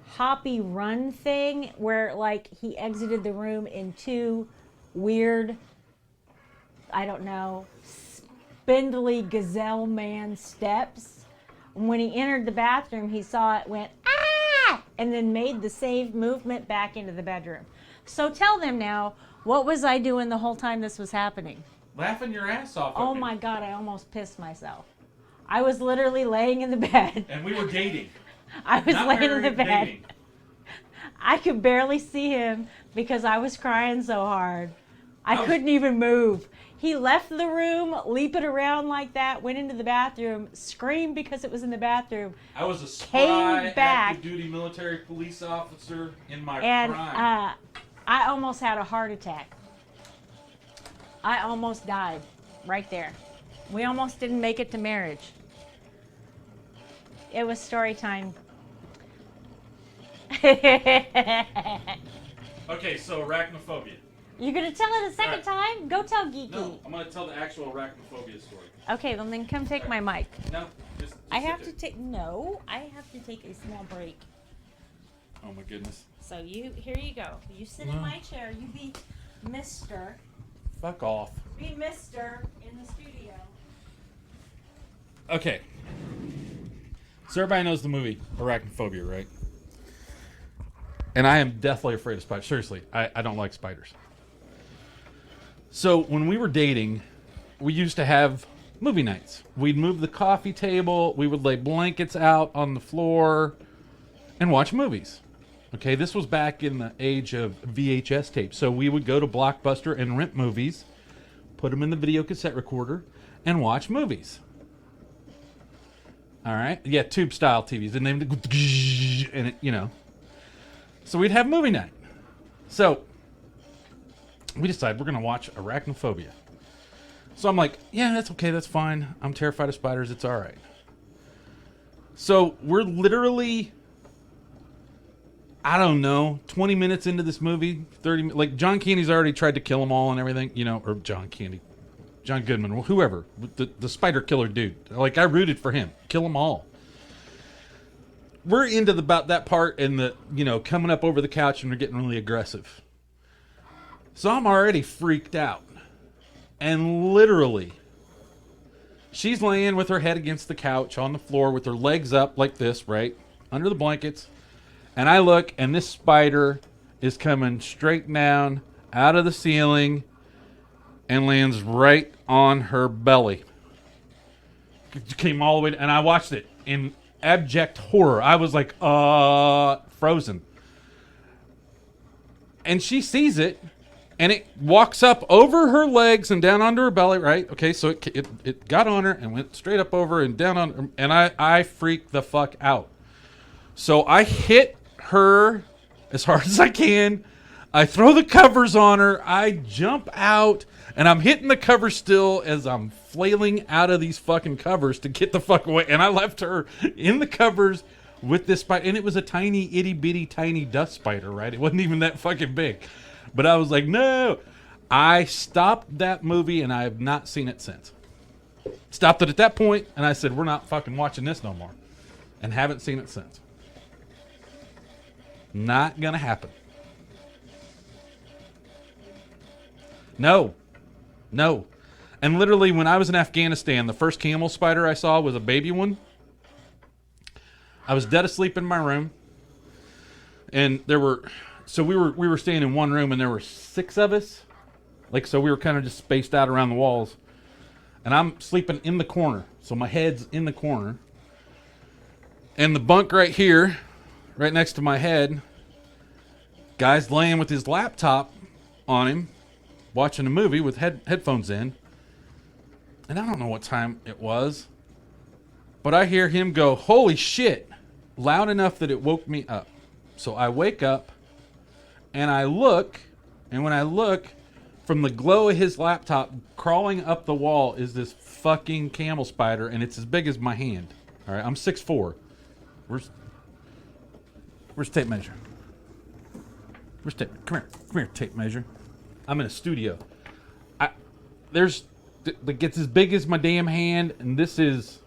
hoppy run thing where, like, he exited the room in 2 weird, I don't know, spindly gazelle man steps. When he entered the bathroom, he saw it went, "Ah!" and then made the same movement back into the bedroom. So tell them now, what was I doing the whole time this was happening? Laughing your ass off. Oh my God, I almost pissed myself. I was literally laying in the bed. And we were dating. I was Not laying in the married, bed. dating. I could barely see him because I was crying so hard. I was- couldn't even move. He left the room, leaping around like that, went into the bathroom, screamed because it was in the bathroom, I was a Came spry, back. active duty military police officer in my and prime. I almost had a heart attack. I almost died right there. We almost didn't make it to marriage. It was story time. Okay, so arachnophobia. You gonna tell it a second Alright. time? Go tell Geeky. No, I'm gonna tell the actual arachnophobia story. Okay, well then come take my mic. No, just I sit have to there. take I have to take a small break. Oh my goodness. So here you go. You sit in my chair. You be Mr. Fuck off. Be Mr. in the studio. Okay. So everybody knows the movie Arachnophobia, right? And I am deathly afraid of spiders. Seriously, I don't like spiders. So when we were dating, we used to have movie nights. We'd move the coffee table, we would lay blankets out on the floor, and watch movies. Okay, this was back in the age of VHS tapes. So we would go to Blockbuster and rent movies, put them in the video cassette recorder, and watch movies. All right, yeah, tube style TVs, and then and it, you know. So we'd have movie night. So we decided we're gonna watch Arachnophobia. So I'm like, yeah, that's okay, that's fine. I'm terrified of spiders. It's all right. So we're literally, I don't know, 20 minutes into this movie, 30, like John Candy's already tried to kill them all and everything, you know, or John Goodman, whoever, the spider killer dude. Like, I rooted for him. Kill them all. We're into about that part and the, you know, coming up over the couch and they're getting really aggressive. So I'm already freaked out. And literally, she's laying with her head against the couch on the floor with her legs up like this, right? Under the blankets. And I look, and this spider is coming straight down out of the ceiling and lands right on her belly. It came all the way, and I watched it in abject horror. I was like, frozen. And she sees it, and it walks up over her legs and down onto her belly, right? Okay, so it got on her and went straight up over and down on her, and I freaked the fuck out. So I hit her as hard as I can. I throw the covers on her. I jump out, and I'm hitting the covers still as I'm flailing out of these fucking covers to get the fuck away. And I left her in the covers with this spider, and it was a tiny, itty bitty, tiny dust spider, right? It wasn't even that fucking big. But I was like, no. I stopped that movie, and I have not seen it since. Stopped it at that point, and I said, we're not fucking watching this no more. And haven't seen it since. Not gonna happen. No. And literally, when I was in Afghanistan, the first camel spider I saw was a baby one. I was dead asleep in my room, and we were staying in one room, and there were 6 of us. Like, so we were kind of just spaced out around the walls, and I'm sleeping in the corner, so my head's in the corner, and the bunk right here, right next to my head, guy's laying with his laptop on him, watching a movie with headphones in. And I don't know what time it was, but I hear him go, holy shit, loud enough that it woke me up. So I wake up, and I look, and when I look, from the glow of his laptop, crawling up the wall is this fucking camel spider, and it's as big as my hand. All right, I'm 6'4". Where's tape measure? Where's tape? Come here, tape measure. I'm in a studio. It gets as big as my damn hand, and this is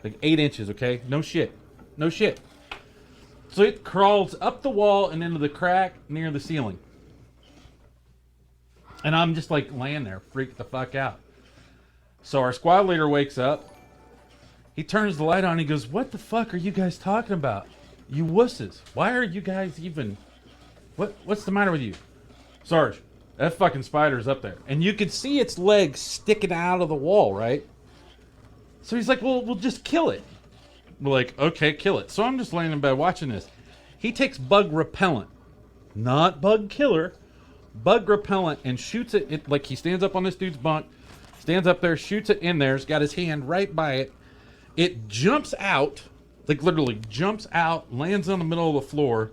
like 8 inches, okay? No shit. So it crawls up the wall and into the crack near the ceiling. And I'm just like laying there, freaked the fuck out. So our squad leader wakes up. He turns the light on, he goes, what the fuck are you guys talking about? You wusses. Why are you guys even... What's the matter with you? Sarge, that fucking spider's up there. And you could see its legs sticking out of the wall, right? So he's like, well, we'll just kill it. We're like, okay, kill it. So I'm just laying in bed watching this. He takes bug repellent not bug killer, bug repellent, and shoots it like he stands up on this dude's bunk, stands up there, shoots it in there. He's got his hand right by it. It jumps out, like literally jumps out, lands on the middle of the floor,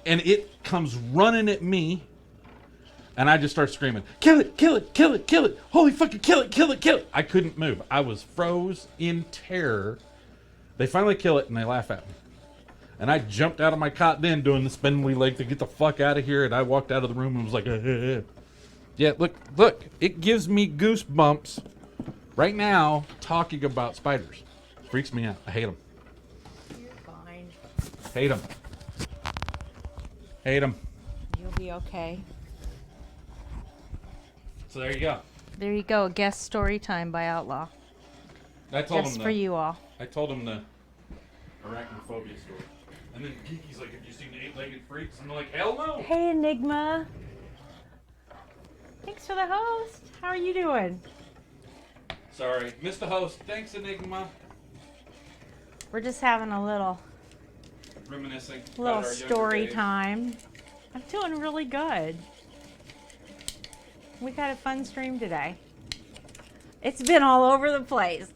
and it comes running at me. And I just start screaming, kill it, kill it, kill it, kill it. Holy fucking kill it, kill it, kill it. I couldn't move. I was froze in terror. They finally kill it and they laugh at me. And I jumped out of my cot then doing the spindly leg to get the fuck out of here. And I walked out of the room and was like, Yeah, look. It gives me goosebumps right now talking about spiders. Freaks me out. I hate them. You're fine. Hate them. Hate them. You'll be okay. So there you go. There you go. Guest story time by Outlaw. I told Just him for you all. I told him the arachnophobia story. And then Kiki's like, have you seen the 8-legged freaks? And I'm like, hell no. Hey, Enigma. Thanks for the host. How are you doing? Sorry, missed the host. Thanks, Enigma. We're just having a little Reminiscing. about little our younger story days. time. I'm doing really good. We've had a fun stream today. It's been all over the place.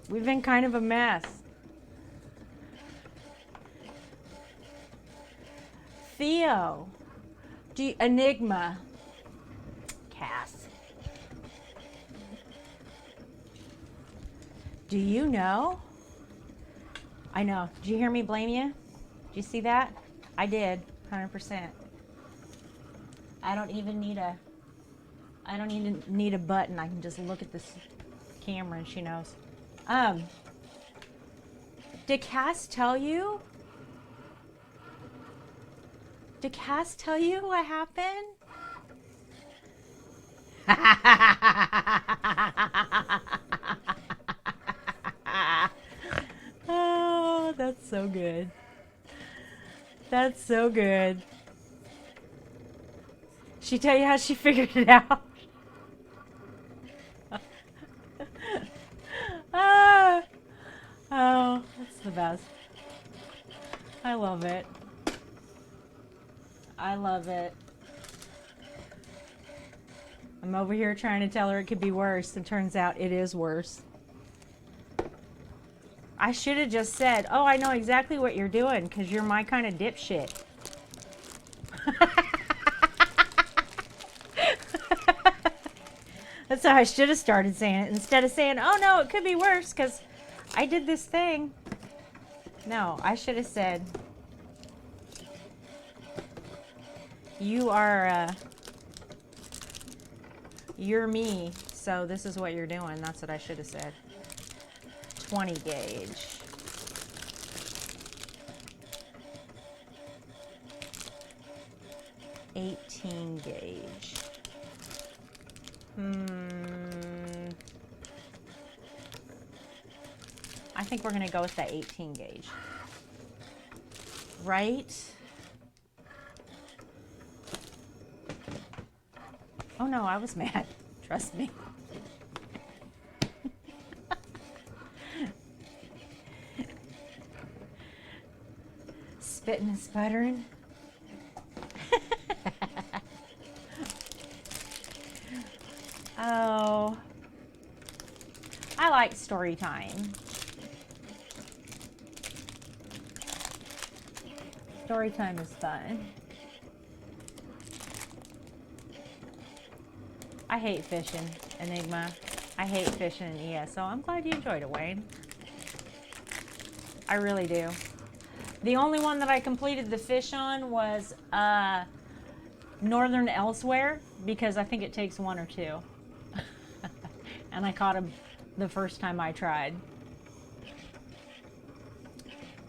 We've been kind of a mess. Theo. Enigma. Cass. Do you know? I know. Did you hear me blame you? Did you see that? I did. 100%. I don't even need a button. I can just look at this camera and she knows. Did Cass tell you? Did Cass tell you what happened? Oh, that's so good. That's so good. She tell you how she figured it out? Oh, that's the best. I love it. I love it. I'm over here trying to tell her it could be worse, and turns out it is worse. I should have just said, oh, I know exactly what you're doing, because you're my kind of dipshit. That's how I should have started saying it, instead of saying, oh no, it could be worse, because I did this thing. No, I should have said, you are, you're me, so this is what you're doing. That's what I should have said. 20 gauge. $18 gauge. I think we're gonna go with the 18 gauge. Right? Oh no, I was mad. Trust me. Spitting and sputtering. Oh, I like story time. Story time is fun. I hate fishing, Enigma. I hate fishing in ES, so I'm glad you enjoyed it, Wayne. I really do. The only one that I completed the fish on was Northern Elsewhere, because I think it takes one or two. And I caught him the first time I tried.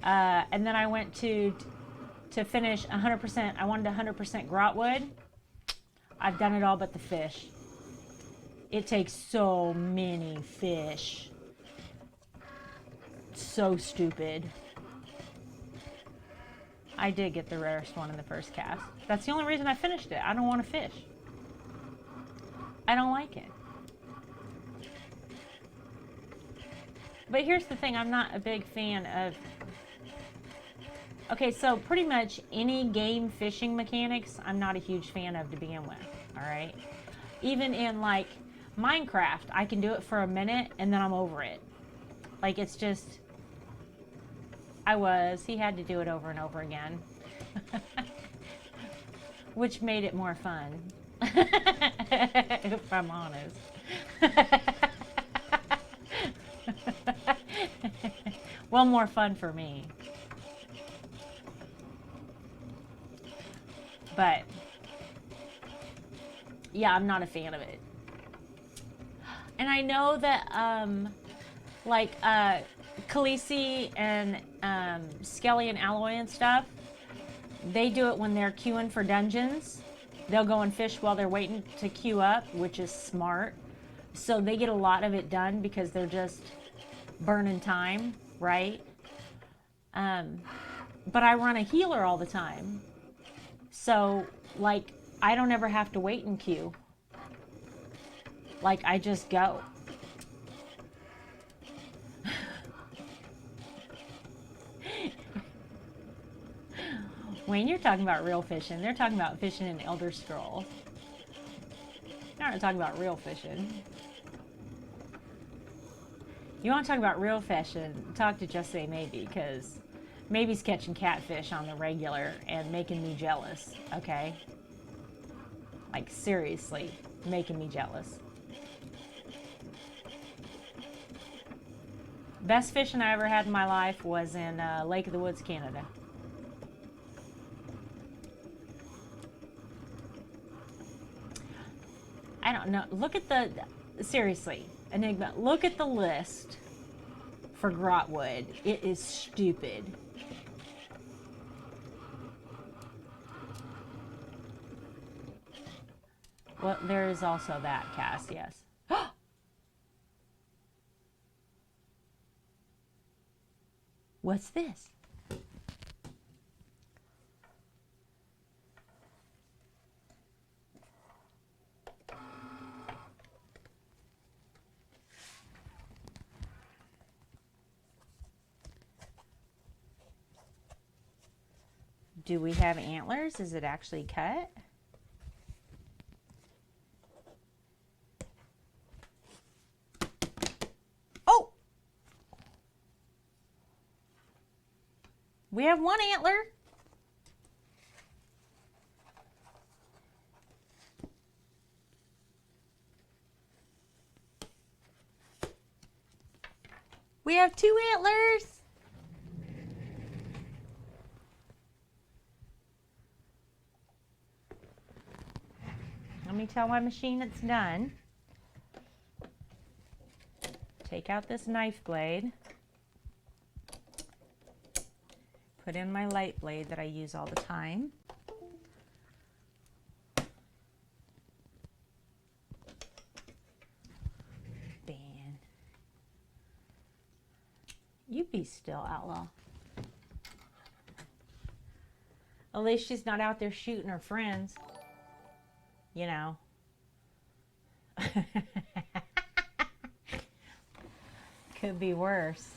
And then I went to finish 100%. I wanted 100% grotwood. I've done it all but the fish. It takes so many fish. So stupid. I did get the rarest one in the first cast. That's the only reason I finished it. I don't want to fish. I don't like it. But here's the thing, I'm not a big fan of Okay, so pretty much any game fishing mechanics, I'm not a huge fan of to begin with. All right. Even in like Minecraft, I can do it for a minute and then I'm over it. Like it's just, he had to do it over and over again, which made it more fun, if I'm honest. Well, more fun for me. But yeah, I'm not a fan of it. And I know that like Khaleesi and Skelly and Alloy and stuff, they do it when they're queuing for dungeons. They'll go and fish while they're waiting to queue up, which is smart. So they get a lot of it done because they're just burning time, right? But I run a healer all the time. So, like, I don't ever have to wait in queue. Like, I just go. When you're talking about real fishing, they're talking about fishing in Elder Scrolls. They're not talking about real fishing. You want to talk about real fishing, talk to Just Say Maybe, because Maybe's catching catfish on the regular and making me jealous, okay? Like, seriously, making me jealous. Best fishing I ever had in my life was in Lake of the Woods, Canada. I don't know. Look at the, seriously, Enigma, look at the list for Grotwood. It is stupid. Well, there is also that, Cass, yes. What's this? Do we have antlers? Is it actually cut? Oh! We have one antler. We have two antlers. Let me tell my machine it's done. Take out this knife blade. Put in my light blade that I use all the time. Ban. You be still, outlaw. At least she's not out there shooting her friends. You know. Could be worse.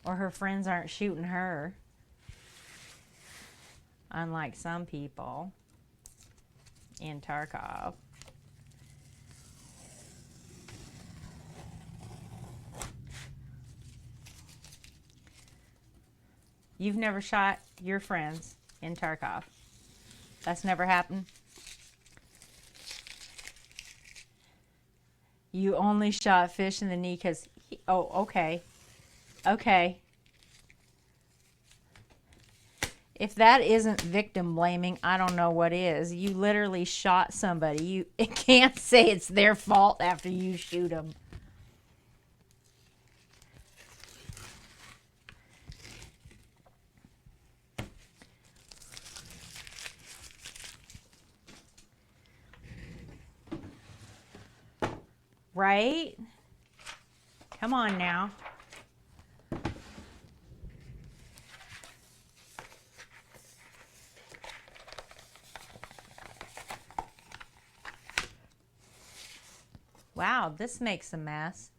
Or her friends aren't shooting her. Unlike some people in Tarkov. You've never shot your friends in Tarkov. That's never happened. You only shot fish in the knee because... Oh, okay. Okay. If that isn't victim blaming, I don't know what is. You literally shot somebody. You can't say it's their fault after you shoot them. Right? Come on now. Wow, this makes a mess.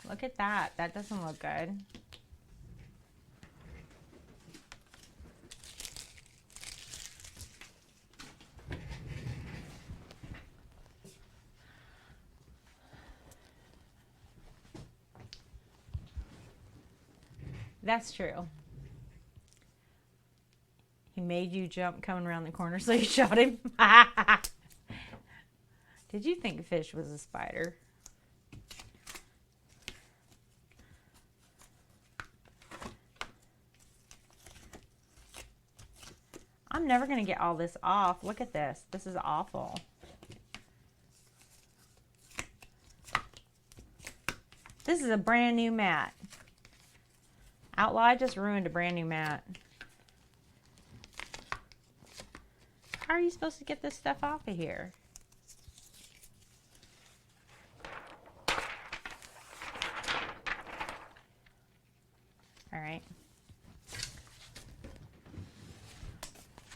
Look at that. That doesn't look good. That's true. He made you jump coming around the corner, so you shot him. Did you think fish was a spider? I'm never going to get all this off. Look at this. This is awful. This is a brand new mat. Outlaw, I just ruined a brand new mat. How are you supposed to get this stuff off of here? All right.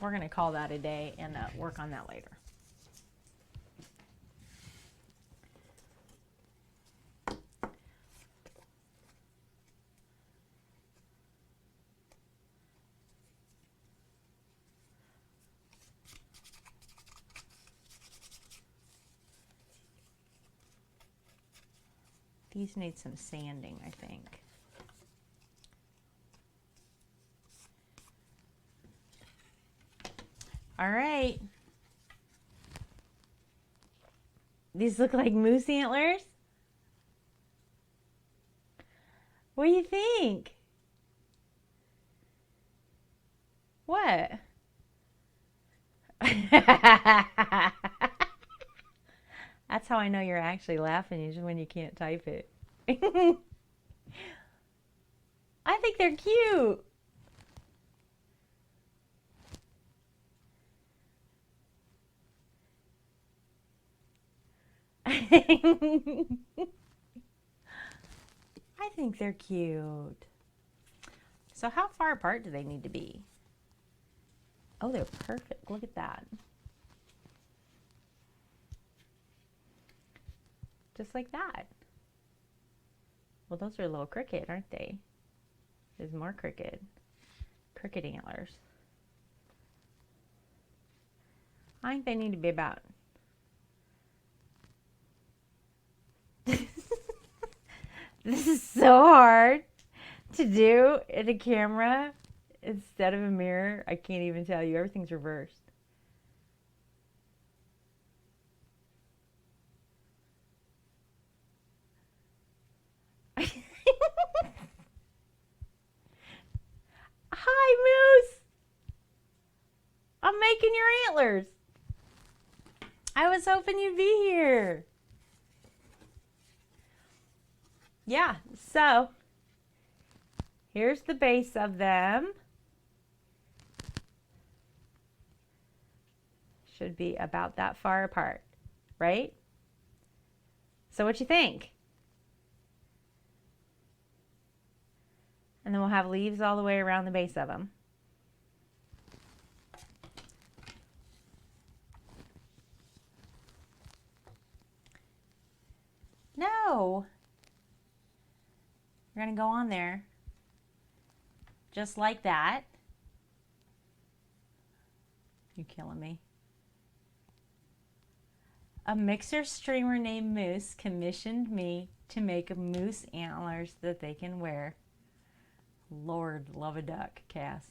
We're going to call that a day and work on that later. These need some sanding, I think. All right. These look like moose antlers. What do you think? What? That's how I know you're actually laughing, is when you can't type it. I think they're cute. I think they're cute. So how far apart do they need to be? Oh, they're perfect. Look at that. Just like that. Well, those are a little crooked, aren't they? There's more crooked. Crooked antlers. I think they need to be about... This is so hard to do in a camera instead of a mirror. I can't even tell you. Everything's reversed. Hi, Moose. I'm making your antlers. I was hoping you'd be here. Yeah, so here's the base of them. Should be about that far apart, right? So what you think? And then we'll have leaves all the way around the base of them. No. We're going to go on there just like that. You killing me. A mixer streamer named Moose commissioned me to make moose antlers that they can wear. Lord, love a duck, Cass.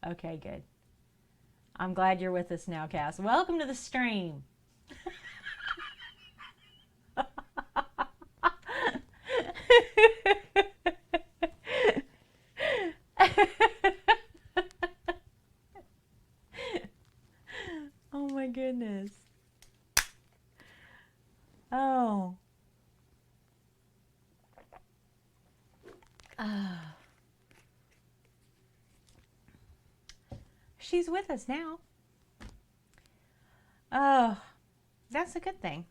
Okay, good. I'm glad you're with us now, Cass. Welcome to the stream. Oh my goodness. Oh. She's with us now. Oh, that's a good thing.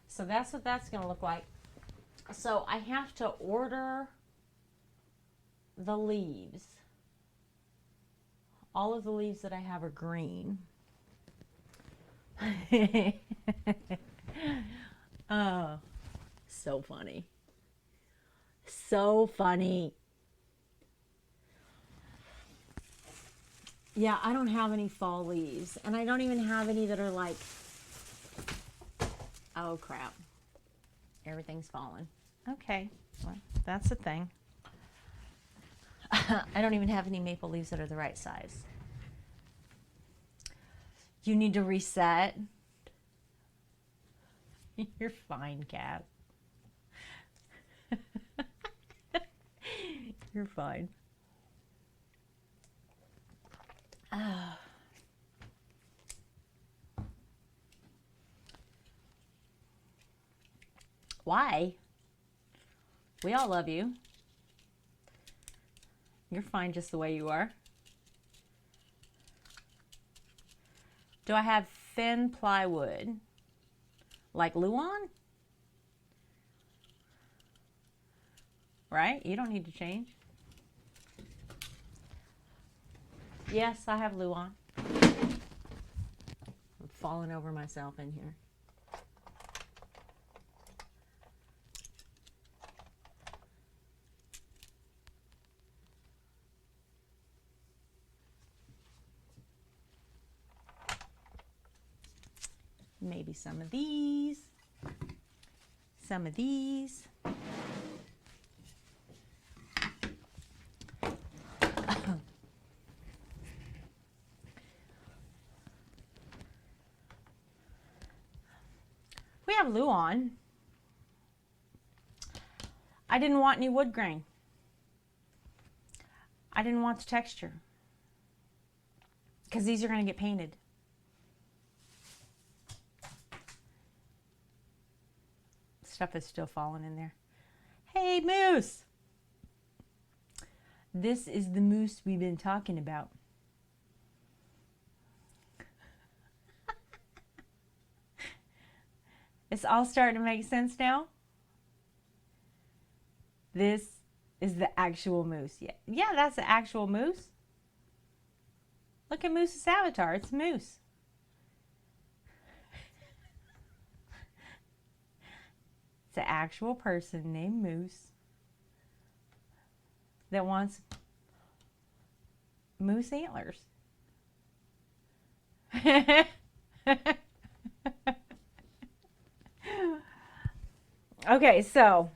So that's what that's going to look like. So I have to order the leaves. All of the leaves that I have are green. Oh, so funny. So funny. Yeah, I don't have any fall leaves. And I don't even have any that are like, oh crap. Everything's fallen. Okay, well, that's the thing. I don't even have any maple leaves that are the right size. You need to reset. You're fine, Cat. You're fine. Why? We all love you. You're fine just the way you are. Do I have thin plywood? Like Luan? Right? You don't need to change. Yes, I have Luan. I'm falling over myself in here. Maybe some of these. Some of these. We have Luan. I didn't want any wood grain. I didn't want the texture. Because these are going to get painted. Stuff is still falling in there. Hey, moose! This is the moose we've been talking about. It's all starting to make sense now. This is the actual moose. Yeah, that's the actual moose. Look at Moose's avatar. It's Moose. It's an actual person named Moose that wants moose antlers. Okay, so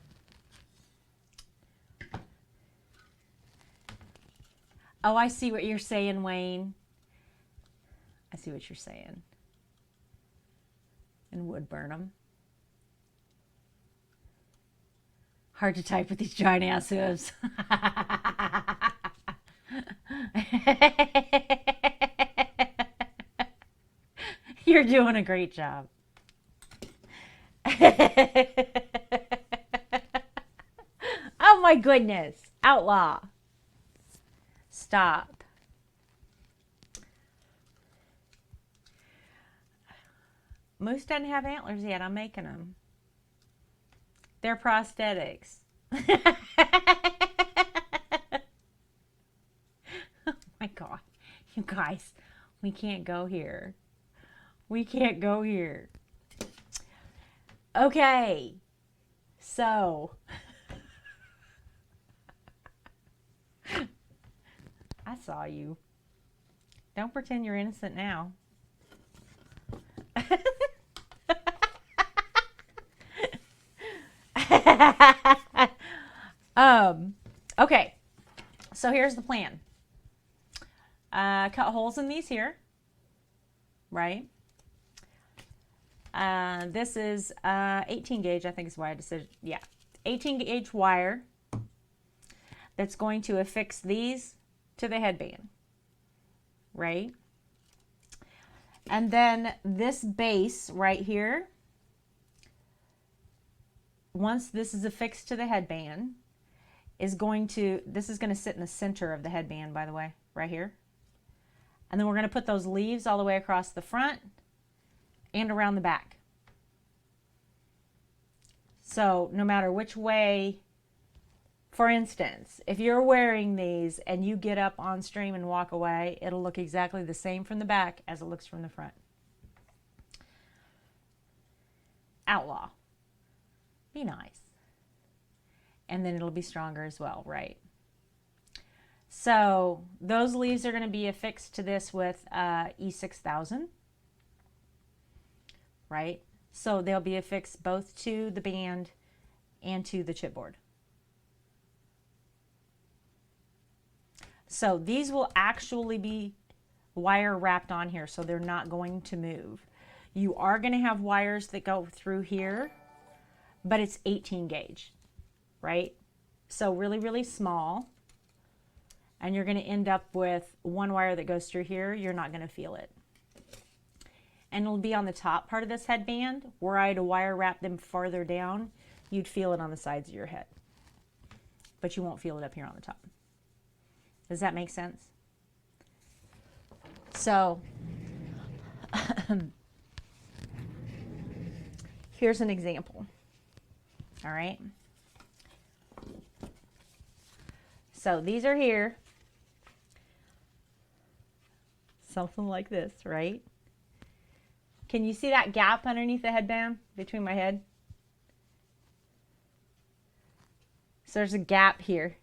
oh, I see what you're saying, Wayne. I see what you're saying. And wood burn them. Hard to type with these giant ass hooves. You're doing a great job. Oh my goodness. Outlaw. Stop. Moose doesn't have antlers yet. I'm making them. They're prosthetics. Oh my God. You guys, we can't go here. We can't go here. Okay. So. I saw you. Don't pretend you're innocent now. Okay, so here's the plan. Cut holes in these here, right? This is 18 gauge, I think is why I decided, yeah, 18 gauge wire that's going to affix these to the headband, right? And then this base right here, once this is affixed to the headband, is going to, this is going to sit in the center of the headband, by the way, right here. And then we're going to put those leaves all the way across the front and around the back. So no matter which way, for instance, if you're wearing these and you get up on stream and walk away, it'll look exactly the same from the back as it looks from the front. Outlaw. Be nice. And then it'll be stronger as well, right? So those leaves are going to be affixed to this with E6000, right? So they'll be affixed both to the band and to the chipboard. So these will actually be wire wrapped on here, so they're not going to move. You are going to have wires that go through here, but it's 18 gauge, right? So really, really small. And you're going to end up with one wire that goes through here. You're not going to feel it. And it'll be on the top part of this headband. Were I to wire wrap them farther down, you'd feel it on the sides of your head. But you won't feel it up here on the top. Does that make sense? So here's an example. All right. So these are here. Something like this, right? Can you see that gap underneath the headband between my head? So there's a gap here,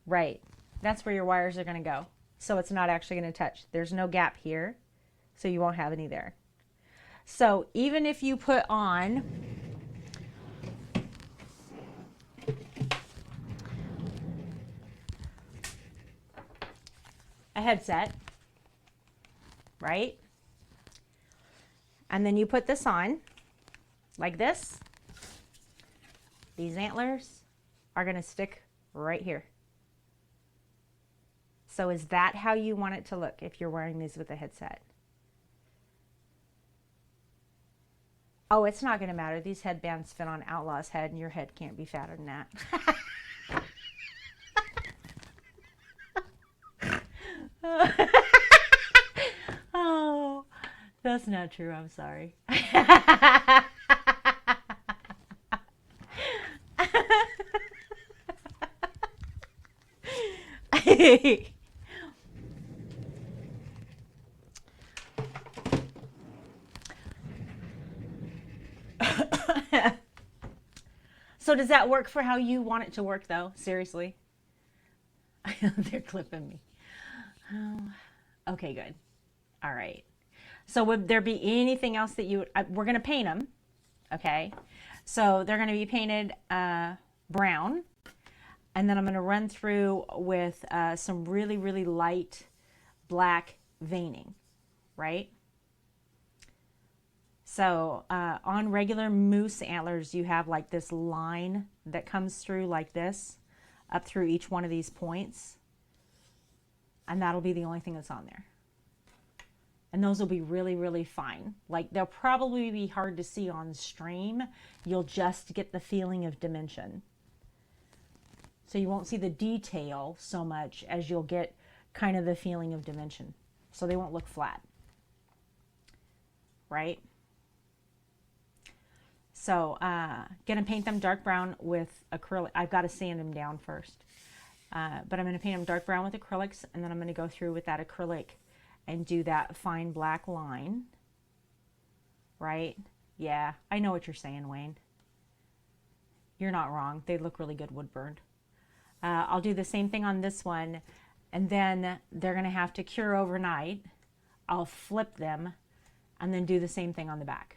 right? That's where your wires are going to go. So it's not actually going to touch. There's no gap here, so you won't have any there. So even if you put on a headset, right? And then you put this on like this, these antlers are going to stick right here. So is that how you want it to look if you're wearing these with a headset? Oh, it's not going to matter. These headbands fit on Outlaw's head, and your head can't be fatter than that. Oh, that's not true. I'm sorry. So does that work for how you want it to work, though? Seriously? They're clipping me. Oh, okay, good. All right. So would there be anything else that you would, we're going to paint them, okay? So they're going to be painted brown, and then I'm going to run through with some really, really light black veining, right? So on regular moose antlers, you have like this line that comes through like this, up through each one of these points. And that'll be the only thing that's on there. And those will be really, really fine. Like they'll probably be hard to see on stream. You'll just get the feeling of dimension. So you won't see the detail so much as you'll get kind of the feeling of dimension. So they won't look flat. Right? So gonna paint them dark brown with acrylic. I've got to sand them down first. But I'm going to paint them dark brown with acrylics, and then I'm going to go through with that acrylic and do that fine black line. Right? Yeah, I know what you're saying, Wayne. You're not wrong. They look really good wood burned. I'll do the same thing on this one, and then they're going to have to cure overnight. I'll flip them and then do the same thing on the back.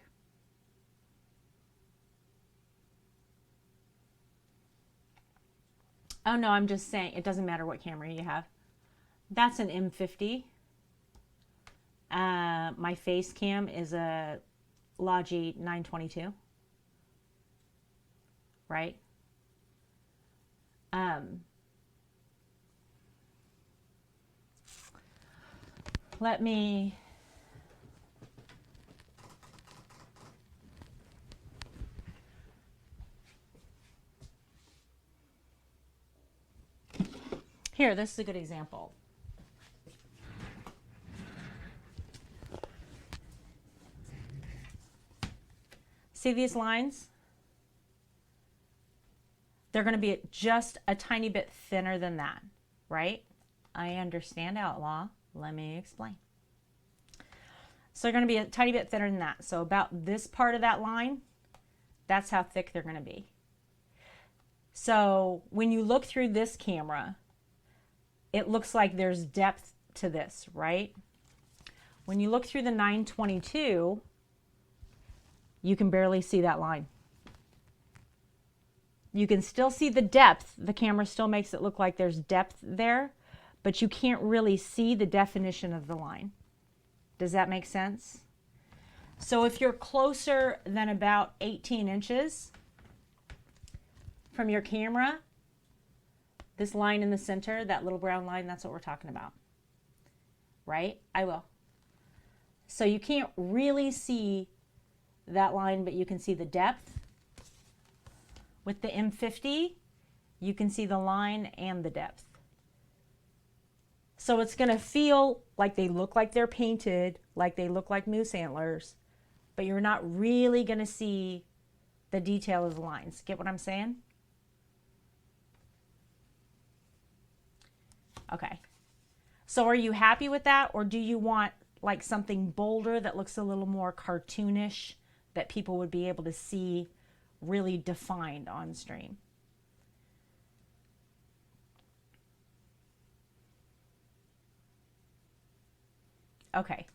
Oh no, I'm just saying it doesn't matter what camera you have. That's an M50. My face cam is a Logi 922. Right? Let me here, this is a good example. See these lines? They're going to be just a tiny bit thinner than that, right? I understand, Outlaw. Let me explain. So they're going to be a tiny bit thinner than that. So about this part of that line, that's how thick they're going to be. So when you look through this camera, it looks like there's depth to this, right? When you look through the 922, you can barely see that line. You can still see the depth. The camera still makes it look like there's depth there, but you can't really see the definition of the line. Does that make sense? So if you're closer than about 18 inches from your camera, this line in the center, that little brown line, that's what we're talking about, right? I will. So you can't really see that line, but you can see the depth. With the M50, you can see the line and the depth. So it's going to feel like they look like they're painted, like they look like moose antlers, but you're not really going to see the detail of the lines. Get what I'm saying? Okay. So are you happy with that, or do you want like something bolder that looks a little more cartoonish that people would be able to see really defined on stream? Okay.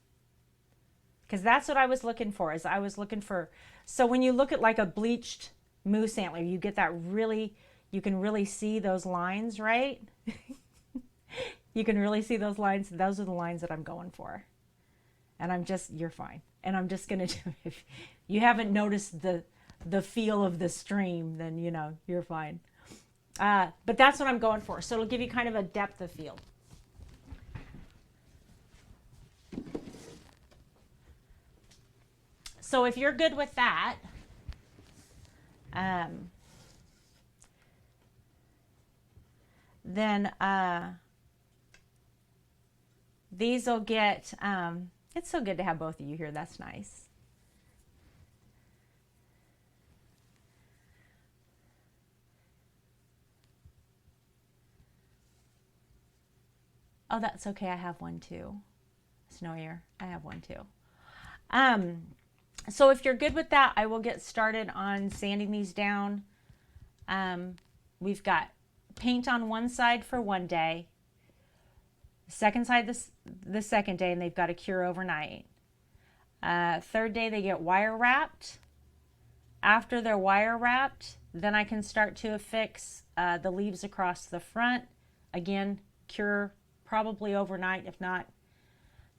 Because that's what I was looking for, is I was looking for, so when you look at like a bleached moose antler, you get that really, you can really see those lines, right? You can really see those lines. Those are the lines that I'm going for. And I'm just, you're fine. And I'm just going to do, if you haven't noticed the feel of the stream, then, you know, you're fine. But that's what I'm going for. So it'll give you kind of a depth of field. So if you're good with that, then these will get, it's so good to have both of you here. That's nice. Oh, that's okay. I have one too. Snowier. I have one too. So if you're good with that, I will get started on sanding these down. We've got paint on one side for one day, second side the second day, and they've got to cure overnight. Third day they get wire wrapped. After they're wire wrapped, then I can start to affix the leaves across the front. Again, cure probably overnight. If not,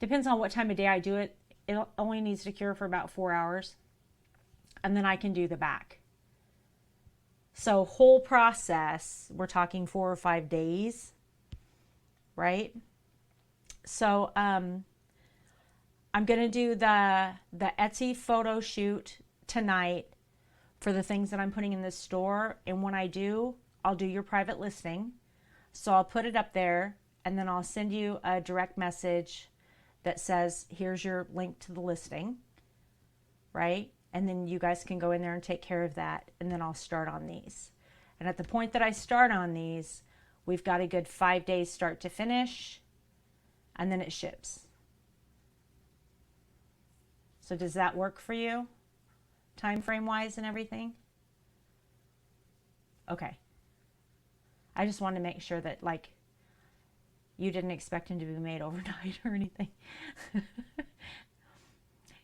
depends on what time of day I do it. It only needs to cure for about 4 hours. And then I can do the back. So whole process, we're talking 4 or 5 days, right? So I'm going to do the Etsy photo shoot tonight for the things that I'm putting in this store. And when I do, I'll do your private listing. So I'll put it up there, and then I'll send you a direct message that says, here's your link to the listing, right? And then you guys can go in there and take care of that. And then I'll start on these. And at the point that I start on these, we've got a good 5 days start to finish, and then it ships. So does that work for you? Time frame wise and everything? Okay. I just wanted to make sure that, like, you didn't expect him to be made overnight or anything.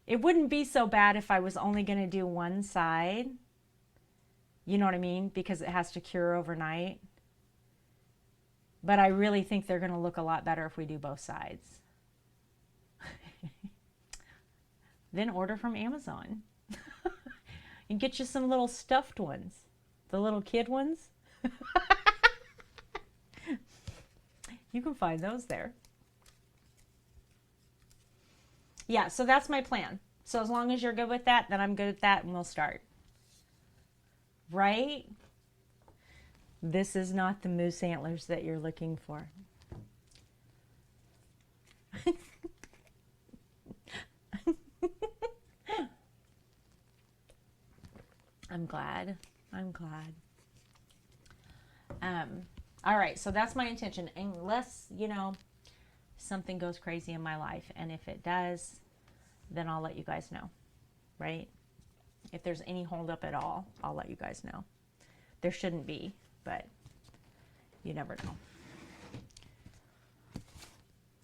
It wouldn't be so bad if I was only going to do one side. You know what I mean? Because it has to cure overnight. But I really think they're going to look a lot better if we do both sides. Then order from Amazon. And get you some little stuffed ones. The little kid ones. You can find those there. Yeah, so that's my plan. So as long as you're good with that, then I'm good with that, and we'll start. Right? This is not the moose antlers that you're looking for. I'm glad. I'm glad. All right, so that's my intention. Unless, you know, something goes crazy in my life. And if it does, then I'll let you guys know, right? If there's any holdup at all, I'll let you guys know. There shouldn't be, but you never know.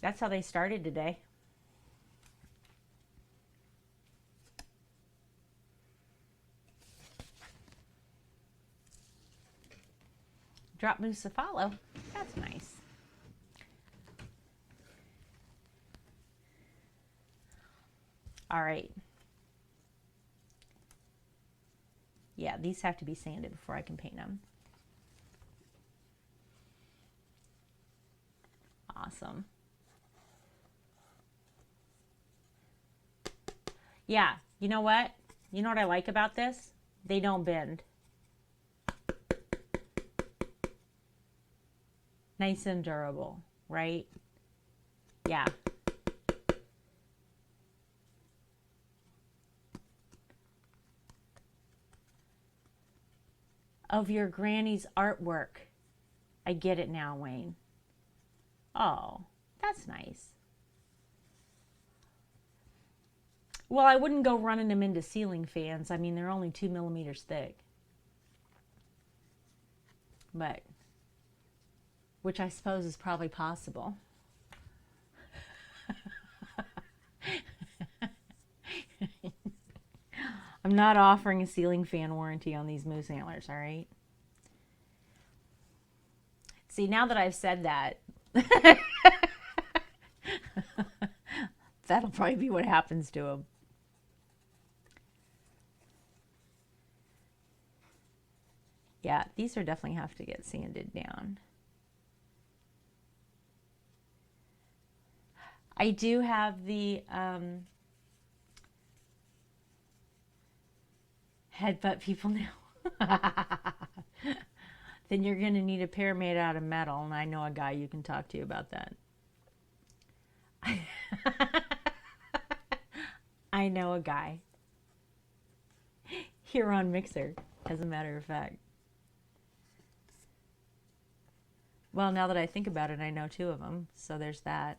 That's how they started today. Drop moose to follow. That's nice. All right. Yeah, these have to be sanded before I can paint them. Awesome. Yeah, you know what? You know what I like about this? They don't bend. Nice and durable, right? Yeah. Of your granny's artwork. I get it now, Wayne. Oh, that's nice. Well, I wouldn't go running them into ceiling fans. I mean, they're only 2 millimeters thick. But, which I suppose is probably possible. I'm not offering a ceiling fan warranty on these moose antlers, all right? See, now that I've said that, that'll probably be what happens to them. Yeah, these are definitely have to get sanded down. I do have the headbutt people now. Then you're going to need a pair made out of metal, and I know a guy you can talk to about that. I know a guy. Here on Mixer, as a matter of fact. Well, now that I think about it, I know 2 of them, so there's that.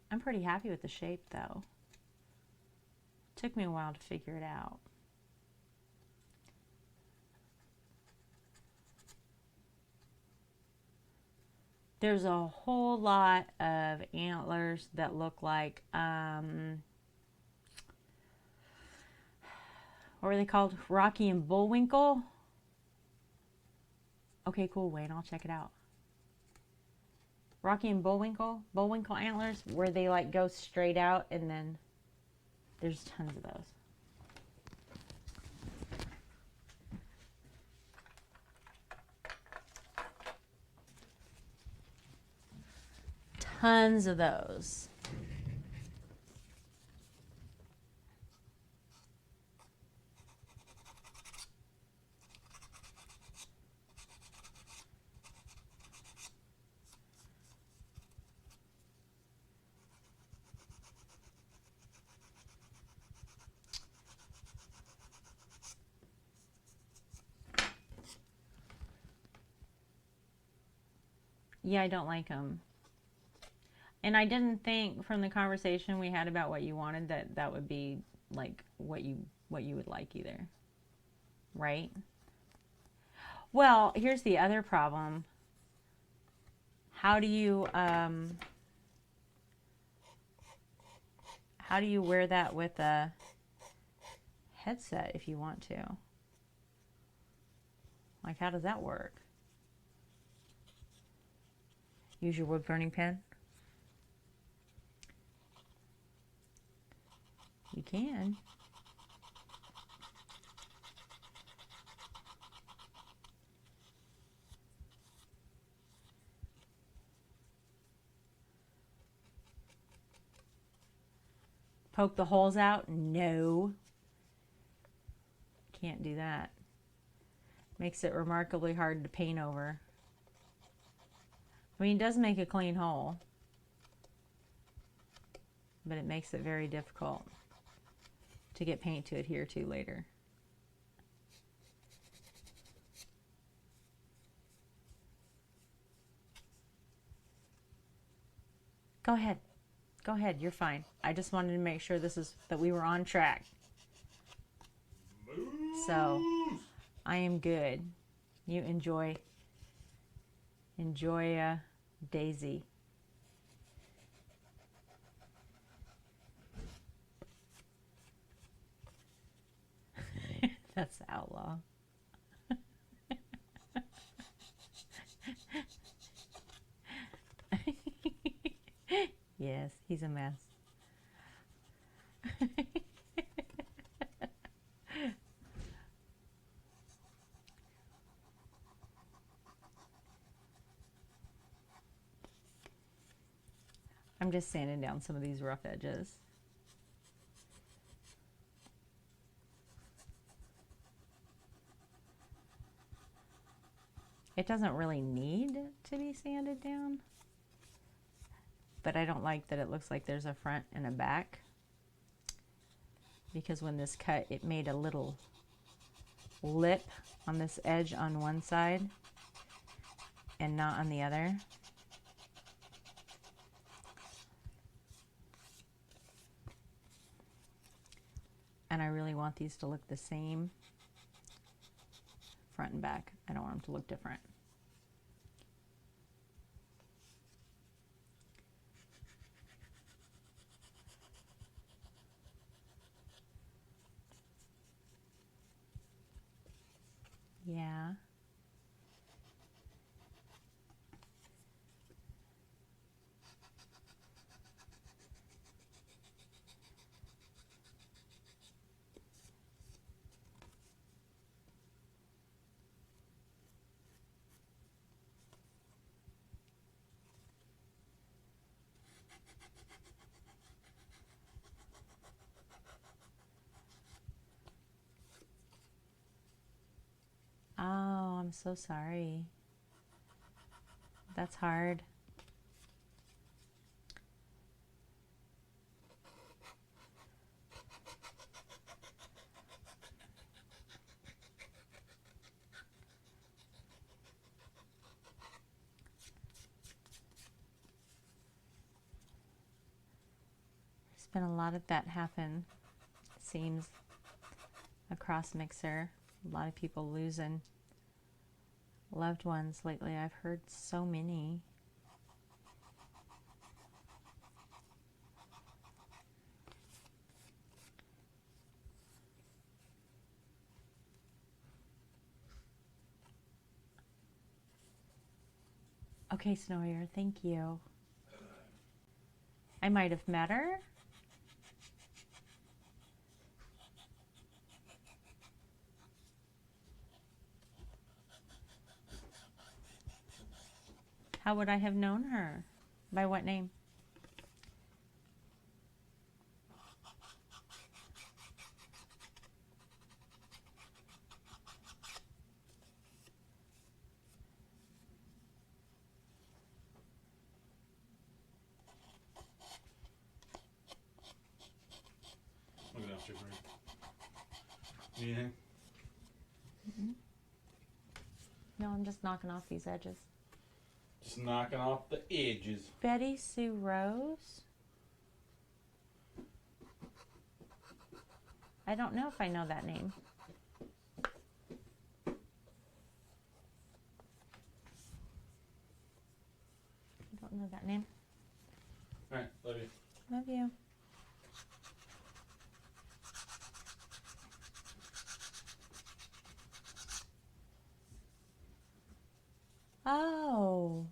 I'm pretty happy with the shape, though. Took me a while to figure it out. There's a whole lot of antlers that look like, what were they called? Rocky and Bullwinkle? Okay, cool, Wayne, I'll check it out. Rocky and Bullwinkle antlers, where they like go straight out, and then there's tons of those. Tons of those. Yeah, I don't like them. And I didn't think from the conversation we had about what you wanted that that would be like what you would like either. Right? Well, here's the other problem. How do you wear that with a headset if you want to? Like, how does that work? Use your wood burning pen? You can. Poke the holes out? No. Can't do that. Makes it remarkably hard to paint over. I mean, it does make a clean hole, but it makes it very difficult to get paint to adhere to later. Go ahead. Go ahead. You're fine. I just wanted to make sure that we were on track. So, I am good. You enjoy Daisy. That's the outlaw. Yes, he's a mess. I'm just sanding down some of these rough edges. It doesn't really need to be sanded down, but I don't like that it looks like there's a front and a back, because when this cut, it made a little lip on this edge on one side and not on the other. And I really want these to look the same front and back. I don't want them to look different. Yeah. Oh, I'm so sorry. That's hard. There's been a lot of that happen, it seems, across Mixer. A lot of people losing loved ones lately. I've heard so many. Okay, Snowier, thank you. I might have met her. How would I have known her? By what name? Look at that, Superman. Anything? No, I'm just knocking off these edges. Just knocking off the edges. Betty Sue Rose? I don't know if I know that name. I don't know that name. Alright, love you. Love you. Oh.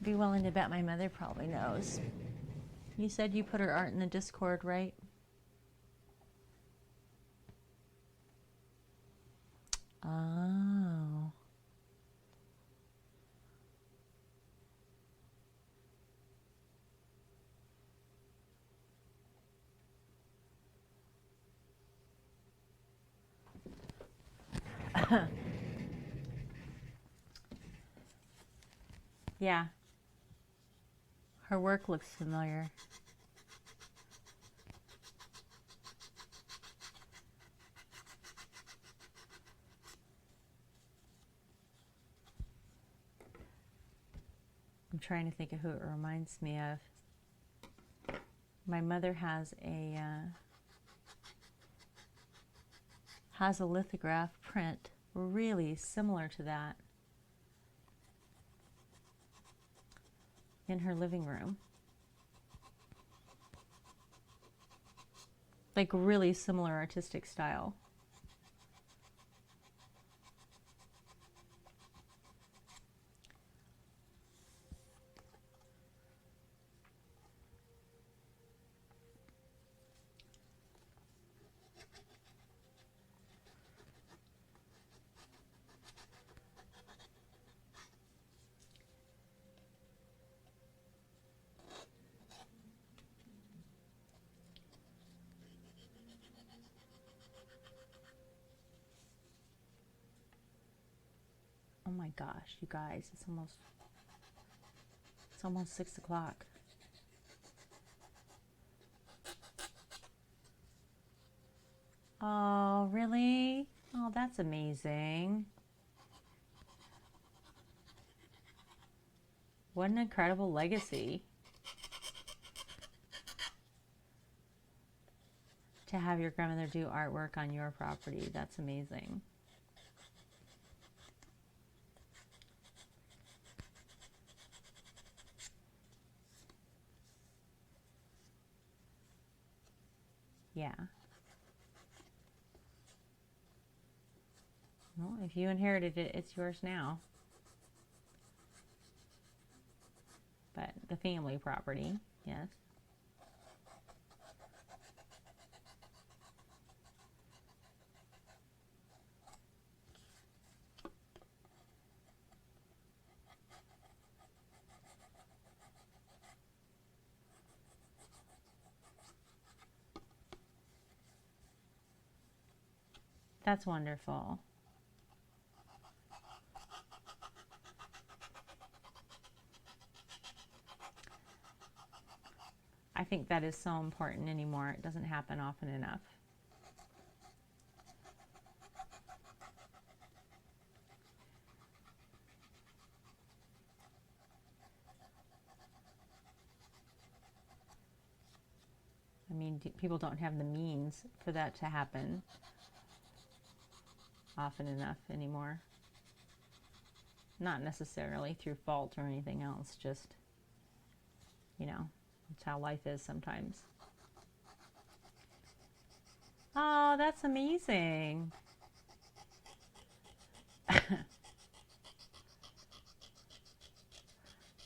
Be willing to bet my mother probably knows. You said you put her art in the Discord, right? Oh. Yeah. Her work looks familiar. I'm trying to think of who it reminds me of. My mother has a lithograph print really similar to that in her living room. Like really similar artistic style. Oh my gosh, you guys, it's almost 6 o'clock. Oh, really? Oh, that's amazing. What an incredible legacy to have your grandmother do artwork on your property. That's amazing. Yeah. Well, if you inherited it, it's yours now. But the family property, yes. That's wonderful. I think that is so important anymore. It doesn't happen often enough. I mean, people don't have the means for that to happen often enough anymore. Not necessarily through fault or anything else, just, it's how life is sometimes. Oh, that's amazing.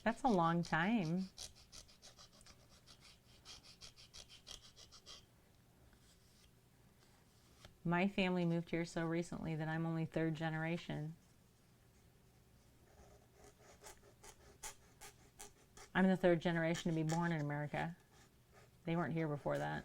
That's a long time. My family moved here so recently that I'm only third generation. I'm the third generation to be born in America. They weren't here before that.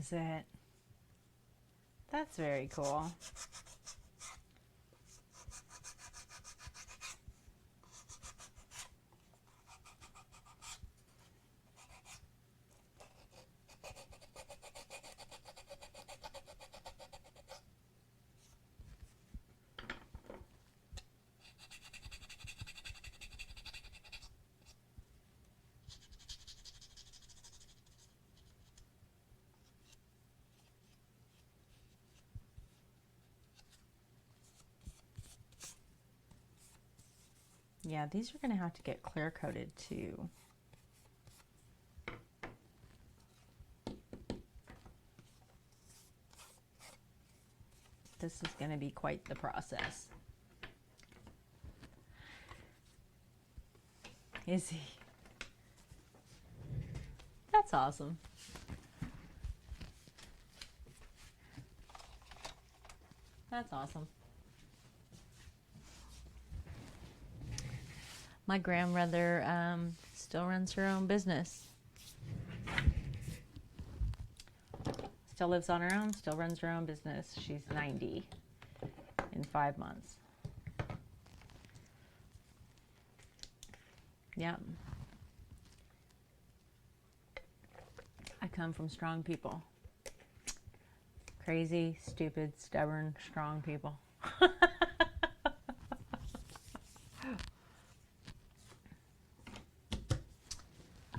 Is it? That's very cool. Yeah, these are going to have to get clear coated too. This is going to be quite the process. Is he? That's awesome. That's awesome. My grandmother still runs her own business. Still lives on her own, still runs her own business. She's 90 in 5 months. Yep. I come from strong people. Crazy, stupid, stubborn, strong people.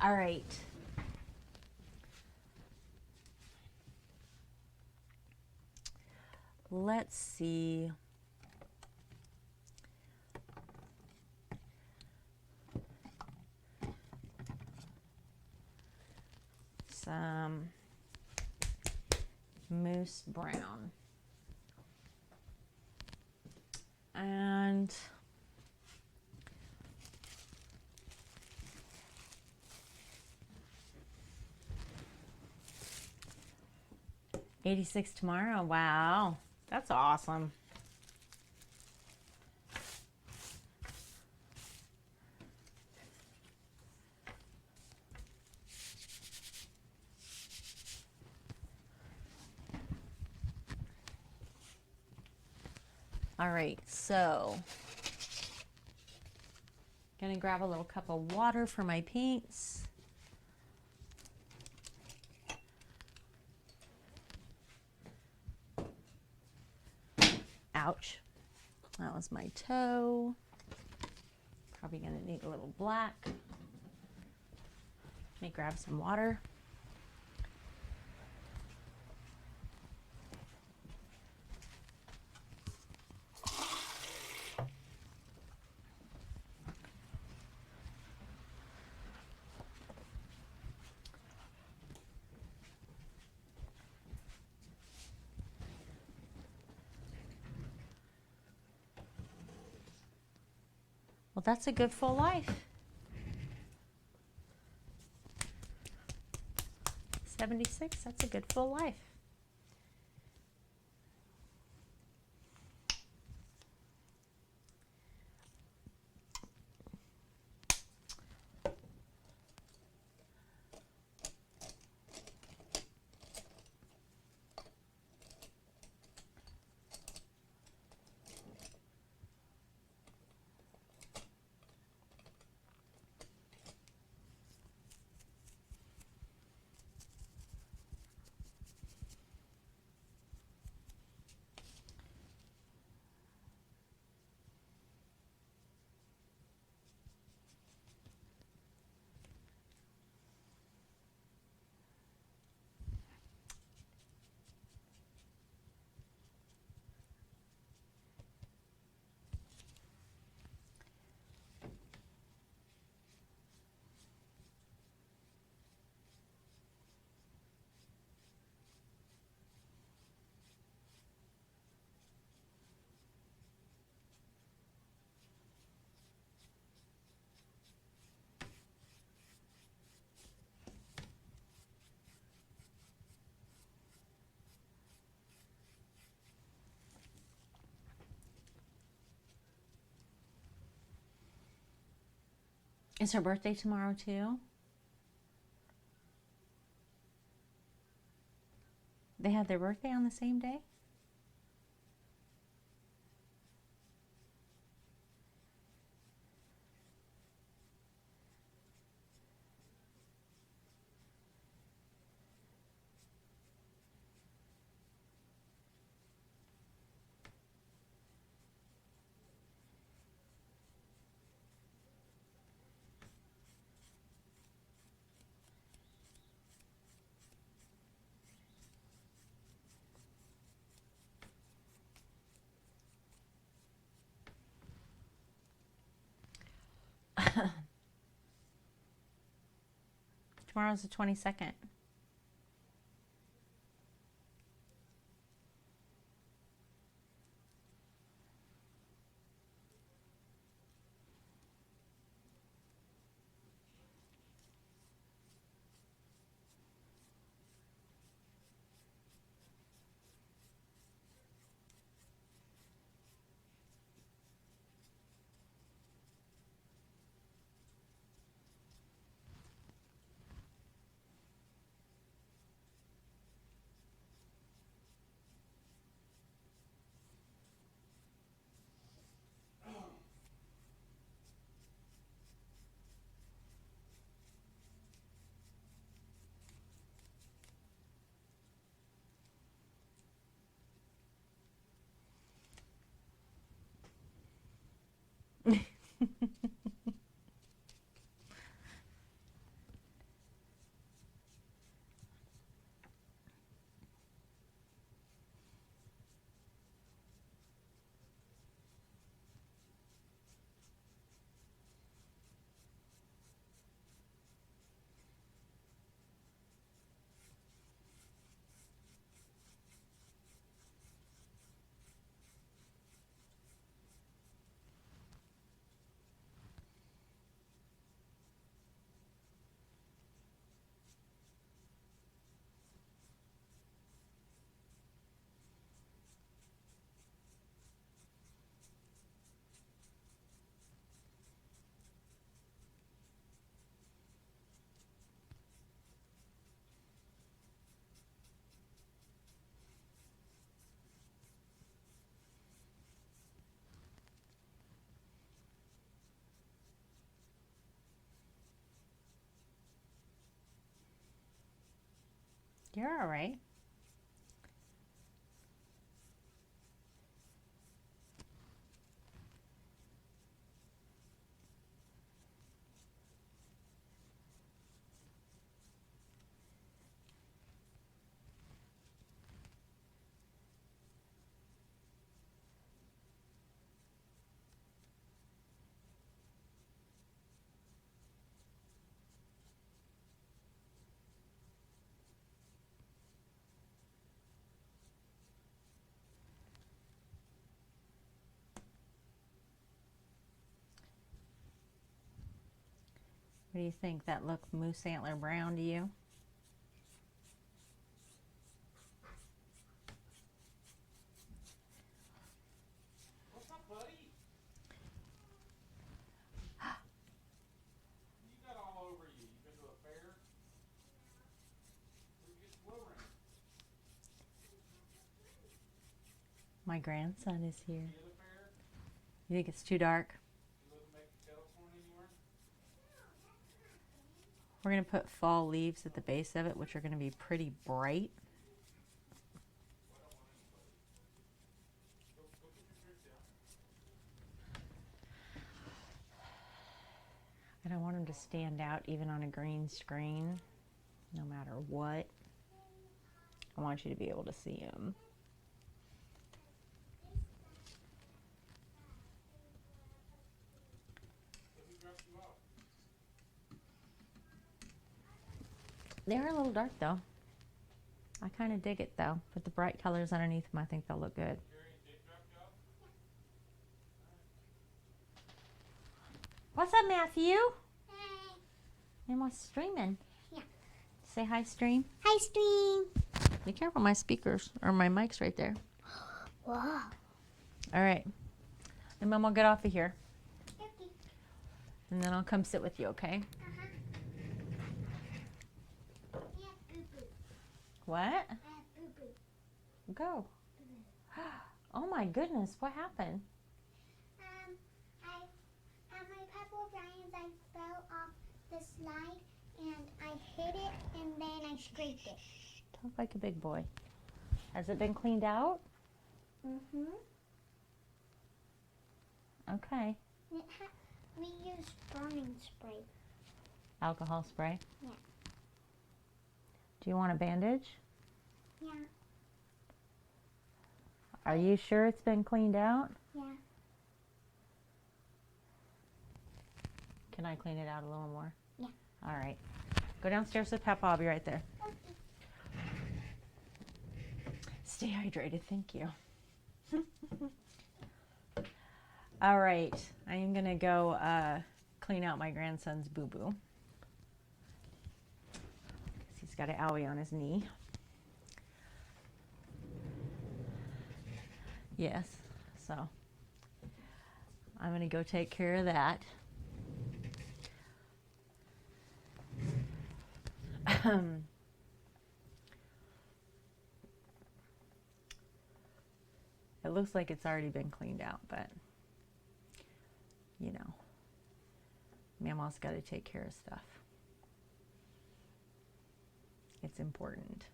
All right. Let's see. Some moose brown. And $86 tomorrow. Wow, that's awesome. All right, so gonna grab a little cup of water for my paints. Ouch, that was my toe. Probably gonna need a little black. Let me grab some water. Well, that's a good full life. 76, that's a good full life. Is her birthday tomorrow too? They had their birthday on the same day? Tomorrow's the 22nd. You're all right. What do you think? That look moose antler brown to you? What's up, buddy? You got all over you. You been to a fair? Where'd you get slow ring? My grandson is here. You at a fair? You think it's too dark? You live in make a kettle corn anywhere? We're going to put fall leaves at the base of it, which are going to be pretty bright. Well, I don't want anybody. Go get your tricks out. I don't want them to stand out even on a green screen, no matter what. I want you to be able to see them. So who dropped you off? They are a little dark though. I kind of dig it though. Put the bright colors underneath them. I think they'll look good. Jerry and Jake dropped you off? What's up, Matthew? Hi. And what's streaming? Yeah. Say hi, stream. Hi, stream. Be careful, my speakers or my mic's right there. Wow. All right. And Mom will get off of here. Okay. And then I'll come sit with you, okay? Uh-huh. Yeah, boo-boo. What? I have boo-boo. Go. Oh my goodness, what happened? At my Pebble Brian's, I fell off the slide and I hit it and then I scraped it. Talk like a big boy. Has it been cleaned out? Mm-hmm. Okay. We used burning spray. Alcohol spray? Yeah. Do you want a bandage? Yeah. Are you sure it's been cleaned out? Yeah. Can I clean it out a little more? Yeah. All right. Go downstairs with Papa. I'll be right there. Okay. Stay hydrated. Thank you. All right. I am going to go clean out my grandson's boo-boo. He's got an owie on his knee. Yes. So I'm going to go take care of that. It looks like it's already been cleaned out, but you know, Mama's got to take care of stuff. It's important.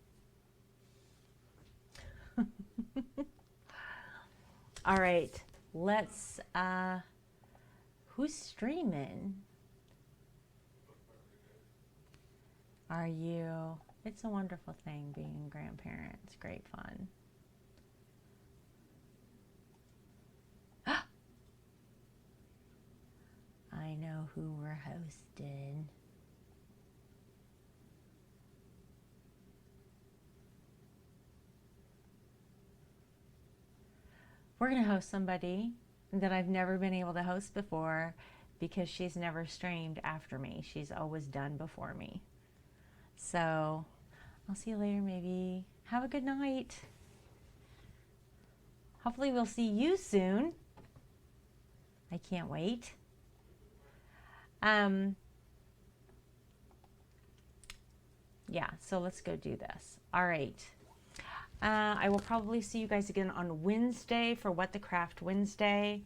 All right, let's, who's streaming? Are you? It's a wonderful thing being a grandparent. It's great fun. I know who we're hosting. We're going to host somebody that I've never been able to host before because she's never streamed after me. She's always done before me. So I'll see you later, maybe. Have a good night. Hopefully we'll see you soon. I can't wait. Yeah, so let's go do this. All right. I will probably see you guys again on Wednesday for What the Craft Wednesday.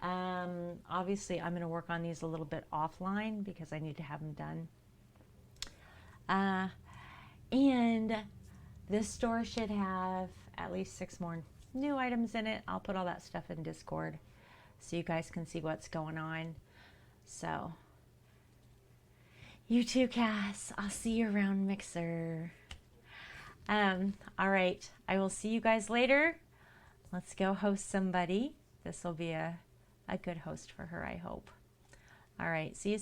Obviously, I'm going to work on these a little bit offline because I need to have them done. And this store should have at least 6 more new items in it. I'll put all that stuff in Discord so you guys can see what's going on. So, you too, Cass. I'll see you around Mixer. All right. I will see you guys later. Let's go host somebody. This will be a good host for her, I hope. All right. See you soon.